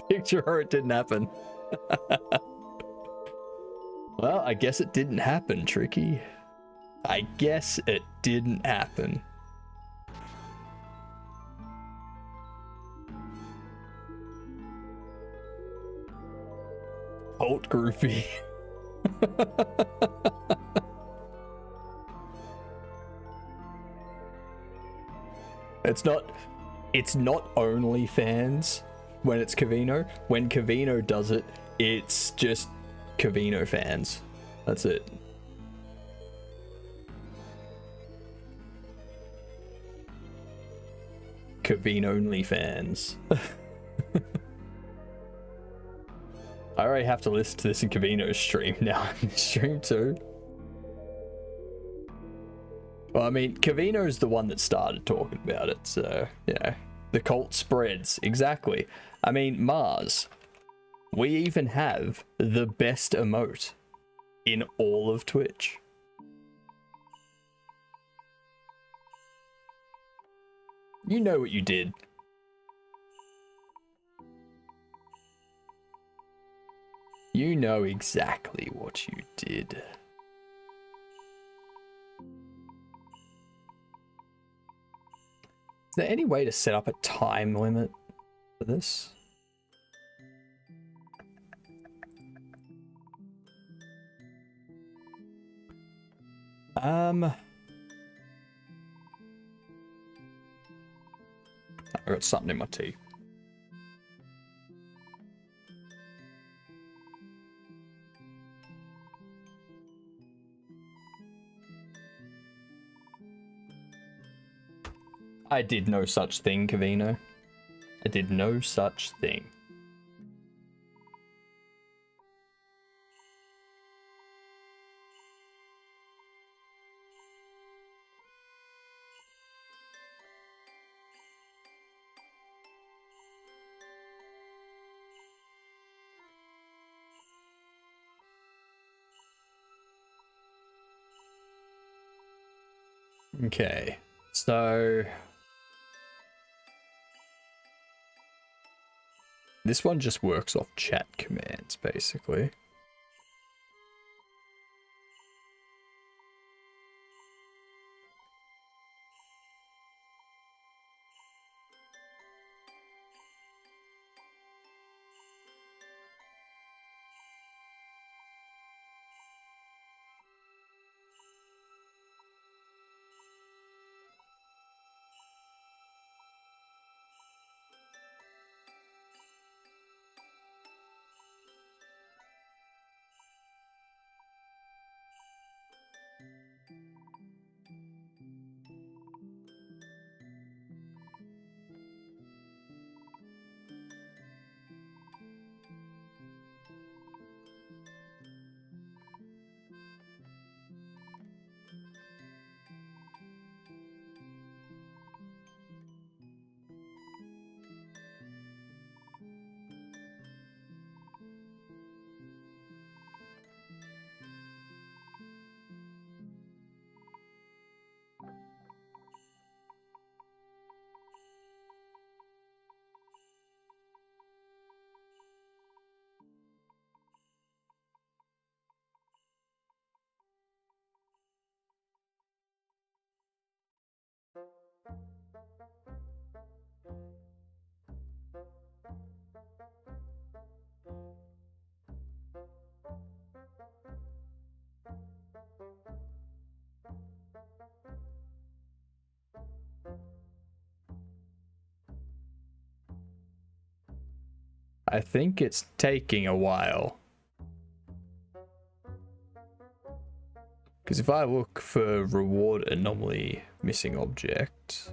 Picture her, it didn't happen. Well, I guess it didn't happen, Tricky. I guess it didn't happen. Alt groupie. It's not only fans when it's Cavino. When Cavino does it, it's just Cavino fans. That's it. Cavino only fans. I already have to listen to this in Cavino's stream now. Stream too. Well, I mean, Cavino's the one that started talking about it, so, you know, the cult spreads. Exactly. I mean, Mars, we even have the best emote in all of Twitch. You know what you did. You know exactly what you did. Is there any way to set up a time limit for this? I got something in my tea. I did no such thing, Cavino. I did no such thing. Okay, so this one just works off chat commands, basically. I think it's taking a while. Because if I look for reward anomaly missing object,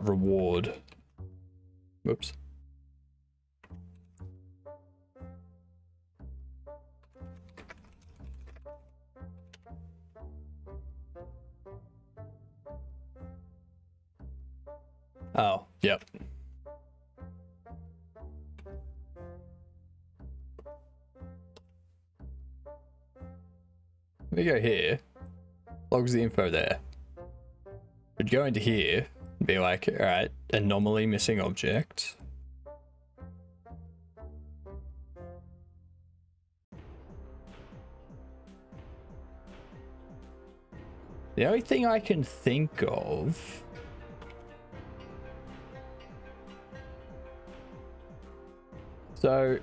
reward. Whoops. Oh, yep. We go here. Logs the info there. We'd go into here and be like, alright, anomaly missing object. The only thing I can think of so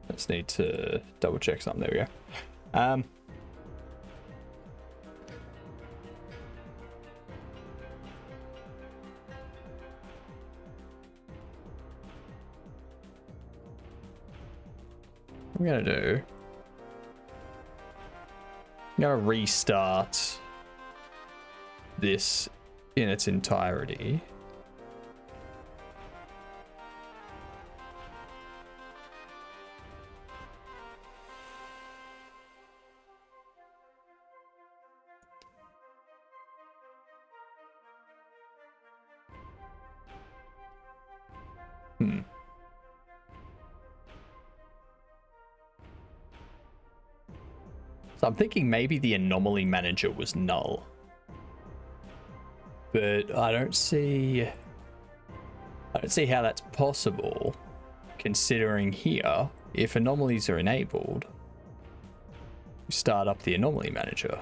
let's need to double check something. There we go. I'm gonna do, I'm gonna restart this in its entirety. So I'm thinking maybe the anomaly manager was null. But I don't see how that's possible, considering here, if anomalies are enabled, you start up the anomaly manager.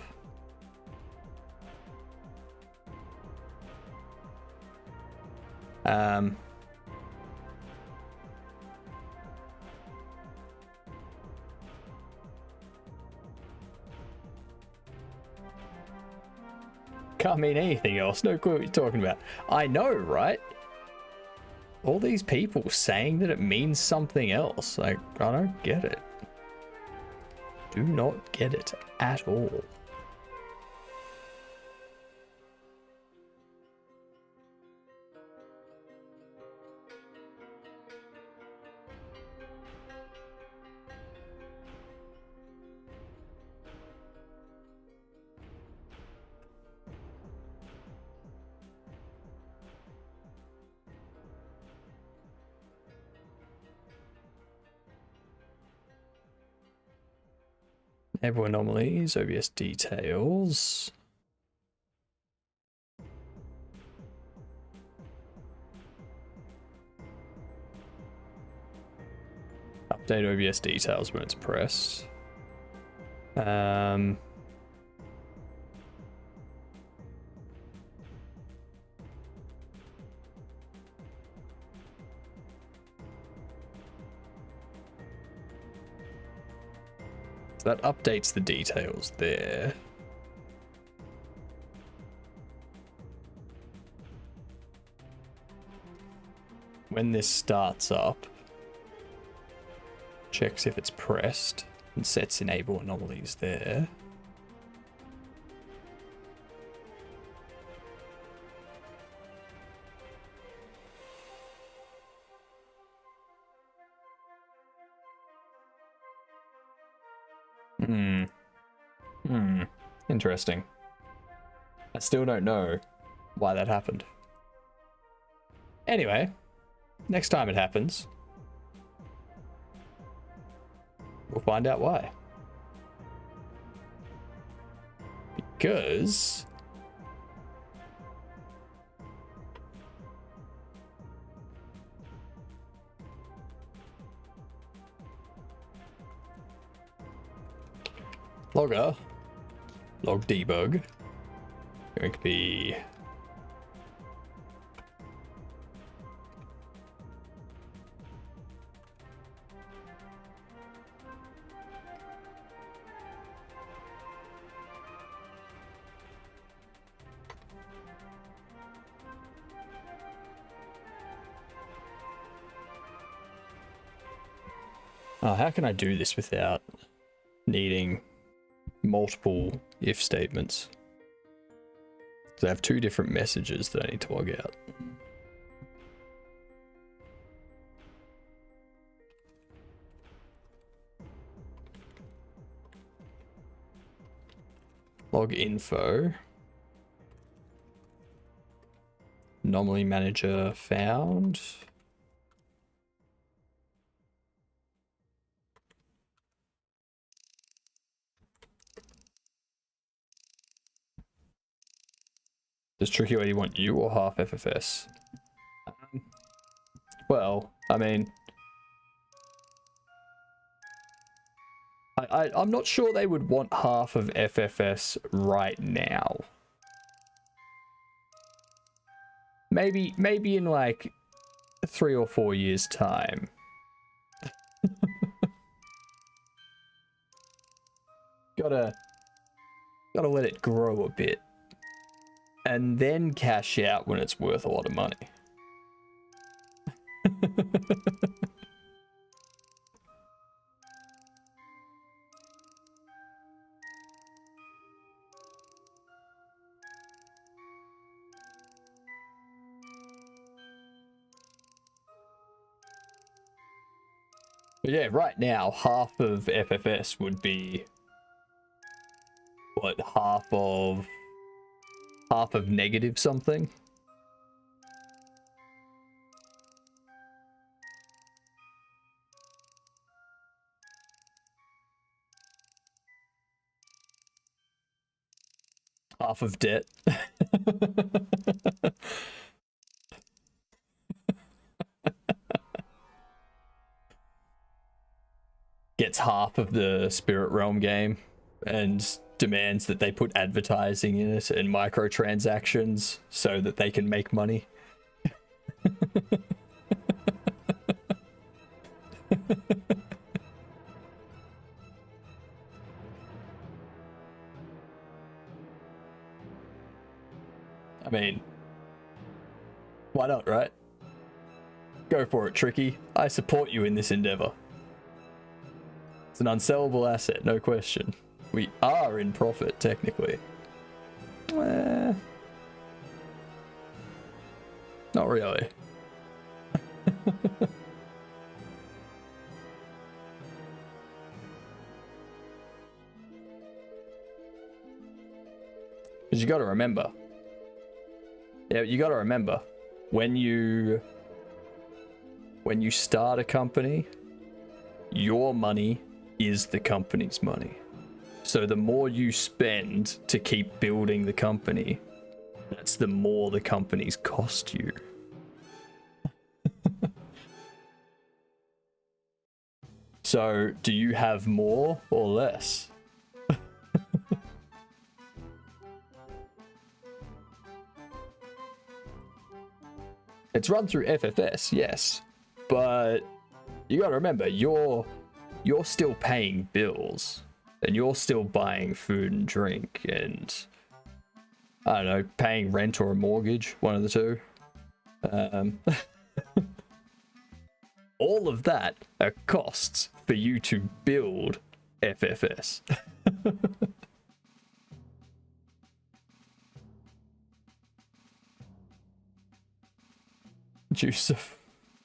Can't mean anything else. No clue what you're talking about. I know, right? All these people saying that it means something else. Like, I don't get it. Do not get it at all. Enable anomalies, OBS details. Update OBS details when it's pressed. So that updates the details there. When this starts up, checks if it's pressed and sets enable anomalies there. Interesting. I still don't know why that happened. Anyway, next time it happens, we'll find out why. Because logger, log debug, going to be Oh, how can I do this without needing multiple if statements? So I have two different messages that I need to log out. Log info. Anomaly manager found. Does Tricky Lady want you or half FFS? Well, I mean, I'm not sure they would want half of FFS right now. Maybe in like 3 or 4 years' time. Gotta let it grow a bit. And then cash out when it's worth a lot of money. But yeah, right now, half of FFS would be, what, half of negative something? Half of debt. Gets half of the Spirit Realm game and demands that they put advertising in it and microtransactions so that they can make money. I mean, why not, right? Go for it, Tricky. I support you in this endeavor. It's an unsellable asset, no question. We are in profit, technically. Not really. Because you got to remember. Yeah, you got to remember. When you start a company, your money is the company's money. So the more you spend to keep building the company, that's the more the companies cost you. So do you have more or less? It's run through FFS, yes, but you gotta remember, you're still paying bills, and you're still buying food and drink, and I don't know, paying rent or a mortgage, one of the two. All of that are costs for you to build FFS. Juice of...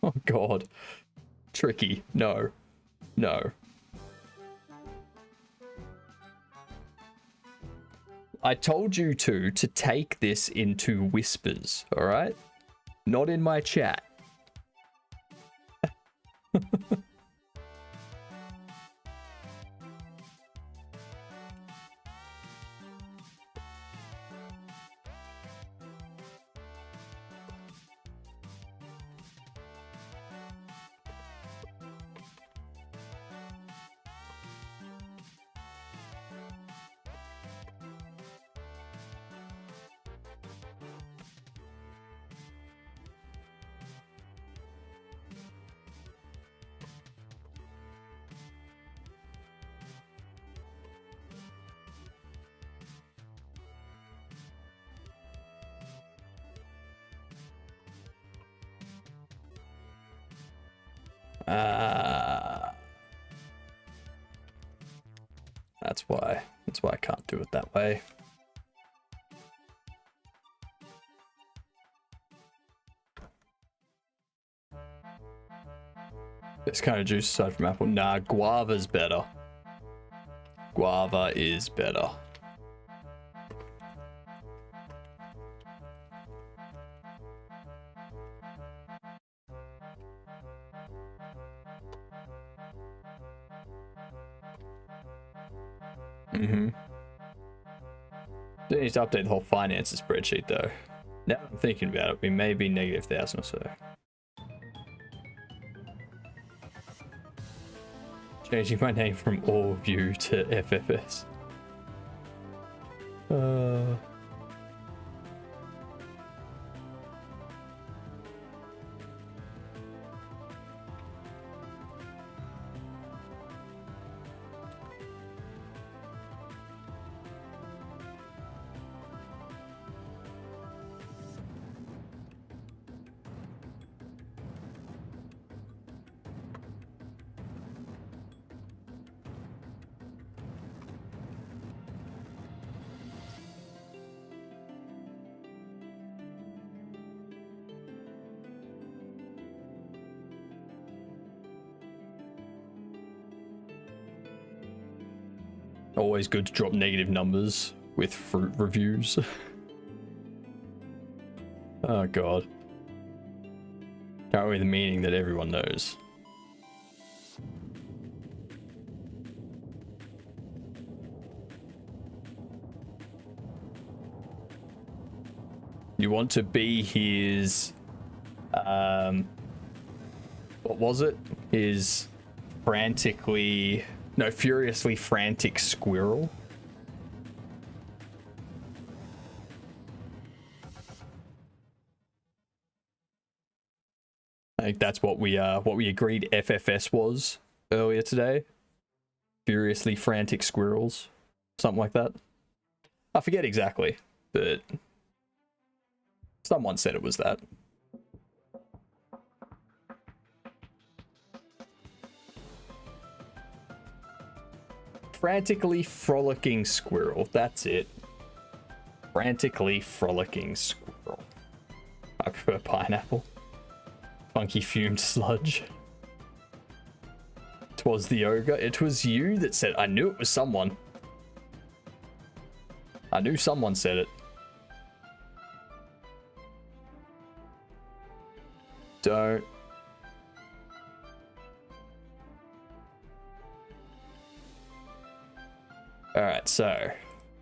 Oh god. Tricky. No. No. I told you to take this into whispers, alright? Not in my chat. why I can't do it that way. This kind of juice aside from apple. Nah, guava's better. Guava is better. Mm-hmm. Don't need to update the whole finances spreadsheet though. Now I'm thinking about it, we may be negative 1,000 or so. Changing my name from AllView to FFS. Always good to drop negative numbers with fruit reviews. Oh god. Can't read the meaning that everyone knows. You want to be his what was it? His furiously frantic squirrel. I think that's what we agreed FFS was earlier today. Furiously frantic squirrels. Something like that. I forget exactly, but someone said it was that. Frantically frolicking squirrel. That's it. Frantically frolicking squirrel. I prefer pineapple. Funky fumed sludge. 'Twas the ogre. It was you that said. I knew it was someone. I knew someone said it. Don't. Alright, so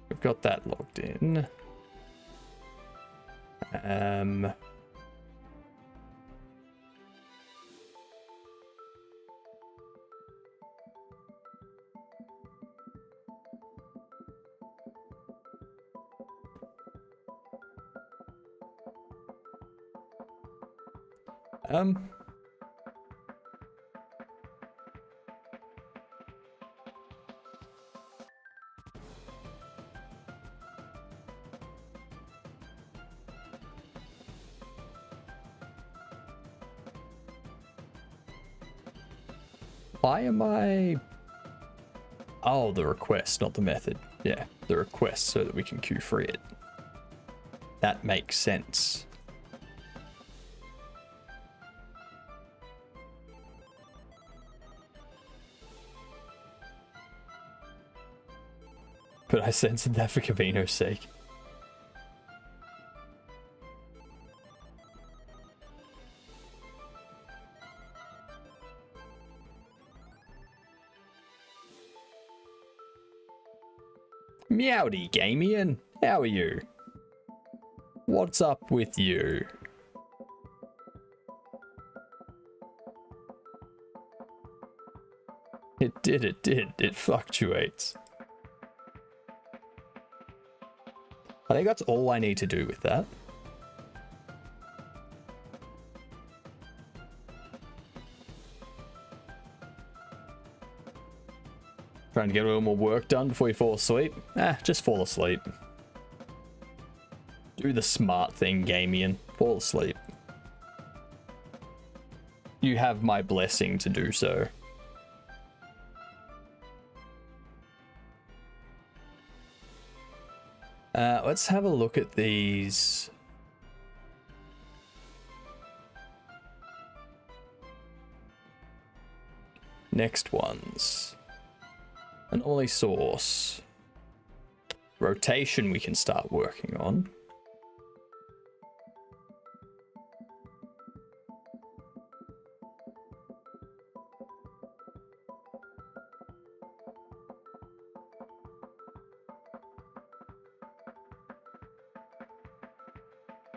we've got that logged in. Why am I... Oh, the request, not the method. Yeah, the request so that we can queue free it. That makes sense. But I censored that for Cavino's sake. Meowdy Gamian, how are you? What's up with you? It did, it fluctuates. I think that's all I need to do with that. Trying to get a little more work done before you fall asleep? Just fall asleep. Do the smart thing, Gamian. Fall asleep. You have my blessing to do so. Let's have a look at these. Next ones. Anomaly source. Rotation we can start working on.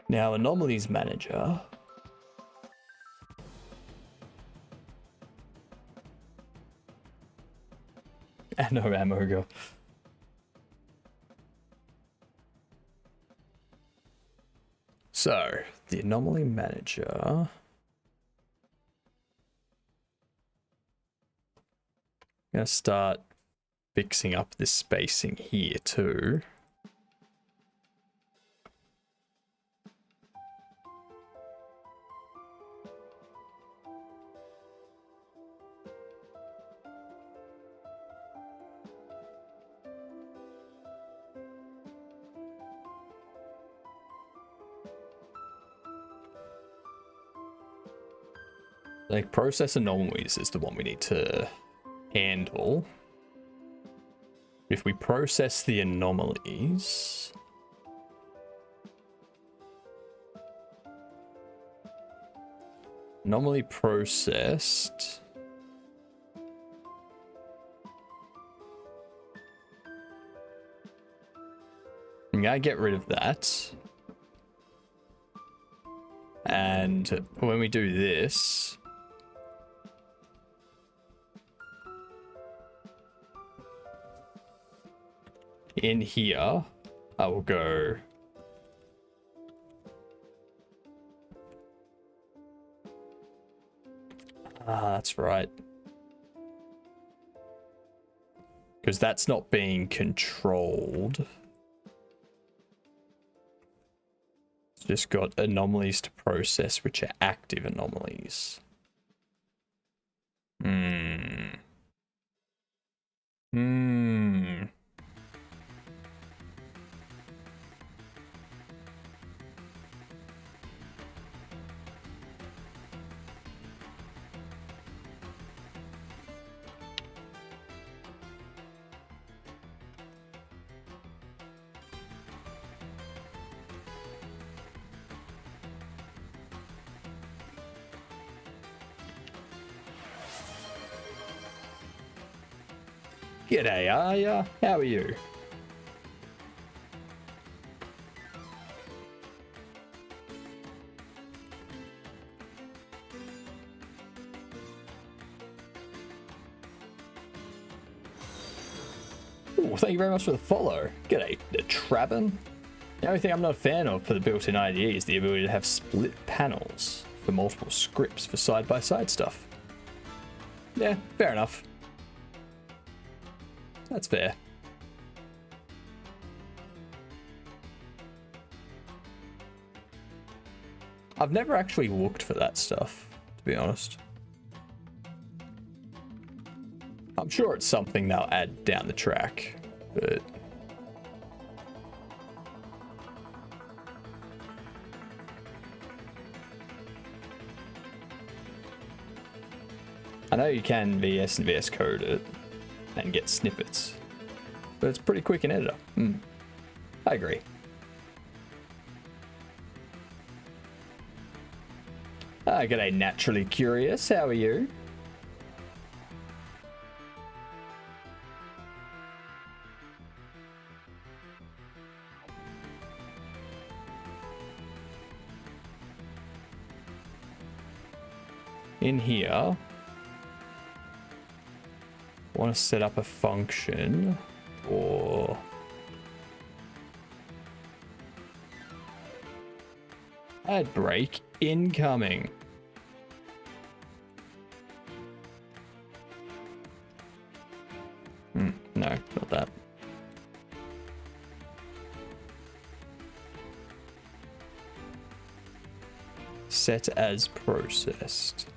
Now, anomalies manager. And no ammo go. So, the anomaly manager. I'm gonna start fixing up this spacing here too. Like, process anomalies is the one we need to handle. If we process the anomalies... Anomaly processed... I'm gonna get rid of that. And when we do this... In here, I will go... Ah, that's right. Because that's not being controlled. It's just got anomalies to process, which are active anomalies. G'day, Aya. How are you? Ooh, thank you very much for the follow. G'day, the Trabin. The only thing I'm not a fan of for the built-in IDE is the ability to have split panels for multiple scripts for side-by-side stuff. Yeah, fair enough. That's fair. I've never actually looked for that stuff, to be honest. I'm sure it's something they'll add down the track, but... I know you can VS and VS Code it and get snippets, but it's pretty quick in editor. I agree. G'day, Naturally Curious. How are you? In here, I want to set up a function for ad break incoming. No, not that. Set as processed.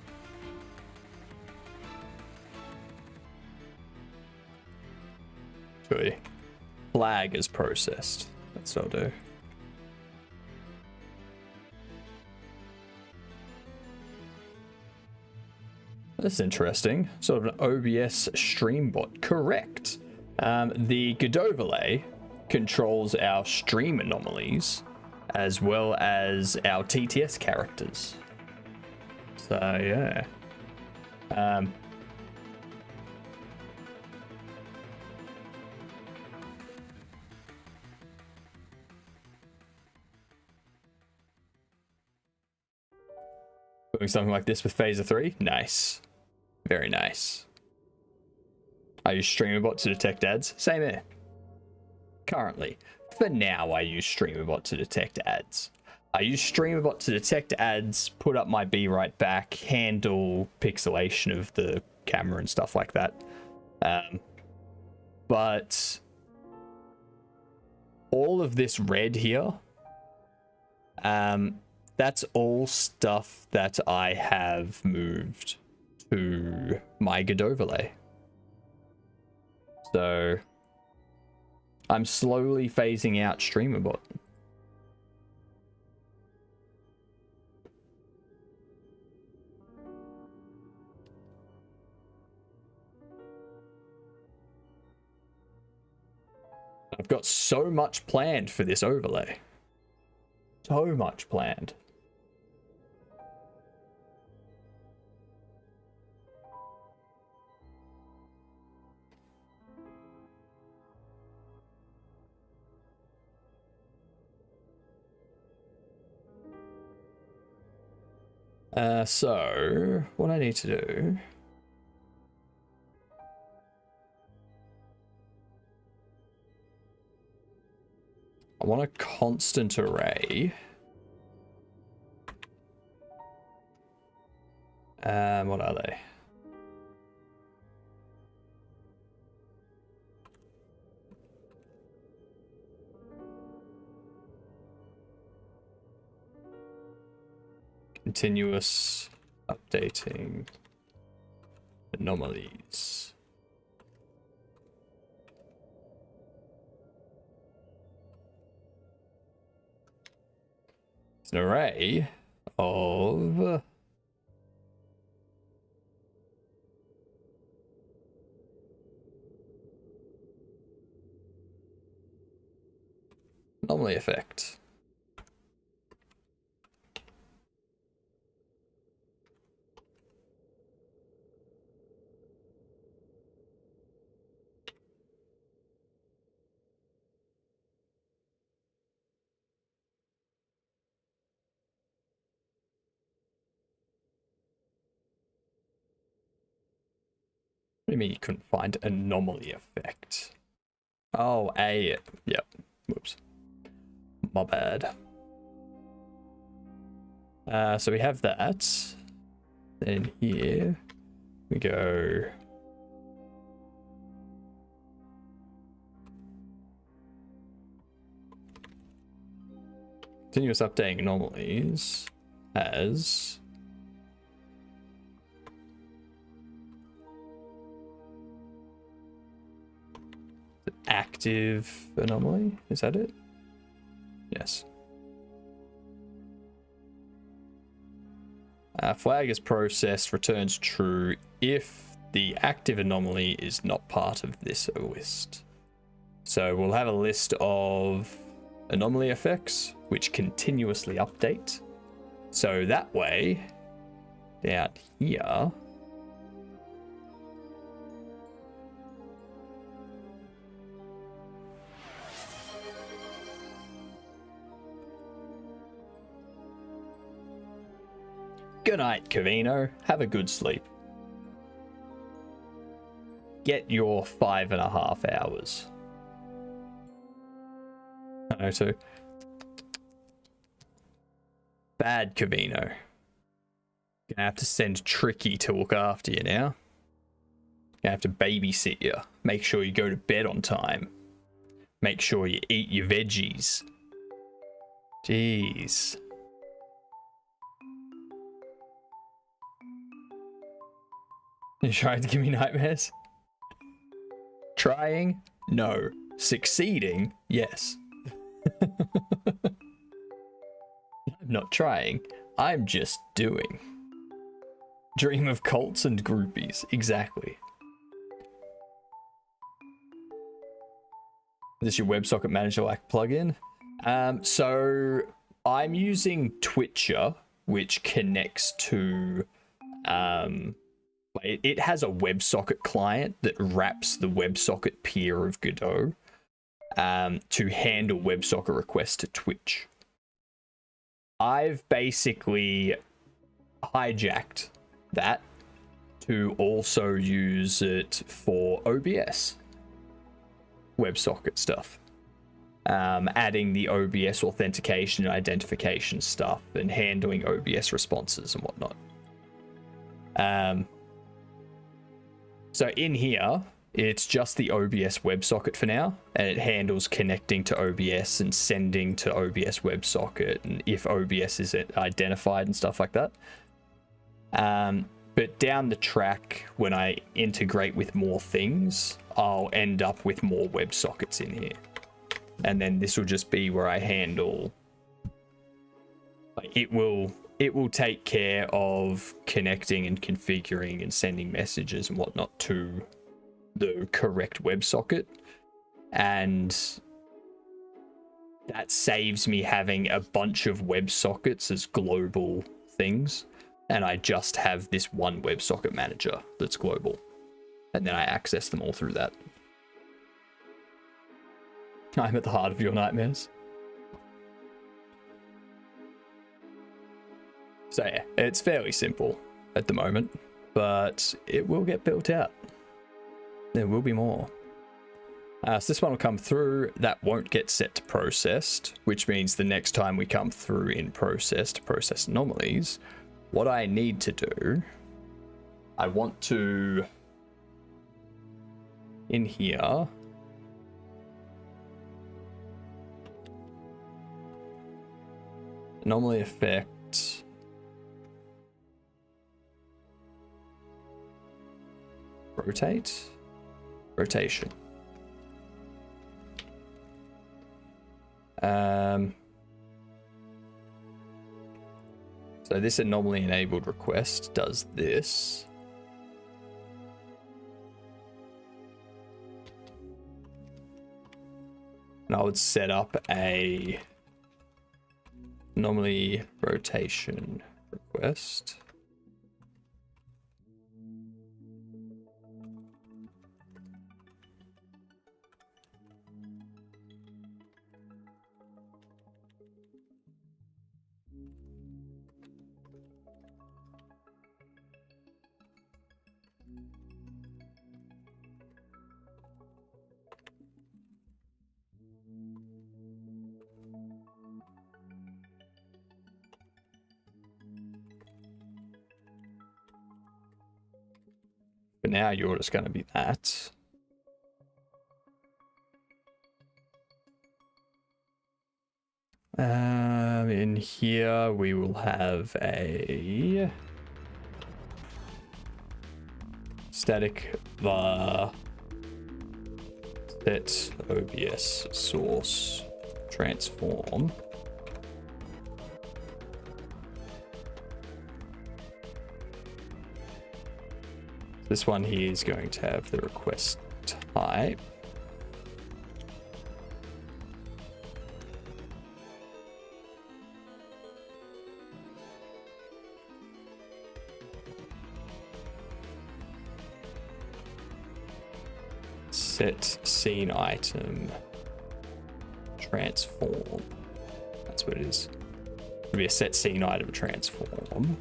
Flag is processed. That's what I'll do. That's interesting. Sort of an OBS stream bot. Correct. The Godot overlay controls our stream anomalies as well as our TTS characters. So yeah. Doing something like this with Phaser 3? Nice. Very nice. I use StreamerBot to detect ads. Same here. Currently. For now, I use StreamerBot to detect ads. I use StreamerBot to detect ads, put up my be right back, handle pixelation of the camera and stuff like that. But all of this red here, that's all stuff that I have moved to my Godot overlay. So I'm slowly phasing out StreamerBot. I've got so much planned for this overlay. So much planned. So what I need to do, I want a constant array. What are they? Continuous updating anomalies. It's an array of anomaly effect. What do you mean you couldn't find anomaly effect? Oh, yep. Whoops. My bad. So we have that. Then here we go. Continuous updating anomalies as active anomaly. Is that it? Yes. Flag is processed, returns true if the active anomaly is not part of this list. So we'll have a list of anomaly effects which continuously update. So that way, down here, good night, Cavino. Have a good sleep. Get your 5.5 hours. I know too. Bad Cavino. Gonna have to send Tricky to look after you now. Gonna have to babysit you. Make sure you go to bed on time. Make sure you eat your veggies. Jeez. You trying to give me nightmares? Trying? No. Succeeding? Yes. I'm not trying. I'm just doing. Dream of cults and groupies. Exactly. Is this your WebSocket Manager like plugin? So I'm using Twitcher, which connects to it has a WebSocket client that wraps the WebSocket peer of Godot to handle WebSocket requests to Twitch. I've basically hijacked that to also use it for OBS WebSocket stuff. Adding the OBS authentication and identification stuff and handling OBS responses and whatnot. So in here, it's just the OBS WebSocket for now, and it handles connecting to OBS and sending to OBS WebSocket, and if OBS is identified and stuff like that. But down the track, when I integrate with more things, I'll end up with more WebSockets in here. And then this will just be where I handle, like, it will take care of connecting and configuring and sending messages and whatnot to the correct WebSocket. And that saves me having a bunch of WebSockets as global things. And I just have this one WebSocket manager that's global. And then I access them all through that. I'm at the heart of your nightmares. So yeah, it's fairly simple at the moment, but it will get built out. There will be more. So this one will come through. That won't get set to processed, which means the next time we come through in process to process anomalies, what I need to do, I want to, in here, anomaly effect, rotation. So this anomaly enabled request does this. And I would set up a anomaly rotation request. But now you're just going to be that. In here we will have a static var set OBS source transform. This one here is going to have the request type. Set scene item transform. That's what it is. It'll be a set scene item transform.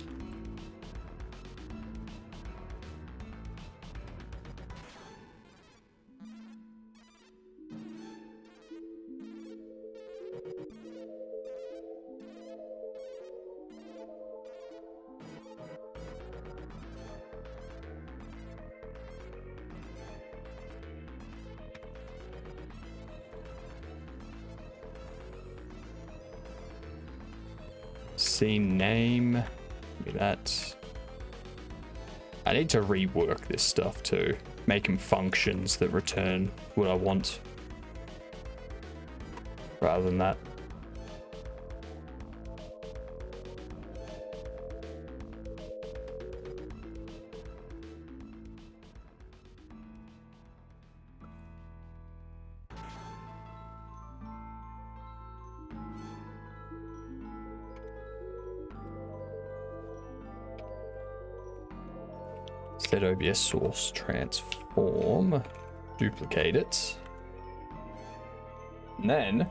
Scene name, give me that. I need to rework this stuff too. Make them functions that return what I want rather than that. Set OBS source transform, duplicate it, and then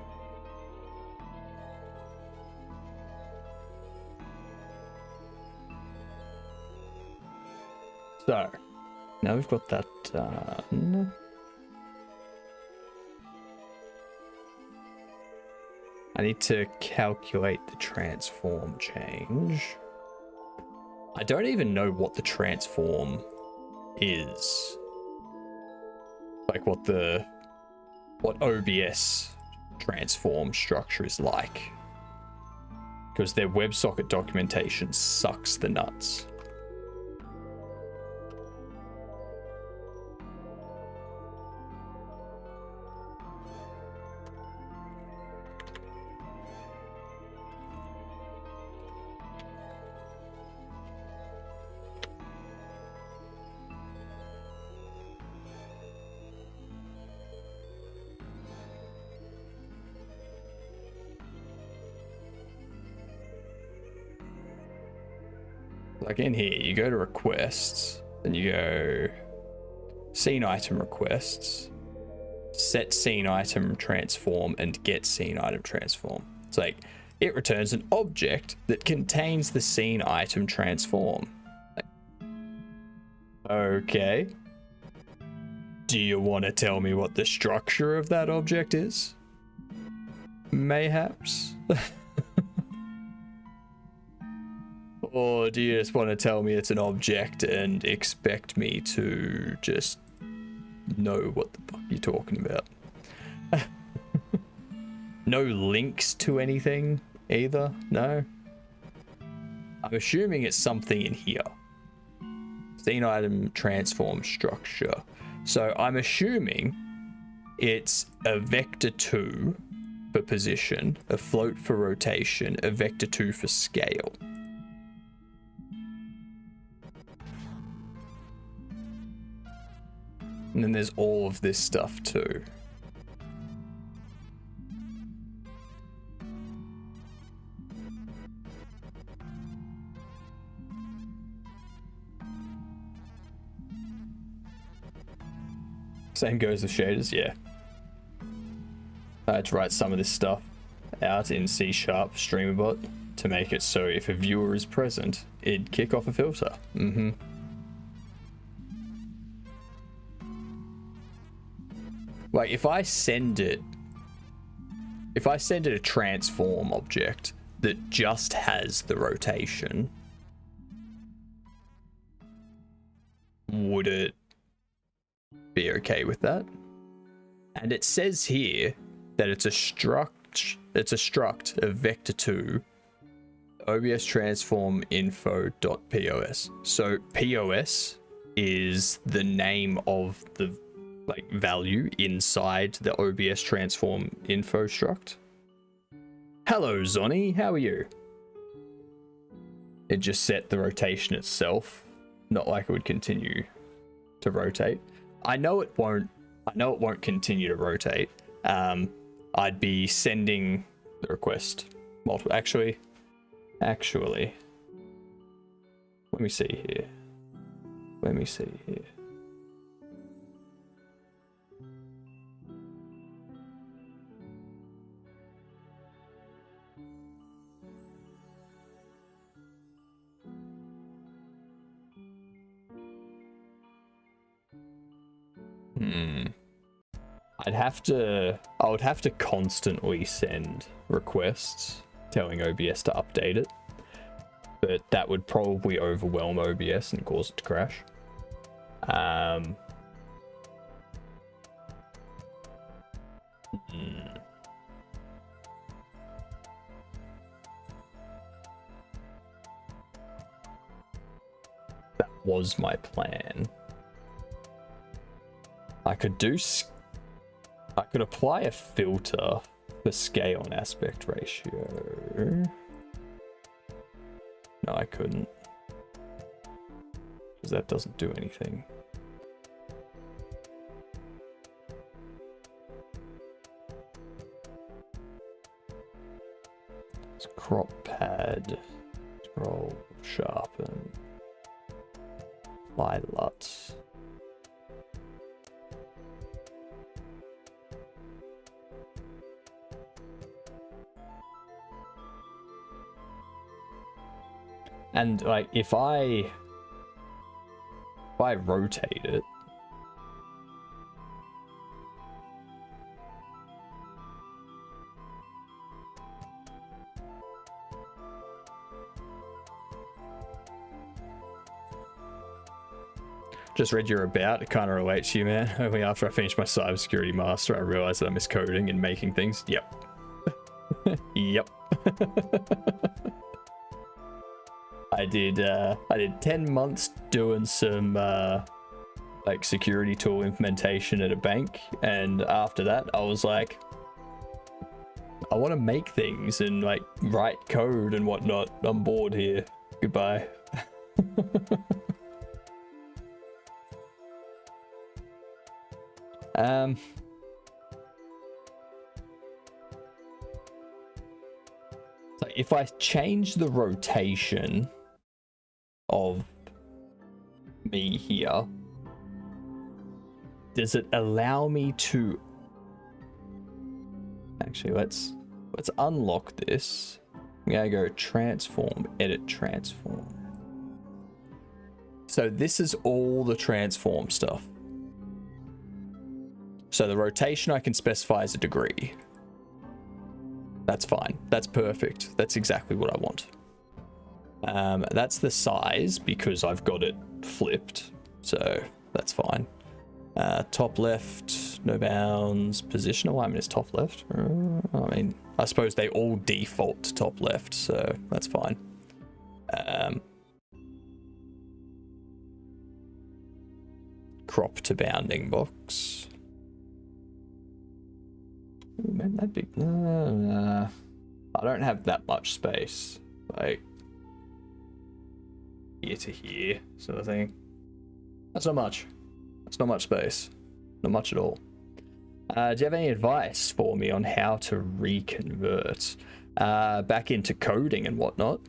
so now we've got that done. I need to calculate the transform change. I don't even know what the transform is. Like what OBS transform structure is like. Because their WebSocket documentation sucks the nuts. Like in here, you go to requests, then you go scene item requests, set scene item transform, and get scene item transform. It's like it returns an object that contains the scene item transform. Like, okay. Do you want to tell me what the structure of that object is? Mayhaps. Or do you just want to tell me it's an object and expect me to just know what the fuck you're talking about? No links to anything either? No? I'm assuming it's something in here. Scene item transform structure. So I'm assuming it's a vector 2 for position, a float for rotation, a vector 2 for scale. And then there's all of this stuff too. Same goes with shaders, yeah. I had to write some of this stuff out in C# StreamerBot to make it so if a viewer is present, it'd kick off a filter. Like if I send it a transform object that just has the rotation, would it be okay with that? And it says here that it's a struct of vector 2 OBS transform info.pos. So POS is the name of the like value inside the OBS transform info struct. Hello Zonny, how are you? It just set the rotation itself, not like it would continue to rotate. I know it won't continue to rotate. I'd be sending the request multiple. Actually, let me see here. I would have to constantly send requests telling OBS to update it, but that would probably overwhelm OBS and cause it to crash. That was my plan. I could apply a filter for scale and aspect ratio. No, I couldn't. Because that doesn't do anything. It's crop pad, scroll, sharpen. Apply LUT. And like if I rotate it, just read your about. It kind of relates to you, man. Only after I finished my cybersecurity master, I realized that I miss coding and making things. Yep. Yep. I did 10 months doing some like security tool implementation at a bank, and after that I was like, I want to make things and like write code and whatnot. I'm bored here. Goodbye. So if I change the rotation of me here, does it allow me to actually let's unlock this. I'm gonna go transform, edit transform. So this is all the transform stuff. So the rotation I can specify as a degree. That's fine. That's perfect. That's exactly what I want. That's the size because I've got it flipped. So that's fine. Top left, no bounds. Position alignment is top left. I mean, I suppose they all default to top left, so that's fine. Crop to bounding box. Ooh, man, that big. I don't have that much space. Like here to here, sort of thing. That's not much. That's not much space. Not much at all. Do you have any advice for me on how to reconvert back into coding and whatnot?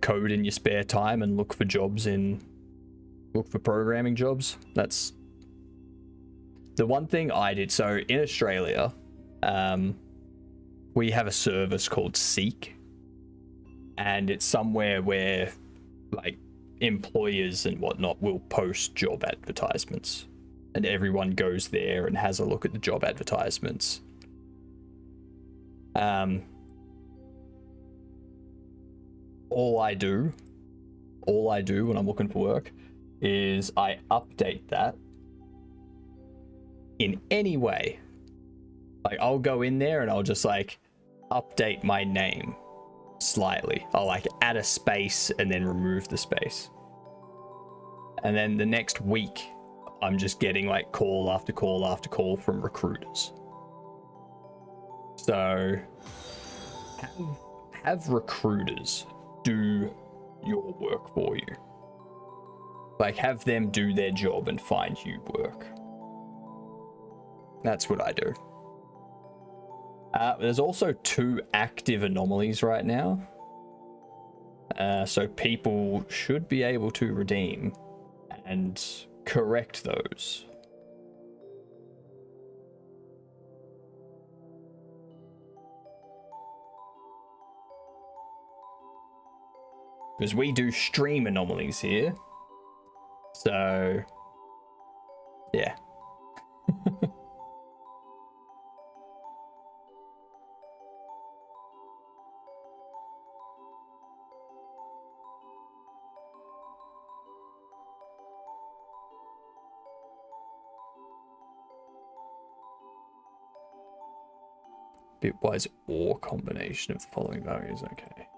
Code in your spare time and look for programming jobs. That's the one thing I did. So in Australia, we have a service called S.T.A.L.K.E.R, and it's somewhere where like employers and whatnot will post job advertisements, and everyone goes there and has a look at the job advertisements. All I do when I'm looking for work is I update that in any way. Like I'll go in there and I'll just like update my name slightly. I'll like add a space and then remove the space. And then the next week I'm just getting like call after call after call from recruiters. So have recruiters do your work for you. Like have them do their job and find you work. That's what I do. There's also 2 active anomalies right now. So people should be able to redeem and correct those. Because we do stream anomalies here. So, yeah. Bitwise OR combination of the following values. Okay.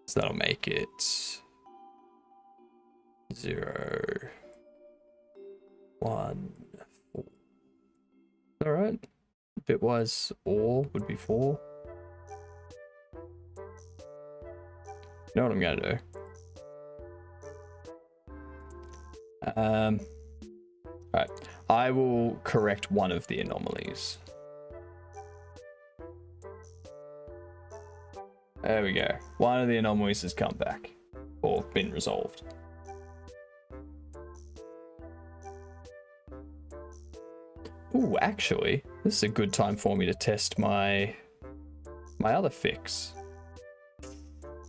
So that'll make it 0, 1, 4. All right. Bitwise OR would be 4. You know what I'm gonna do? Right. I will correct one of the anomalies. There we go. One of the anomalies has come back. Or been resolved. Ooh, actually, this is a good time for me to test my other fix.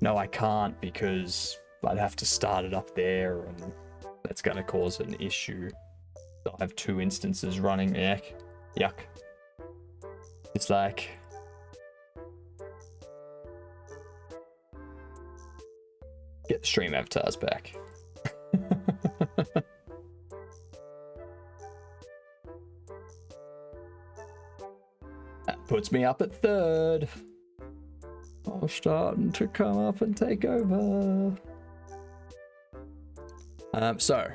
No, I can't because I'd have to start it up there and that's going to cause an issue. I'll have 2 instances running. Yuck. It's like... Get the stream avatars back. That puts me up at 3rd. I'm starting to come up and take over. So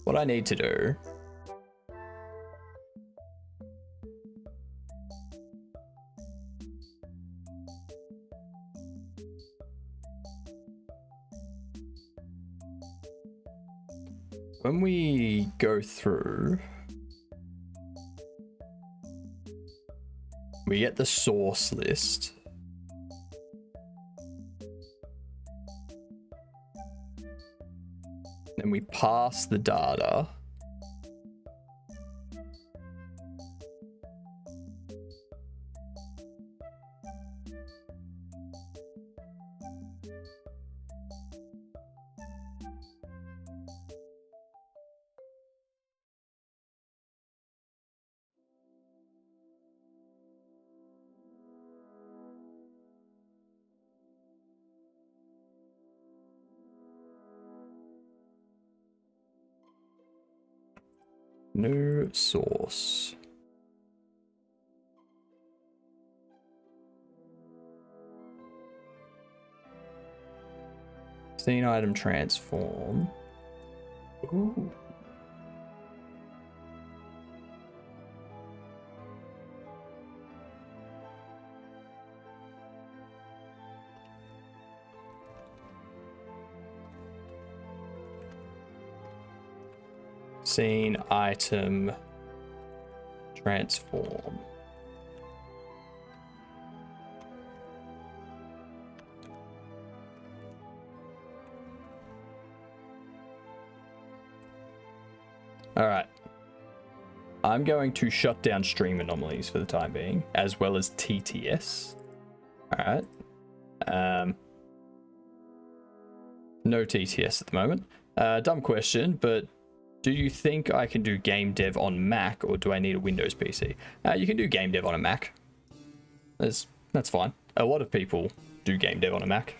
what I need to do when we go through, we get the source list. Then we pass the data. New source. Scene item transform. Ooh. Scene item transform. All right. I'm going to shut down stream anomalies for the time being, as well as TTS. All right. No TTS at the moment. Dumb question, but do you think I can do game dev on Mac, or do I need a Windows PC? You can do game dev on a Mac. That's fine. A lot of people do game dev on a Mac.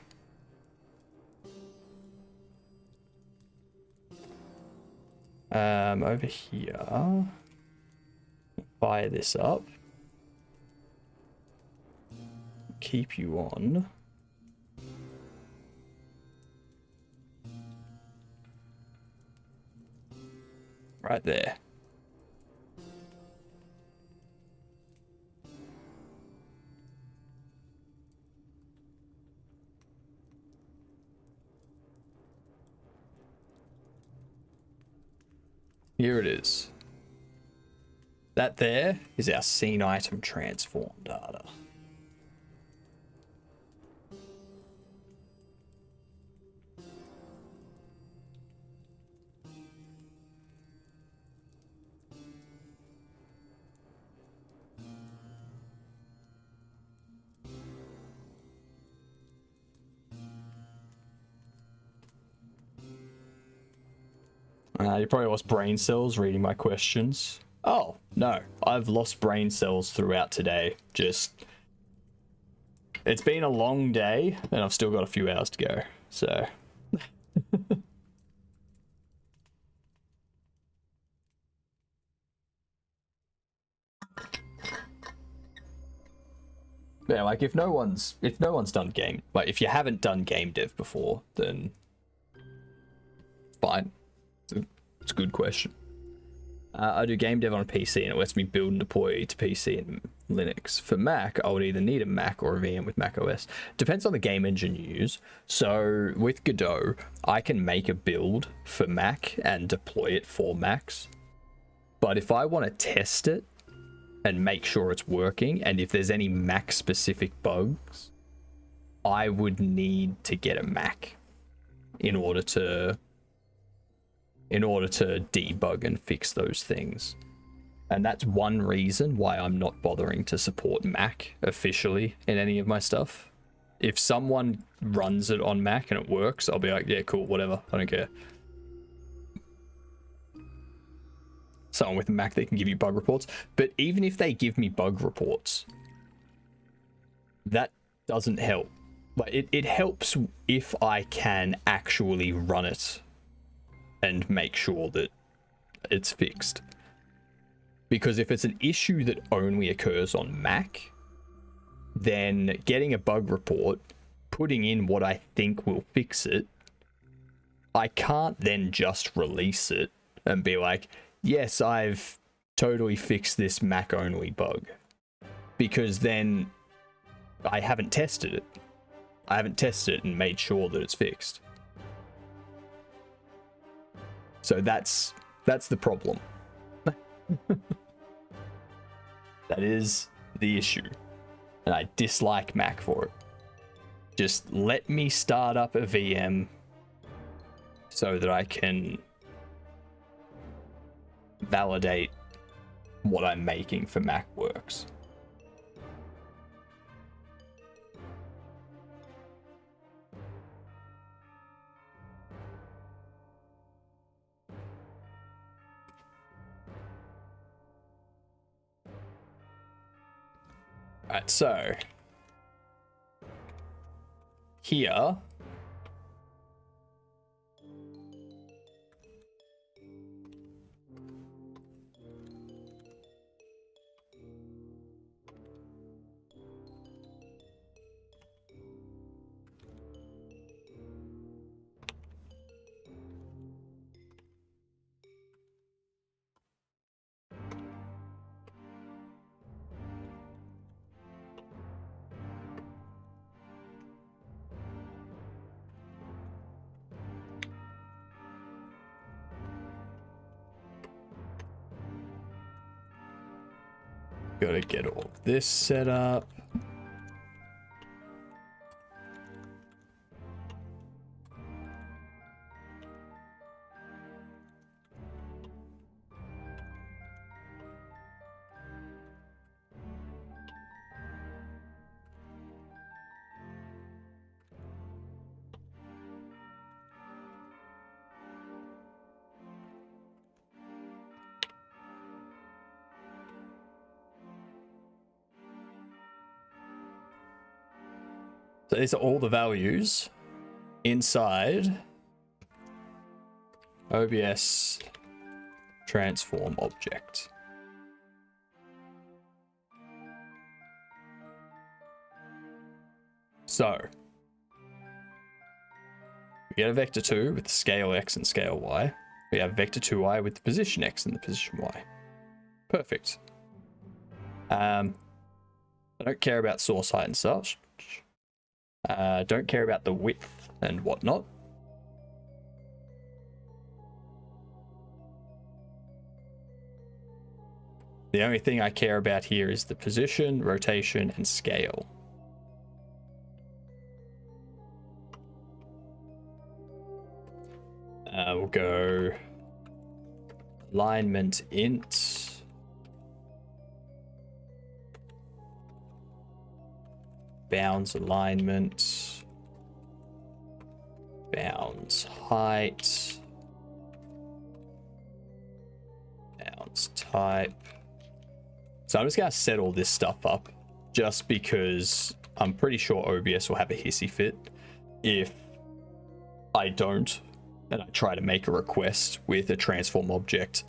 Over here, fire this up. Keep you on. Right there. Here it is. That there is our scene item transform data. You probably lost brain cells reading my questions. Oh, no. I've lost brain cells throughout today. Just... It's been a long day, and I've still got a few hours to go, so... Yeah, like, if no one's done game... Like, if you haven't done game dev before, then... Fine. It's a good question. I do game dev on a PC, and it lets me build and deploy to PC in Linux. For Mac, I would either need a Mac or a VM with Mac OS. Depends on the game engine you use. So with Godot, I can make a build for Mac and deploy it for Macs. But if I want to test it and make sure it's working, and if there's any Mac specific bugs, I would need to get a Mac in order to debug and fix those things. And that's one reason why I'm not bothering to support Mac officially in any of my stuff. If someone runs it on Mac and it works, I'll be like, yeah, cool, whatever, I don't care. Someone with a Mac that can give you bug reports. But even if they give me bug reports, that doesn't help. Like, it helps if I can actually run it and make sure that it's fixed. Because if it's an issue that only occurs on Mac, then getting a bug report, putting in what I think will fix it, I can't then just release it and be like, yes, I've totally fixed this Mac only bug. Because then I haven't tested it. I haven't tested it and made sure that it's fixed. So that's the problem. That is the issue. And I dislike Mac for it. Just let me start up a VM so that I can validate what I'm making for Mac works. Alright, so here gotta get all this set up. So these are all the values inside OBS transform object. So we get a vector 2 with the scale x and scale y. We have vector 2y with the position x and the position y. Perfect. I don't care about source height and such. Don't care about the width and whatnot. The only thing I care about here is the position, rotation, and scale. We'll go alignment int. Bounds alignment, bounds height, bounds type. So I'm just going to set all this stuff up just because I'm pretty sure OBS will have a hissy fit if I don't and I try to make a request with a transform object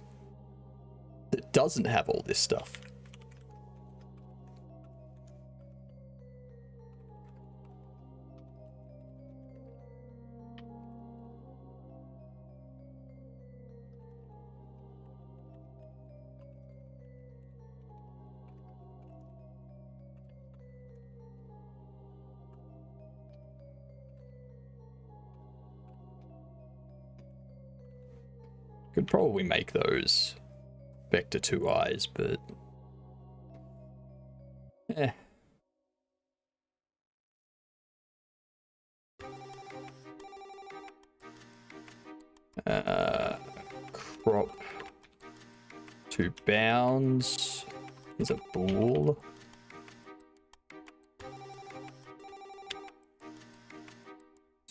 that doesn't have all this stuff. Could probably make those vector 2i's, but eh. Crop to bounds is a bool.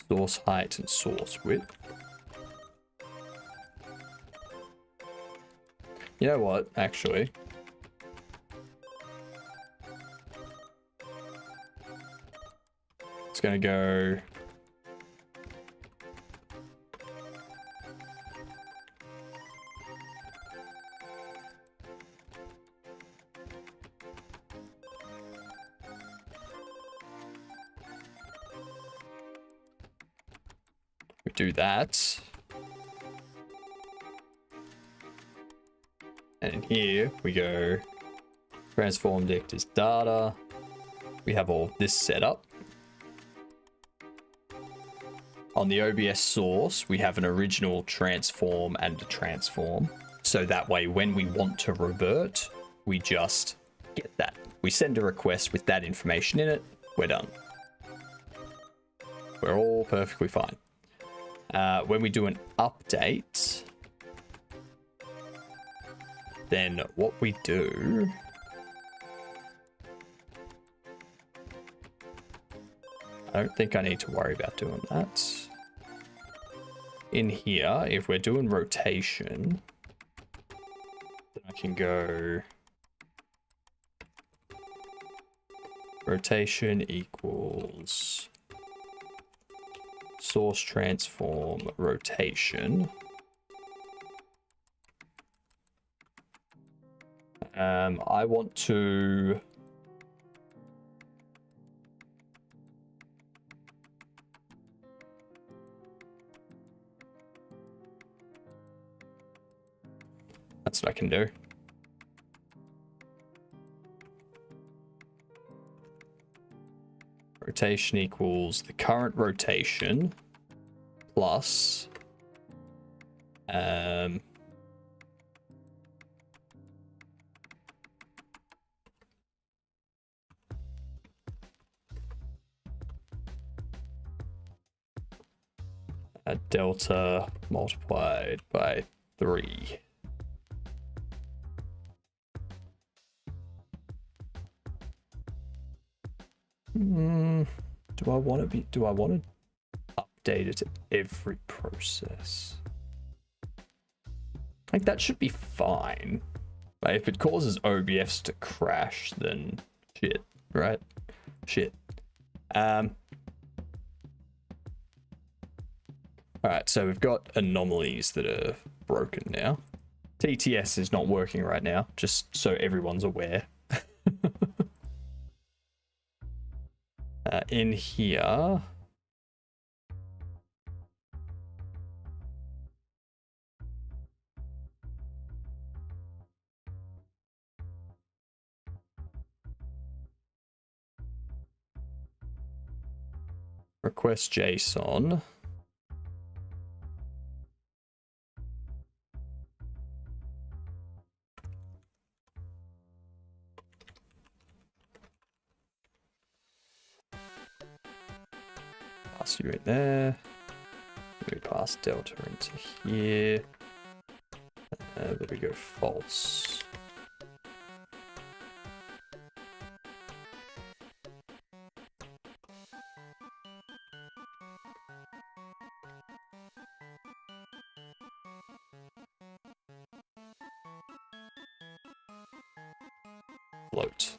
Source height and source width. You know what, actually? It's gonna go... We do that. And in here, we go transform dict as data. We have all this set up. On the OBS source, we have an original transform and a transform. So that way, when we want to revert, we just get that. We send a request with that information in it. We're done. We're all perfectly fine. When we do an update, then what we do... I don't think I need to worry about doing that. In here, if we're doing rotation, then I can go rotation equals source transform rotation. I want to that's what I can do. Rotation equals the current rotation plus a delta multiplied by 3. Do I want to update it to every process? Like, that should be fine. Like, if it causes OBS to crash, then shit, right? Shit. Alright, so we've got anomalies that are broken now. TTS is not working right now, just so everyone's aware. In here... request JSON. Pass you right there. We pass delta into here. There we go, false. Float.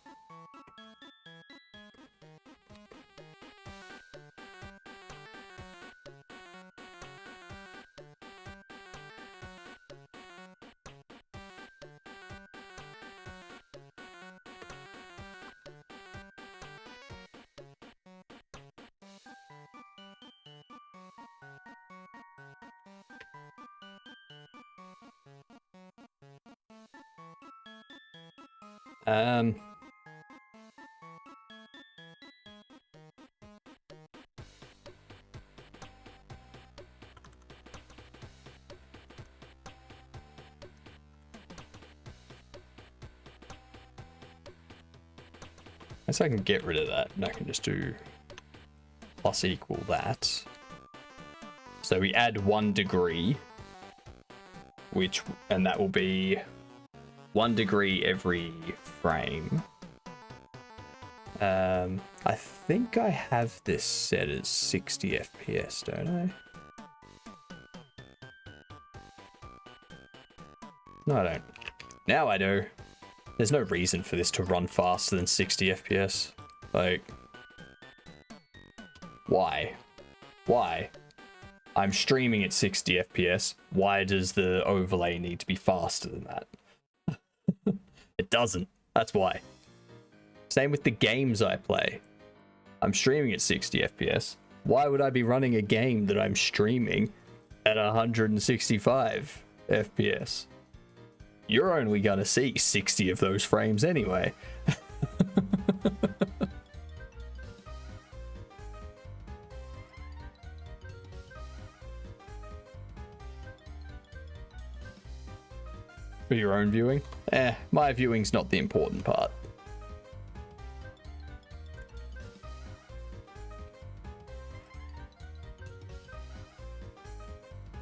guess I can get rid of that, and I can just do plus equal that. So we add 1 degree, and that will be 1 degree every frame. I think I have this set as 60 FPS, don't I? No, I don't. Now I do. There's no reason for this to run faster than 60 FPS. Like, why? Why? I'm streaming at 60 FPS. Why does the overlay need to be faster than that? It doesn't. That's why. Same with the games I play. I'm streaming at 60 FPS. Why would I be running a game that I'm streaming at 165 FPS? You're only gonna see 60 of those frames anyway. For your own viewing? My viewing's not the important part.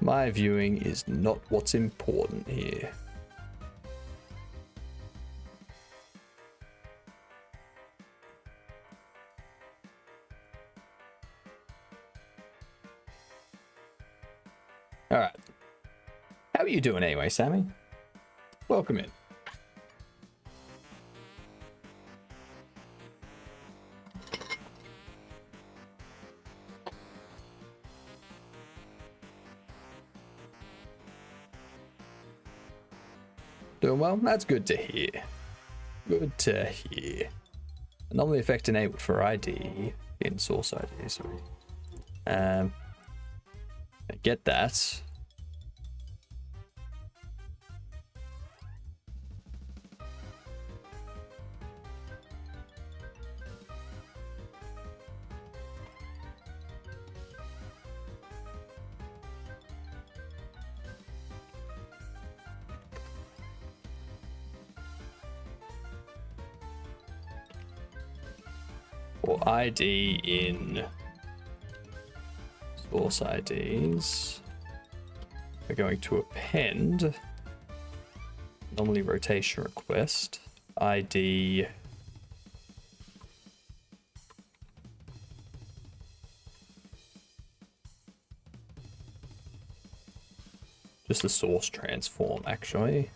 My viewing is not what's important here. Alright. How are you doing anyway, Sammy? Welcome in. Doing well? That's good to hear. Good to hear. Anomaly effect enabled for ID in source ID, sorry. I get that. For ID in source IDs, we're going to append anomaly rotation request ID just the source transform actually.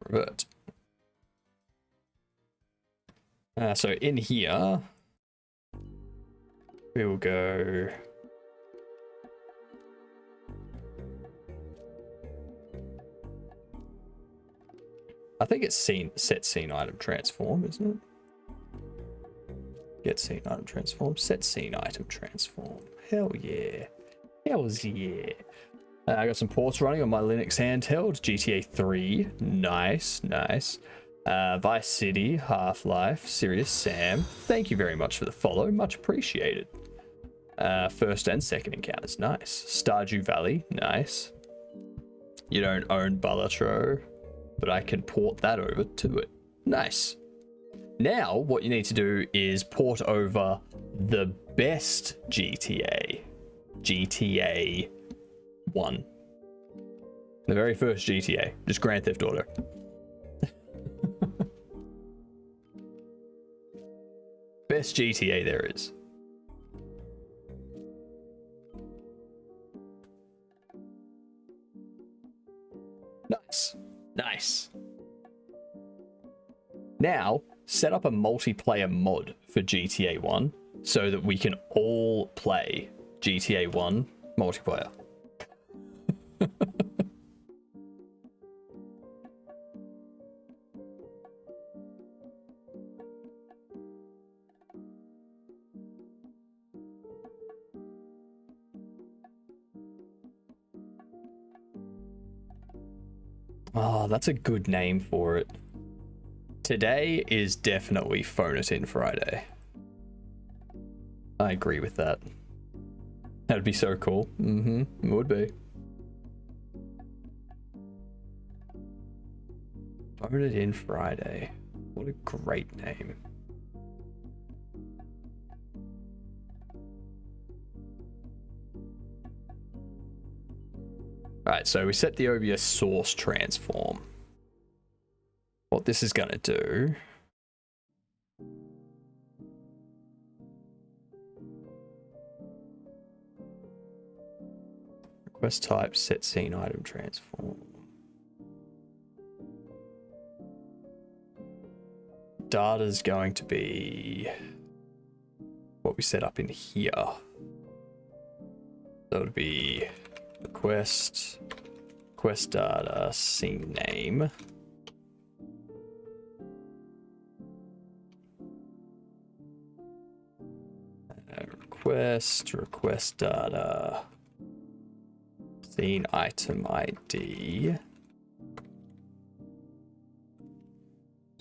Revert. So in here, we will go I think it's set scene item transform, isn't it? Get scene item transform, set scene item transform. Hell yeah. Hells yeah. I got some ports running on my Linux handheld. GTA 3, nice, nice. Vice City, Half-Life, Serious Sam. Thank you very much for the follow, much appreciated. First and second encounters, nice. Stardew Valley, nice. You don't own Balatro, but I can port that over to it. Nice. Now, what you need to do is port over the best GTA. GTA 1. The very first GTA, just Grand Theft Auto. Best GTA there is. Nice. Nice. Now, set up a multiplayer mod for GTA 1 so that we can all play GTA 1 multiplayer. Oh, that's a good name for it. Today is definitely Phone It In Friday. I agree with that. That'd be so cool. It would be. Voted in Friday. What a great name. Alright, so we set the OBS source transform. What this is going to do... Request type, set scene item transform. Data is going to be what we set up in here. That would be request data, scene name. Request data, scene item ID.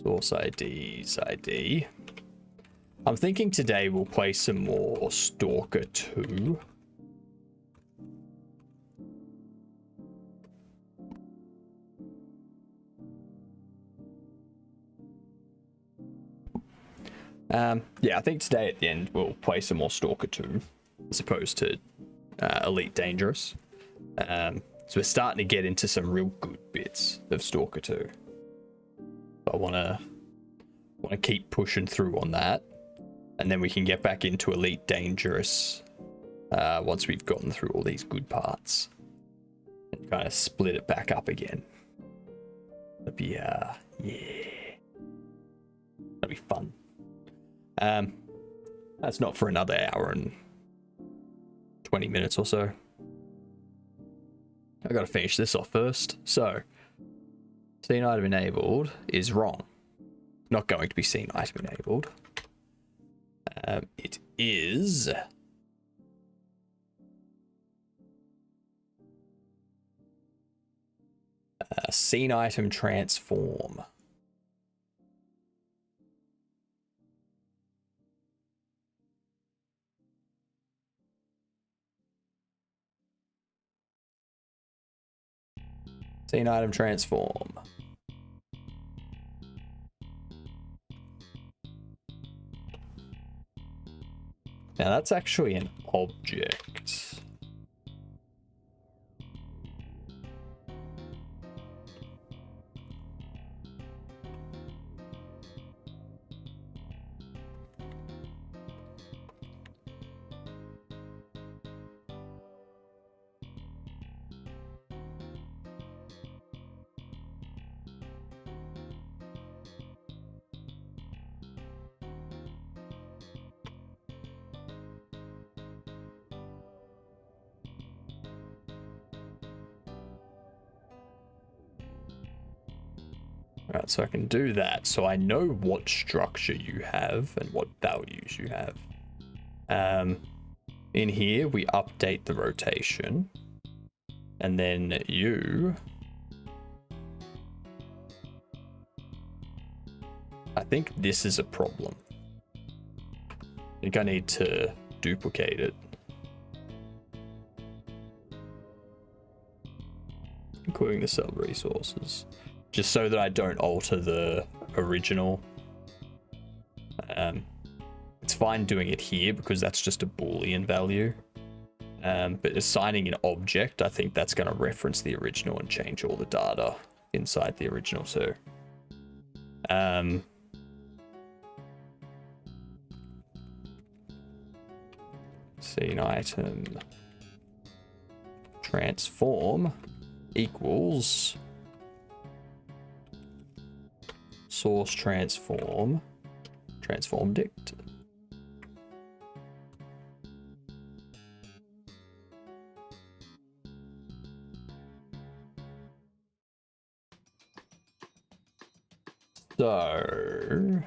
Source ID's ID. I'm thinking today we'll play some more S.T.A.L.K.E.R 2. Yeah, I think today at the end we'll play some more S.T.A.L.K.E.R 2 as opposed to Elite Dangerous. So we're starting to get into some real good bits of S.T.A.L.K.E.R 2. I want to keep pushing through on that, and then we can get back into Elite Dangerous once we've gotten through all these good parts and kind of split it back up again. That'd be yeah, that'd be fun. That's not for another hour and 20 minutes or so. I gotta finish this off first. So scene item enabled is wrong. Not going to be scene item enabled. It is scene item transform. Scene item transform. Now that's actually an object. Alright, so I can do that. So I know what structure you have and what values you have. In here, we update the rotation. And then you... I think this is a problem. I think I need to duplicate it. Including the sub resources. Just so that I don't alter the original. It's fine doing it here because that's just a Boolean value. But assigning an object, I think that's going to reference the original and change all the data inside the original too. Scene item transform equals source transform dict. So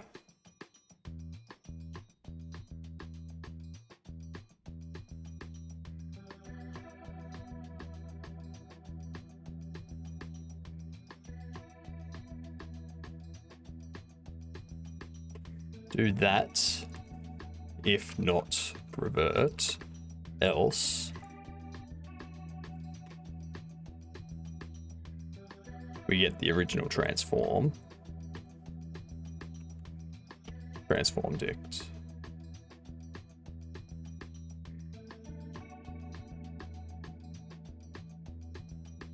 do that, if not revert, else we get the original transform dict.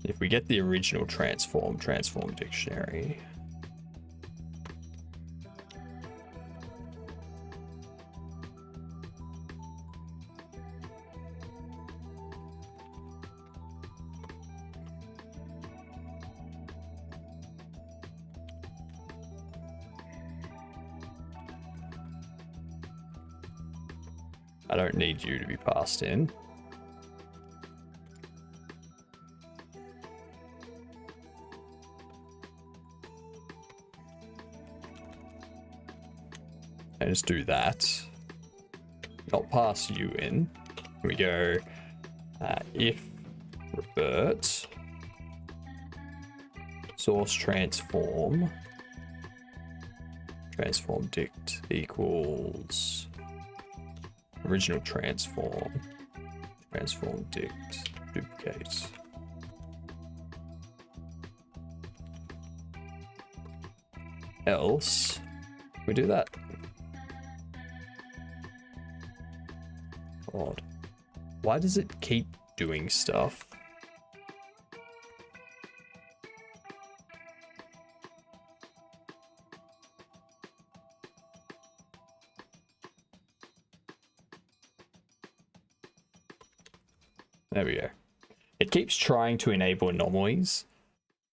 If we get the original transform dictionary, I don't need you to be passed in. And just do that. Not pass you in. We go if revert source transform dict equals original transform dict duplicate. Else we do that. God, why does it keep doing stuff? There we go. It keeps trying to enable anomalies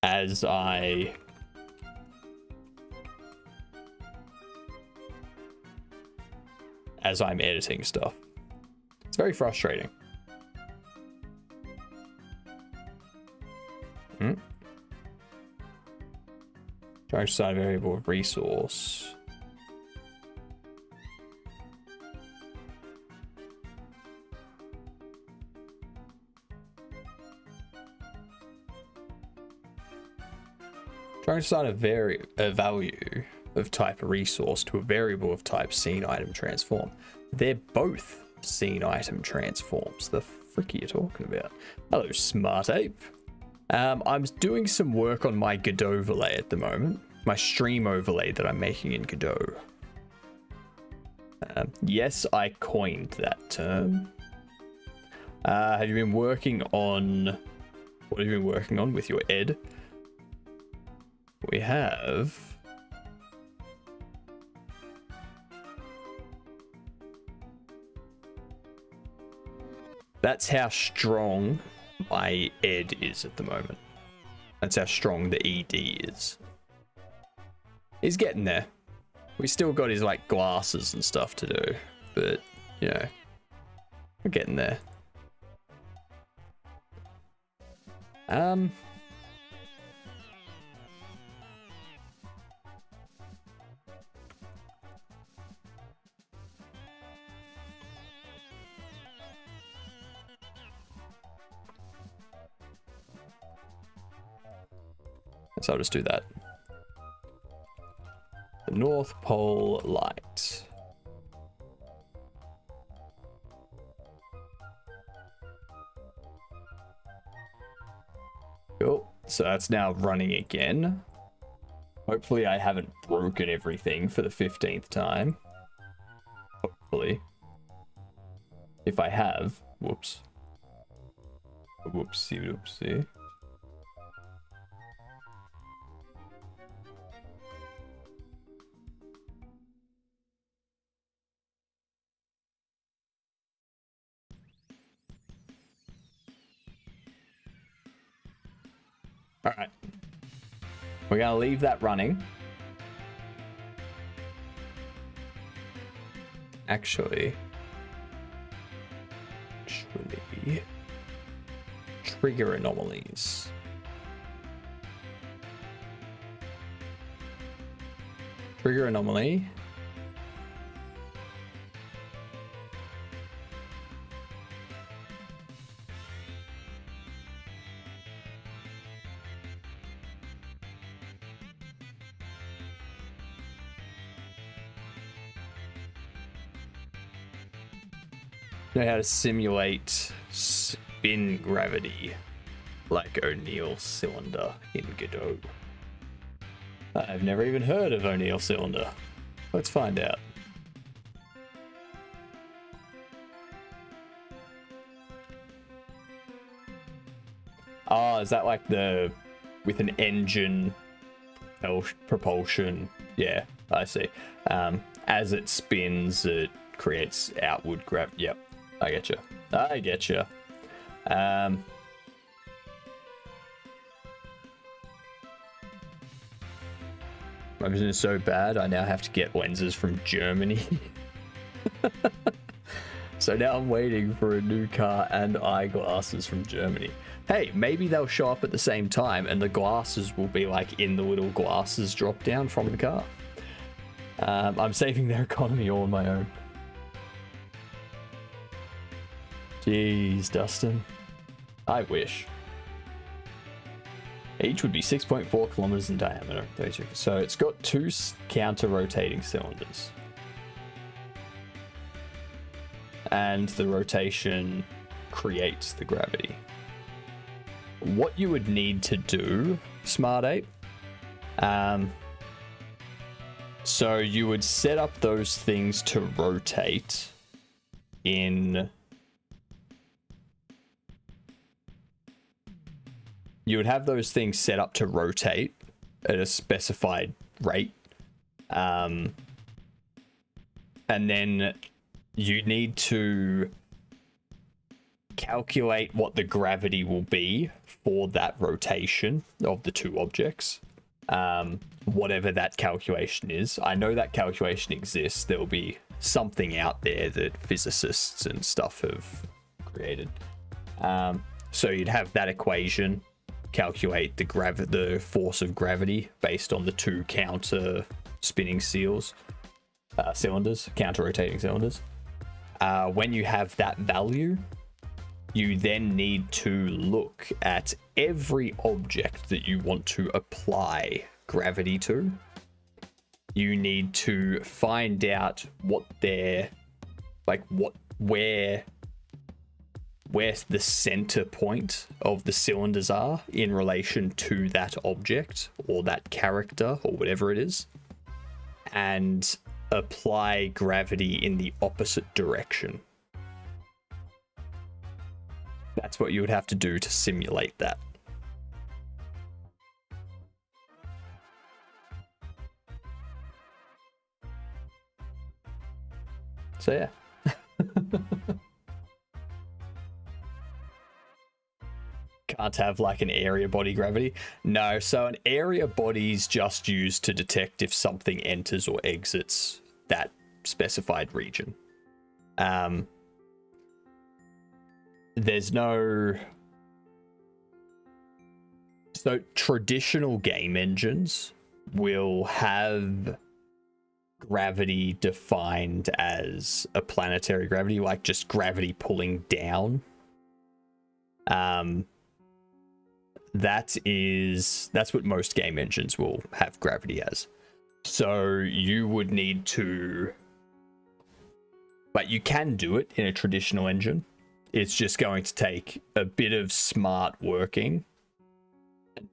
as I'm editing stuff. It's very frustrating. Trying to assign a variable of resource. Trying to assign a value of type resource to a variable of type scene item transform. They're both scene item transforms. The frick are you talking about? Hello, smart ape. I'm doing some work on my Godot overlay at the moment. My stream overlay that I'm making in Godot. Yes, I coined that term. Have you been working on... What have you been working on with your ed? We have... That's how strong my ed is at the moment. That's how strong the ED is. He's getting there. We still got his like glasses and stuff to do, but you know, we're getting there. So I'll just do that. The North Pole light. Cool. So that's now running again. Hopefully I haven't broken everything for the 15th time. Hopefully. If I have, whoops. Whoopsie, whoopsie. All right, we're gonna leave that running. Actually, trigger anomalies. Trigger anomaly. Know how to simulate spin gravity like O'Neill cylinder in Godot. I've never even heard of O'Neill cylinder. Let's find out. Oh, is that like the with an engine propulsion? Yeah, I see. As it spins, it creates outward gravity. Yep, I get you. I get you. My vision is so bad, I now have to get lenses from Germany. So now I'm waiting for a new car and eyeglasses from Germany. Hey, maybe they'll show up at the same time and the glasses will be like in the little glasses drop down from the car. I'm saving their economy all on my own. Jeez, Dustin. I wish. Each would be 6.4 kilometers in diameter. So it's got 2 counter-rotating cylinders. And the rotation creates the gravity. What you would need to do, Smart Ape, so you would set up those things to rotate in... You would have those things set up to rotate at a specified rate. And then you need to calculate what the gravity will be for that rotation of the 2 objects. Whatever that calculation is. I know that calculation exists. There will be something out there that physicists and stuff have created. So you'd have that equation, calculate the force of gravity based on the 2 counter spinning cylinders, counter rotating cylinders. When you have that value, you then need to look at every object that you want to apply gravity to. You need to find out what their, like, where the center point of the cylinders are in relation to that object or that character or whatever it is, and apply gravity in the opposite direction. That's what you would have to do to simulate that. So yeah. Can't have like an area body gravity. No, so an area body is just used to detect if something enters or exits that specified region. There's no... So traditional game engines will have gravity defined as a planetary gravity, like just gravity pulling down. That's what most game engines will have gravity as. So you would need to, but you can do it in a traditional engine. It's just going to take a bit of smart working.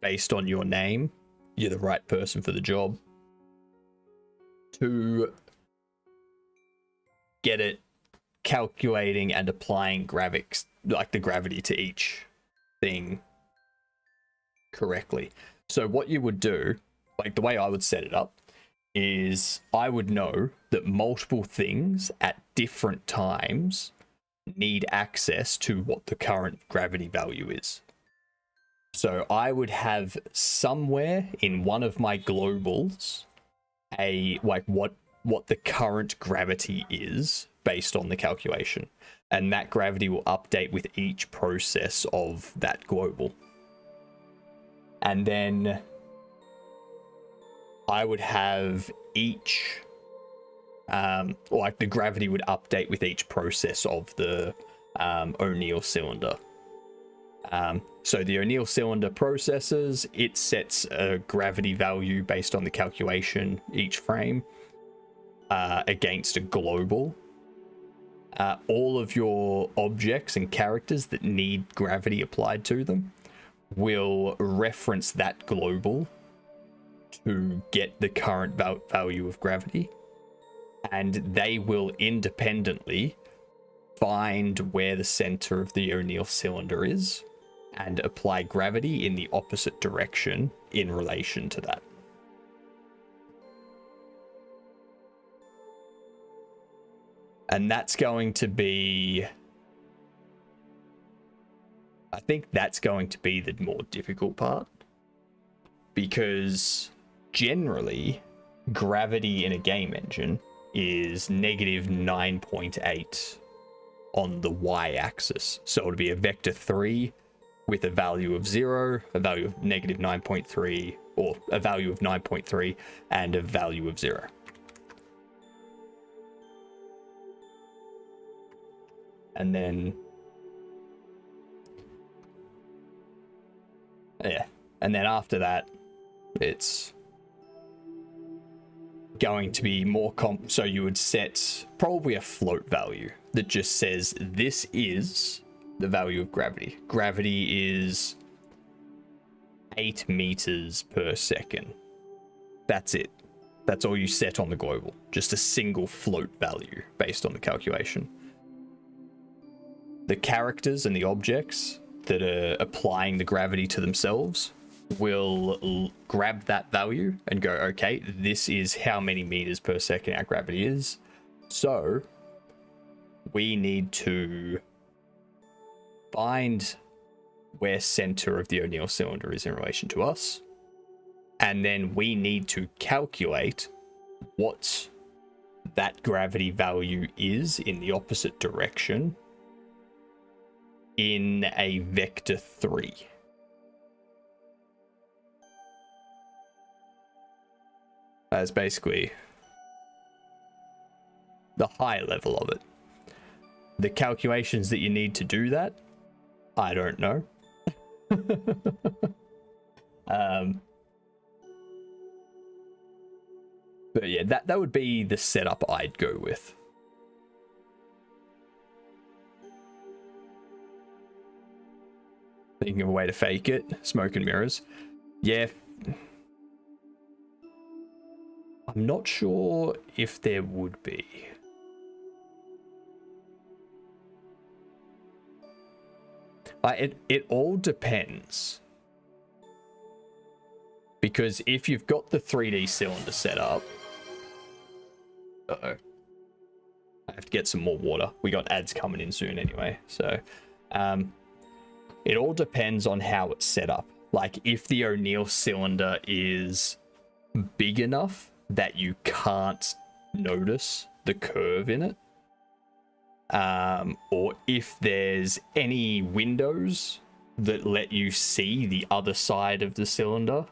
Based on your name, you're the right person for the job to get it calculating and applying the gravity to each thing correctly. So what you would do, like the way I would set it up, is I would know that multiple things at different times need access to what the current gravity value is. So I would have somewhere in one of my globals what the current gravity is based on the calculation, and that gravity will update with each process of that global. And then I would have each, the gravity would update with each process of the O'Neill cylinder. So the O'Neill cylinder processes, it sets a gravity value based on the calculation each frame against a global. all of your objects and characters that need gravity applied to them will reference that global to get the current value of gravity, and they will independently find where the center of the O'Neill cylinder is and apply gravity in the opposite direction in relation to that. And that's going to be, I think that's going to be the more difficult part, because generally gravity in a game engine is negative 9.8 on the y-axis. So it'll be a vector 3 with a value of 0, a value of negative 9.3, or a value of 9.3 and a value of 0. And then, yeah, and then after that, it's going to be more so you would set probably a float value that just says this is the value of gravity. Gravity is 8 meters per second. That's it. That's all you set on the global. Just a single float value based on the calculation. The characters and the objects that are applying the gravity to themselves will grab that value and go, okay, this is how many meters per second our gravity is. So we need to find where center of the O'Neill cylinder is in relation to us. And then we need to calculate what that gravity value is in the opposite direction in a vector 3. That's basically the high level of it. The calculations that you need to do that, I don't know. But yeah, that would be the setup I'd go with. Thinking of a way to fake it. Smoke and mirrors. Yeah. I'm not sure if there would be. It all depends. Because if you've got the 3D cylinder set up... Uh-oh. I have to get some more water. We got ads coming in soon anyway, so... it all depends on how it's set up. Like, if the O'Neill cylinder is big enough that you can't notice the curve in it, or if there's any windows that let you see the other side of the cylinder,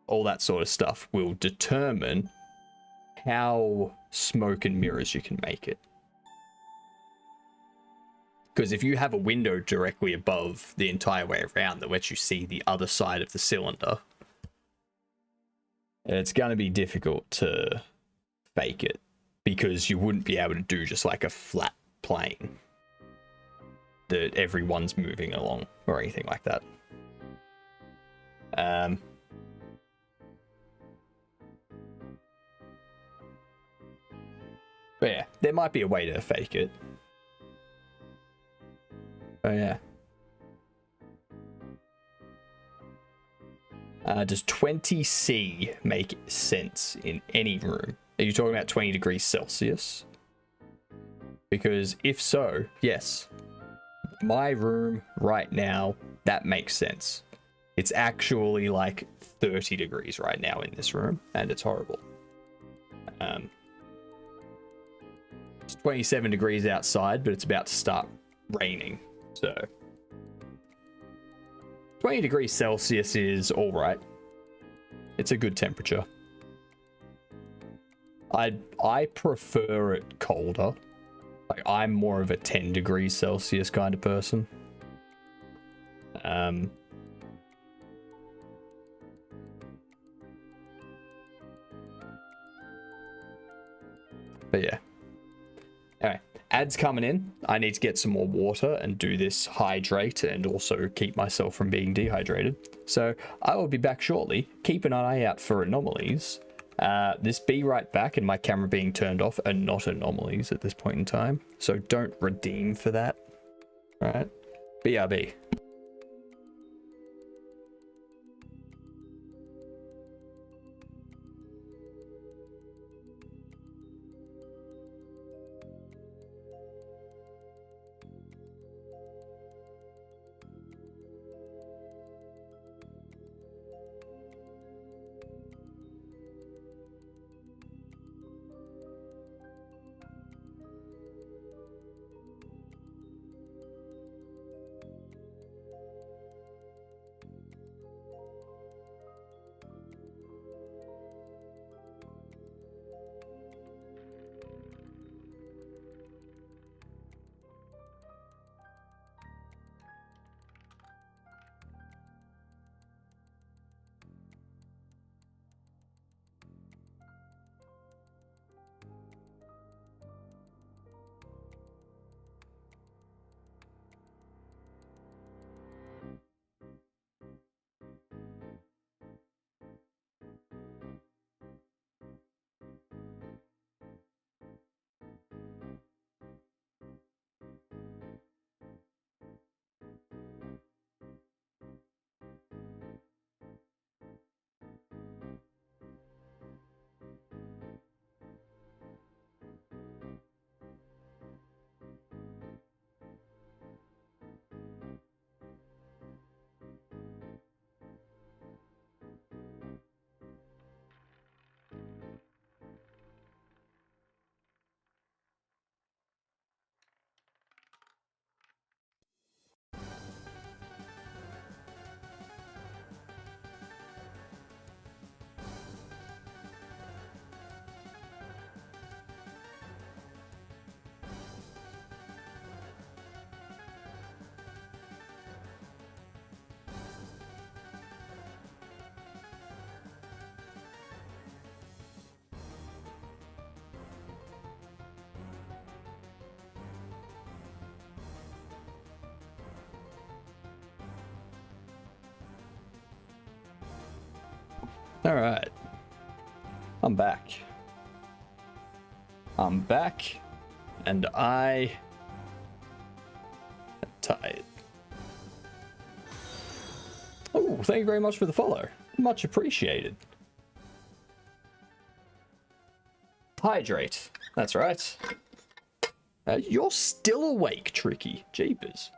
all that sort of stuff will determine how smoke and mirrors you can make it. Because if you have a window directly above the entire way around that lets you see the other side of the cylinder, it's going to be difficult to fake it, because you wouldn't be able to do just like a flat plane that everyone's moving along or anything like that. But yeah, there might be a way to fake it. Oh yeah. Does 20C make sense in any room? Are you talking about 20 degrees Celsius? Because if so, yes. My room right now, that makes sense. It's actually like 30 degrees right now in this room, and it's horrible. It's 27 degrees outside, but it's about to start raining. So 20 degrees Celsius is all right. It's a good temperature. I prefer it colder. Like, I'm more of a 10 degrees Celsius kind of person. But yeah, ads coming in. I need to get some more water and do this hydrate and also keep myself from being dehydrated. So I will be back shortly. Keep an eye out for anomalies. This be right back and my camera being turned off are not anomalies at this point in time. So don't redeem for that. All right? BRB. All right, I'm back. I'm back, and I am tired. Oh, thank you very much for the follow. Much appreciated. Hydrate. That's right. You're still awake, Tricky. Jeepers.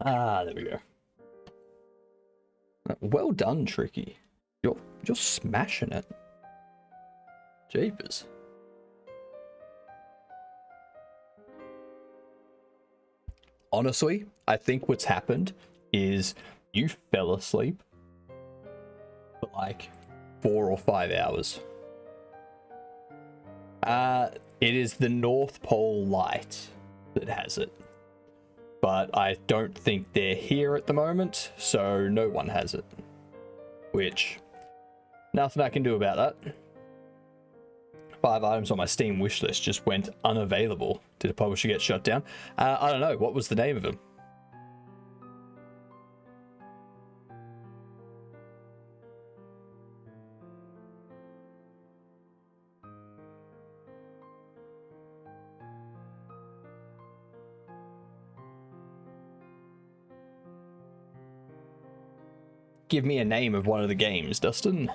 Ah, there we go. Well done, Tricky. You're smashing it. Jeepers. Honestly, I think what's happened is you fell asleep for like 4 or 5 hours. It is the North Pole light that has it. But I don't think they're here at the moment, so no one has it. Which, nothing I can do about that. 5 items on my Steam wishlist just went unavailable. Did a publisher get shut down? I don't know. What was the name of them? Give me a name of one of the games, Dustin.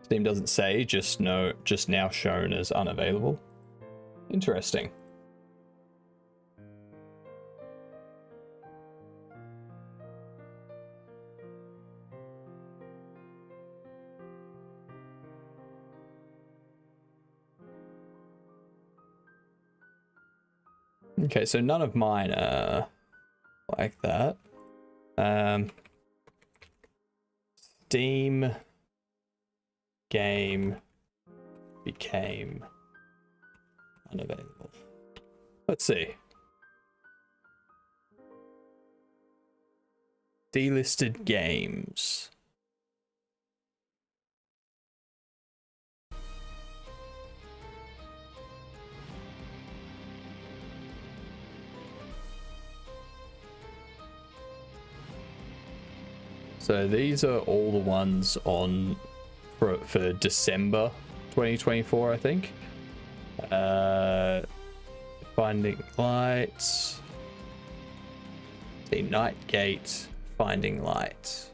Steam doesn't say, just now shown as unavailable. Interesting. Okay, so none of mine are like that. Steam game became unavailable. Let's see. Delisted games. So these are all the ones on for December 2024, I think. Finding Light, the Night Gate, Finding Light.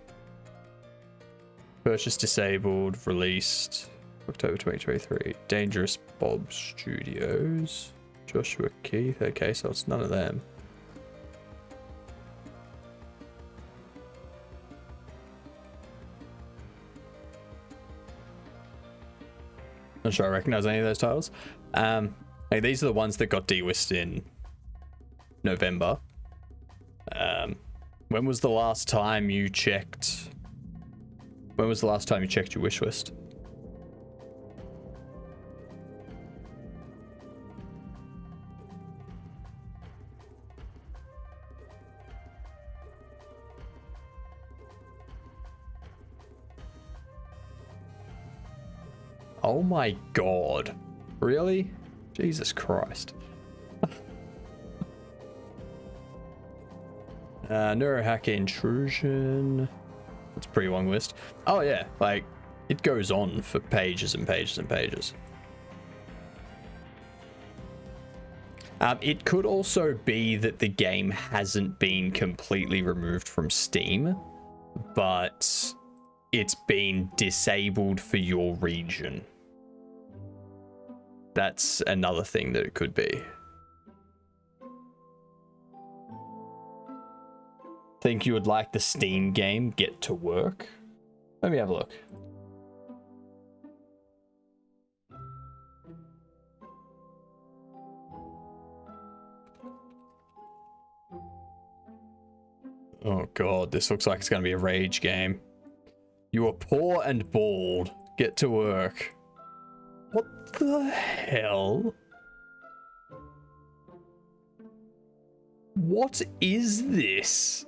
Purchase disabled, released October 2023. Dangerous Bob Studios. Joshua Keith. Okay, so it's none of them. Not sure I recognize any of those titles. Hey, these are the ones that got dewished in November. When was the last time you checked? When was the last time you checked your wish list? Oh my god. Really? Jesus Christ. Neurohacker Intrusion. It's a pretty long list. Oh yeah, like, it goes on for pages and pages and pages. It could also be that the game hasn't been completely removed from Steam, but it's been disabled for your region. That's another thing that it could be. Think you would like the Steam game Get to Work? Let me have a look. Oh god, this looks like it's gonna be a rage game. You are poor and bald. Get to work. What the hell? What is this?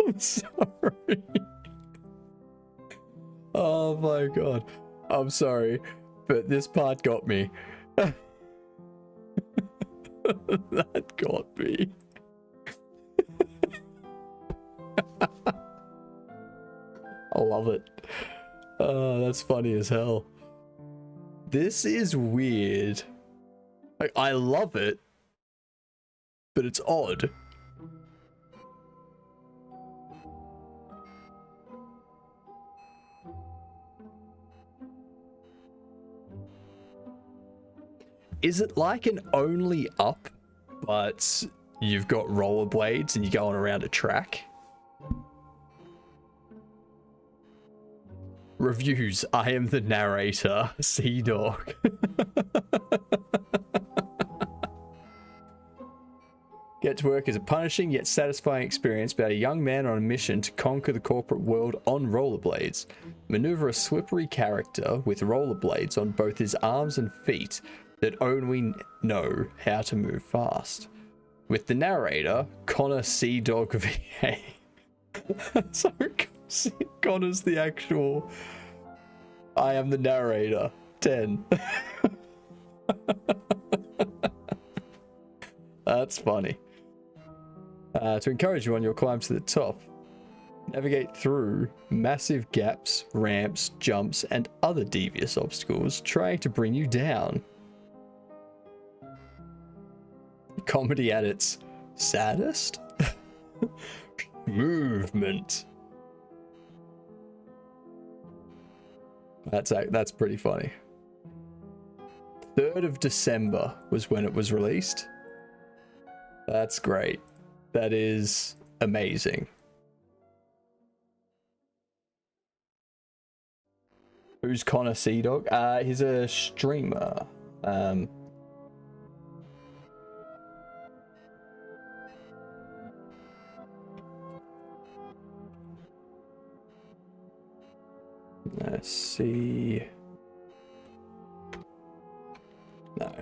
I'm sorry. Oh my god. I'm sorry, but this part got me. That got me. I love it. Oh, that's funny as hell. This is weird. Like, I love it, but it's odd. Is it like an only up, but you've got rollerblades and you're going around a track? Reviews. I am the narrator. S.T.A.L.K.E.R. Get to Work is a punishing yet satisfying experience about a young man on a mission to conquer the corporate world on rollerblades. Maneuver a slippery character with rollerblades on both his arms and feet that only know how to move fast. With the narrator, Connor C-Dog VA. So Connor's the actual I am the narrator 10. That's funny. To encourage you on your climb to the top, navigate through massive gaps, ramps, jumps, and other devious obstacles trying to bring you down. Comedy at its saddest? Movement. That's pretty funny. 3rd of December was when it was released. That's great. That is amazing. Who's Connor C-Dog? He's a streamer. Let's see. No.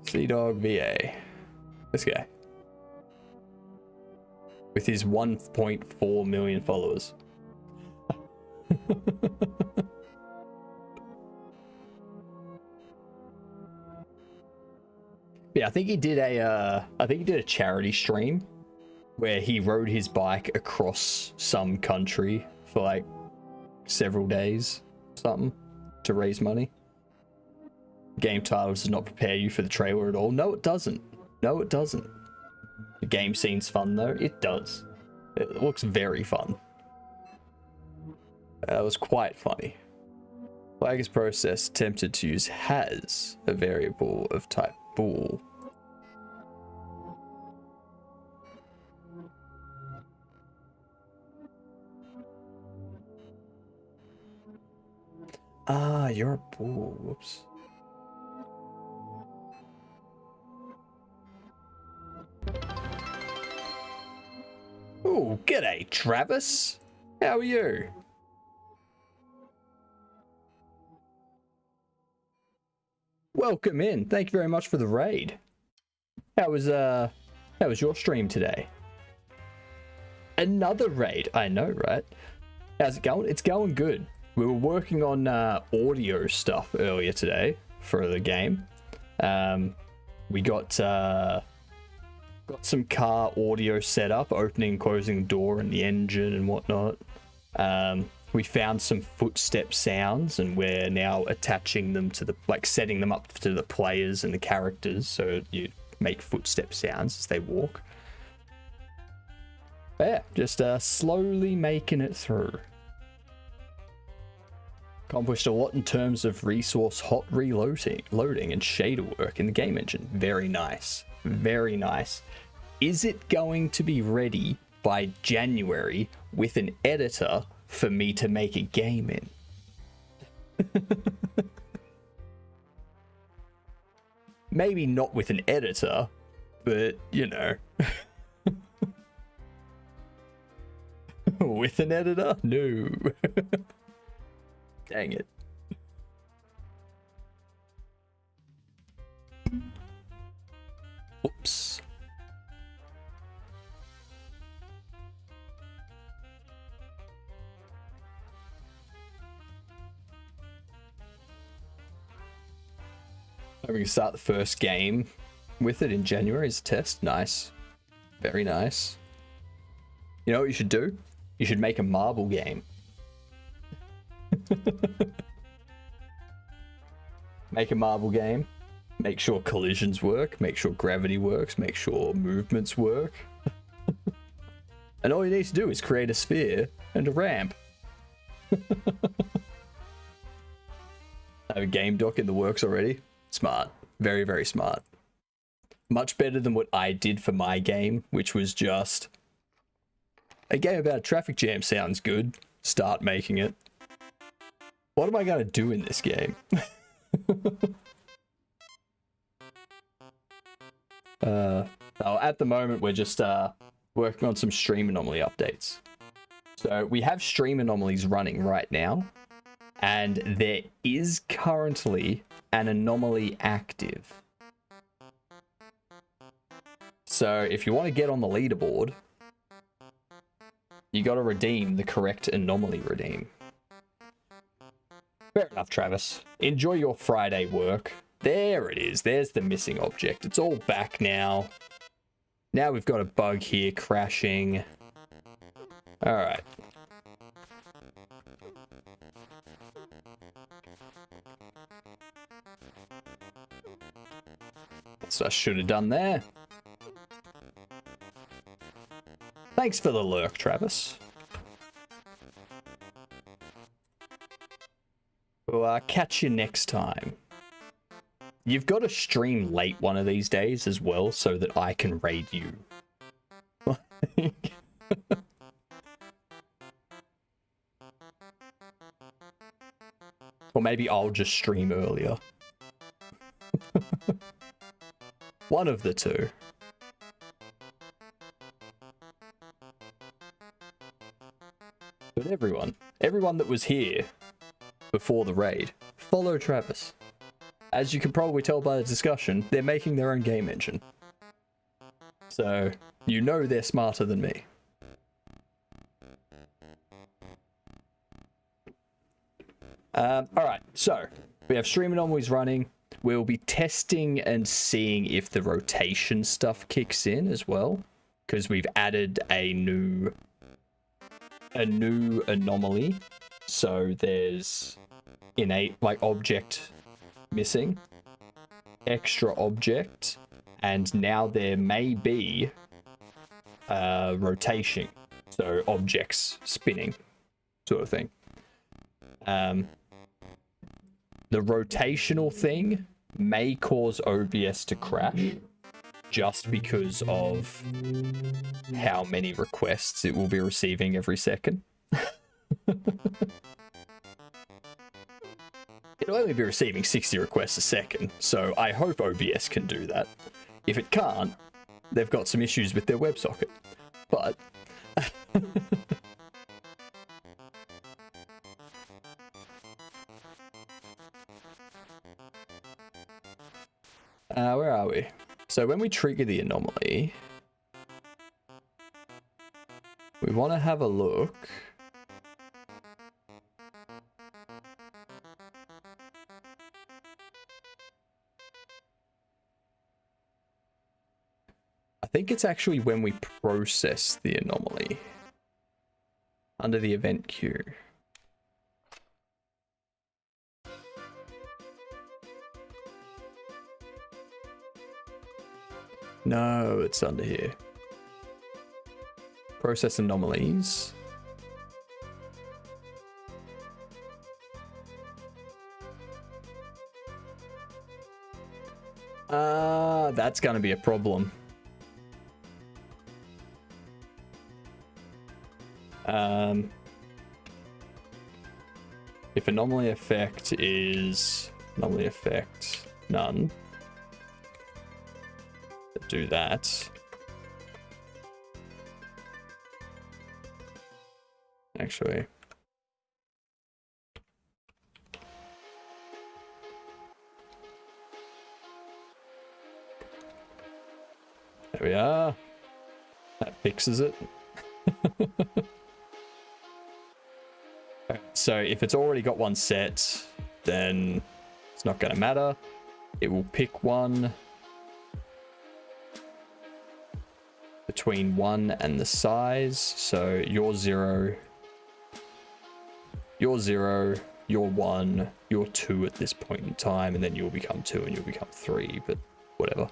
Sea-Dog VA. This guy. With his 1.4 million followers. Yeah, I think he did a charity stream where he rode his bike across some country for like several days, something, to raise money. Game title does not prepare you for the trailer at all. No, it doesn't. No, it doesn't. The game seems fun though. It does. It looks very fun. That was quite funny. Flag is processed, attempted to use has a variable of type bool. Ah, you're a bool. Whoops. Oh, g'day, Travis. How are you? Welcome in. Thank you very much for the raid. How was your stream today? Another raid. I know, right? How's it going? It's going good. We were working on audio stuff earlier today for the game. We got some car audio set up, opening, closing the door and the engine and whatnot. We found some footstep sounds and we're now attaching them to the, like setting them up to the players and the characters so you make footstep sounds as they walk. But yeah, just slowly making it through. Accomplished a lot in terms of resource hot loading and shader work in the game engine. Very nice. Very nice. Is it going to be ready by January with an editor for me to make a game in? Maybe not with an editor, but you know. With an editor? No. Dang it. Oops. We can start the first game with it in January as a test. Nice. Very nice. You know what you should do? You should make a marble game. Make a marble game. Make sure collisions work. Make sure gravity works. Make sure movements work. And all you need to do is create a sphere and a ramp. I have a game doc in the works already. Smart. Very, very smart. Much better than what I did for my game, which was just a game about a traffic jam sounds good. Start making it. What am I going to do in this game? At the moment, we're just working on some stream anomaly updates. So we have stream anomalies running right now, and there is currently an anomaly active. So if you want to get on the leaderboard, you got to redeem the correct anomaly redeem. Fair enough, Travis. Enjoy your Friday work. There it is. There's the missing object. It's all back now. Now we've got a bug here crashing. All right. That's what I should have done there. Thanks for the lurk, Travis. We'll catch you next time. You've got to stream late one of these days as well so that I can raid you. Or maybe I'll just stream earlier. One of the two. But everyone that was here before the raid, follow Travis. as you can probably tell by the discussion, they're making their own game engine. So, you know they're smarter than me. Alright, so, we have stream anomalies running. We'll be testing and seeing if the rotation stuff kicks in as well. Because we've added a new anomaly. So there's innate, like, object missing, extra object, and now there may be rotation, so objects spinning, sort of thing. The rotational thing may cause OBS to crash just because of how many requests it will be receiving every second. It'll only be receiving 60 requests a second, so I hope OBS can do that. If it can't, they've got some issues with their WebSocket. But where are we? So when we trigger the anomaly, we want to have a look. I think it's actually when we process the anomaly under the event queue. No, it's under here. Process anomalies. That's gonna be a problem. If anomaly effect is anomaly effect none, do that. Actually, there we are. That fixes it. So if it's already got one set, then it's not going to matter. It will pick one between 1 and the size. So you're 0, you're 0, you're 1, you're 2 at this point in time, and then you'll become 2 and you'll become 3, but whatever.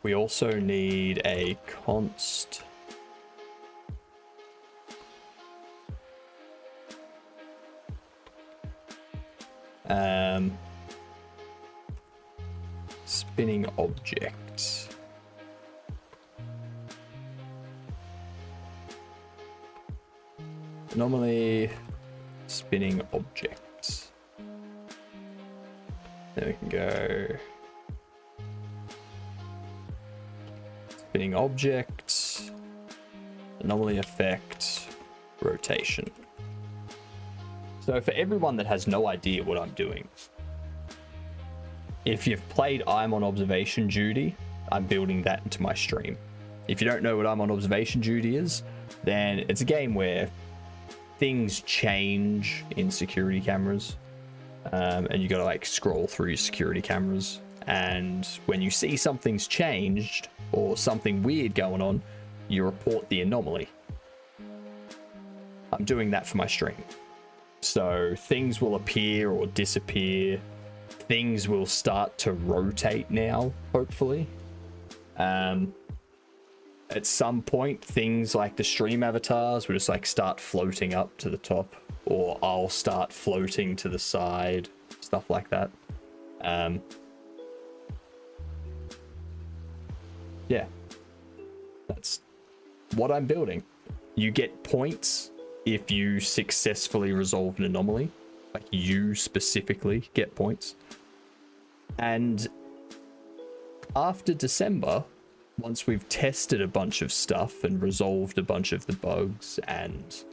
We also need a const. Spinning object. Anomaly spinning object. Then we can go spinning object, anomaly effect, rotation. So for everyone that has no idea what I'm doing, if you've played I'm on observation duty, I'm building that into my stream. If you don't know what I'm on observation duty is, then it's a game where things change in security cameras, and you gotta like scroll through your security cameras, and when you see something's changed or something weird going on, you report the anomaly. I'm doing that for my stream. So things will appear or disappear. Things will start to rotate now, hopefully. At some point, things like the stream avatars will just like start floating up to the top, or I'll start floating to the side, stuff like that. Yeah, that's what I'm building. You get points if you successfully resolve an anomaly. Like, you specifically get points. And after December, once we've tested a bunch of stuff and resolved a bunch of the bugs and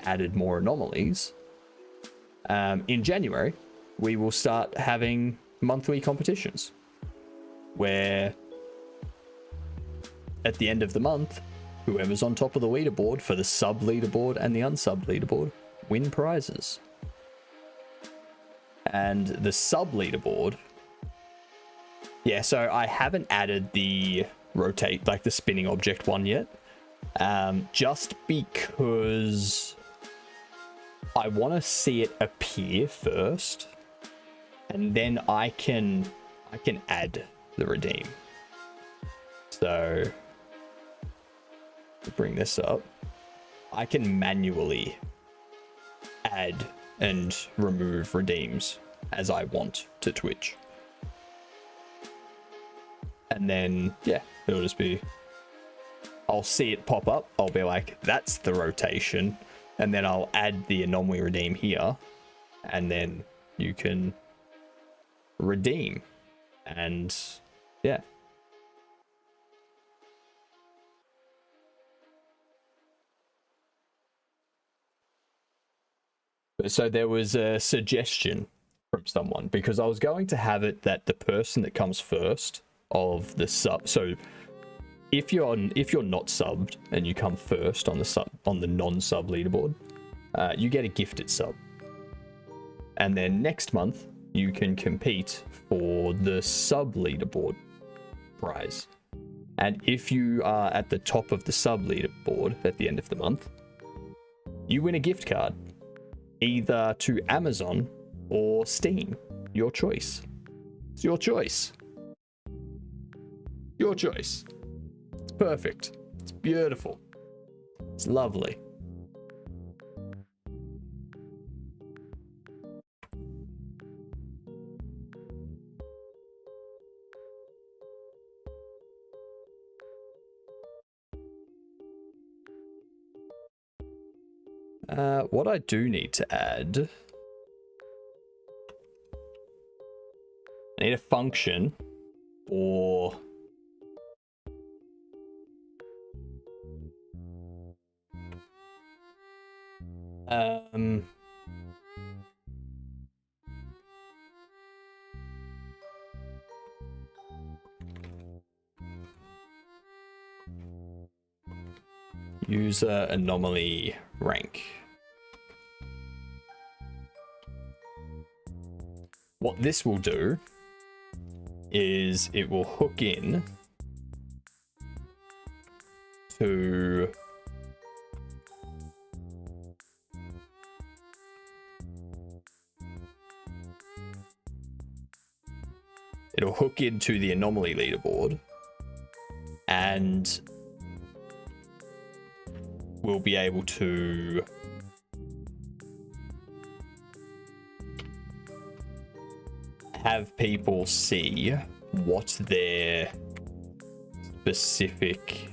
added more anomalies, In January, we will start having monthly competitions where at the end of the month, whoever's on top of the leaderboard for the sub leaderboard and the unsub leaderboard win prizes. And the sub leaderboard, yeah, so I haven't added the rotate, like the spinning object one yet, just because I want to see it appear first, and then I can add the redeem. So to bring this up, I can manually add and remove redeems as I want to Twitch. And then, yeah, it'll just be, I'll see it pop up. I'll be like, that's the rotation. And then I'll add the anomaly redeem here. And then you can redeem. And yeah. So there was a suggestion from someone, because I was going to have it that the person that comes first of the sub, so if you're not subbed and you come first on the non-sub leaderboard, you get a gifted sub, and then next month you can compete for the sub leaderboard prize. And if you are at the top of the sub leaderboard at the end of the month, you win a gift card, either to Amazon or Steam. Your choice. It's your choice. Your choice. It's perfect. It's beautiful. It's lovely. What I do need to add, I need a function for user anomaly rank. What this will do is it will hook in to it'll hook into the anomaly leaderboard, and we'll be able to have people see what their specific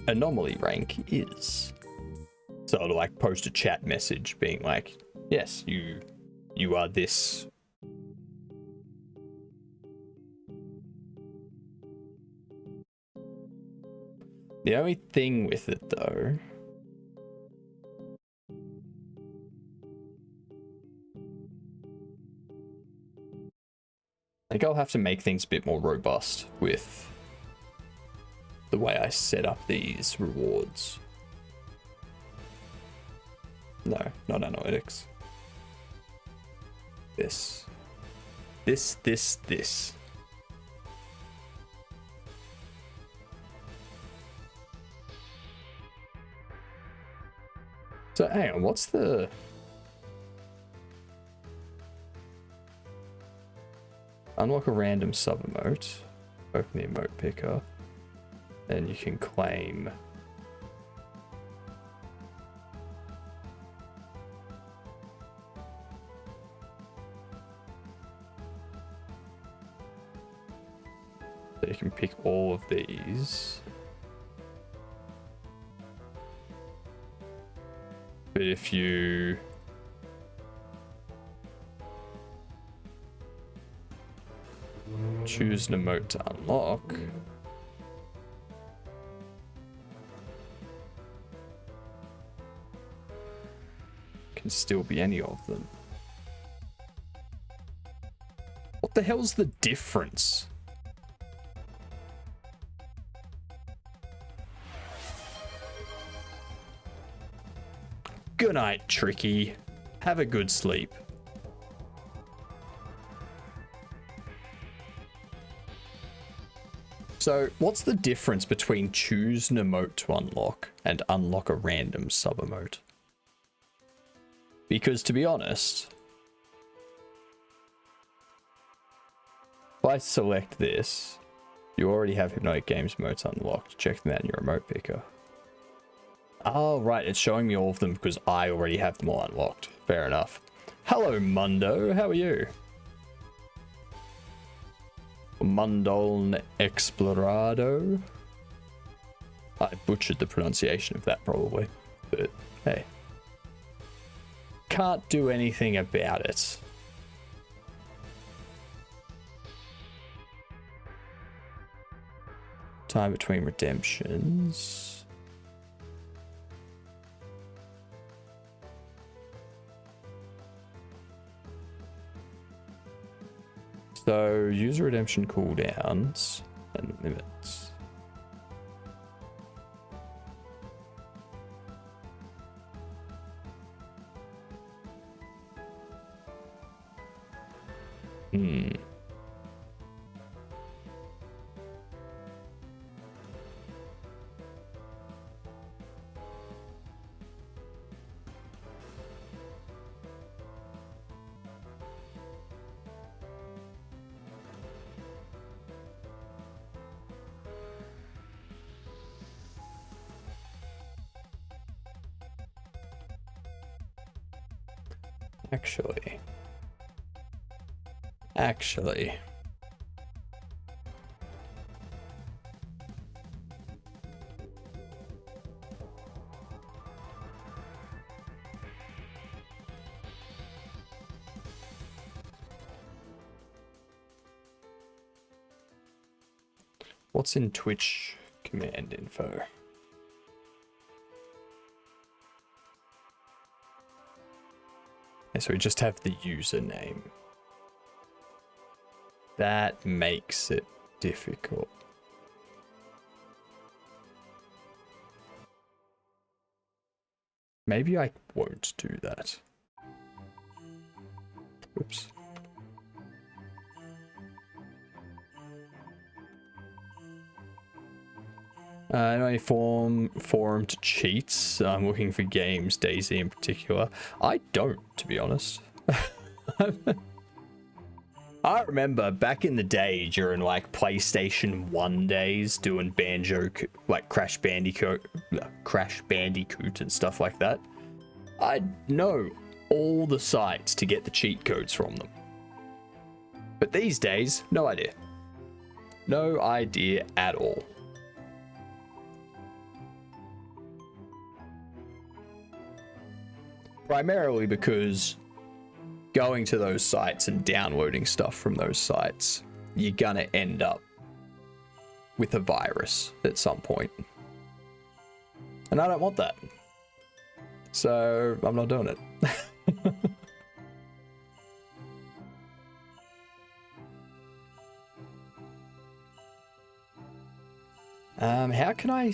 anomaly rank is. So it'll like post a chat message being like, yes, you are this. The only thing with it though, I think I'll have to make things a bit more robust with the way I set up these rewards. No, not analytics. This. So hang on, what's the... Unlock a random sub-emote, open the emote picker, and you can claim so you can pick all of these. But if you choose an emote to unlock, can still be any of them. What the hell's the difference? Good night, Tricky. Have a good sleep. So, what's the difference between choose an emote to unlock and unlock a random sub-emote? Because to be honest, if I select this, you already have Hypnotic Games emotes unlocked. Check them out in your emote picker. Oh, right, it's showing me all of them because I already have them all unlocked. Fair enough. Hello, Mundo. How are you? Mundoln Explorado. I butchered the pronunciation of that probably, but hey. Can't do anything about it. Time between redemptions. So, user redemption cooldowns and limits. Actually. What's in Twitch command info? So we just have the username. That makes it difficult. Maybe I won't do that. Oops. Any forum to cheats. I'm looking for games, Daisy in particular. I don't, to be honest. I remember back in the day during like PlayStation 1 days doing like Crash Bandicoot and stuff like that. I know all the sites to get the cheat codes from them. But these days, no idea. No idea at all. Primarily because going to those sites and downloading stuff from those sites, you're gonna end up with a virus at some point. And I don't want that. So I'm not doing it. How can I...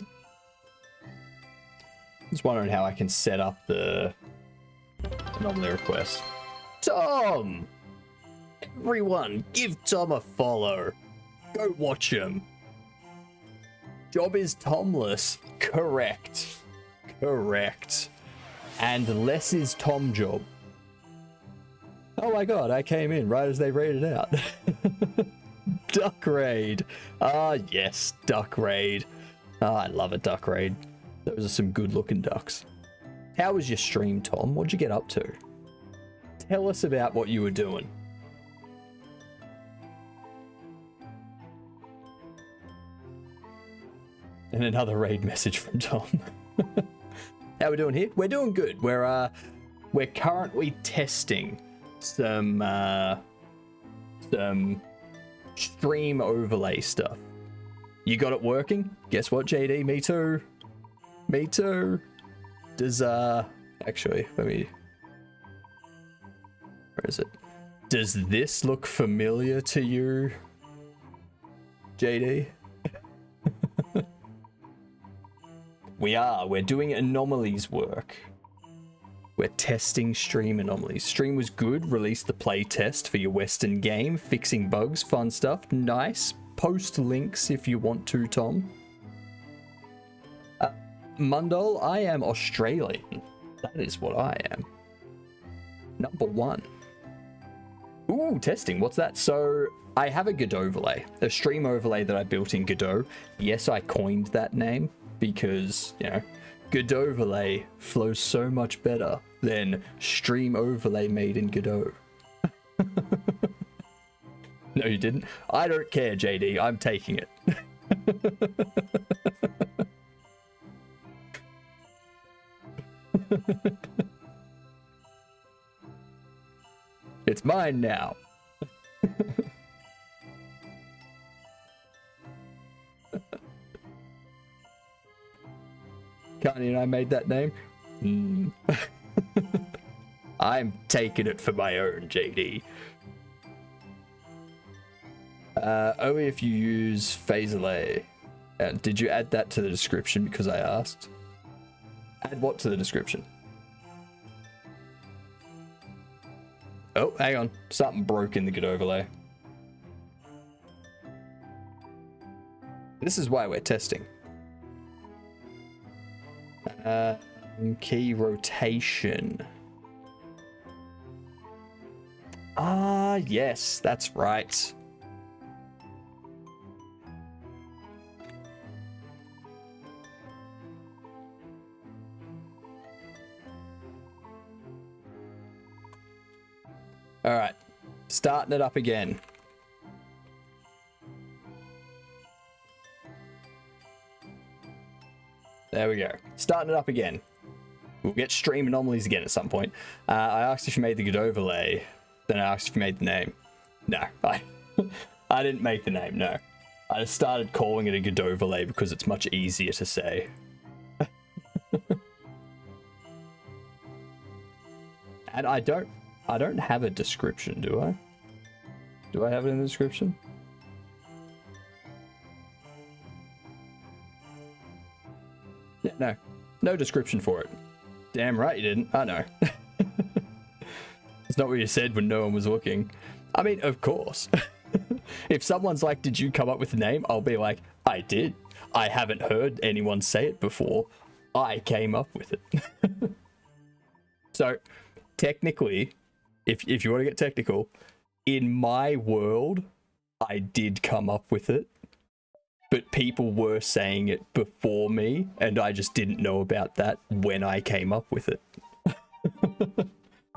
Just wondering how I can set up the anomaly request. Tom! Everyone, give Tom a follow. Go watch him. Job is Tomless. Correct. Correct. And less is Tom job. Oh my god, I came in right as they raided out. Duck raid. Ah, yes, duck raid. Ah, I love a duck raid. Those are some good looking ducks. How was your stream, Tom? What'd you get up to? Tell us about what you were doing. And another raid message from Tom. How we doing here? We're doing good. We're currently testing some stream overlay stuff. You got it working? Guess what, JD? Me too. Me too. Does actually, let me Where is it? Does this look familiar to you, JD? We're doing anomalies work. We're testing stream anomalies. Stream was good. Release the play test for your Western game. Fixing bugs, fun stuff. Nice. Post links if you want to, Tom. Mundol, I am Australian. That is what I am. Number 1. Ooh, testing. What's that? So I have a Godot overlay, a stream overlay that I built in Godot. Yes, I coined that name because, you know, Godot overlay flows so much better than stream overlay made in Godot. No, you didn't. I don't care, JD. I'm taking it. It's mine now. Kanye and I made that name. I'm taking it for my own, JD. Only if you use Phasele. Did you add that to the description because I asked? Add what to the description? Oh, hang on. Something broke in the Godot overlay. This is why we're testing. Key rotation. Ah, yes, that's right. All right, starting it up again. There we go. Starting it up again. We'll get stream anomalies again at some point. I asked if you made the Godot overlay. Then I asked if you made the name. No, I didn't make the name, no. I just started calling it a Godot overlay because it's much easier to say. And I don't have a description, do I? Do I have it in the description? Yeah, no. No description for it. Damn right you didn't. I know. It's not what you said when no one was looking. I mean, of course. If someone's like, did you come up with the name? I'll be like, I did. I haven't heard anyone say it before. I came up with it. So, technically, if you want to get technical, in my world, I did come up with it. But people were saying it before me, and I just didn't know about that when I came up with it.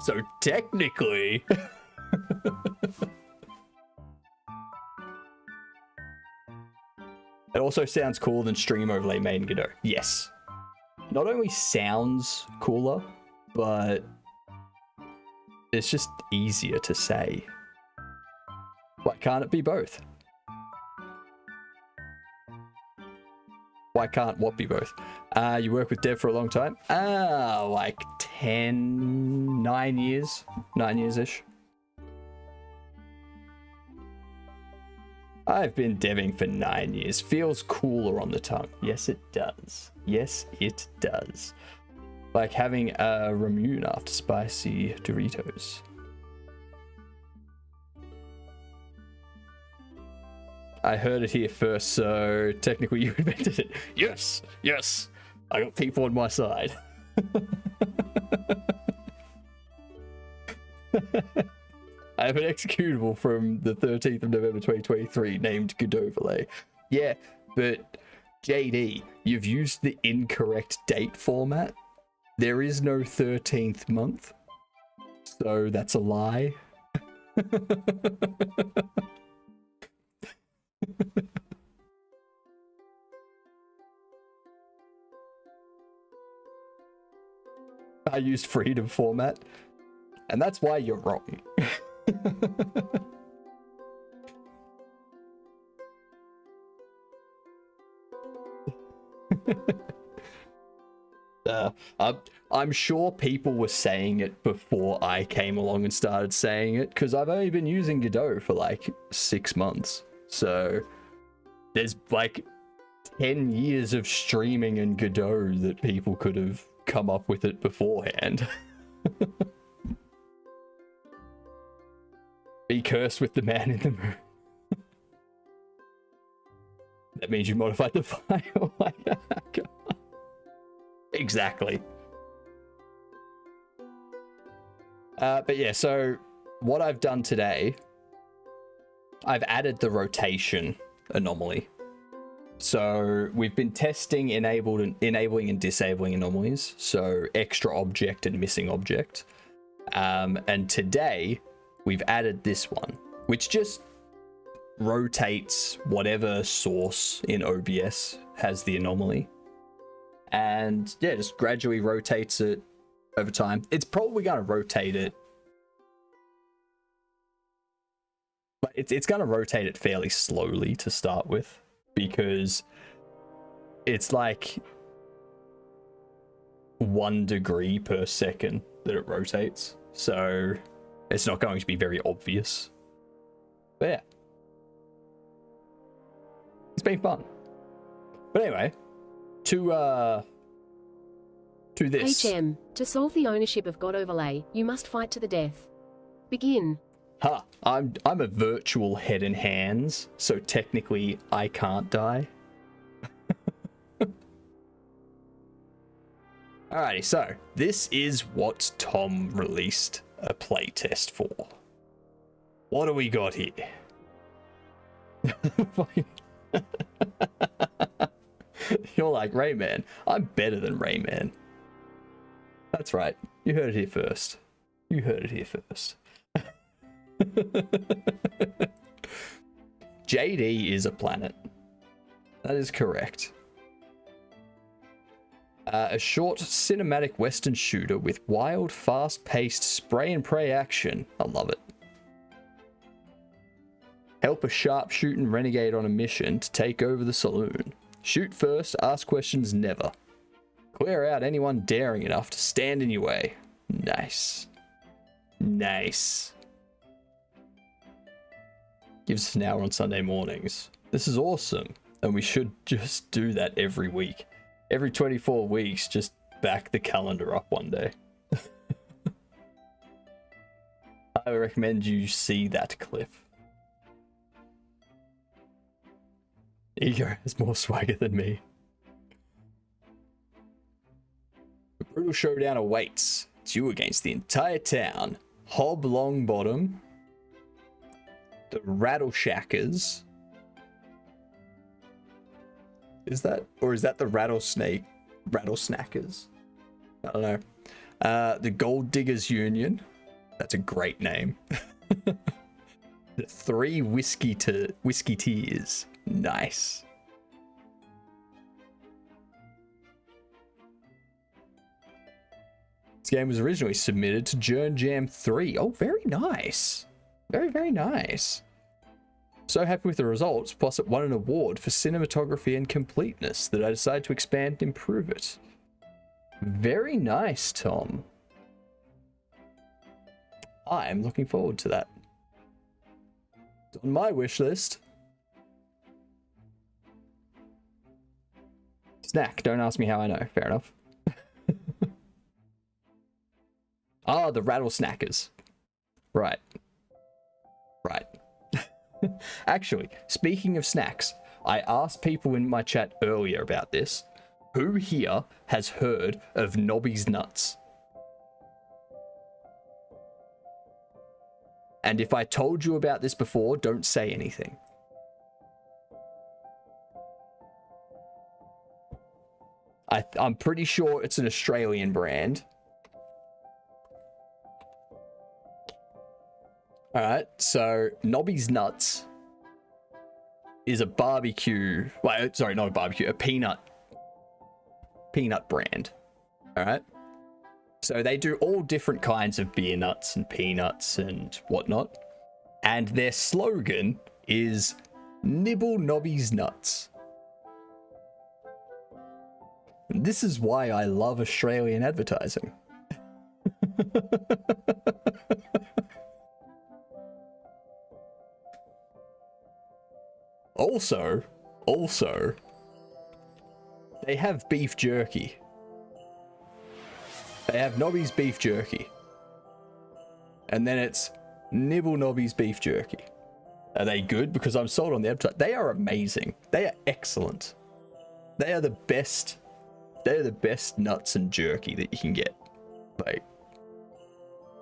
So technically... It also sounds cooler than stream overlay made in Godot. Yes. Not only sounds cooler, but it's just easier to say. Why can't it be both? Why can't what be both? You work with dev for a long time? Like 9 years? 9 years-ish. I've been deving for 9 years. Feels cooler on the tongue. Yes, it does. Yes, it does. Like having a Ramune after spicy Doritos. I heard it here first, so technically you invented it. Yes, yes. I got people on my side. I have an executable from the 13th of November 2023 named Godot overlay. Yeah, but JD, you've used the incorrect date format. There is no 13th month, so that's a lie. I used freedom format, and that's why you're wrong. I'm sure people were saying it before I came along and started saying it, because I've only been using Godot for like 6 months. So there's like 10 years of streaming in Godot that people could have come up with it beforehand. Be cursed with the man in the moon. That means you modified the file. Exactly. But yeah, so what I've done today, I've added the rotation anomaly. So we've been testing enabling and disabling anomalies, so extra object and missing object. And today we've added this one, which just rotates whatever source in OBS has the anomaly. And yeah, just gradually rotates it over time. It's probably going to rotate it, but it's going to rotate it fairly slowly to start with, because it's like 1 degree per second that it rotates. So it's not going to be very obvious. But yeah, it's been fun. But anyway, to this. HM, to solve the ownership of God overlay, you must fight to the death. Begin. Ha! I'm a virtual head and hands, so technically I can't die. Alrighty, so this is what Tom released a playtest for. What do we got here? You're like, Rayman. I'm better than Rayman. That's right. You heard it here first. You heard it here first. JD is a planet. That is correct. A short cinematic western shooter with wild, fast-paced spray and pray action. I love it. Help a sharpshooting renegade on a mission to take over the saloon. Shoot first, ask questions never. Clear out anyone daring enough to stand in your way. Nice. Nice. Gives us an hour on Sunday mornings. This is awesome. And we should just do that every week. Every 24 weeks, just back the calendar up one day. I recommend you see that clip. Ego has more swagger than me. A brutal showdown awaits. It's you against the entire town. Hob Longbottom, the Rattleshackers. Is that, or is that the Rattlesnackers? I don't know. The Gold Diggers Union. That's a great name. The 3 Whiskey Tears. Nice. This game was originally submitted to Journ Jam 3. Oh, very nice. Very, very nice. So happy with the results, plus it won an award for cinematography and completeness that I decided to expand and improve it. Very nice, Tom. I am looking forward to that. It's on my wish list. Snack, don't ask me how I know. Fair enough. Ah, the Rattlesnackers. Right. Right. Actually, speaking of snacks, I asked people in my chat earlier about this. Who here has heard of Nobby's Nuts? And if I told you about this before, don't say anything. I'm pretty sure it's an Australian brand. Alright, so Nobby's Nuts is a barbecue, well, sorry, not a barbecue, a peanut brand. Alright, so they do all different kinds of beer nuts and peanuts and whatnot, and their slogan is Nibble Nobby's Nuts. This is why I love Australian advertising. Also, they have beef jerky. They have Nobby's beef jerky. And then it's Nibble Nobby's beef jerky. Are they good? Because I'm sold on the advertising. They are amazing. They are excellent. They are the best. They're the best nuts and jerky that you can get. Like,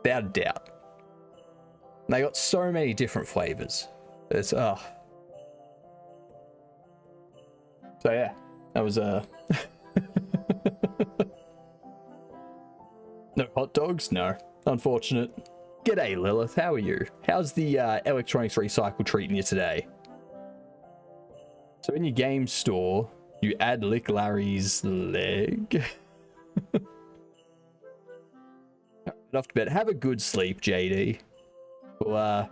without a doubt. They got so many different flavors. It's So yeah, that was No hot dogs? No. Unfortunate. G'day Lilith, how are you? How's the electronics recycle treating you today? So in your game store, you add Lick Larry's leg. Off to bed. Have a good sleep, JD. We'll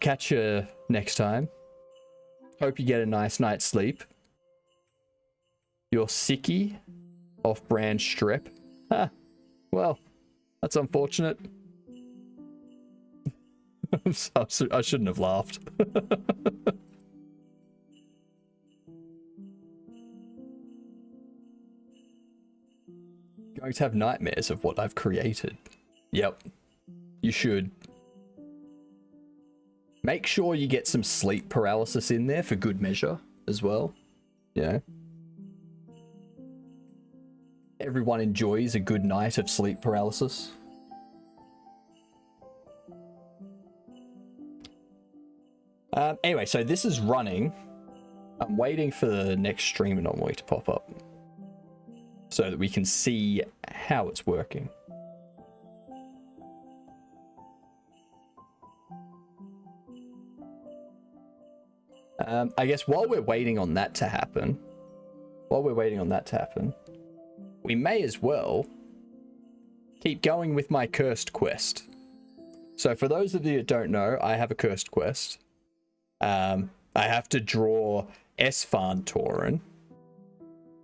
catch you next time. Hope you get a nice night's sleep. You're sicky. Off-brand strep. Huh. Well, that's unfortunate. I shouldn't have laughed. Going to have nightmares of what I've created. Yep. You should. Make sure you get some sleep paralysis in there for good measure as well. You know? Everyone enjoys a good night of sleep paralysis. Anyway, so this is running. I'm waiting for the next stream anomaly to pop up so that we can see how it's working. I guess while we're waiting on that to happen, we may as well keep going with my cursed quest. So for those of you that don't know, I have a cursed quest. I have to draw S.T.A.L.K.E.R,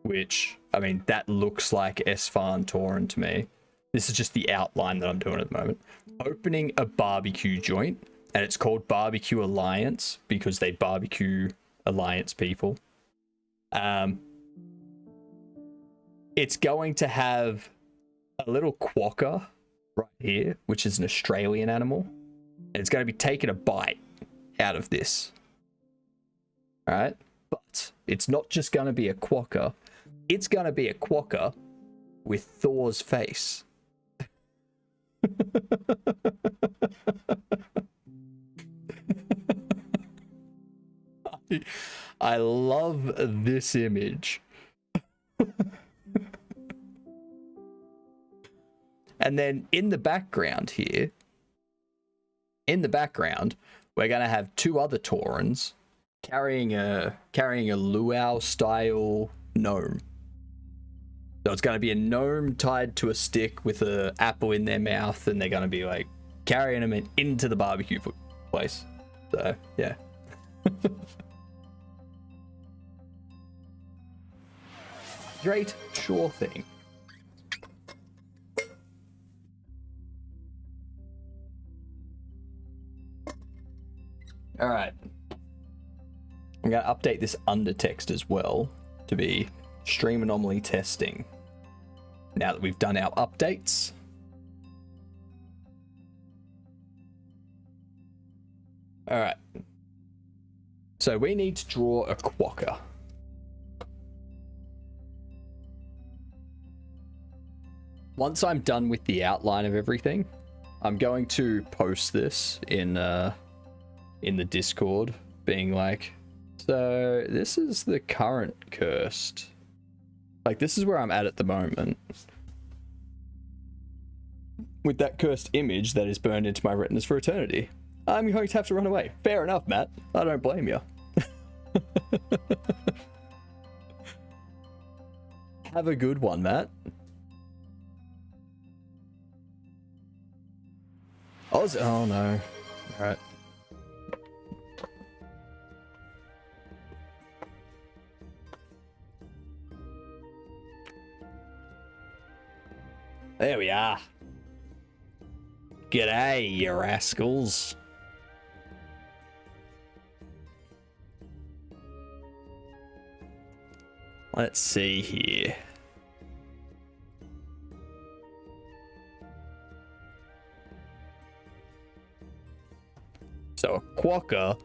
which, I mean, that looks like S.T.A.L.K.E.R to me. This is just the outline that I'm doing at the moment. Opening a barbecue joint, and it's called Barbecue Alliance because they barbecue Alliance people. It's going to have a little quokka right here, which is an Australian animal. And it's going to be taking a bite out of this. All right? But it's not just going to be a quokka. It's going to be a quokka with Thor's face. I love this image. And then in the background here, we're going to have two other Taurans carrying a luau style gnome. So it's going to be a gnome tied to a stick with an apple in their mouth, and they're going to be like carrying them into the barbecue place. So yeah. Great, sure thing. All right. I'm going to update this undertext as well to be stream anomaly testing. Now that we've done our updates. All right. So we need to draw a quokka. Once I'm done with the outline of everything, I'm going to post this in the Discord, being like, so this is the current cursed. Like, this is where I'm at the moment. With that cursed image that is burned into my retinas for eternity. I'm going to have to run away. Fair enough, Matt. I don't blame you. Have a good one, Matt. Oh no. Alright. There we are. G'day, you rascals. Let's see here. So a quokka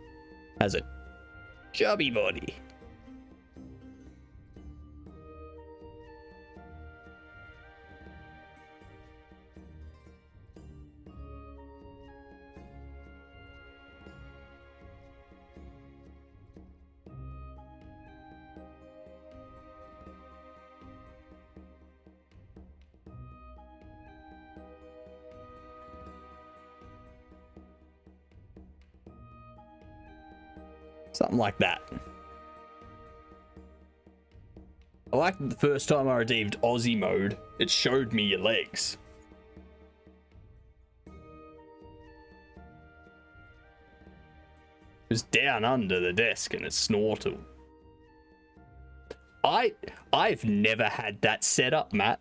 has a chubby body. Something like that. I like the first time I redeemed Aussie mode, it showed me your legs. It was down under the desk and it snorted. I've never had that set up, Matt.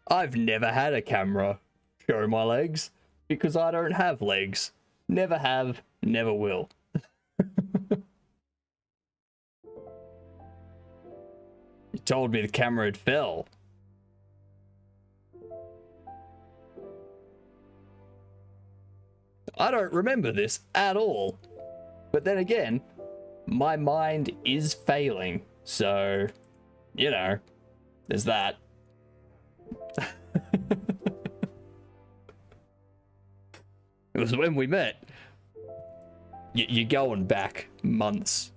I've never had a camera show my legs because I don't have legs. Never have, never will. You told me the camera had fell. I don't remember this at all. But then again, my mind is failing. So, you know, there's that. It was when we met. You're going back months.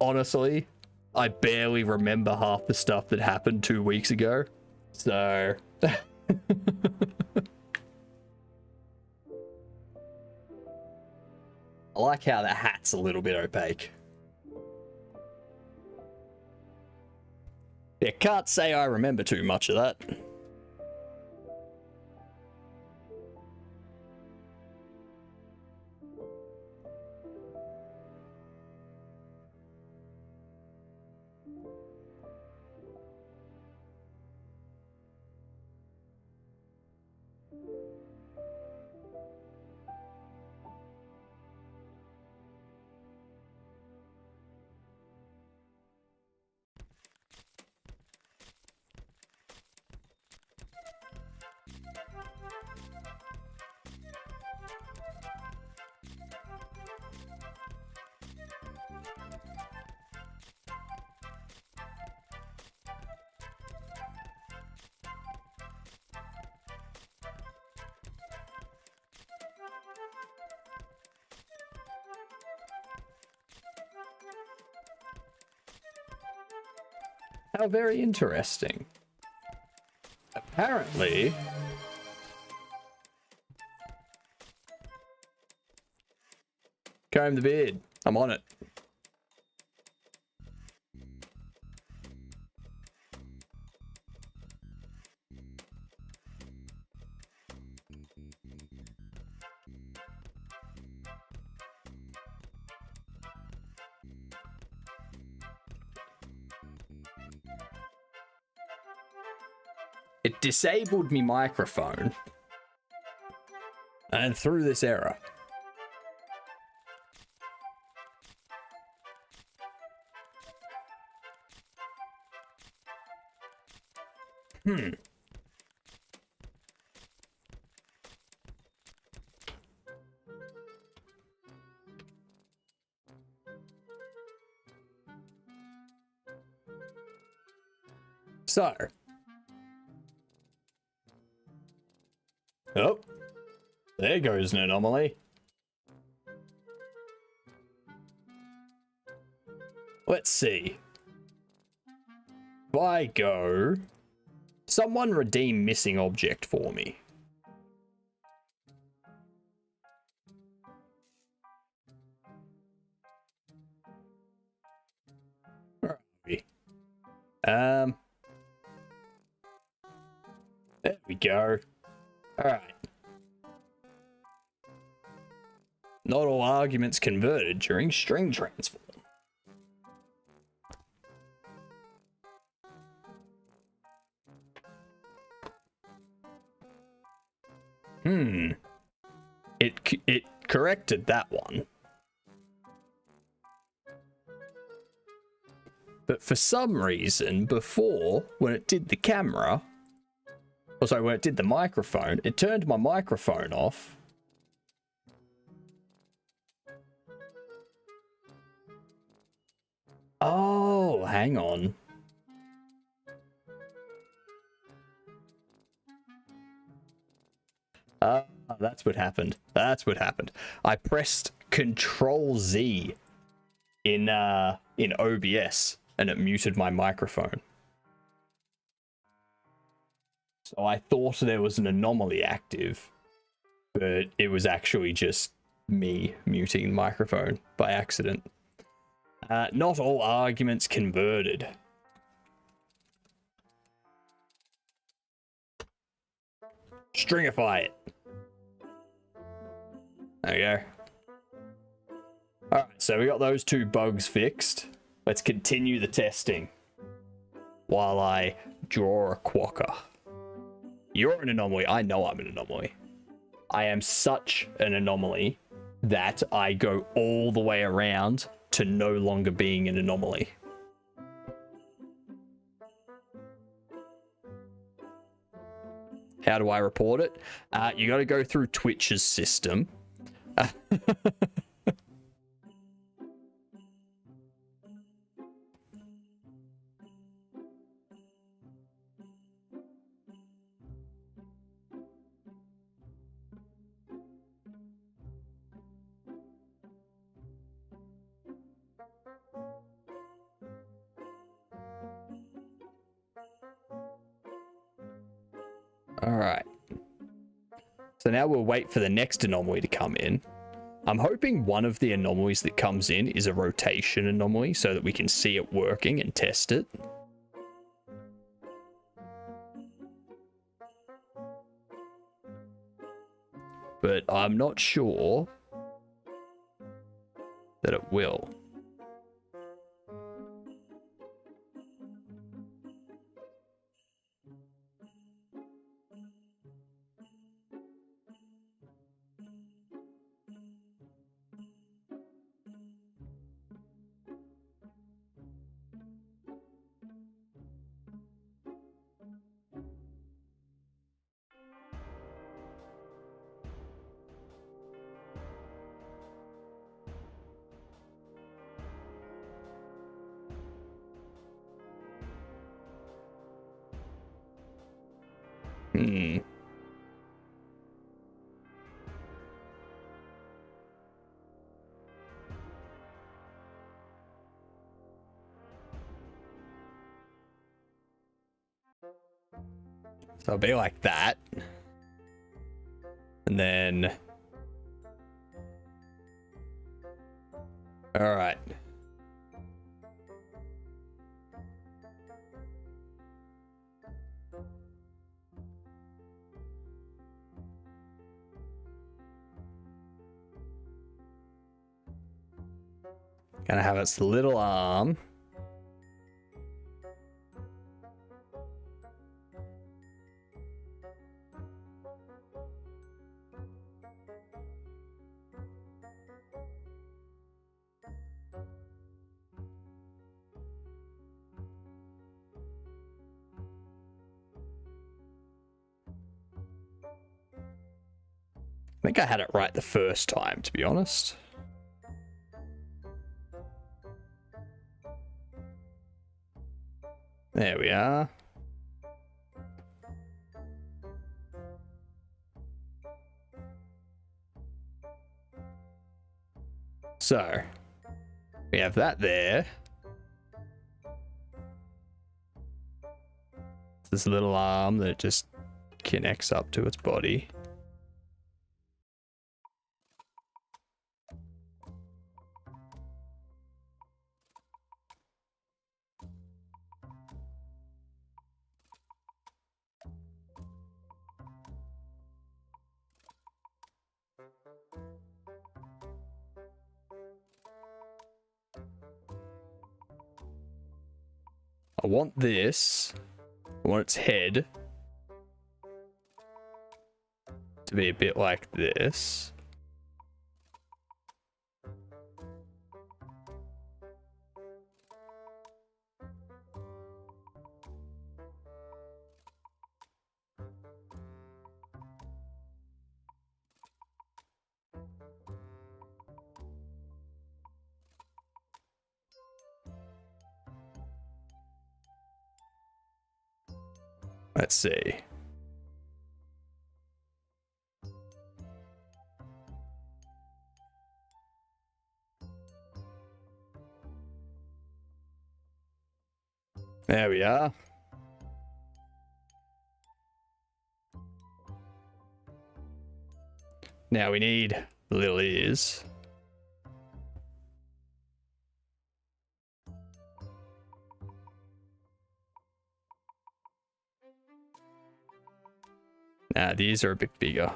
Honestly, I barely remember half the stuff that happened 2 weeks ago. So... I like how the hat's a little bit opaque. Yeah, can't say I remember too much of that. How very interesting. Apparently... Comb the beard. I'm on it. It disabled me microphone and threw this error. So. Oh, there goes an anomaly. Let's see. If I go... Someone redeem missing object for me. Where are we? There we go. Alright. Not all arguments converted during string transform. It corrected that one. But for some reason, before, when it did the camera, or sorry, when it did the microphone, it turned my microphone off. Oh, hang on. That's what happened. That's what happened. I pressed Control Z in OBS and it muted my microphone. So I thought there was an anomaly active, but it was actually just me muting the microphone by accident. Not all arguments converted. Stringify it. There we go. Alright, so we got those two bugs fixed. Let's continue the testing while I draw a quokka. You're an anomaly. I know I'm an anomaly. I am such an anomaly that I go all the way around to no longer being an anomaly. How do I report it? You got to go through Twitch's system. All right. So now we'll wait for the next anomaly to come in. I'm hoping one of the anomalies that comes in is a rotation anomaly so that we can see it working and test it. But I'm not sure that it will. So it'll be like that. And then... All right. Gonna have its little arm. I think I had it right the first time, to be honest. There we are. So, we have that there. This little arm that just connects up to its body. I want this. I want its head to to be a bit like this. Let's see. There we are. Now we need the little ears. Nah, these are a bit bigger.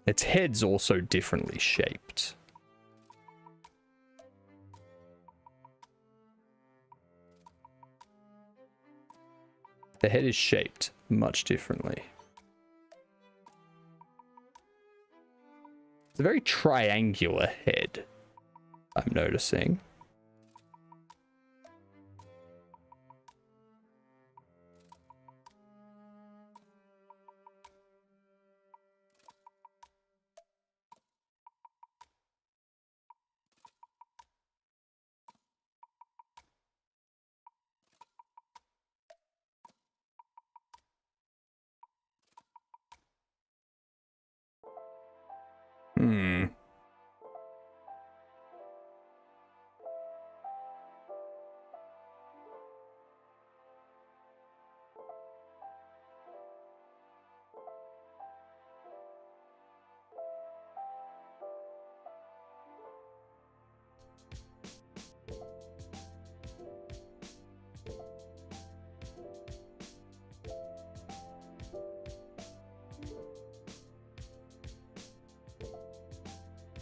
Its head's also differently shaped. The head is shaped much differently. It's a very triangular head, I'm noticing.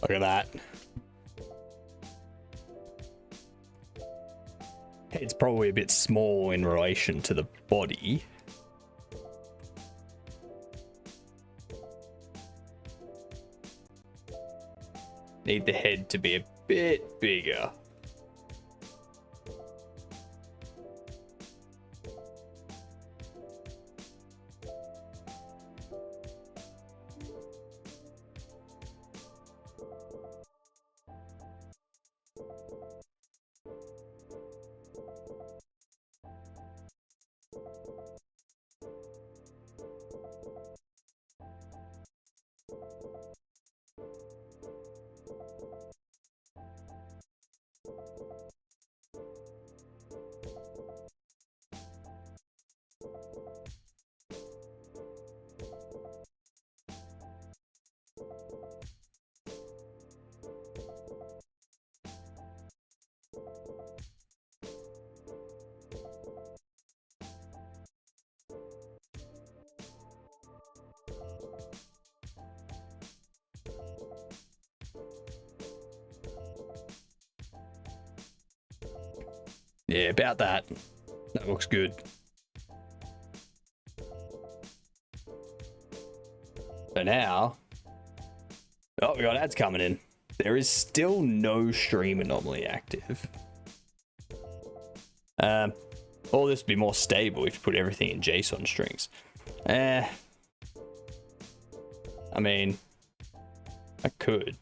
Look at that. Head's probably a bit small in relation to the body. Need the head to be a bit bigger. Yeah, about that. That looks good. So now, oh, we got ads coming in. There is still no stream anomaly active. All this would be more stable if you put everything in JSON strings. I mean, I could.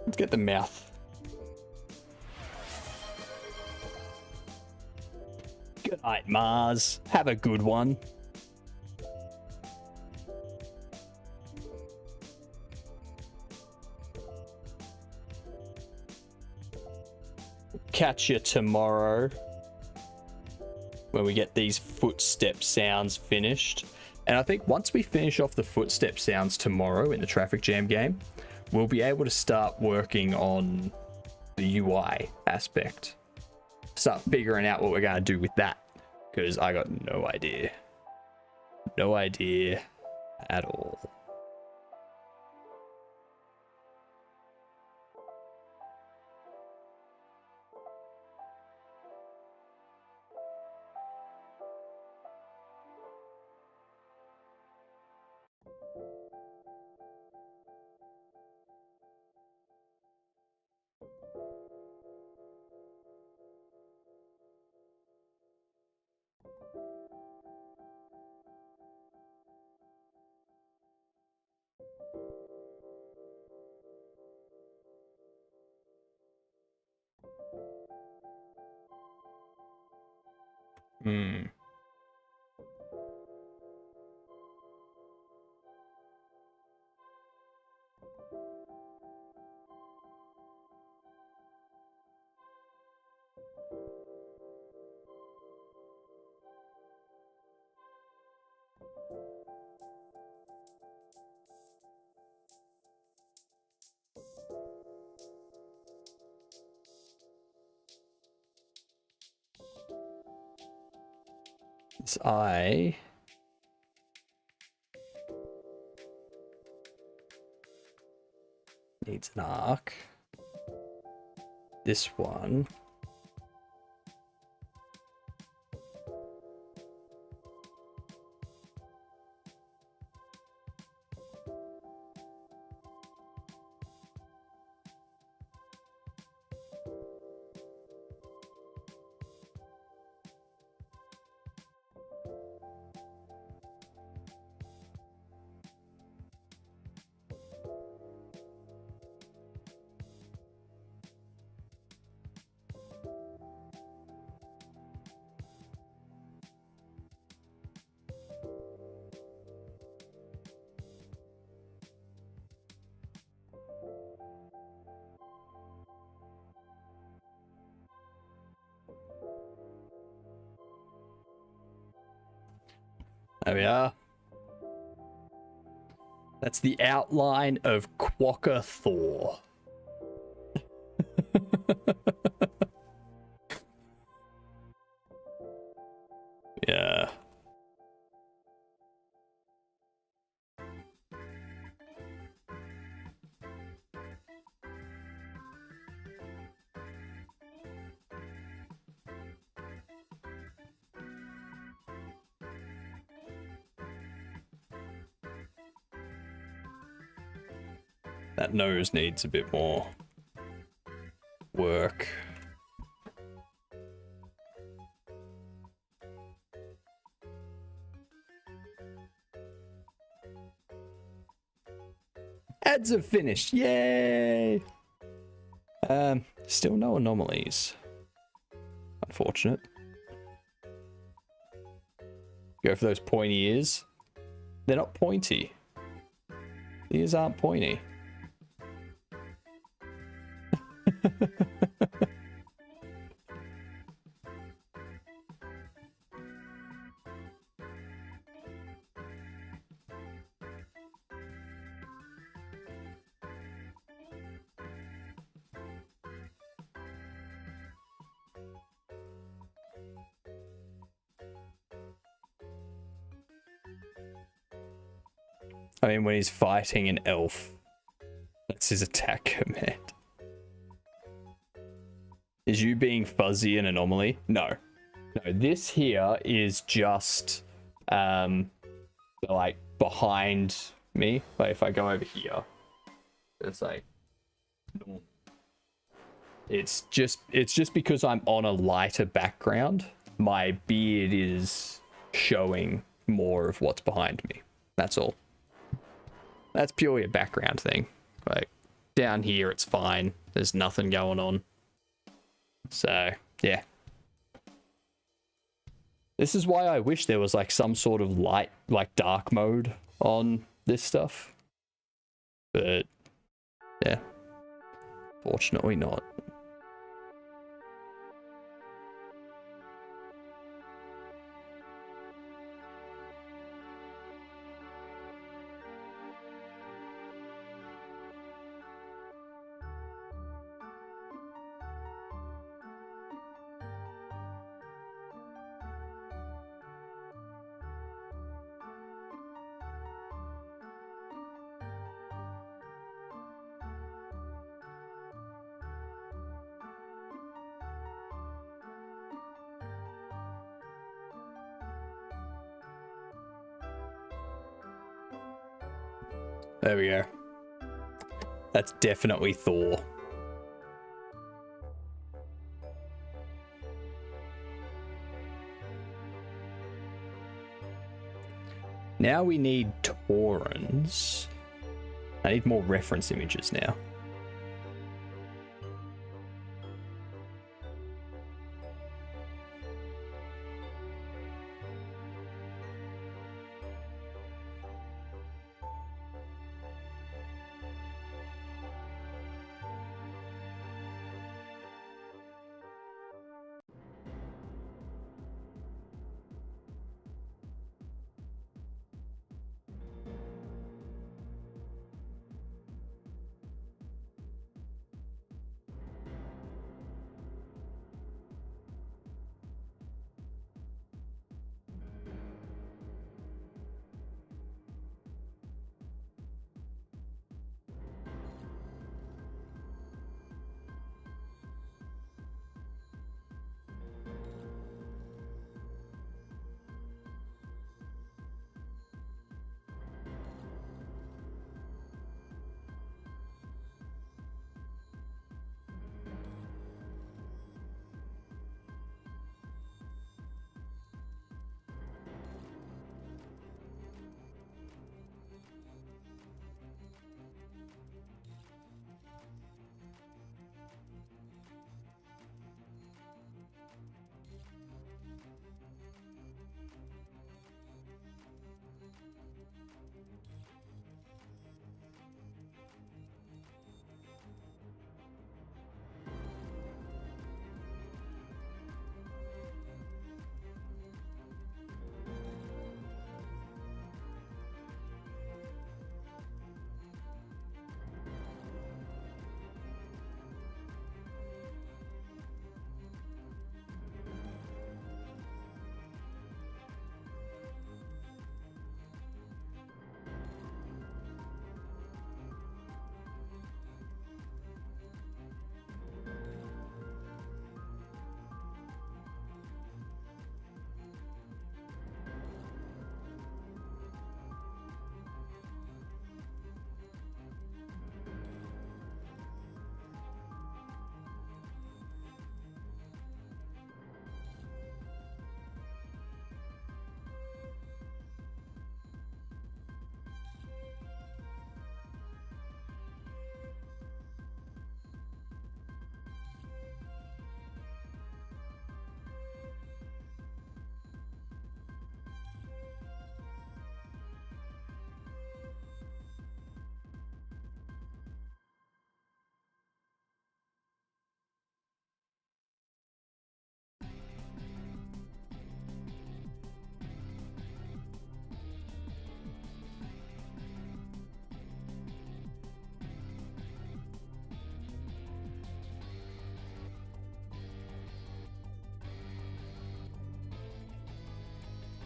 Let's get the mouth. Good night, Mars. Have a good one. Catch you tomorrow when we get these footstep sounds finished. And I think once we finish off the footstep sounds tomorrow in the traffic jam game, we'll be able to start working on the UI aspect. Start figuring out what we're going to do with that. Because I got no idea. No idea at all. This eye needs an arc. This one there we are. That's the outline of Quokka-Thor. Yeah. That nose needs a bit more work. Ads have finished. Yay! Still no anomalies. Unfortunate. Go for those pointy ears. They're not pointy. The ears aren't pointy. I mean, when he's fighting an elf, that's his attack command. Is you being fuzzy an anomaly? No. No, this here is just, like, behind me. Like, if I go over here, it's like, it's just because I'm on a lighter background, my beard is showing more of what's behind me. That's all. That's purely a background thing. Like, down here it's fine. There's nothing going on. So, yeah. This is why I wish there was like some sort of light, like dark mode on this stuff. But, yeah. Fortunately not. There we go. That's definitely Thor. Now we need Taurans. I need more reference images now.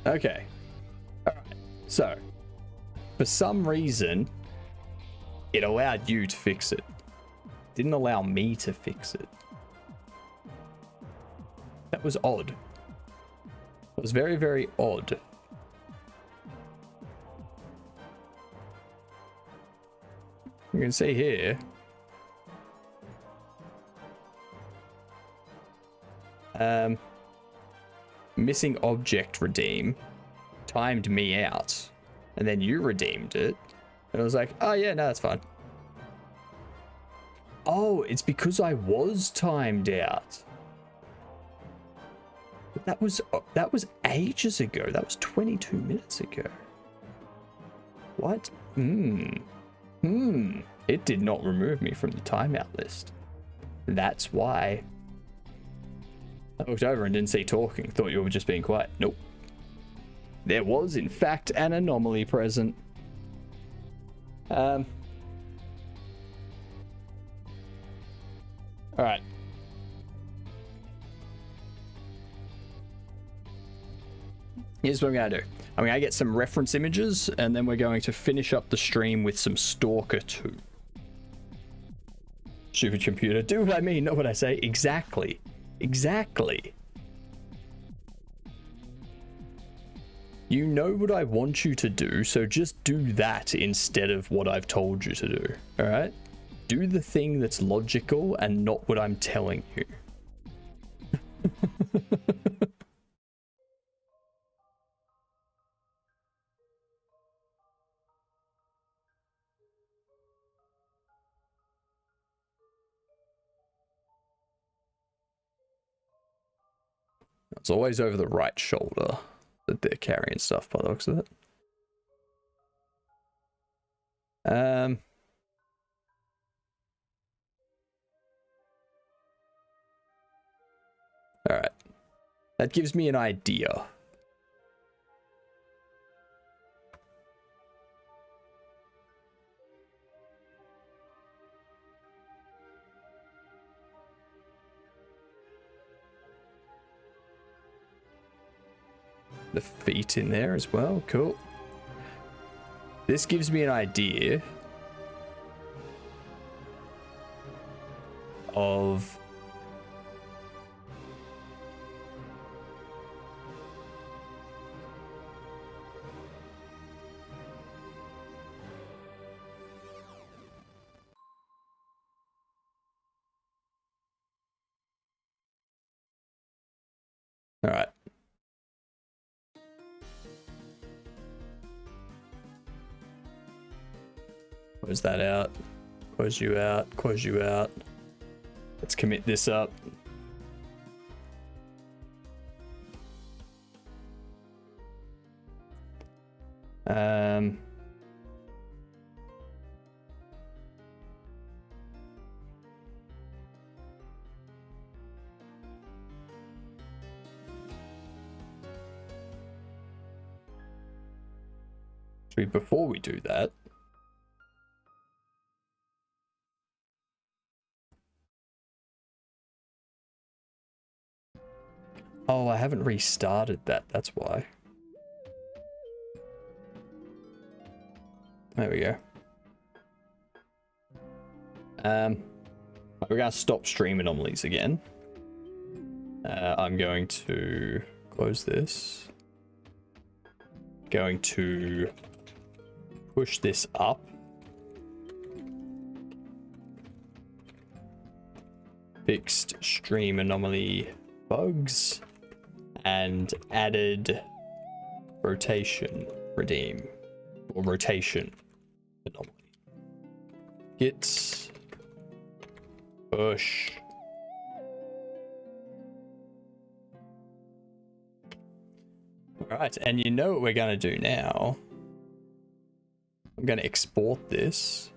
Okay. All right. So, for some reason, it allowed you to fix it. Didn't allow me to fix it. That was odd. It was very, very odd. You can see here. Missing object redeem timed me out, and then you redeemed it, and I was like, oh yeah, no, that's fine. Oh, it's because I was timed out. But that was ages ago. That was 22 minutes ago. What? It did not remove me from the timeout list. That's why. I looked over and didn't see talking. Thought you were just being quiet. Nope. There was, in fact, an anomaly present. Alright. Here's what I'm going to do. I'm going to get some reference images, and then we're going to finish up the stream with some S.T.A.L.K.E.R 2. Stupid computer. Do what I mean, not what I say. Exactly. Exactly. You know what I want you to do, so just do that instead of what I've told you to do. Alright? Do the thing that's logical and not what I'm telling you. It's always over the right shoulder that they're carrying stuff by the looks of it. Alright. That gives me an idea. The feet in there as well. Cool. This gives me an idea of all right. Close that out. Close you out. Close you out. Let's commit this up. Before we do that, oh, I haven't restarted that, that's why. There we go. We're gonna stop stream anomalies again. I'm going to close this. Going to push this up. Fixed stream anomaly bugs and added rotation redeem or rotation anomaly. Git push. All right, and you know what we're going to do now? I'm going to export this.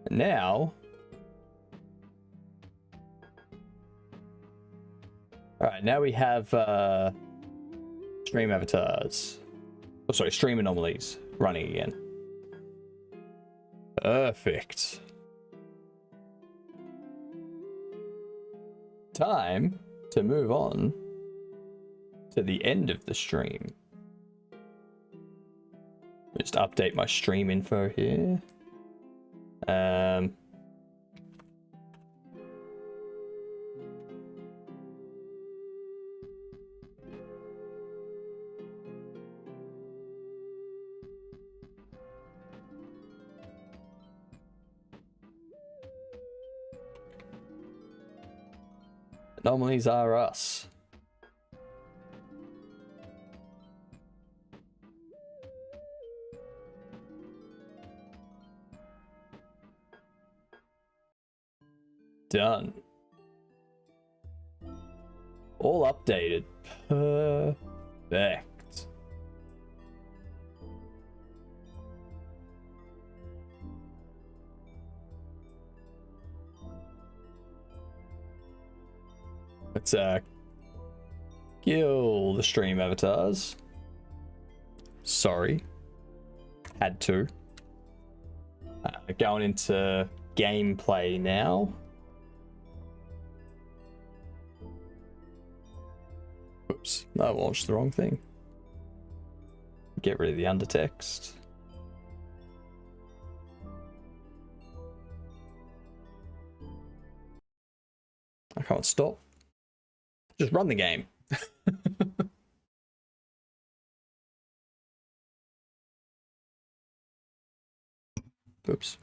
Now, all right, now we have stream avatars. Oh, sorry, stream anomalies running again. Perfect. Time to move on to the end of the stream. Just update my stream info here. Anomalies are us. Done. All updated. Perfect. Let's kill the stream avatars. Sorry. Had to. Going into gameplay now. Oops, I launched the wrong thing. Get rid of the undertext. I can't stop. Just run the game. Oops.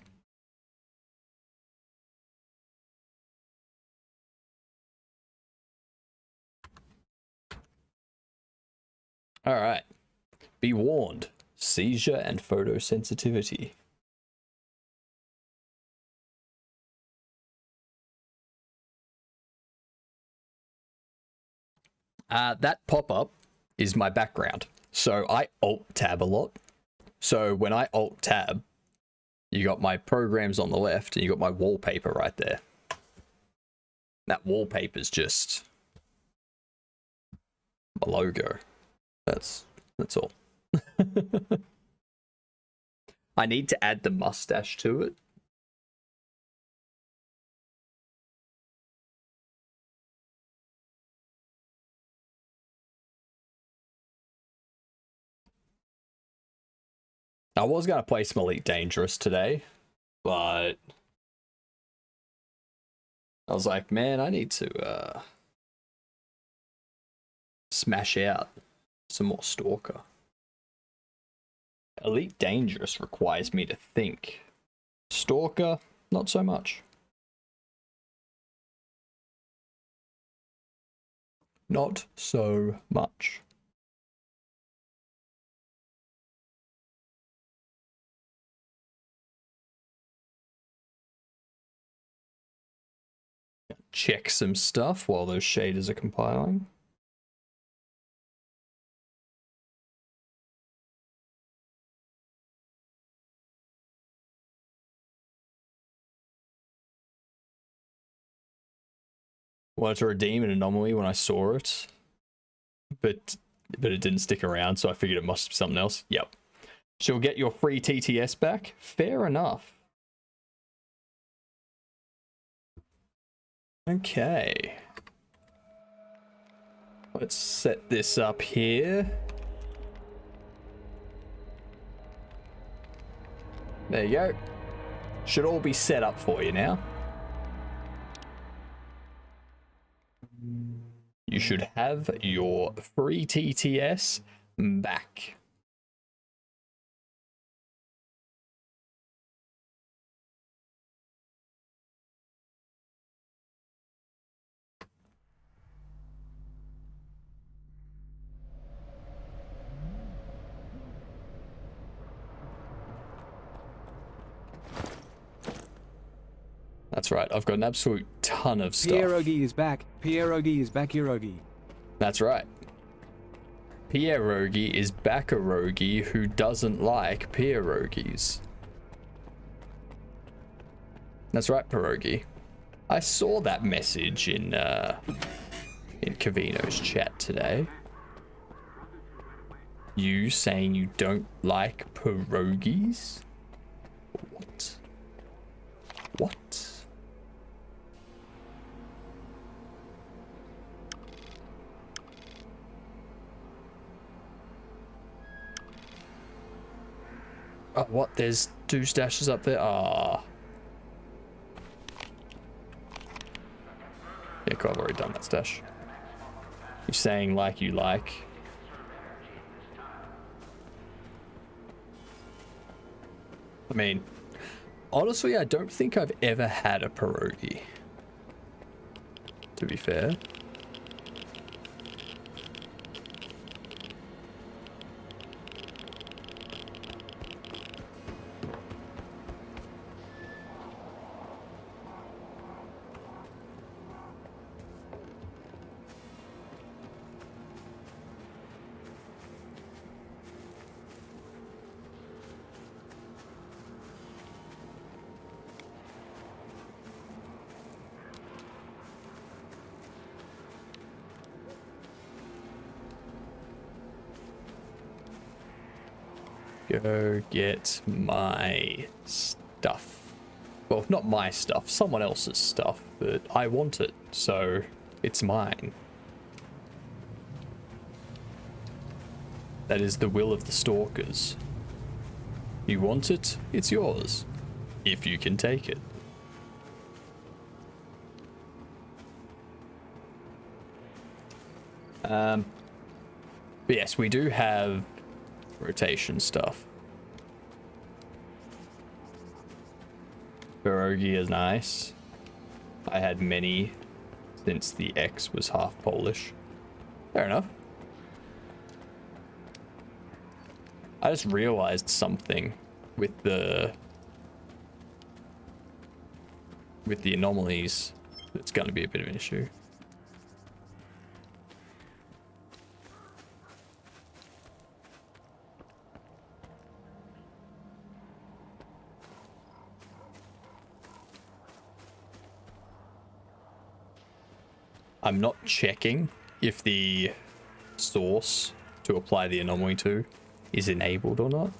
All right. Be warned. Seizure and photosensitivity. That pop-up is my background. So I Alt-Tab a lot. So when I Alt-Tab, you got my programs on the left and you got my wallpaper right there. That wallpaper's just my logo. That's all. I need to add the mustache to it. I was going to play some Elite Dangerous today, but I was like, man, I need to smash out some more S.T.A.L.K.E.R. Elite Dangerous requires me to think. S.T.A.L.K.E.R, not so much. Not so much. Check some stuff while those shaders are compiling. Wanted to redeem an anomaly when I saw it, but it didn't stick around, so I figured it must be something else. Yep. She'll get your free TTS back. Fair enough. Okay. Let's set this up here. There you go. Should all be set up for you now. You should have your free TTS back. That's right, I've got an absolute ton of stuff. Pierogi is back. Pierogi is back, Pierogi. That's right. Pierogi is back a rogi who doesn't like pierogies. That's right, Pierogi. I saw that message in Kavino's chat today. You saying you don't like pierogies? What? What? Oh, what? There's 2 stashes up there? Ah. Yeah, cool, I've already done that stash. You're saying like you like. I mean, honestly, I don't think I've ever had a pierogi. To be fair. go get my stuff. Well, not my stuff, someone else's stuff, but I want it, so it's mine. That is the will of the stalkers. You want it, it's yours, if you can take it. But yes, we do have rotation stuff. Pierogi is nice. I had many since the ex was half Polish. Fair enough. I just realized something with the anomalies that's going to be a bit of an issue. I'm not checking if the source to apply the anomaly to is enabled or not.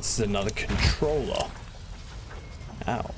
This is another controller. Ow.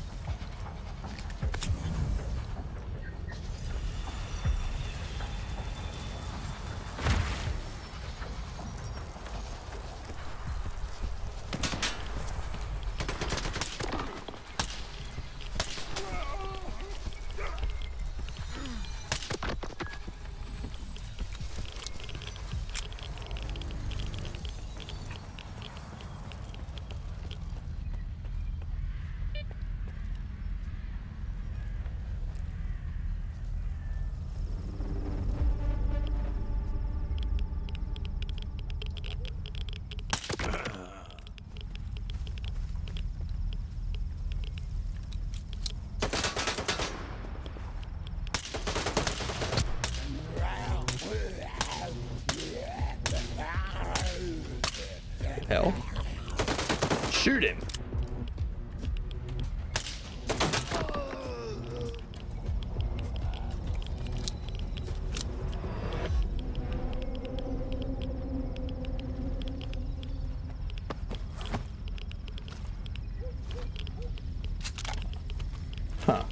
Hell. Shoot him. Huh.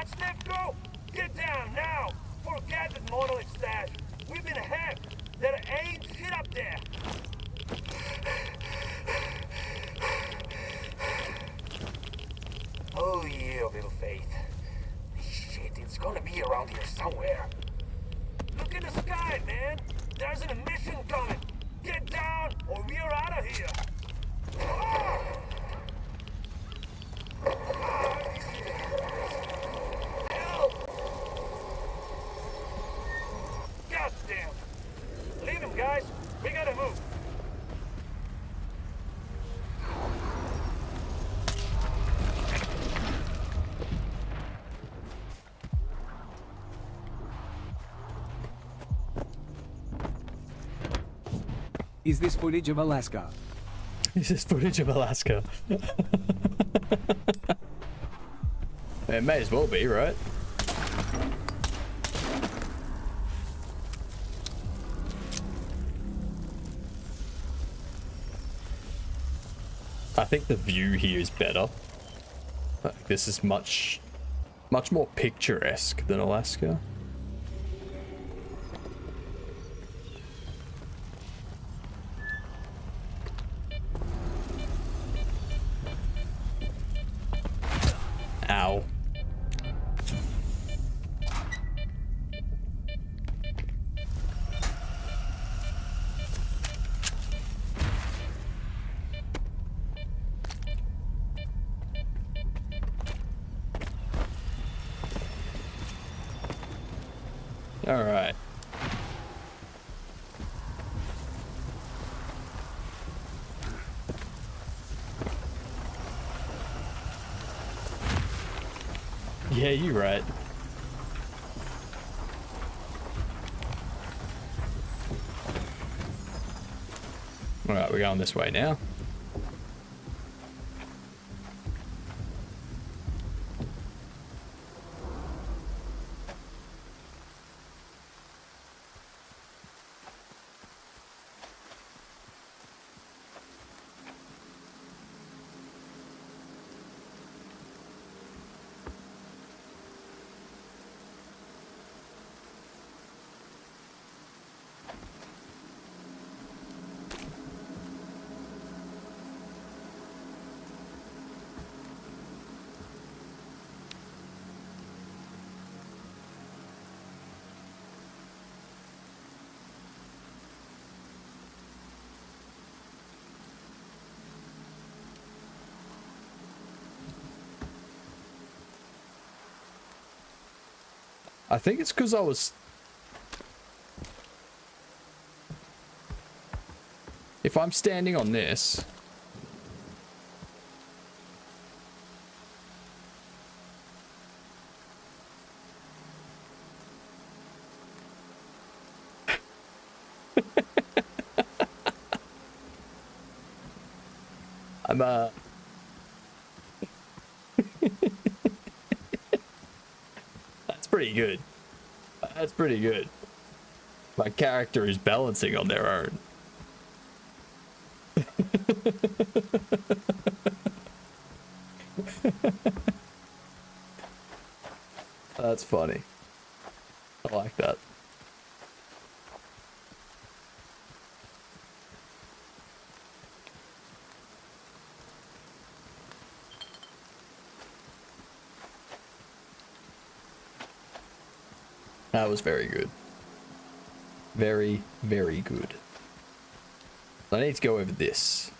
That's Defco! Get down now! Forget that monolith stash! We've been hacked! There ain't shit up there! Oh yeah, little Faith. Shit, it's gonna be around here somewhere. Look in the sky, man! There's an emission coming! Get down, or we're out of here! Ah! Help! God damn! Leave him, guys! We gotta move! Is this footage of Alaska? This is footage of Alaska. It may as well be, right? I think the view here is better. Like, this is much more picturesque than Alaska. Ow. All right. Yeah, you're right. All right, we're going this way now. I think it's because I was... If I'm standing on this... I'm That's pretty good. That's pretty good. My character is balancing on their own. That's funny. I like that. That was very good. Very, very good. I need to go over this.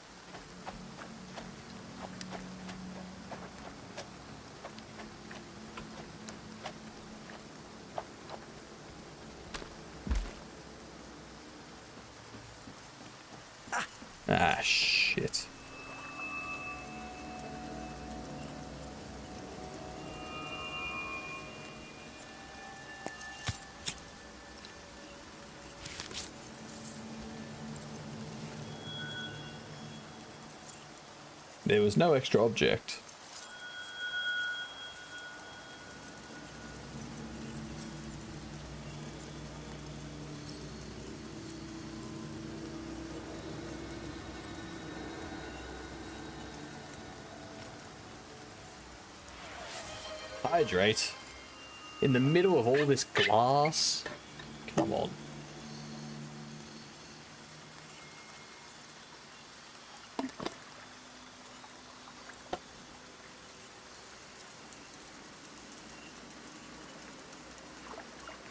Ah, shit. There was no extra object. Hydrate. In the middle of all this glass? Come on.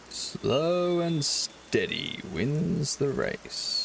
Slow and steady wins the race.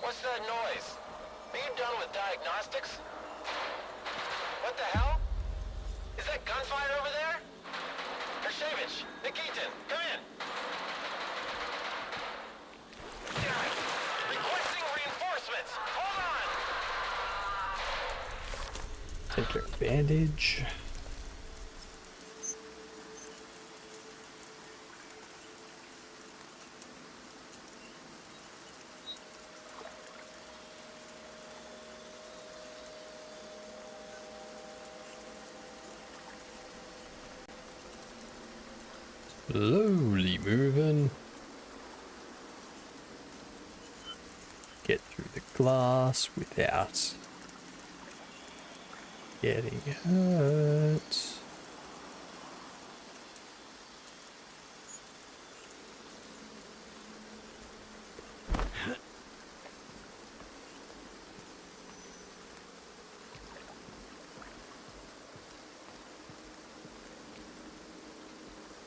What's that noise? Are you done with diagnostics? What the hell? Is that gunfire over there? Hershevich, Nikitin, come in. Damn it! Requesting reinforcements! Hold on! Take your bandage. Slowly moving. Get through the glass without getting hurt.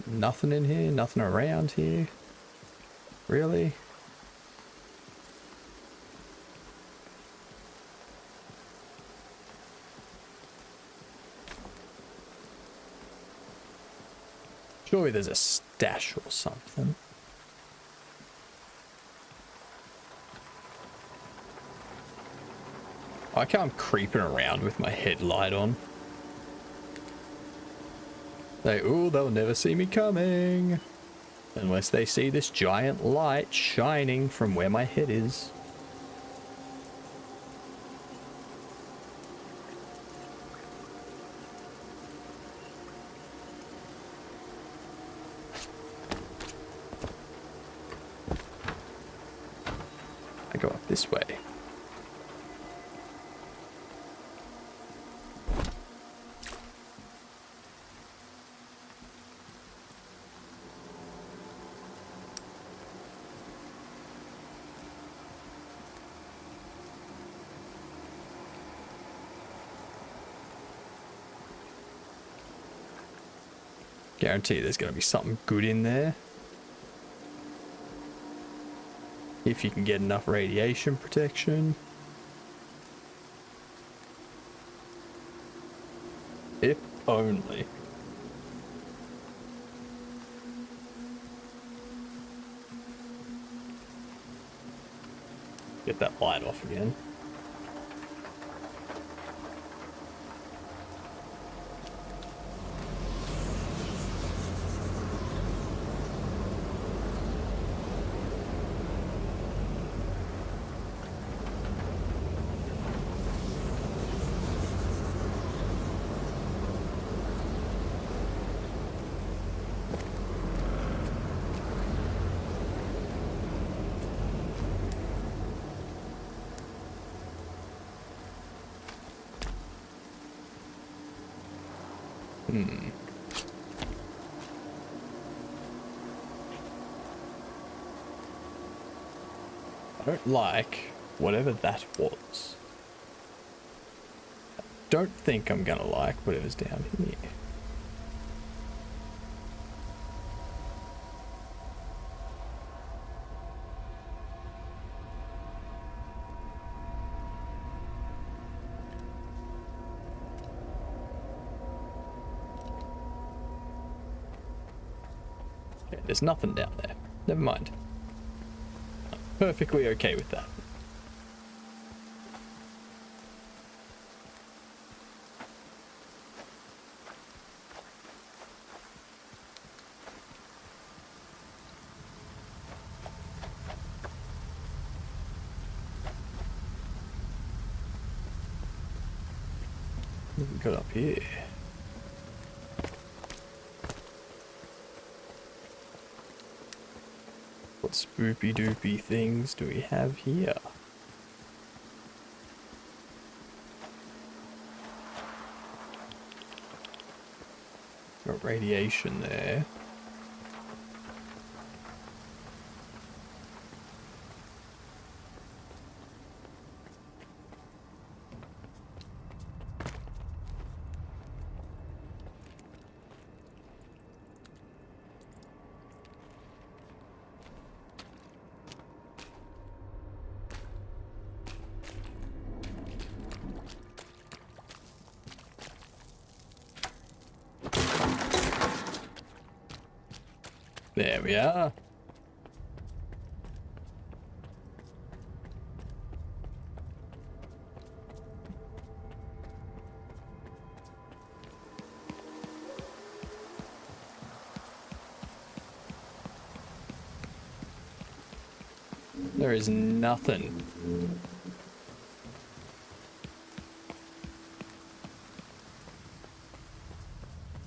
Nothing in here, nothing around here. Really? Surely there's a stash or something. I like how I'm creeping around with my headlight on. Like, ooh, they'll never see me coming. Unless they see this giant light shining from where my head is. I go up this way. Guarantee there's going to be something good in there. If you can get enough radiation protection. If only. Get that light off again. I don't like whatever that was. I don't think I'm gonna like whatever's down here. Okay, there's nothing down there. Never mind. I'm perfectly okay with that. What have we got up here? What spoopy doopy things do we have here? Got radiation there. There we are. There is nothing.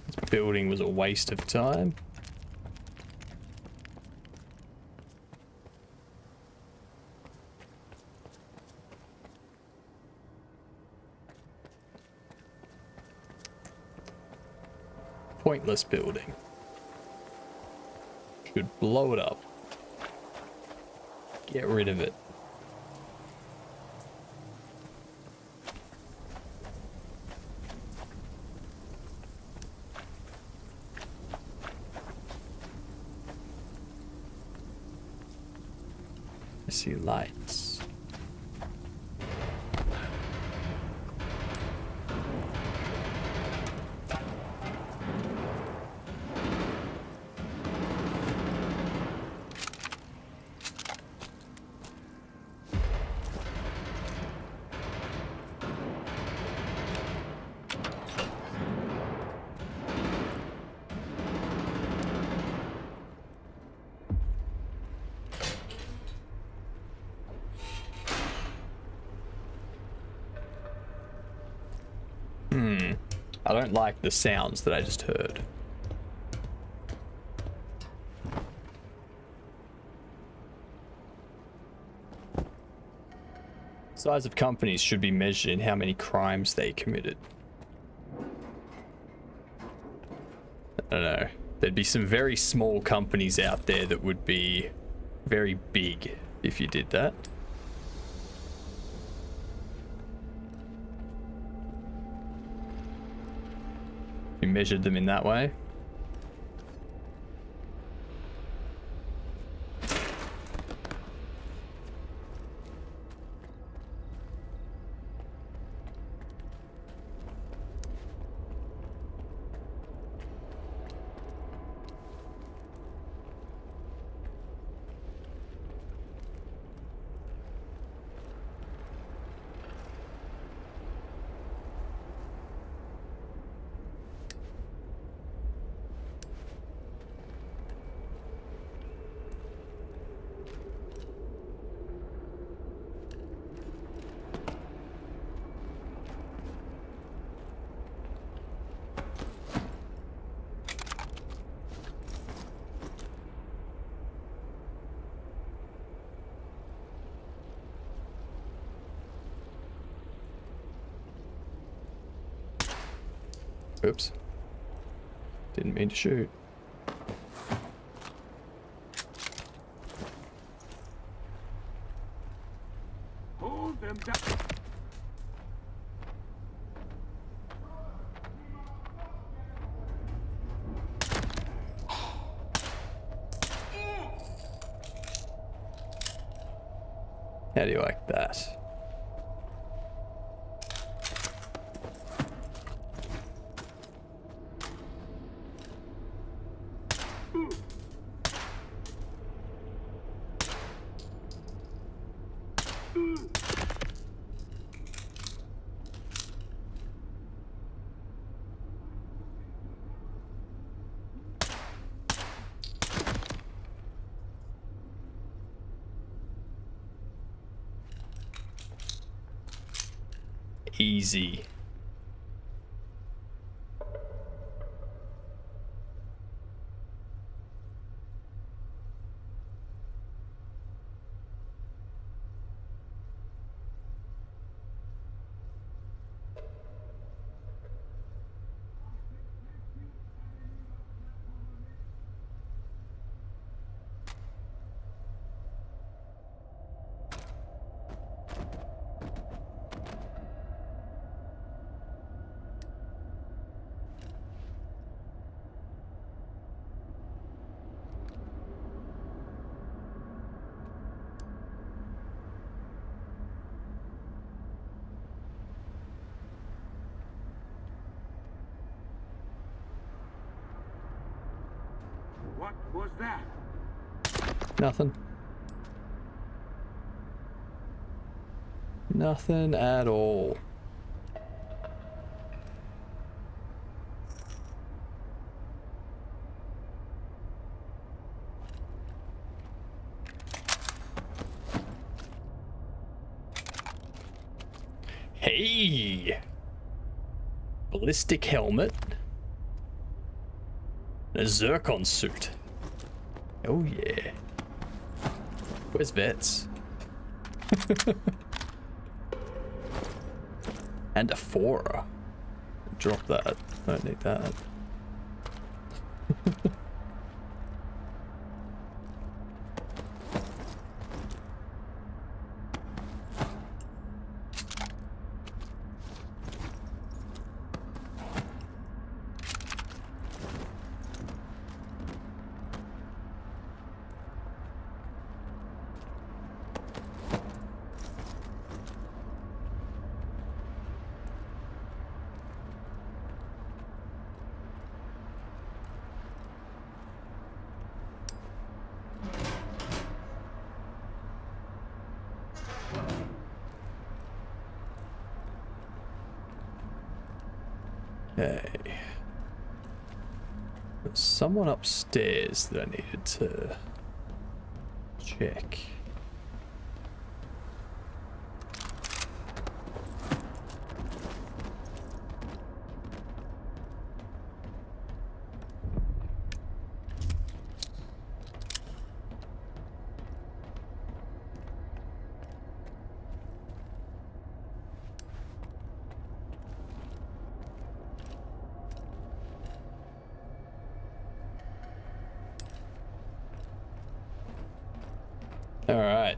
This building was a waste of time. Pointless building. Should blow it up. Get rid of it. I see lights. I don't like the sounds that I just heard. Size of companies should be measured in how many crimes they committed. I don't know. There'd be some very small companies out there that would be very big if you did that. You measured them in that way. Oops. Didn't mean to shoot. Hold them down. How do you like that? Easy. What was that? Nothing. Nothing at all. Hey! Ballistic helmet. And a zircon suit. Oh yeah. Where's Vets? And a 4. Drop that. I don't need that. Okay. There's someone upstairs that I needed to check. All right.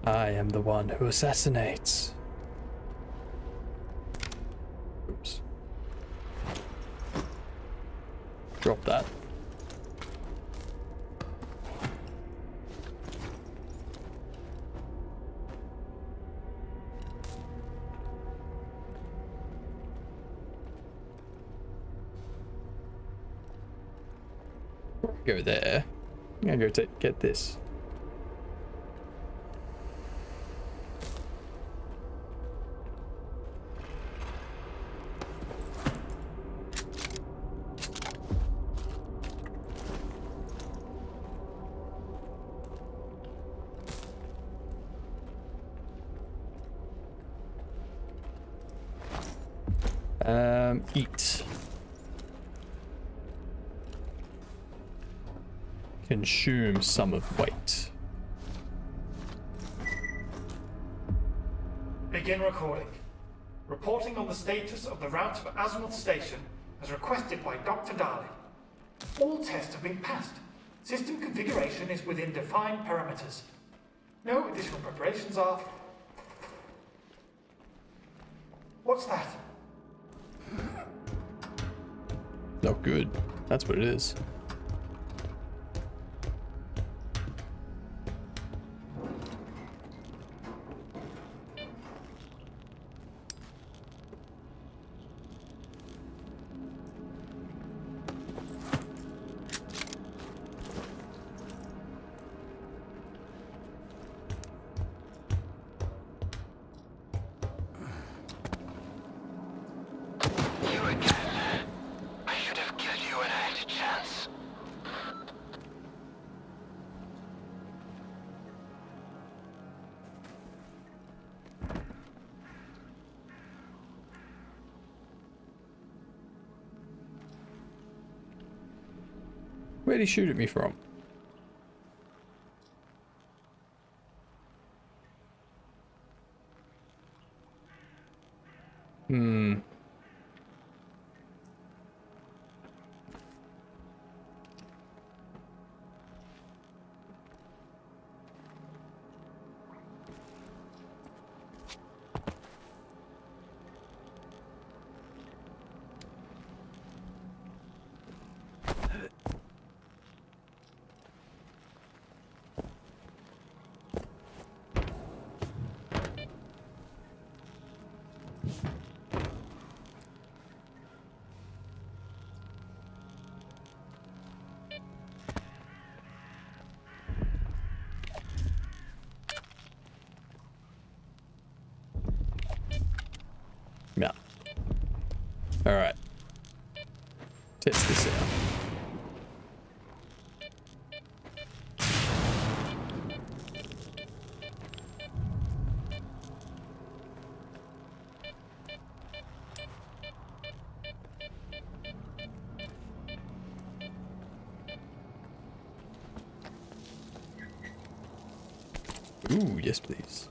I am the one who assassinates. Oops. Drop that. Go there. I'm gonna go get this. Eat. Consume some of weight. Begin recording. Reporting on the status of the route of Azimuth Station as requested by Dr. Darling. All tests have been passed. System configuration is within defined parameters. No additional preparations are... What's that? Not good. That's what it is. You again. I should have killed you when I had a chance. Where'd he shoot at me from? Hmm. Yeah. All right. Test this out. Ooh, yes, please.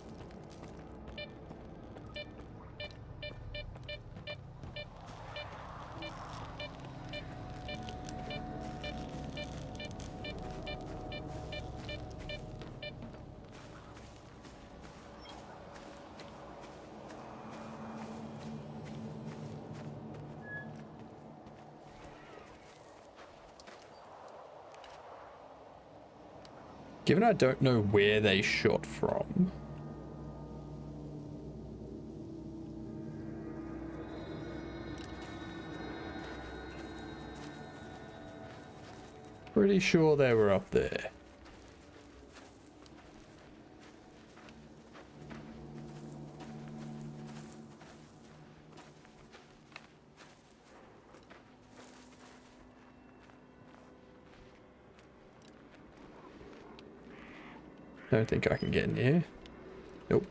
Given I don't know where they shot from, pretty sure they were up there. I don't think I can get in here. Nope.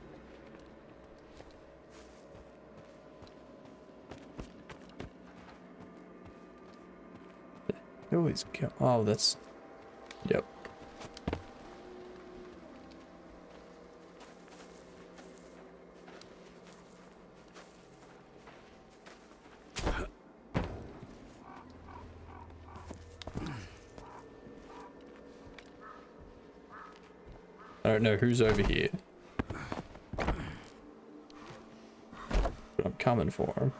Oh, he's oh, that's yep. I don't know who's over here, but I'm coming for him.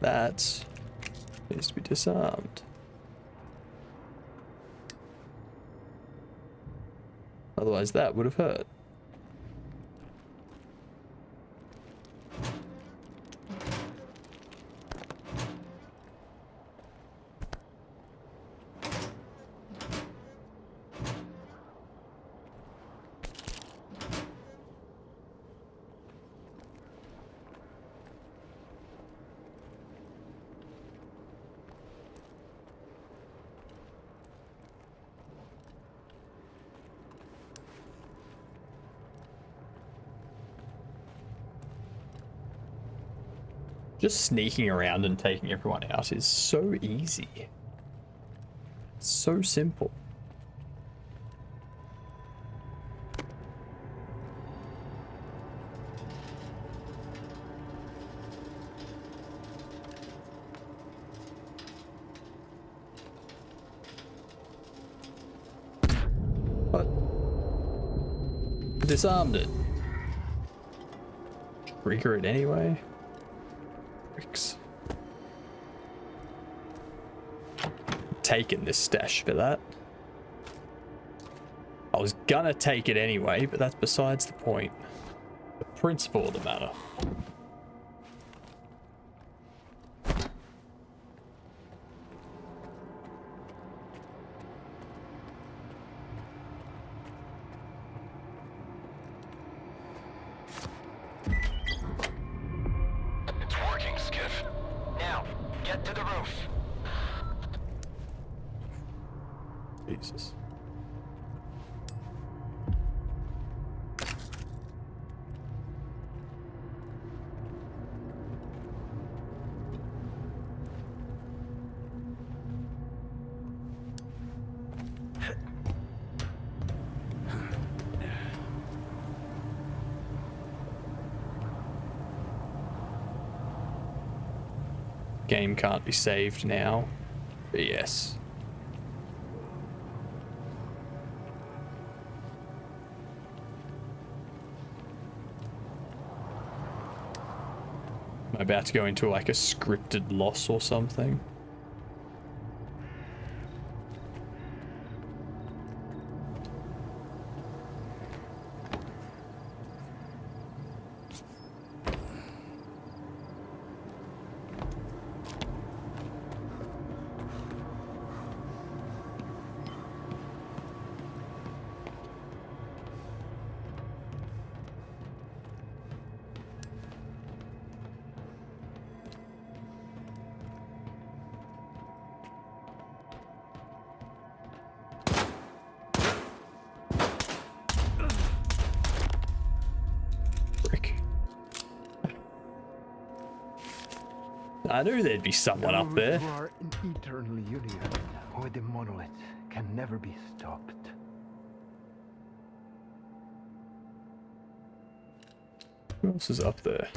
That needs to be disarmed. Otherwise that would have hurt. Just sneaking around and taking everyone out is so easy. So simple. What? Disarmed it. Trigger it anyway. Taking this stash for that. I was gonna take it anyway, but that's besides the point. The principle of the matter. Get to the roof. Jesus. Game can't be saved now. But yes. Am I about to go into like a scripted loss or something? I knew there'd be someone up there. You are an eternal union, where the monolith can never be stopped. Who else is up there?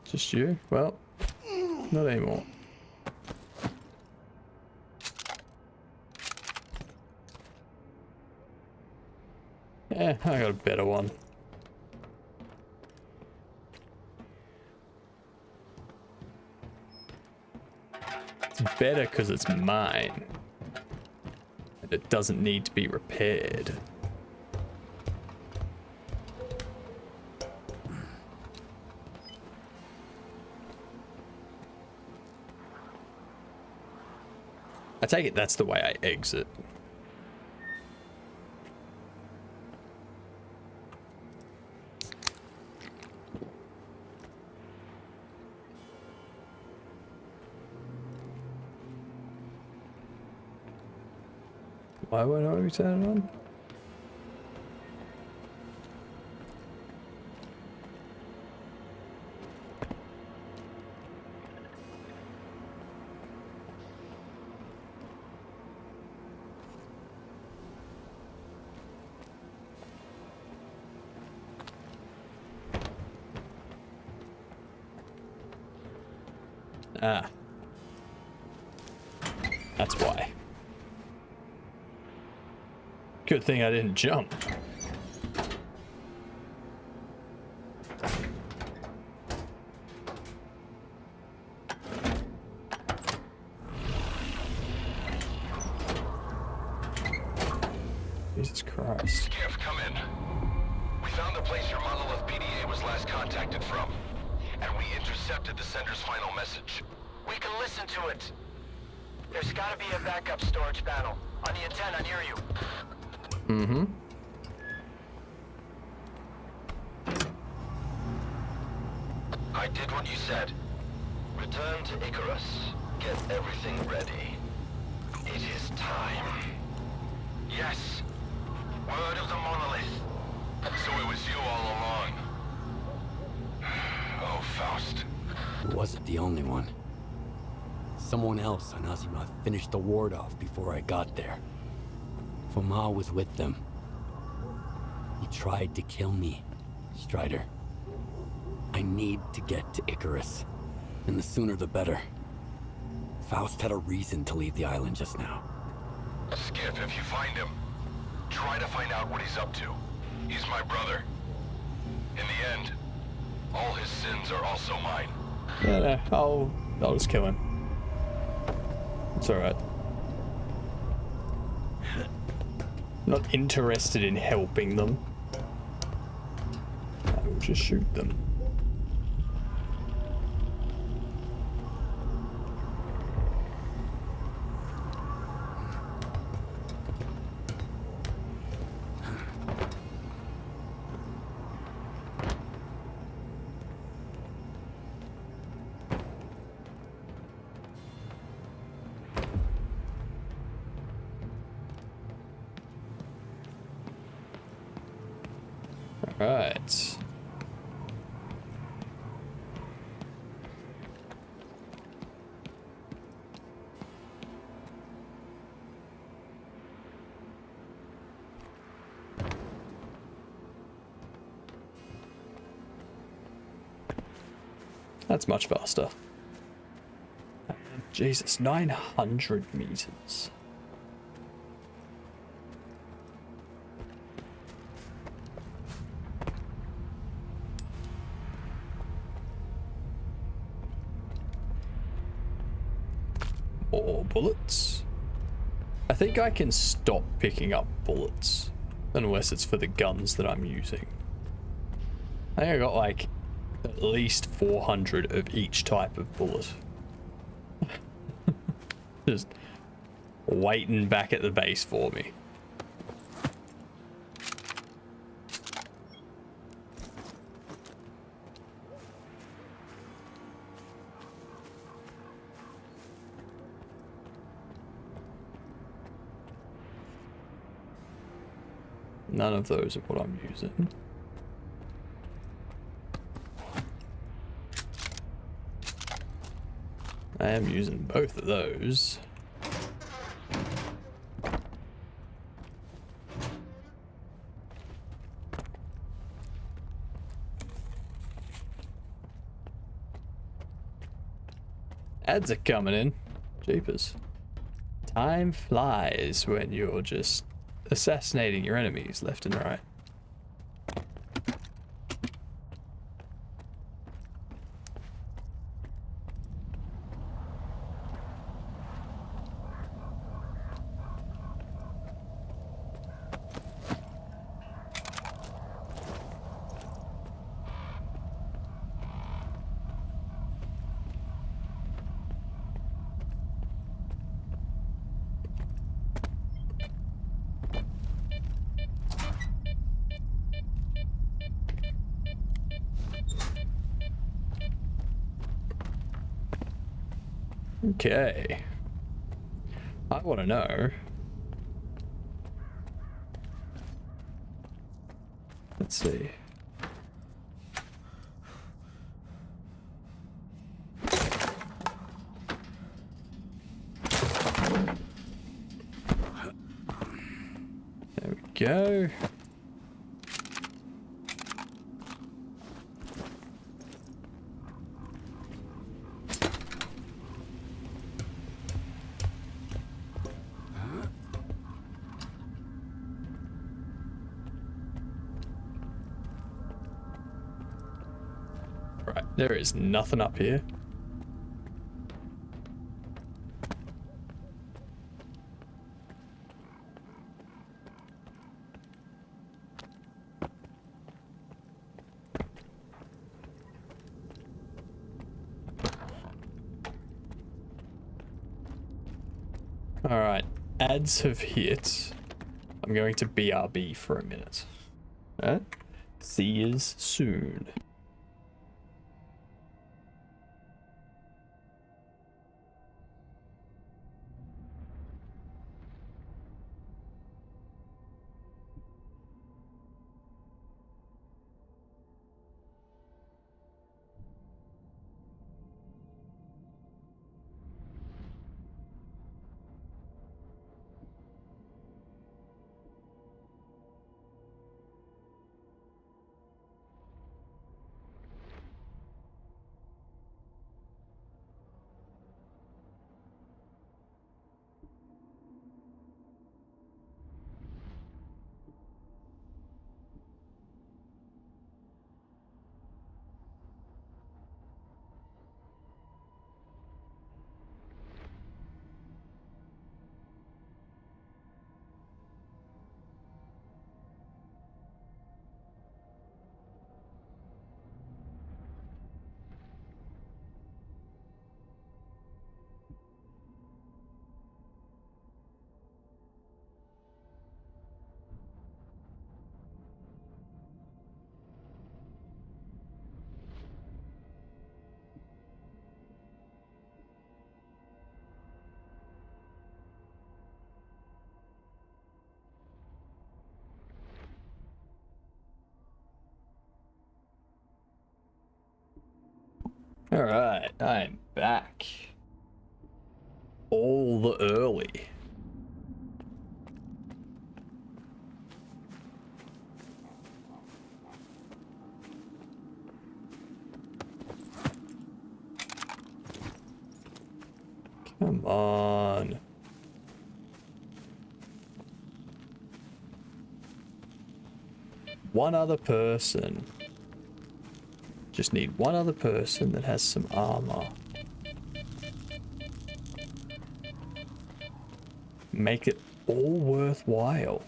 Just you? Well, not anymore. Yeah, I got a better one. It's better because it's mine. And it doesn't need to be repaired. I take it that's the way I exit. Why won't I turn it on? Ah. That's why. Good thing I didn't jump. Jesus Christ. Skiff, come in. We found the place your monolith PDA was last contacted from, and we intercepted the sender's final message. We can listen to it. There's gotta be a backup storage panel on the antenna near you. Mm-hmm. I did what you said. Return to Icarus. Get everything ready. It is time. Yes. Word of the monolith. So it was you all along. Oh, Faust. He wasn't the only one. Someone else on Azimuth finished the ward off before I got there. Foma was with them. He tried to kill me, Strider. I need to get to Icarus, and the sooner the better. Faust had a reason to leave the island just now. Skiff, if you find him, try to find out what he's up to. He's my brother. In the end, all his sins are also mine. Yeah, no, I'll just kill him. It's alright. Not interested in helping them. I will just shoot them. Right. That's much faster. Jesus, 900 meters. More bullets. I think I can stop picking up bullets unless it's for the guns that I'm using. I think I got like at least 400 of each type of bullet. Just waiting back at the base for me. None of those are what I'm using. I am using both of those. Ads are coming in. Jeepers. Time flies when you're just assassinating your enemies left and right. Okay. I want to know. Let's see. There we go. Right, there is nothing up here. Alright, ads have hit. I'm going to BRB for a minute. Alright, see yous soon. Alright, I'm back. All the early. Come on. One other person. Just need one other person that has some armor. Make it all worthwhile.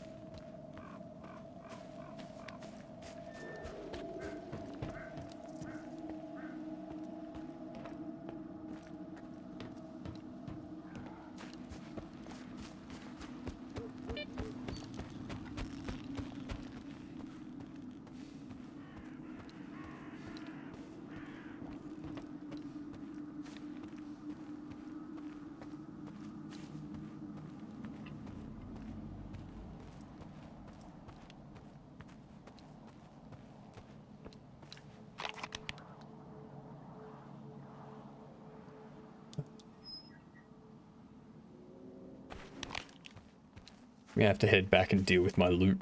I'm gonna have to head back and deal with my loot.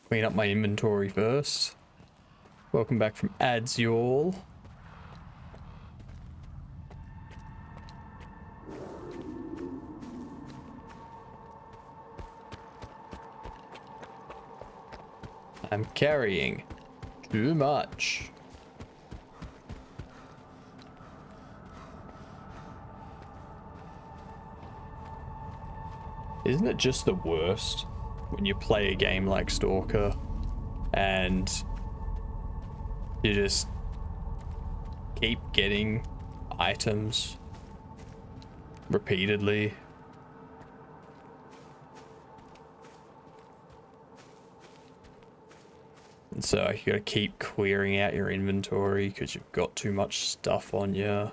Clean up my inventory first. Welcome back from ads, y'all. I'm carrying too much. Isn't it just the worst when you play a game like S.T.A.L.K.E.R and you just keep getting items repeatedly? And so you gotta keep clearing out your inventory because you've got too much stuff on you.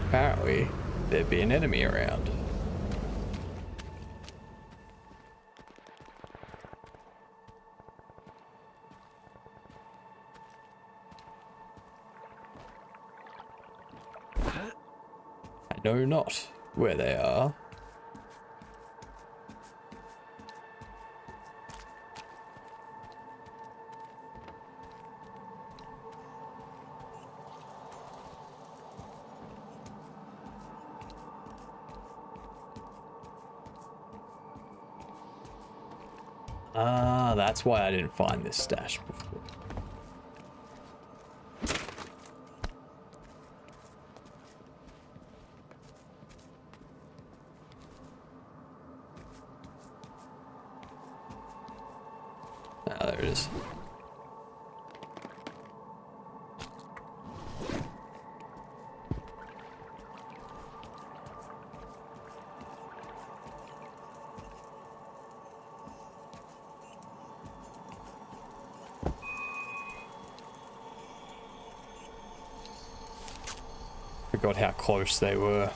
Apparently, there'd be an enemy around. I know not where they are. Ah, that's why I didn't find this stash before. Ah, there it is. Forgot how close they were.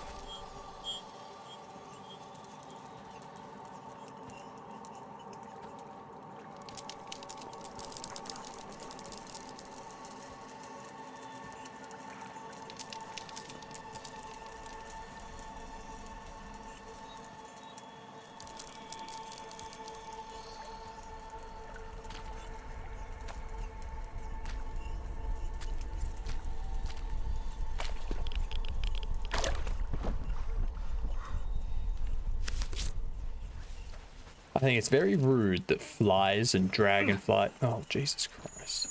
I think it's very rude that flies and dragonfly. Oh, Jesus Christ.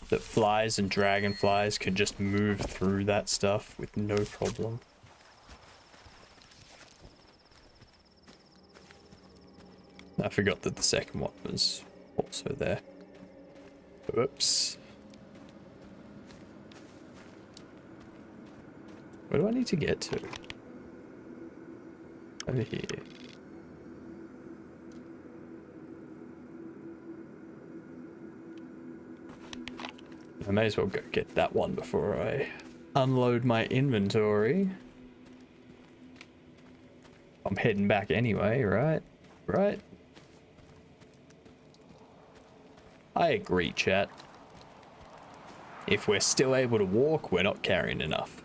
That flies and dragonflies can just move through that stuff with no problem. I forgot that the second one was also there. Oops. Where do I need to get to? Over here. I may as well go get that one before I unload my inventory. I'm heading back anyway, right? Right? I agree, chat. If we're still able to walk, we're not carrying enough.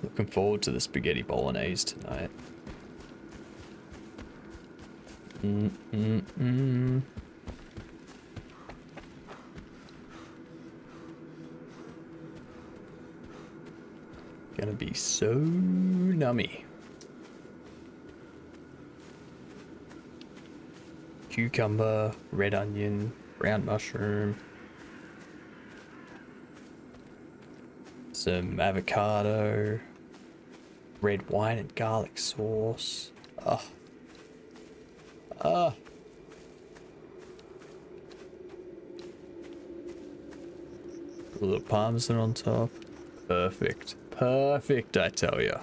Looking forward to the spaghetti bolognese tonight. Gonna be so nummy. Cucumber, red onion, brown mushroom, some avocado, red wine and garlic sauce. A little parmesan on top. Perfect. Perfect, I tell ya.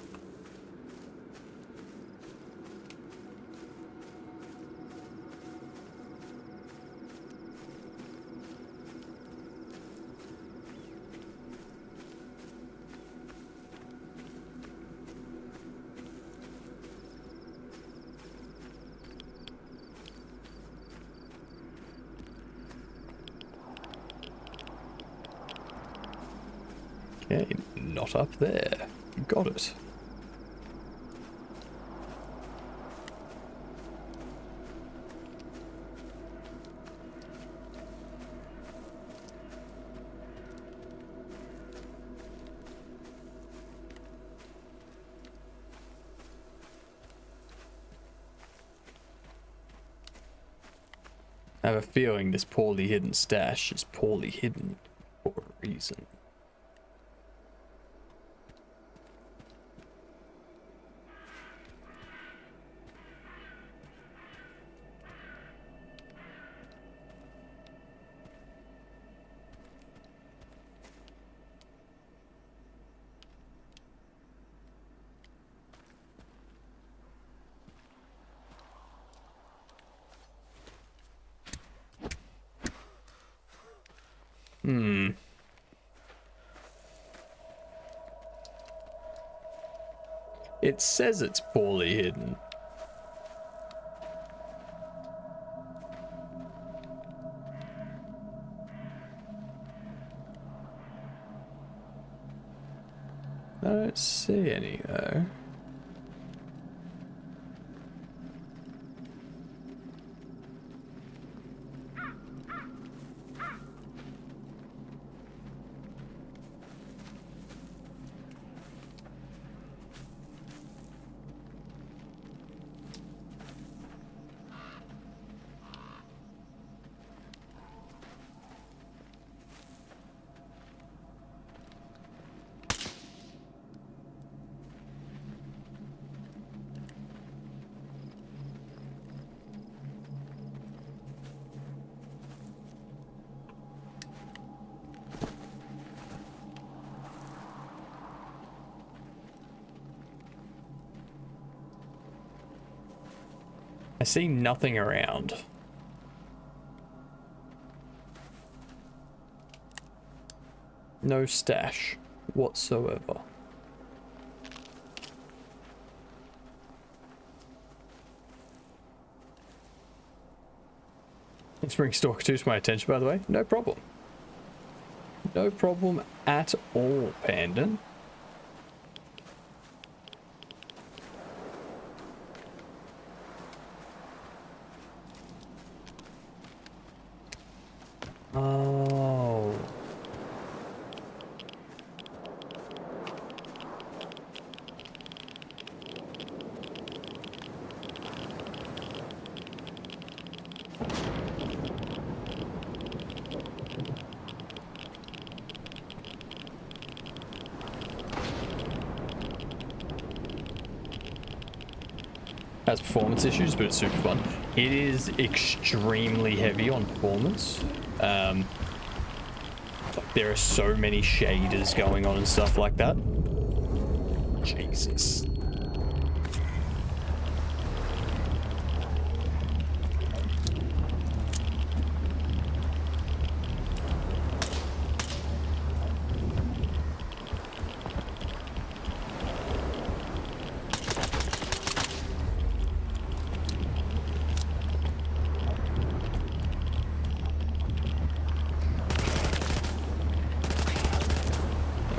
Okay, not up there. Got it. I have a feeling this poorly hidden stash is poorly hidden for a reason. It says it's poorly hidden. I don't see any though. I see nothing around. No stash whatsoever. Let's bring Stalker 2 to my attention, by the way. No problem. No problem at all, Pandan. Oh. has performance issues, but it's super fun. It is extremely heavy on performance. Like there are so many shaders going on and stuff like that. Jesus.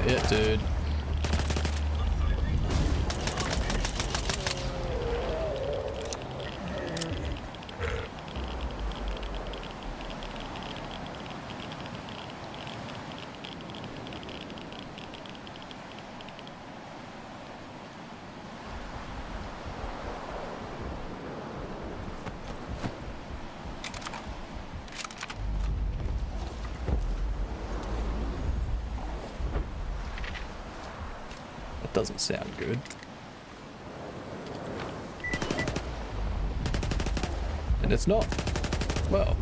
Yeah, dude. Doesn't sound good. And it's not. Well.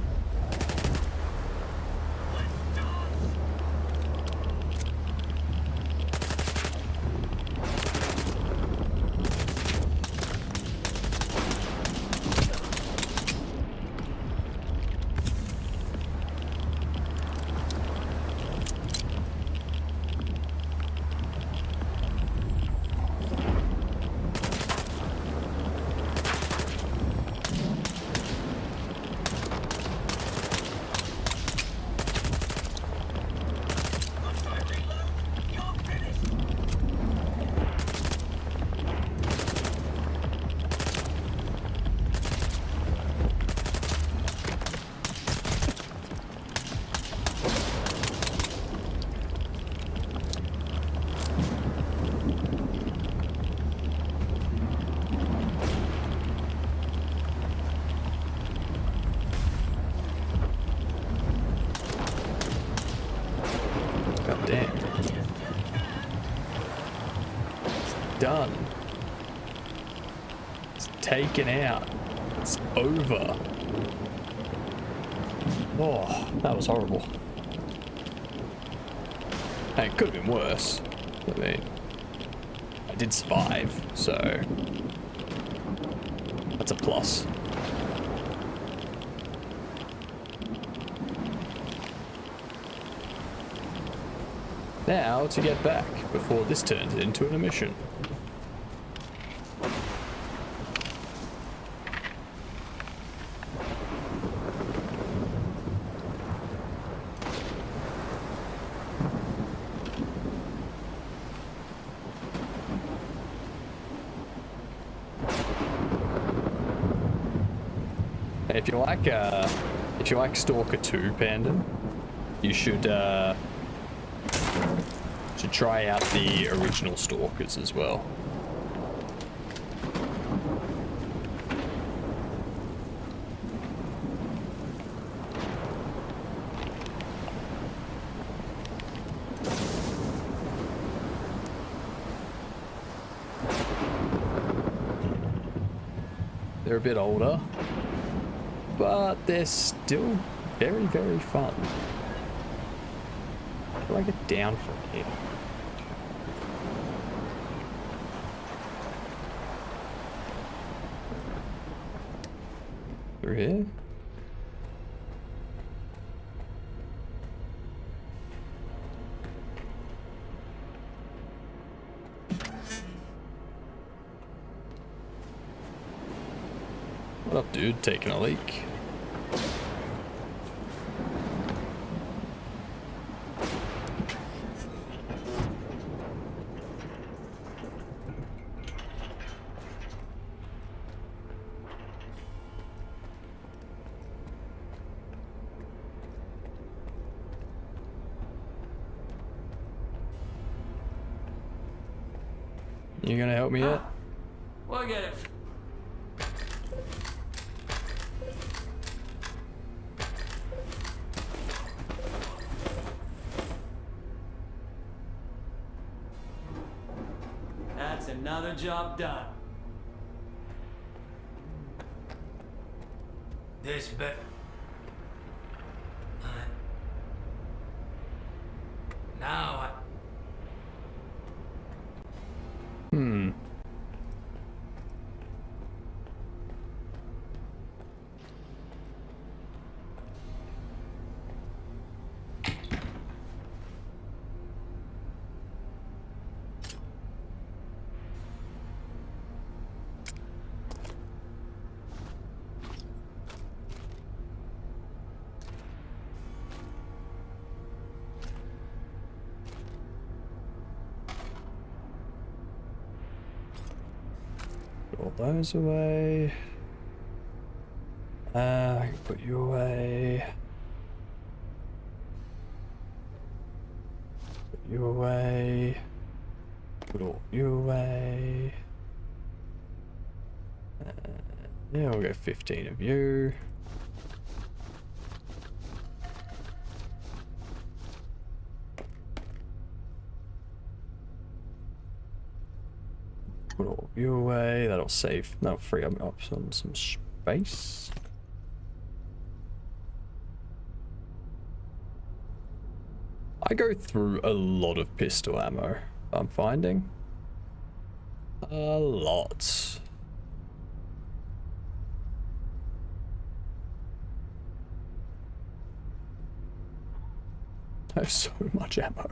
Done. It's taken out. It's over. Oh, that was horrible. Hey, it could have been worse. I mean, I did survive, so that's a plus. Now to get back before this turns into an emission. If you like Stalker 2, Panda, you should try out the original Stalkers as well. They're a bit older, but they're still very, very fun. How do I get down from here? Through here? What up, dude? Taking a leak. You gonna help me yet? Look at it. That's another job done. This better. Now Hmm. Put all those away. I can put you away. Put you away. Put all you away. Yeah, we'll go 15 of you. Put all of you away. That'll save. That'll free up some space. I go through a lot of pistol ammo. I'm finding a lot. I have so much ammo.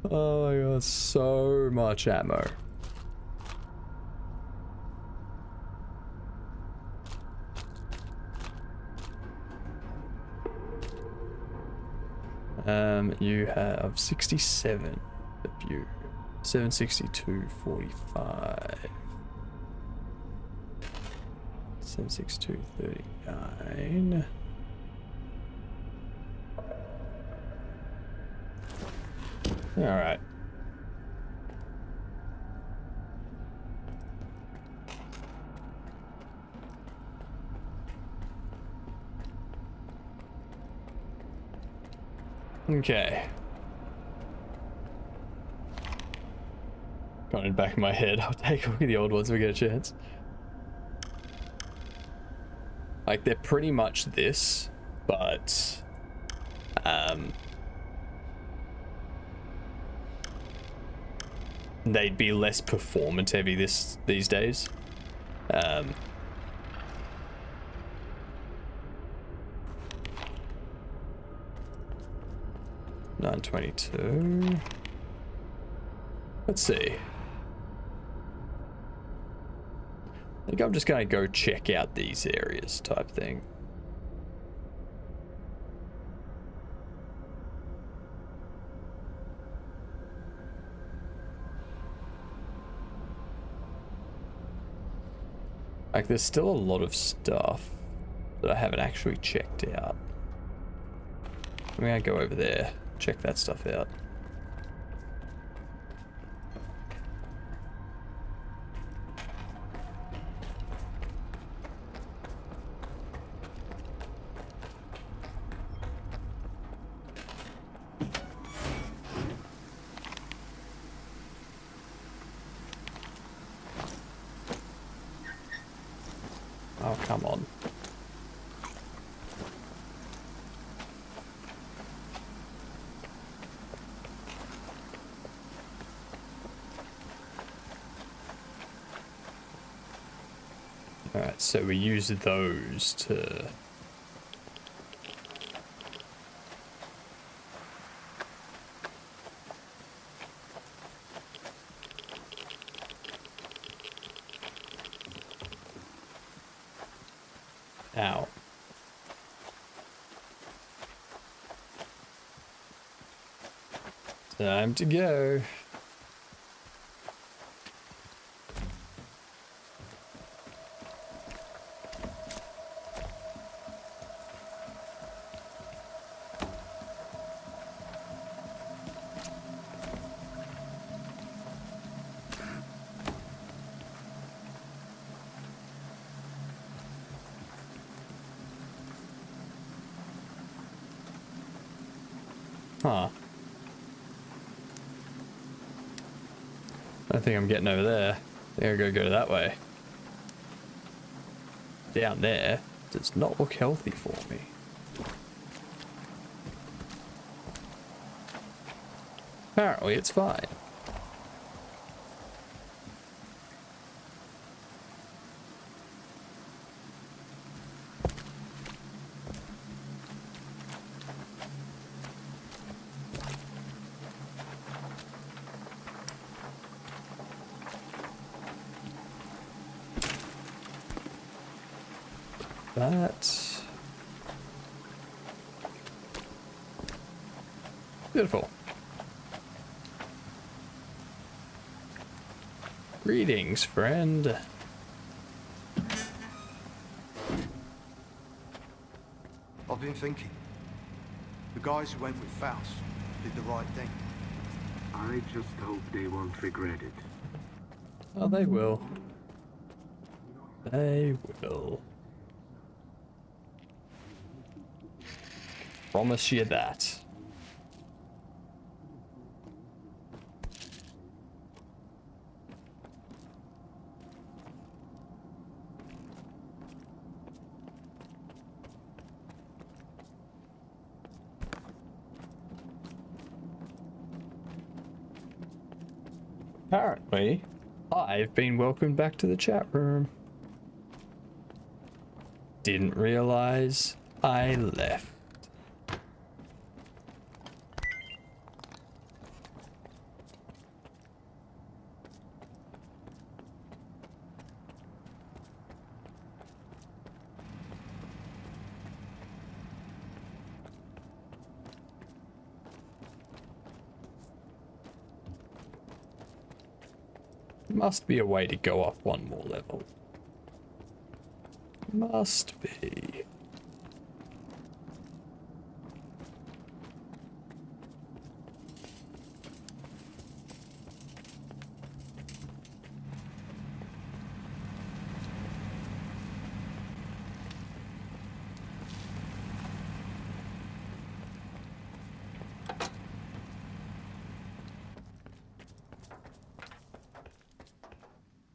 Oh my god, so much ammo. You have 67 of you. 762, 45. 762, 39. All right. Okay. Got it back in my head. I'll take a look at the old ones if we get a chance. Like, they're pretty much this, but they'd be less performance heavy these days. 922. Let's see. I think I'm just gonna go check out these areas type thing. Like, there's still a lot of stuff that I haven't actually checked out. I'm gonna go over there, check that stuff out. Oh, come on. Alright, so we use those to... Ow. Time to go. Huh. I don't think I'm getting over there. I think I'll go that way. down there does not look healthy for me. Apparently it's fine. That's beautiful. Greetings, friend. I've been thinking. The guys who went with Faust did the right thing. I just hope they won't regret it. Oh, they will. They will. Promise you that. Apparently, I've been welcomed back to the chat room. Didn't realize I left. Must be a way to go up one more level. Must be.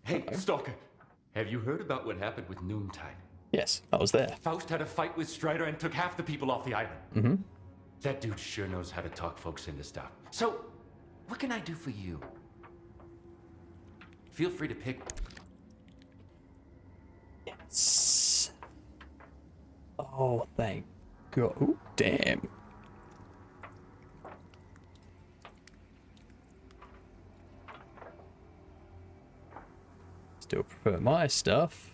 Hey, Stalker, have you heard about what happened with Noontide? Yes, I was there. Faust had a fight with Strider and took half the people off the island. Mm-hmm. That dude sure knows how to talk folks into stuff. So, what can I do for you? Feel free to pick. Yes. Oh, thank God. Ooh, damn. Still prefer my stuff.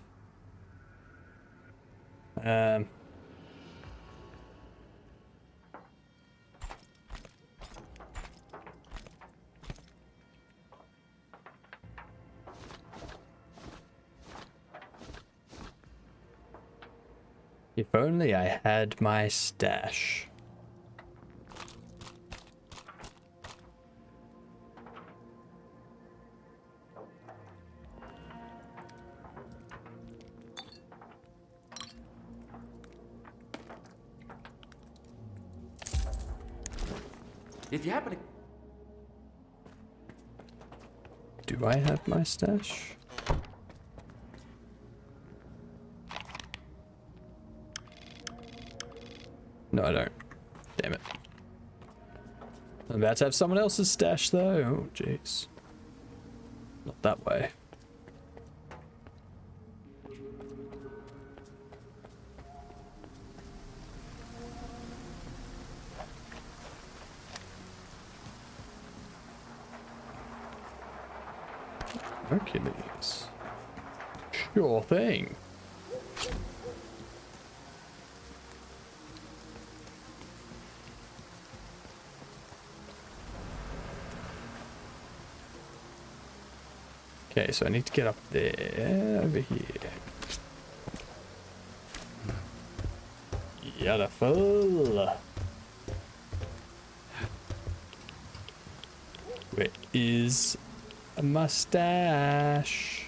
If only I had my stash. If you happen to... Do I have my stash? No, I don't. Damn it. I'm about to have someone else's stash, though. Oh, jeez. Not that way. Hercules. Sure thing. Okay, so I need to get up there, over here. Beautiful. Where is a mustache?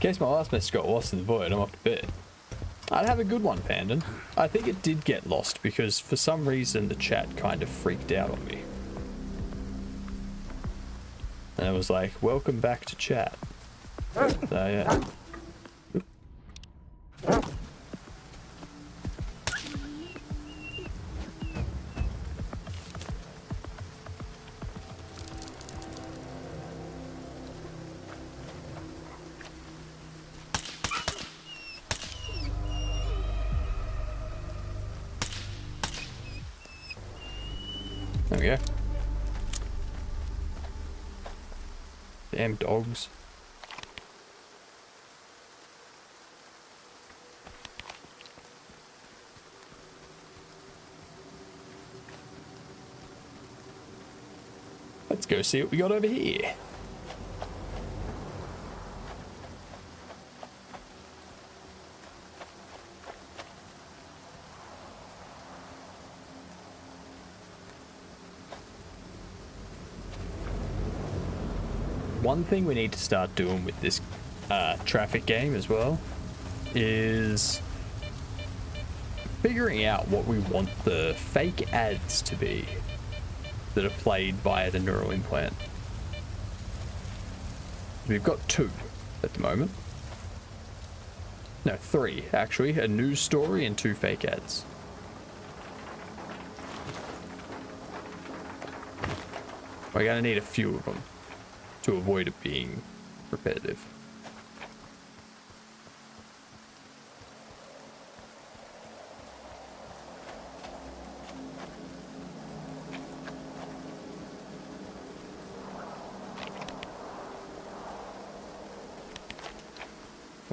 case my last message got lost in the void, I'm off to bed. I'd have a good one, Pandon. I think it did get lost because for some reason the chat kind of freaked out on me. And it was like, welcome back to chat. So yeah. There we go. Damn dogs. Let's go see what we got over here. One thing we need to start doing with this traffic game as well is figuring out what we want the fake ads to be that are played via the neural implant. We've got 2 at the moment. No, 3 actually. A news story and 2 fake ads. We're gonna need a few of them to avoid it being repetitive.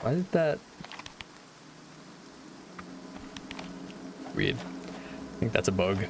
Why did that... Weird. I think that's a bug.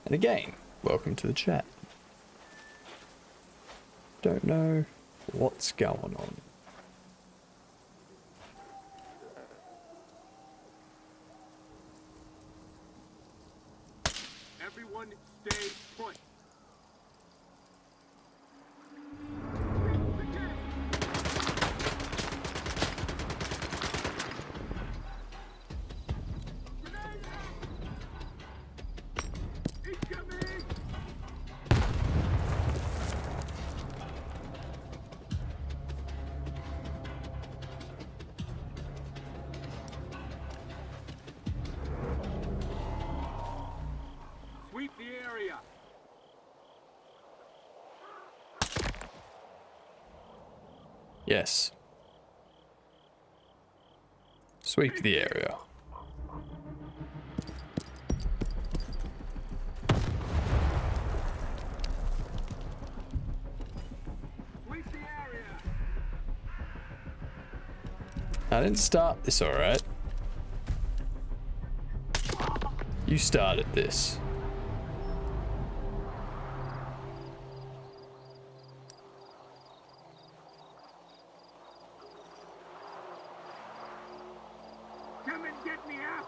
And again, welcome to the chat. Don't know what's going on. Everyone stay put. Sweep the area. Yes. Sweep the area. Sweep the area. I didn't start this, alright? You started this. Come and get me out.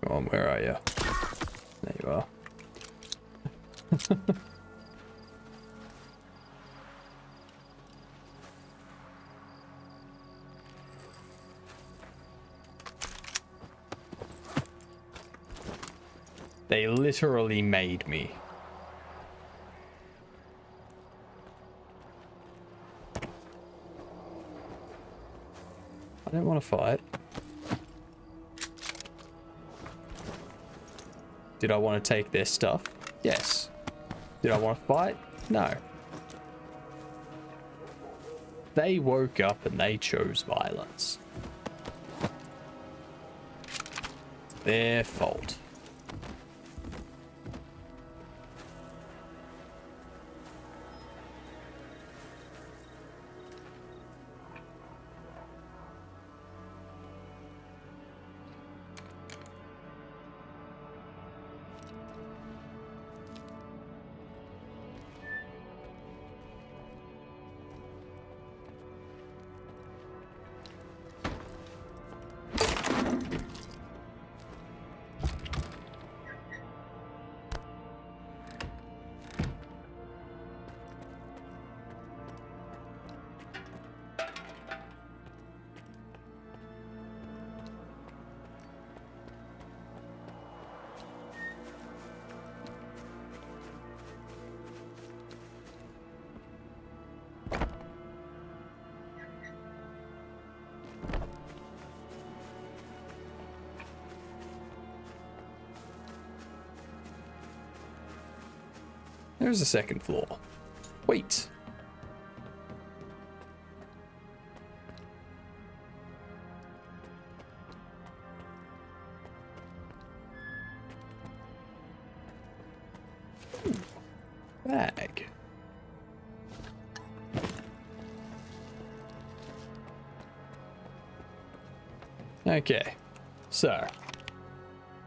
Come on, where are you? There you are. They literally made me. I don't want to fight. Did I want to take their stuff? Yes. Did I want to fight? No. They woke up and they chose violence. It's their fault. There's a second floor. Wait. Ooh, bag. Okay, so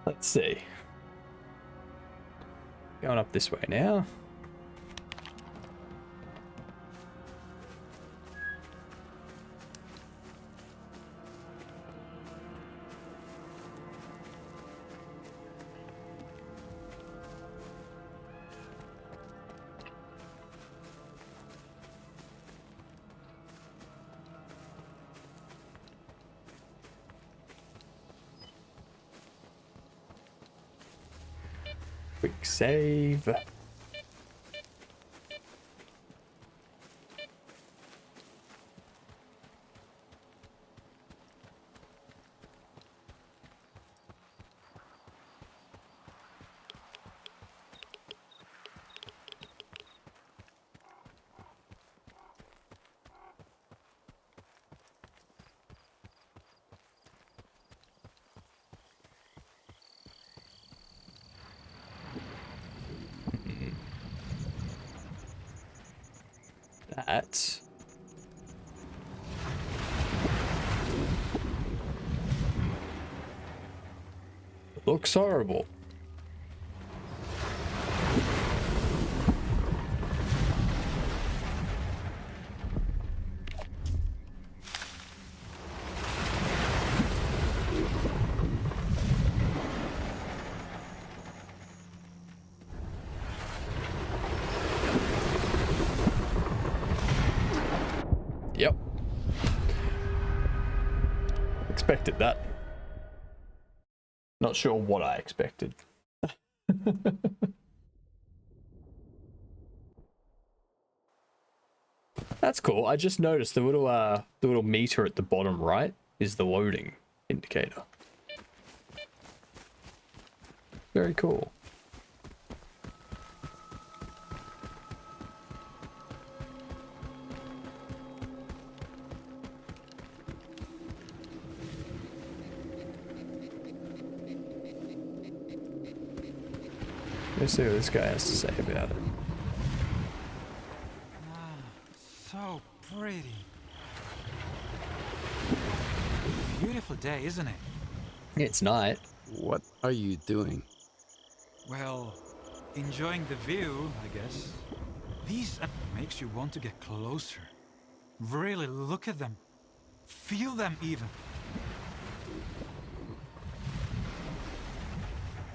let's see. Going up this way now. Quick save. That looks horrible. Yep. Expected that. Not sure what I expected. That's cool. I just noticed the little meter at the bottom right is the loading indicator. Very cool. Let's see what this guy has to say about it. So pretty. Beautiful day, isn't it? It's night. What are you doing? Well, enjoying the view, I guess. These makes you want to get closer. Really look at them. Feel them even.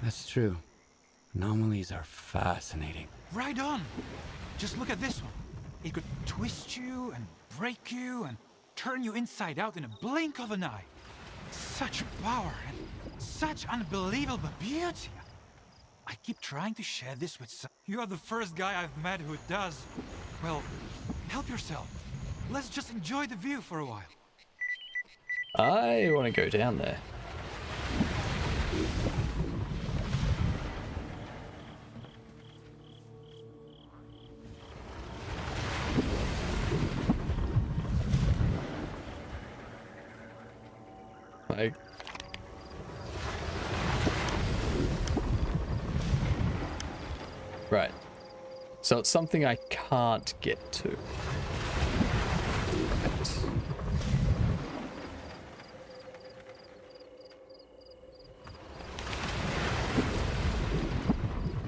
That's true. Anomalies are fascinating. Right on! Just look at this one. It could twist you and break you and turn you inside out in a blink of an eye. Such power and such unbelievable beauty. I keep trying to share this with some. You are the first guy I've met who does. Well, help yourself. Let's just enjoy the view for a while. I want to go down there. Like, right. So it's something I can't get to.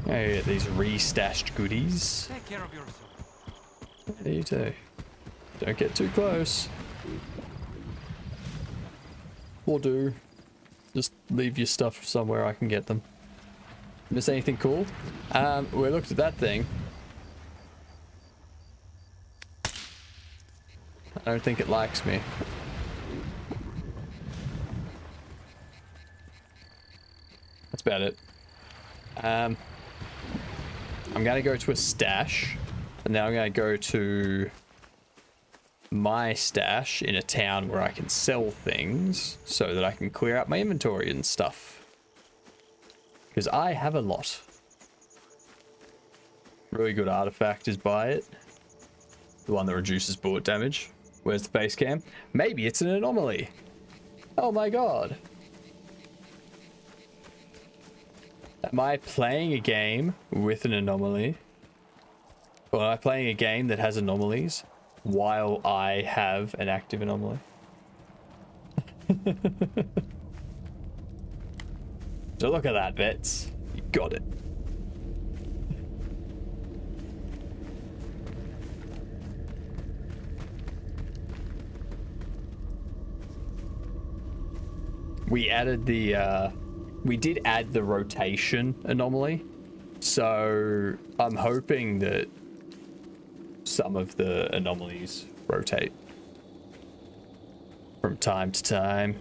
Oh, these restashed goodies. Take care of yourself. Yeah, you too. Don't get too close. Or do. Just leave your stuff somewhere I can get them. Miss anything cool? We looked at that thing. I don't think it likes me. That's about it. I'm gonna go to a stash, and now I'm gonna go to my stash in a town where I can sell things so that I can clear out my inventory and stuff. Because I have a lot. Really good artifact is by it. The one that reduces bullet damage. Where's the base cam? Maybe it's an anomaly. Oh my god. Am I playing a game with an anomaly? Or am I playing a game that has anomalies while I have an active anomaly? So look at that, Bets. You got it. We added the, we did add the rotation anomaly. So I'm hoping that some of the anomalies rotate from time to time.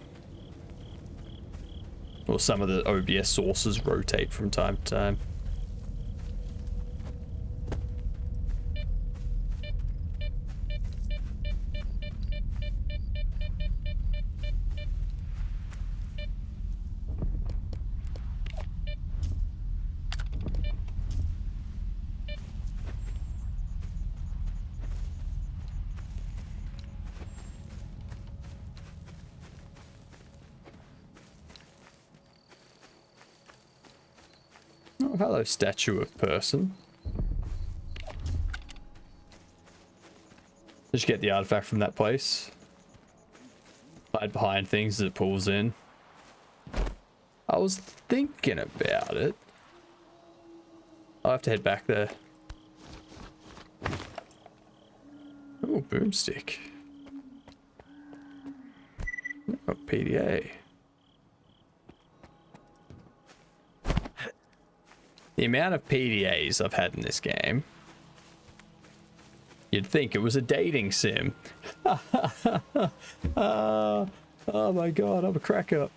Or some of the OBS sources rotate from time to time. Oh, hello, statue of person. Did you get the artifact from that place? Hide behind things as it pulls in. I was thinking about it. I'll have to head back there. Oh, boomstick. Oh, PDA. The amount of PDAs I've had in this game. You'd think it was a dating sim. Oh my god, I'm a crack up.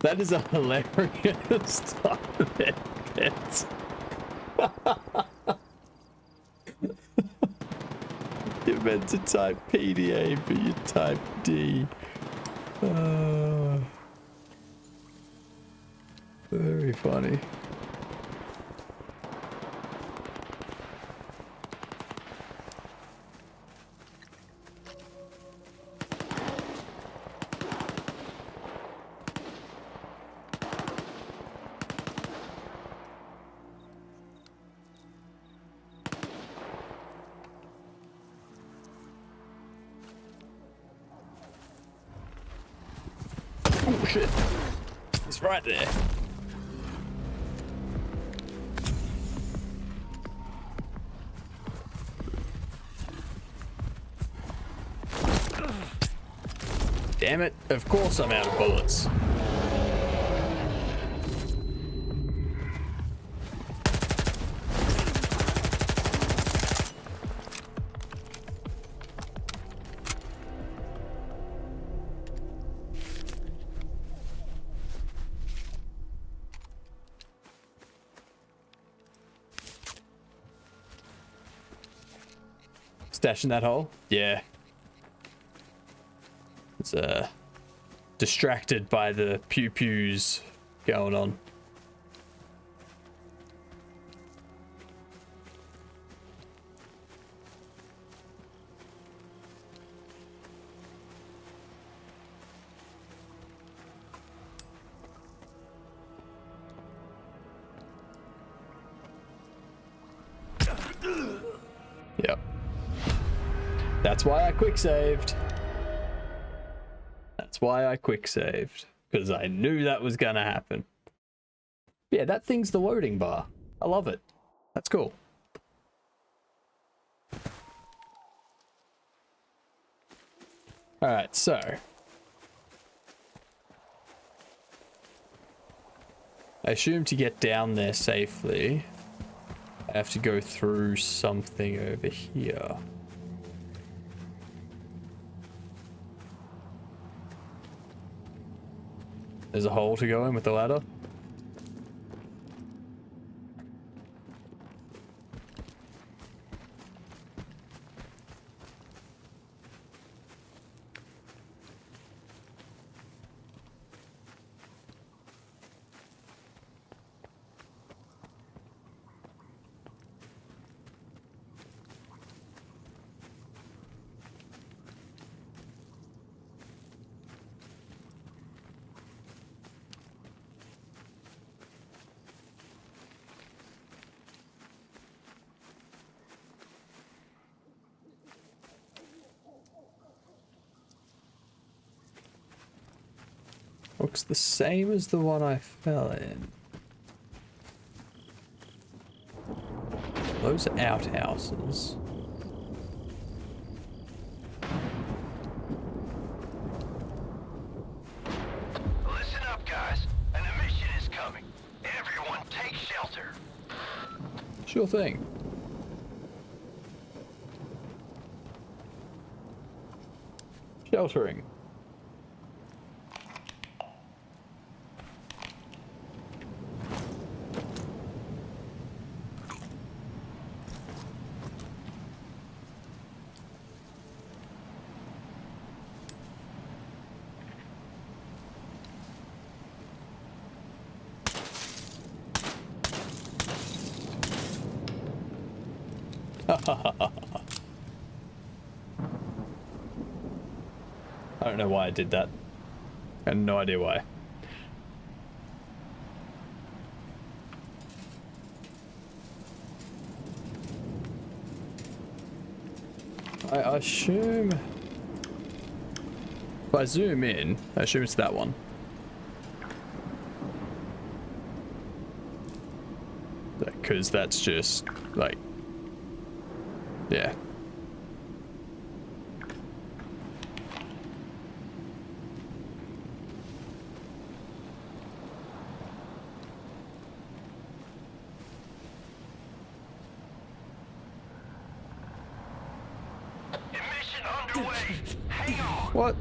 that is a hilarious comment. You meant to type PDA, but you typed D. Very funny. Oh shit. It's right there. Damn it. Of course I'm out of bullets. Stashing that hole? Yeah. It's distracted by the pew-pews going on. Yep. That's why I quick saved. That's why I quick saved. Because I knew that was gonna happen. Yeah, that thing's the loading bar. I love it. That's cool. Alright, so. I assume to get down there safely, I have to go through something over here. There's a hole to go in with the ladder. Looks the same as the one I fell in. Those are outhouses. Listen up, guys. An emission is coming. Everyone take shelter. Sure thing. Sheltering. I don't know why I did that. I have no idea why. I assume... If I zoom in, I assume it's that one. Because that's just, like... Yeah. Emission underway. Hang on. What?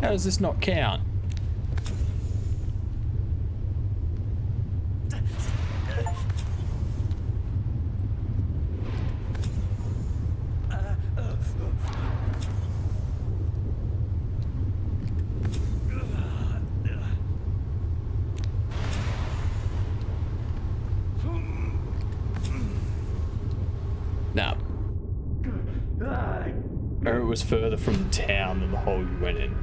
How does this not count? Nah. Or it was further from town than the hole you went in.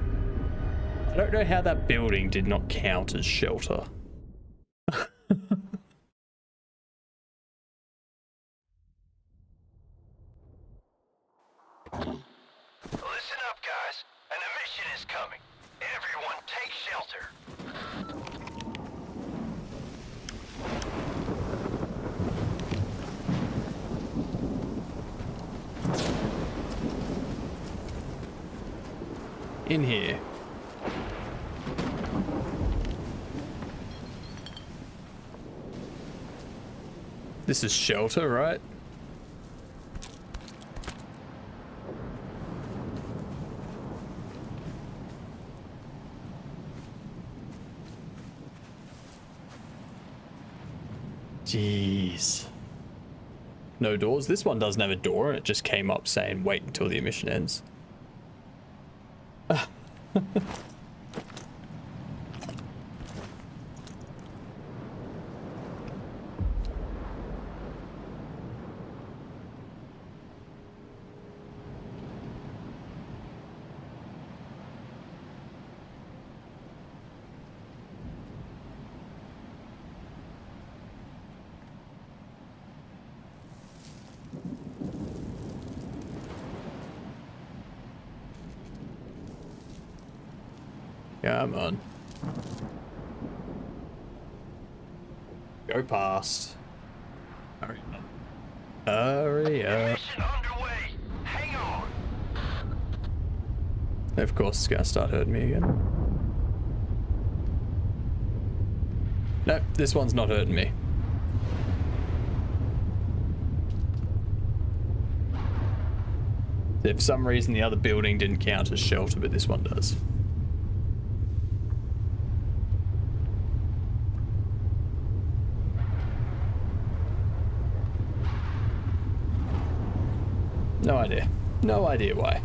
I don't know how that building did not count as shelter. Listen up, guys. An emission is coming. Everyone take shelter. In here. This is shelter, right? Jeez. No doors. This one doesn't have a door, and it just came up saying wait until the mission ends. Come on. Go past. Hurry up. Hurry up. Mission underway. Hang on. Of course it's gonna start hurting me again. Nope, this one's not hurting me. If for some reason the other building didn't count as shelter, but this one does. No idea. No idea why.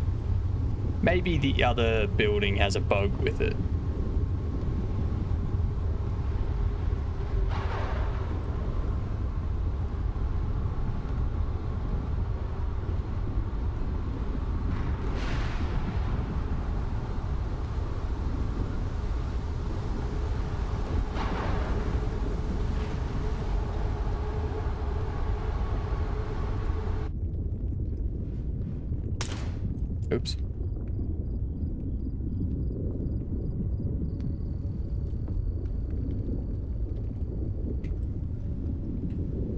Maybe the other building has a bug with it. Oops.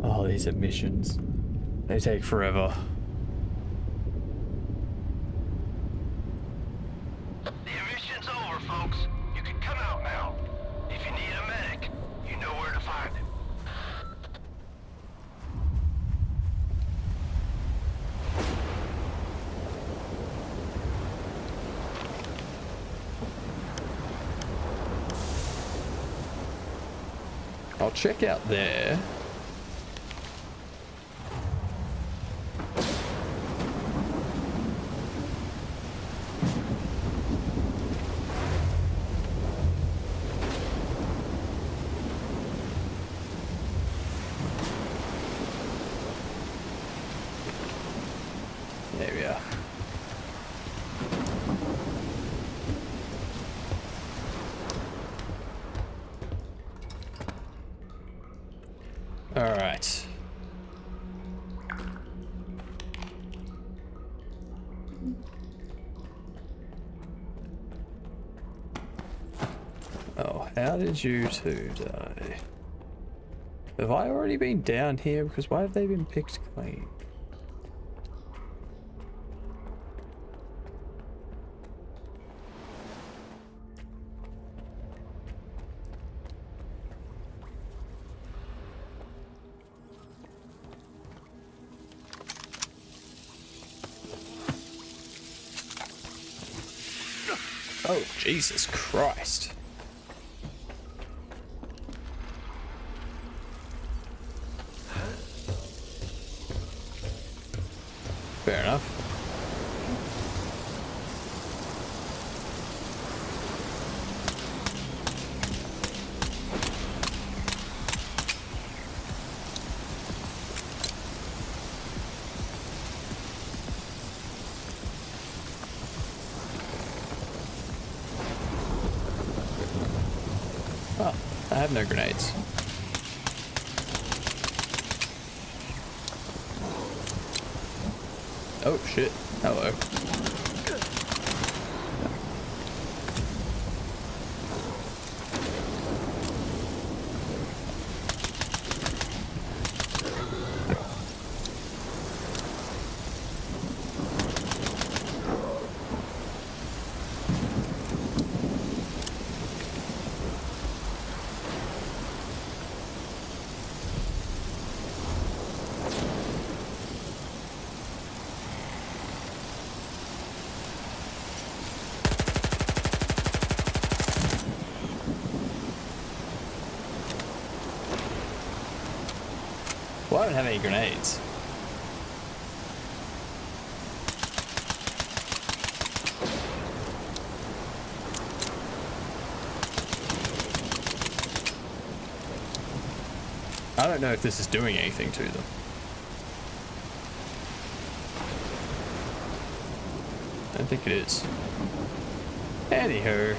Oh, these missions. They take forever. The mission's over, folks. You can come out now. If you need a medic, you know where to find him. I'll check out there. There we are. All right. Oh, how did you two die? Have I already been down here? Because why have they been picked clean? Oh, Jesus Christ. Fair enough. Oh, I have no grenades. Oh shit. Hello. don't have any grenades. I don't know if this is doing anything to them. I don't think it is. Anywho.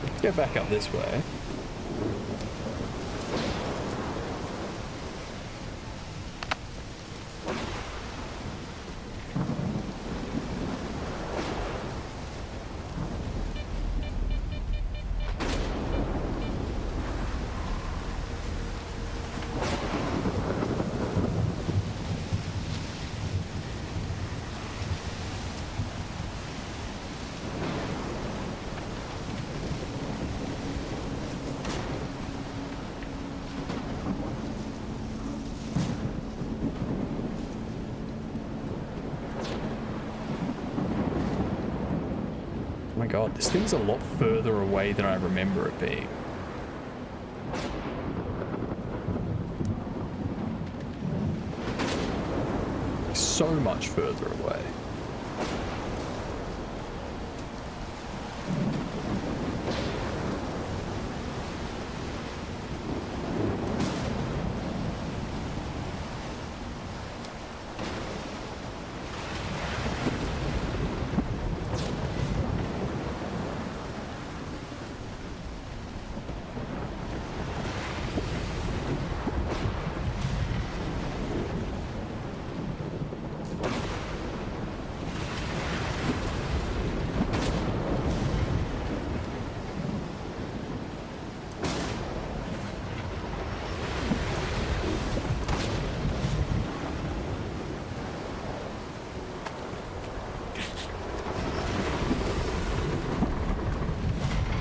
Let's go back up this way. Oh my god, this thing's a lot further away than I remember it being. So much further away.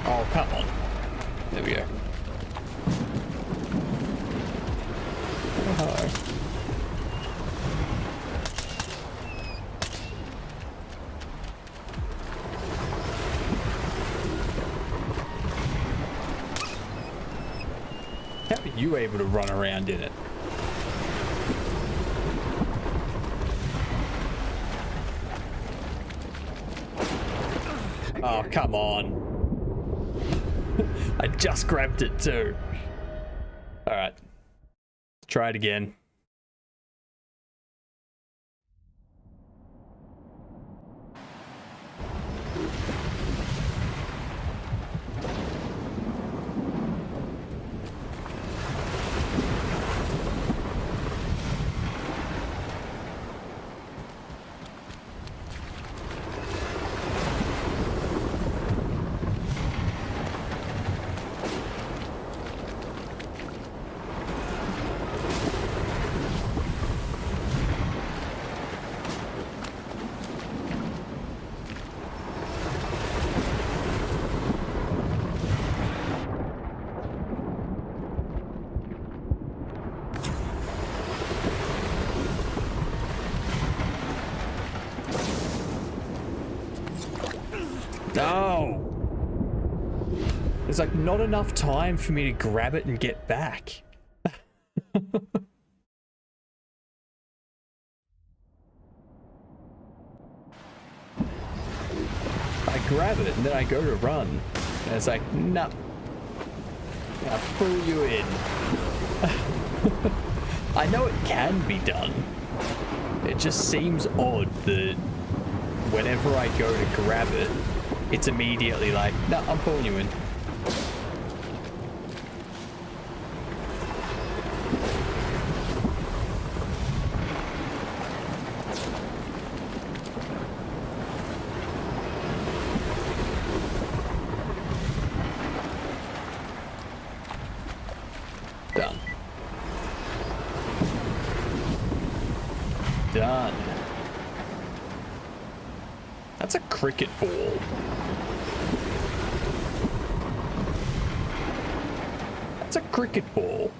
Oh, come on. There we go. Oh, hello. How are you able to run around in it? Oh, come on. I just grabbed it too. Alright. Try it again. No! There's like not enough time for me to grab it and get back. I grab it and then I go to run. And it's like, no. I'll pull you in. I know it can be done. It just seems odd that whenever I go to grab it, it's immediately like, no, I'm pulling you in. Done. Done. That's a cricket ball. That's a cricket ball.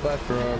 Bye, frog.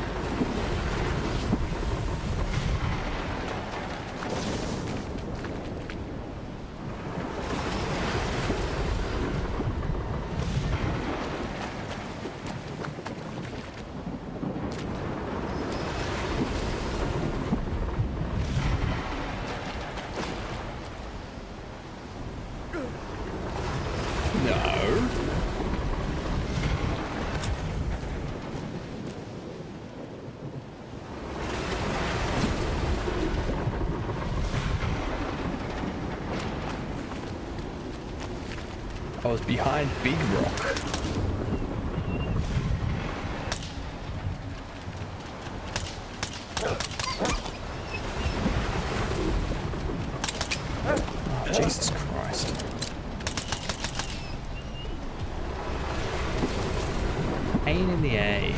I was behind Big Rock. Oh, Jesus Christ. Pain in the A.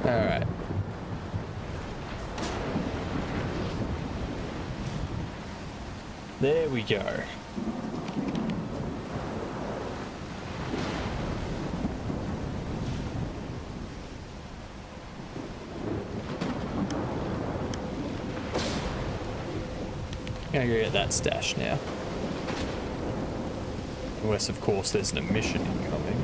Alright. There we go. Gonna go get that stash now. Unless, of course, there's an mission incoming.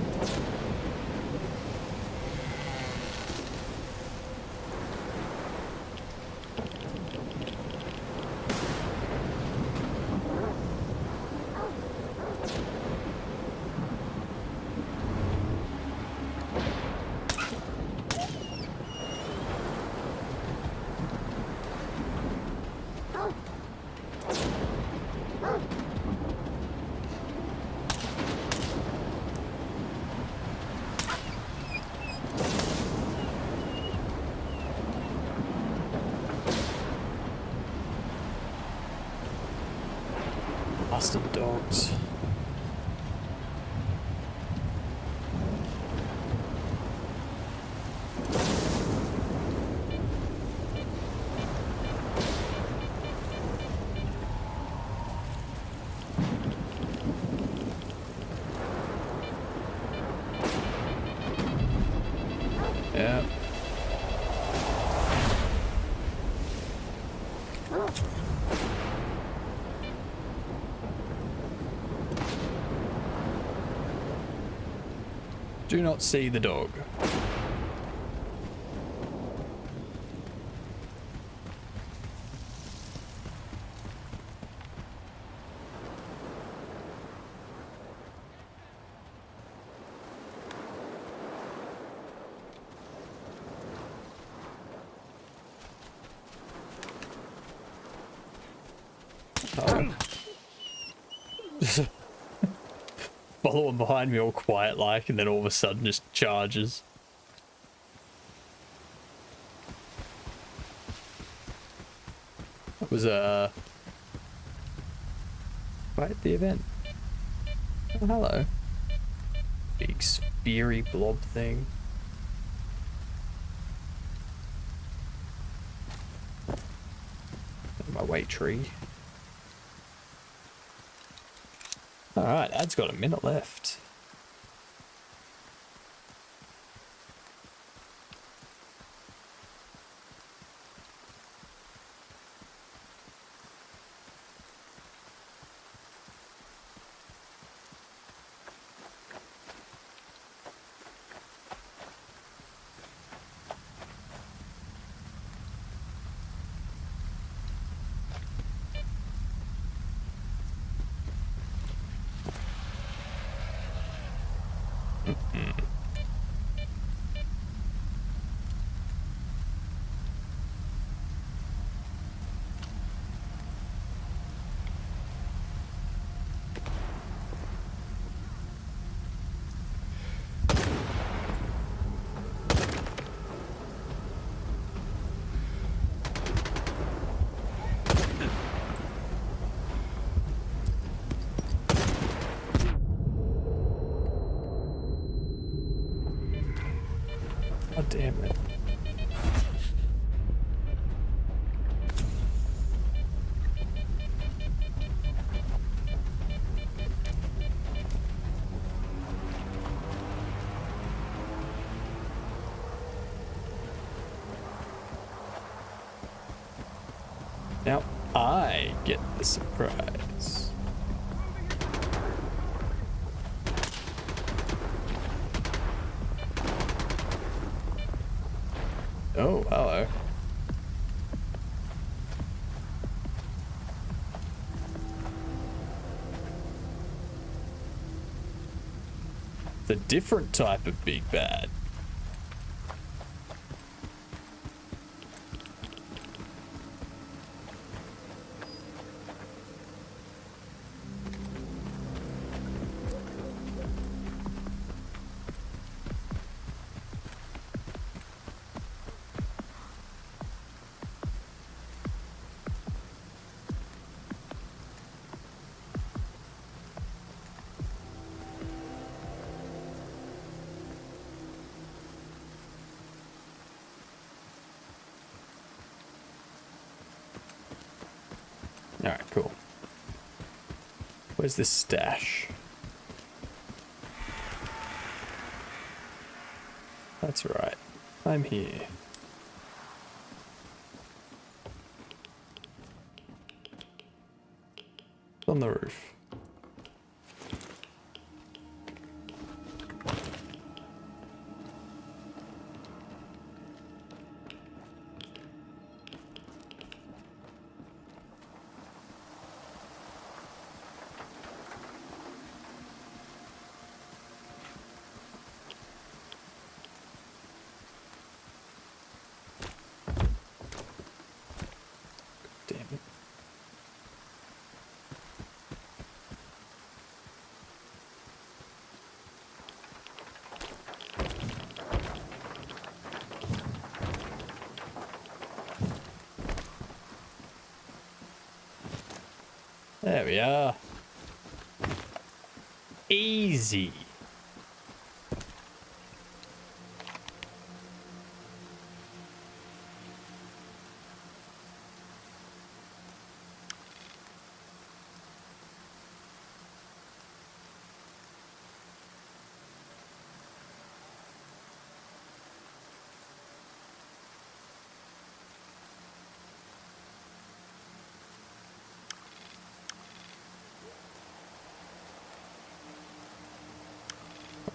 Bastard dogs. Yeah. Do not see the dog. Following behind me all quiet like, and then all of a sudden just charges. That was right at the event. Oh, hello. Big sphery blob thing. My weight tree. Alright, Ad's got a minute left. God damn it. Now I get the surprise. Oh, hello. It's a different type of big bad. Alright, cool. Where's this stash? That's right. I'm here. It's on the roof. There we are. Easy.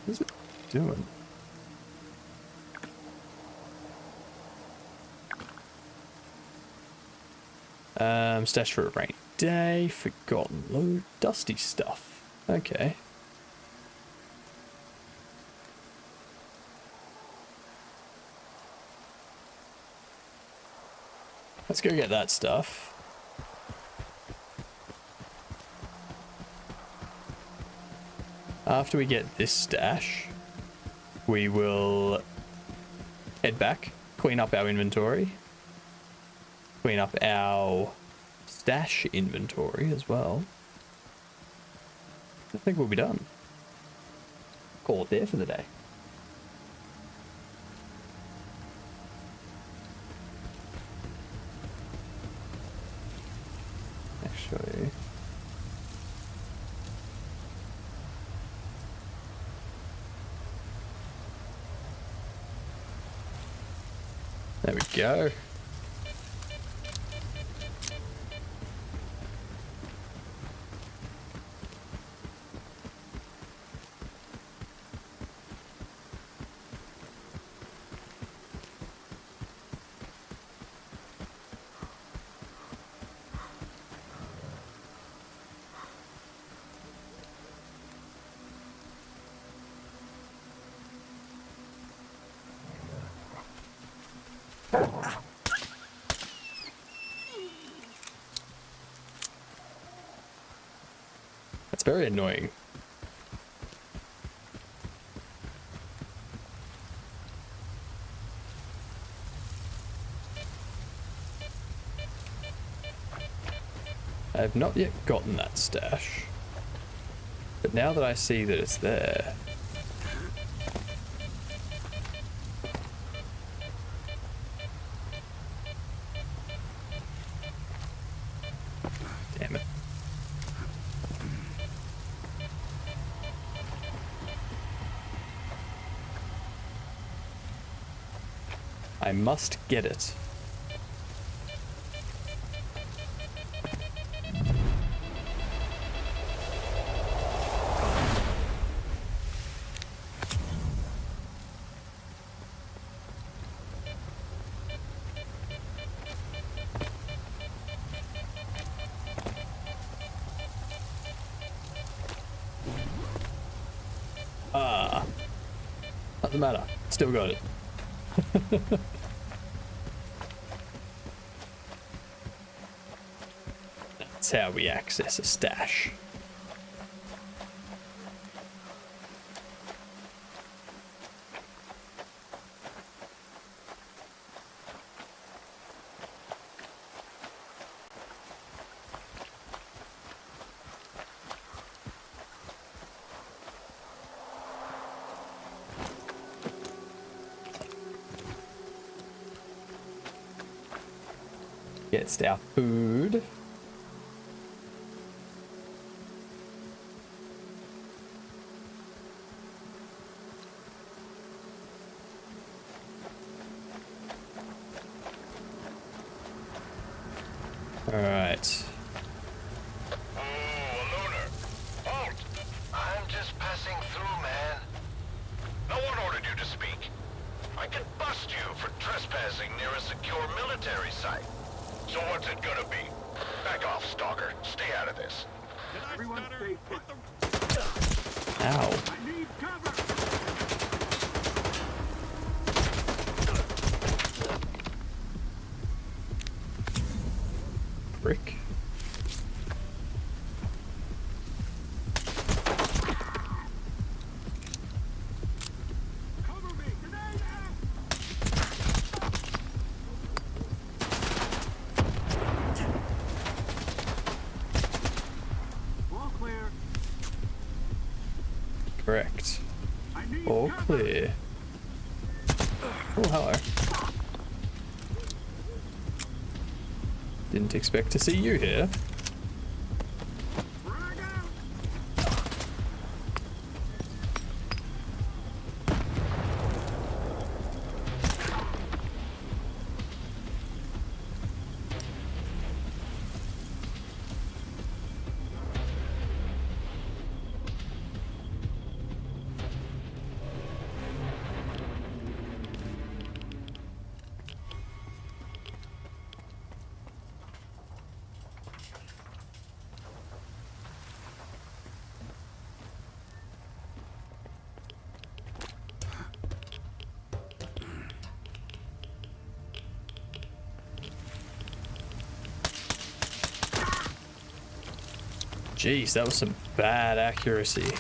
What is it doing? Stash for a rainy day, forgotten loot, dusty stuff. Okay. Let's go get that stuff. After we get this stash, we will head back, clean up our inventory, clean up our stash inventory as well. I think we'll be done. Call it there for the day. Actually, there we go. That's very annoying. I have not yet gotten that stash, but now that I see that it's there, I must get it. Doesn't matter. Still got it. That's how we access a stash. Gets our food. All right. I'm just passing through, man. No one ordered you to speak. I could bust you for trespassing near a secure military site. So what's it gonna be? Back off, stalker. Stay out of this. Everyone stay put. Ow. I need cover. Brick. Cover me. Grenade out. All clear. Correct. I need All cover. clear. Oh, hello. Didn't expect to see you here. Frag out. Jeez, that was some bad accuracy.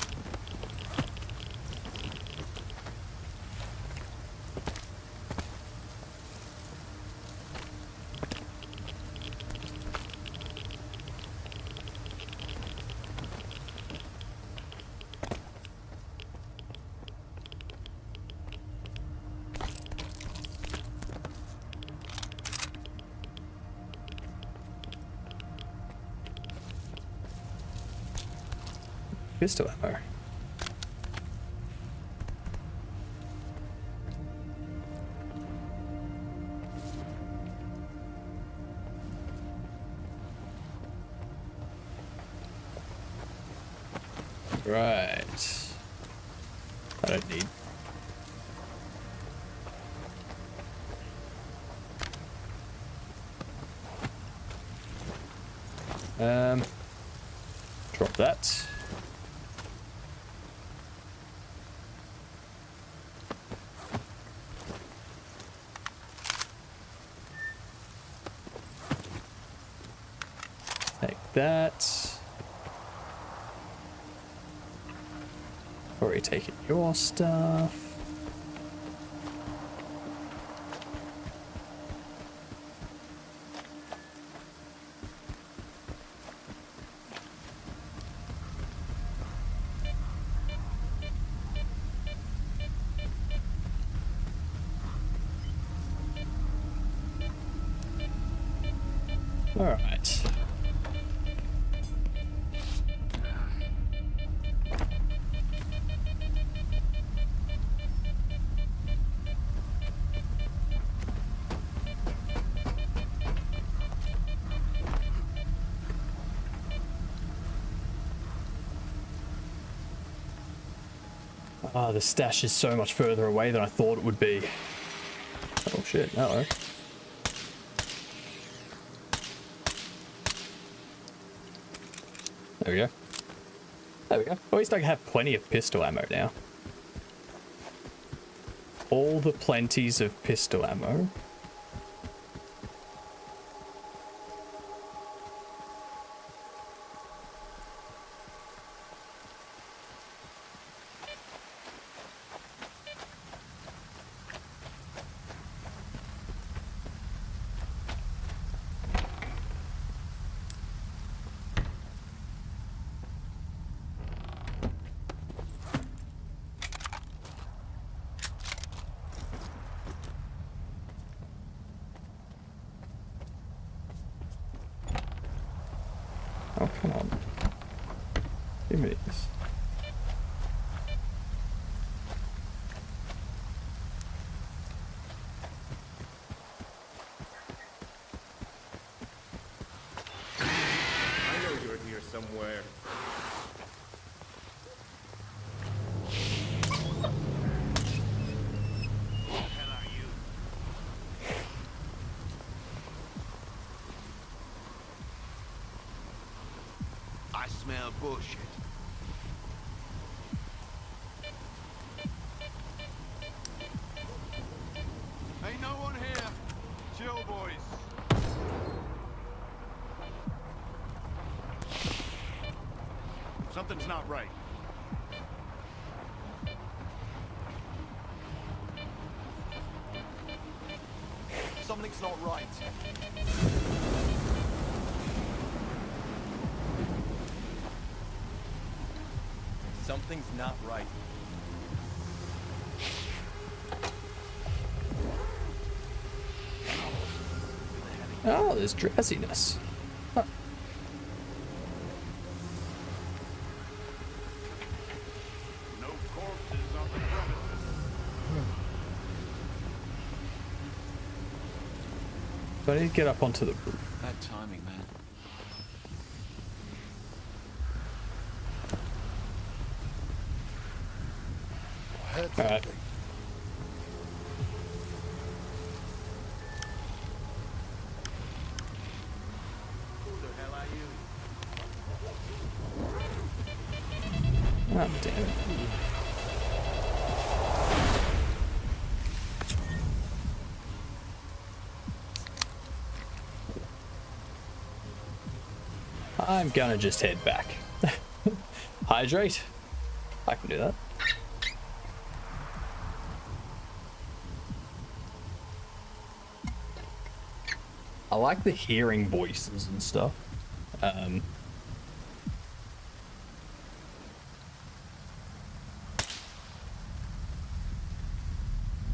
Pistol ammo. Right. I don't need. Drop that. Take that. Already taken your stuff. All right. Ah, the stash is so much further away than I thought it would be. Oh shit, no. There we go. There we go. At least I have plenty of pistol ammo now. All the plenties of pistol ammo. Oh, come on. Give me this. I know you're here somewhere. I smell bullshit. Ain't no one here. Chill, boys. Something's not right. Something's not right. Something's not right. Oh, there's drowsiness. Huh. No corpses on the premises. So I need to get up onto the roof. Bad timing, man. Alright. Who the hell are you? Oh, damn it. I'm gonna just head back. Hydrate. I can do that. I like the hearing voices and stuff.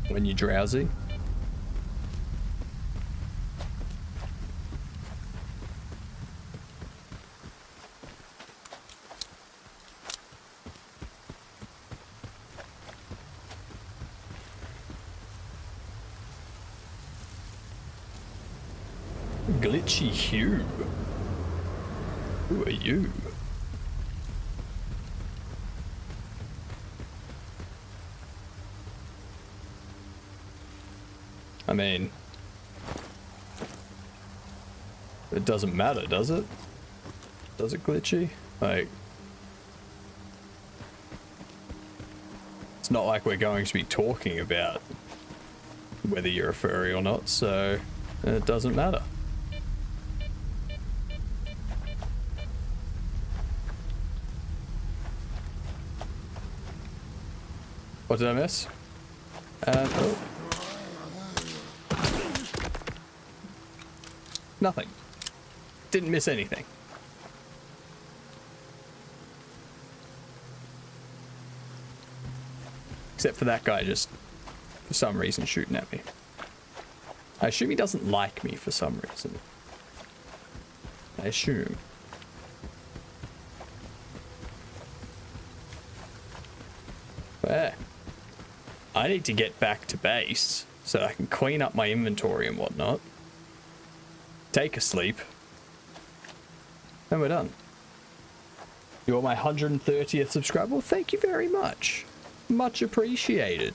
When you're drowsy. Glitchy Hugh. Who are you? I mean, it doesn't matter, does it? Does it, Glitchy? Like, it's not like we're going to be talking about whether you're a furry or not, so it doesn't matter. What did I miss? Oh. Nothing. Didn't miss anything. Except for that guy just, for some reason, shooting at me. I assume he doesn't like me for some reason. I assume. Where? I need to get back to base so I can clean up my inventory and whatnot. Take a sleep. And we're done. You're my 130th subscriber. Well, thank you very much. Much appreciated.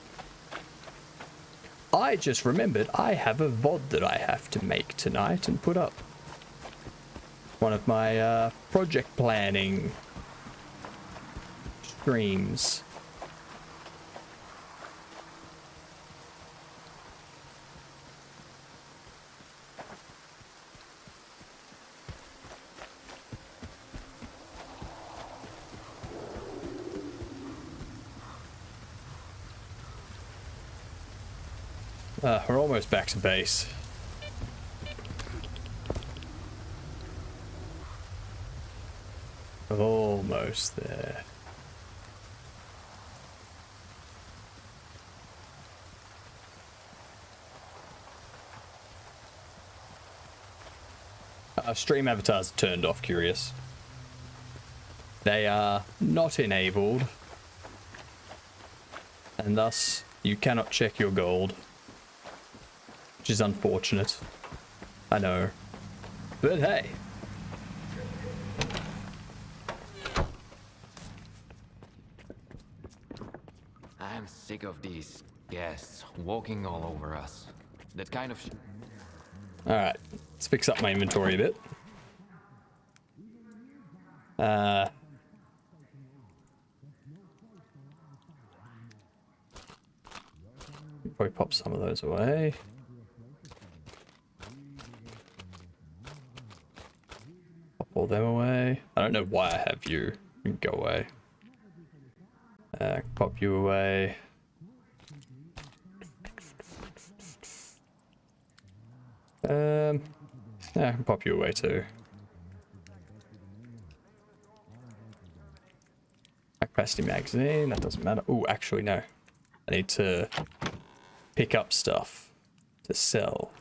I just remembered I have a VOD that I have to make tonight and put up. One of my project planning streams. We're almost back to base. Almost there. Stream avatars turned off, curious. They are not enabled, and thus you cannot check your gold. Which is unfortunate. I know. But hey. I'm sick of these guests walking all over us. That kind of Alright. Let's fix up my inventory a bit. Probably pop some of those away. All them away. I don't know why I have you. You can go away. Pop you away. Yeah, I can pop you away too. Capacity magazine, that doesn't matter. Oh, actually no. I need to pick up stuff to sell.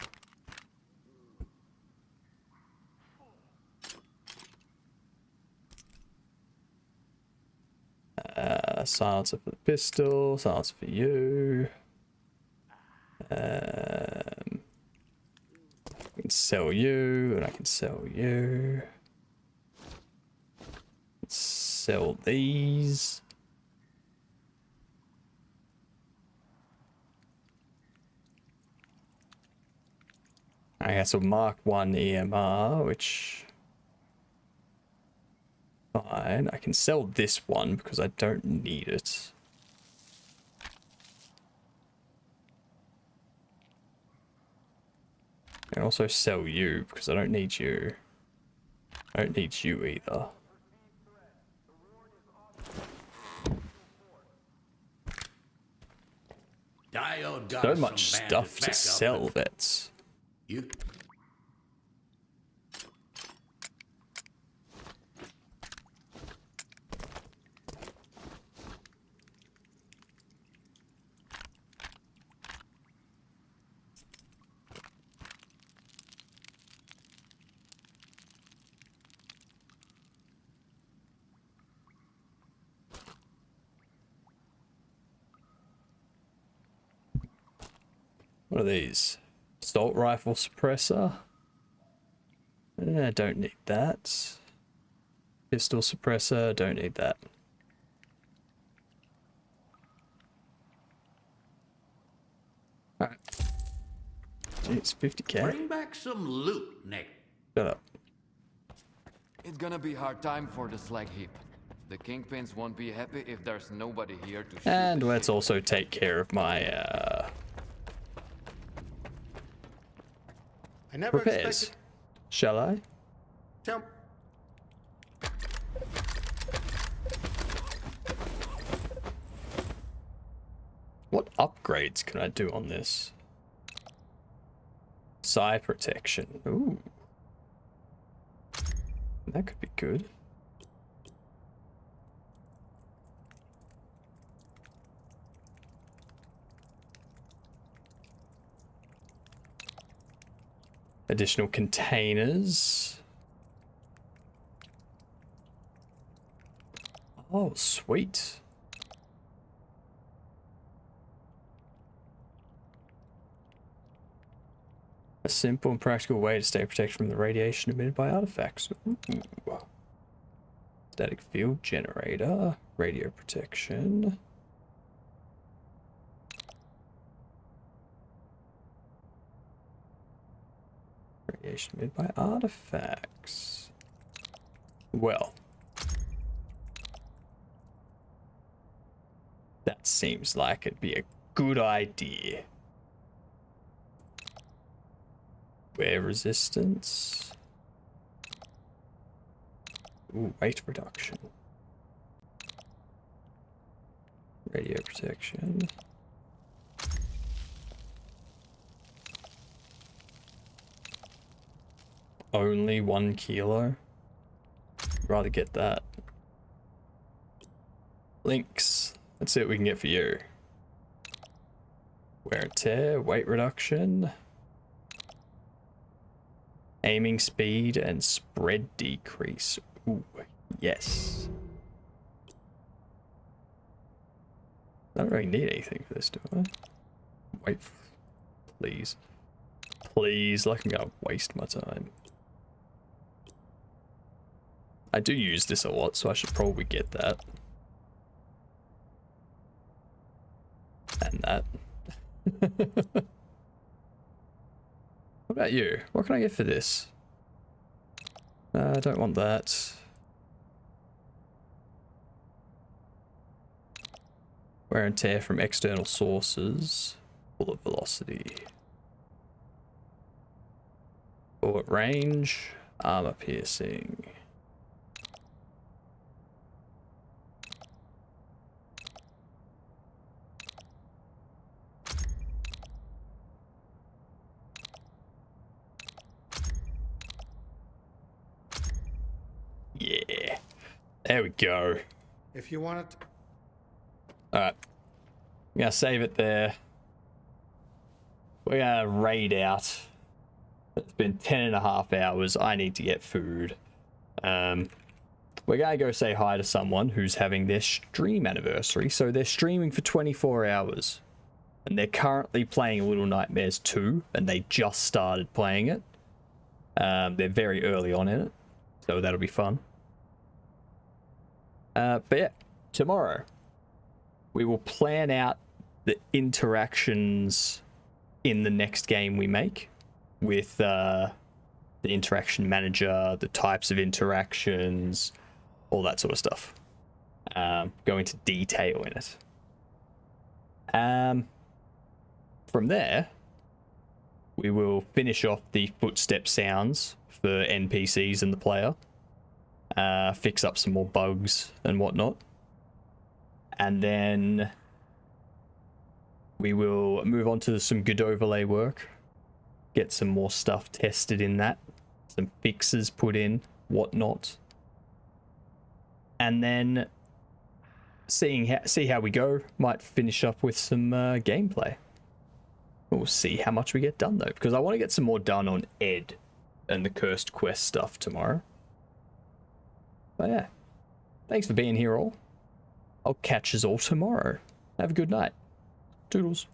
Silencer for the pistol, silencer for you. I can sell you, and I can sell you. Sell these. Okay, so Mark 1 EMR, which... fine. I can sell this one because I don't need it. I can also sell you because I don't need you. I don't need you either. So much stuff to sell, vets. You... What are these? Assault rifle suppressor. I don't need that. Pistol suppressor, don't need that. Alright. Jeez, 50k. Bring back some loot, Nick. Shut up. It's gonna be hard time for the slag heap. The kingpins won't be happy if there's nobody here to shoot. And let's also take care of my I never repairs. expected... Shall I? Jump. What upgrades can I do on this? Psi protection. Ooh. That could be good. Additional containers. Oh, sweet. A simple and practical way to stay protected from the radiation emitted by artifacts. Ooh. Static field generator. Radio protection. Radiation made by artifacts. Well, that seems like it'd be a good idea. Wear resistance. Ooh, weight reduction. Radio protection. Only 1 kilo. Rather get that. Links. Let's see what we can get for you. Wear and tear, weight reduction. Aiming speed and spread decrease. Ooh, yes. I don't really need anything for this, do I? Wait, please. Please, like I'm gonna waste my time. I do use this a lot, so I should probably get that. And that. What about you? What can I get for this? I don't want that. Wear and tear from external sources. Bullet velocity. Bullet range. Armor piercing. Yeah. There we go. If you want it. Alright. I'm gonna save it there. We're gonna raid out. It's been 10.5 hours. I need to get food. We're gonna go say hi to someone who's having their stream anniversary. So they're streaming for 24 hours. And they're currently playing Little Nightmares 2. And they just started playing it. They're very early on in it. So that'll be fun. But yeah, tomorrow we will plan out the interactions in the next game we make with the interaction manager, the types of interactions, all that sort of stuff. Go into detail in it. From there, we will finish off the footstep sounds for NPCs and the player. Fix up some more bugs and whatnot. And then we will move on to some Godot overlay work. Get some more stuff tested in that. Some fixes put in, whatnot. And then see how we go. Might finish up with some gameplay. We'll see how much we get done though, because I want to get some more done on Ed and the Cursed Quest stuff tomorrow. But yeah, thanks for being here all. I'll catch us all tomorrow. Have a good night. Toodles.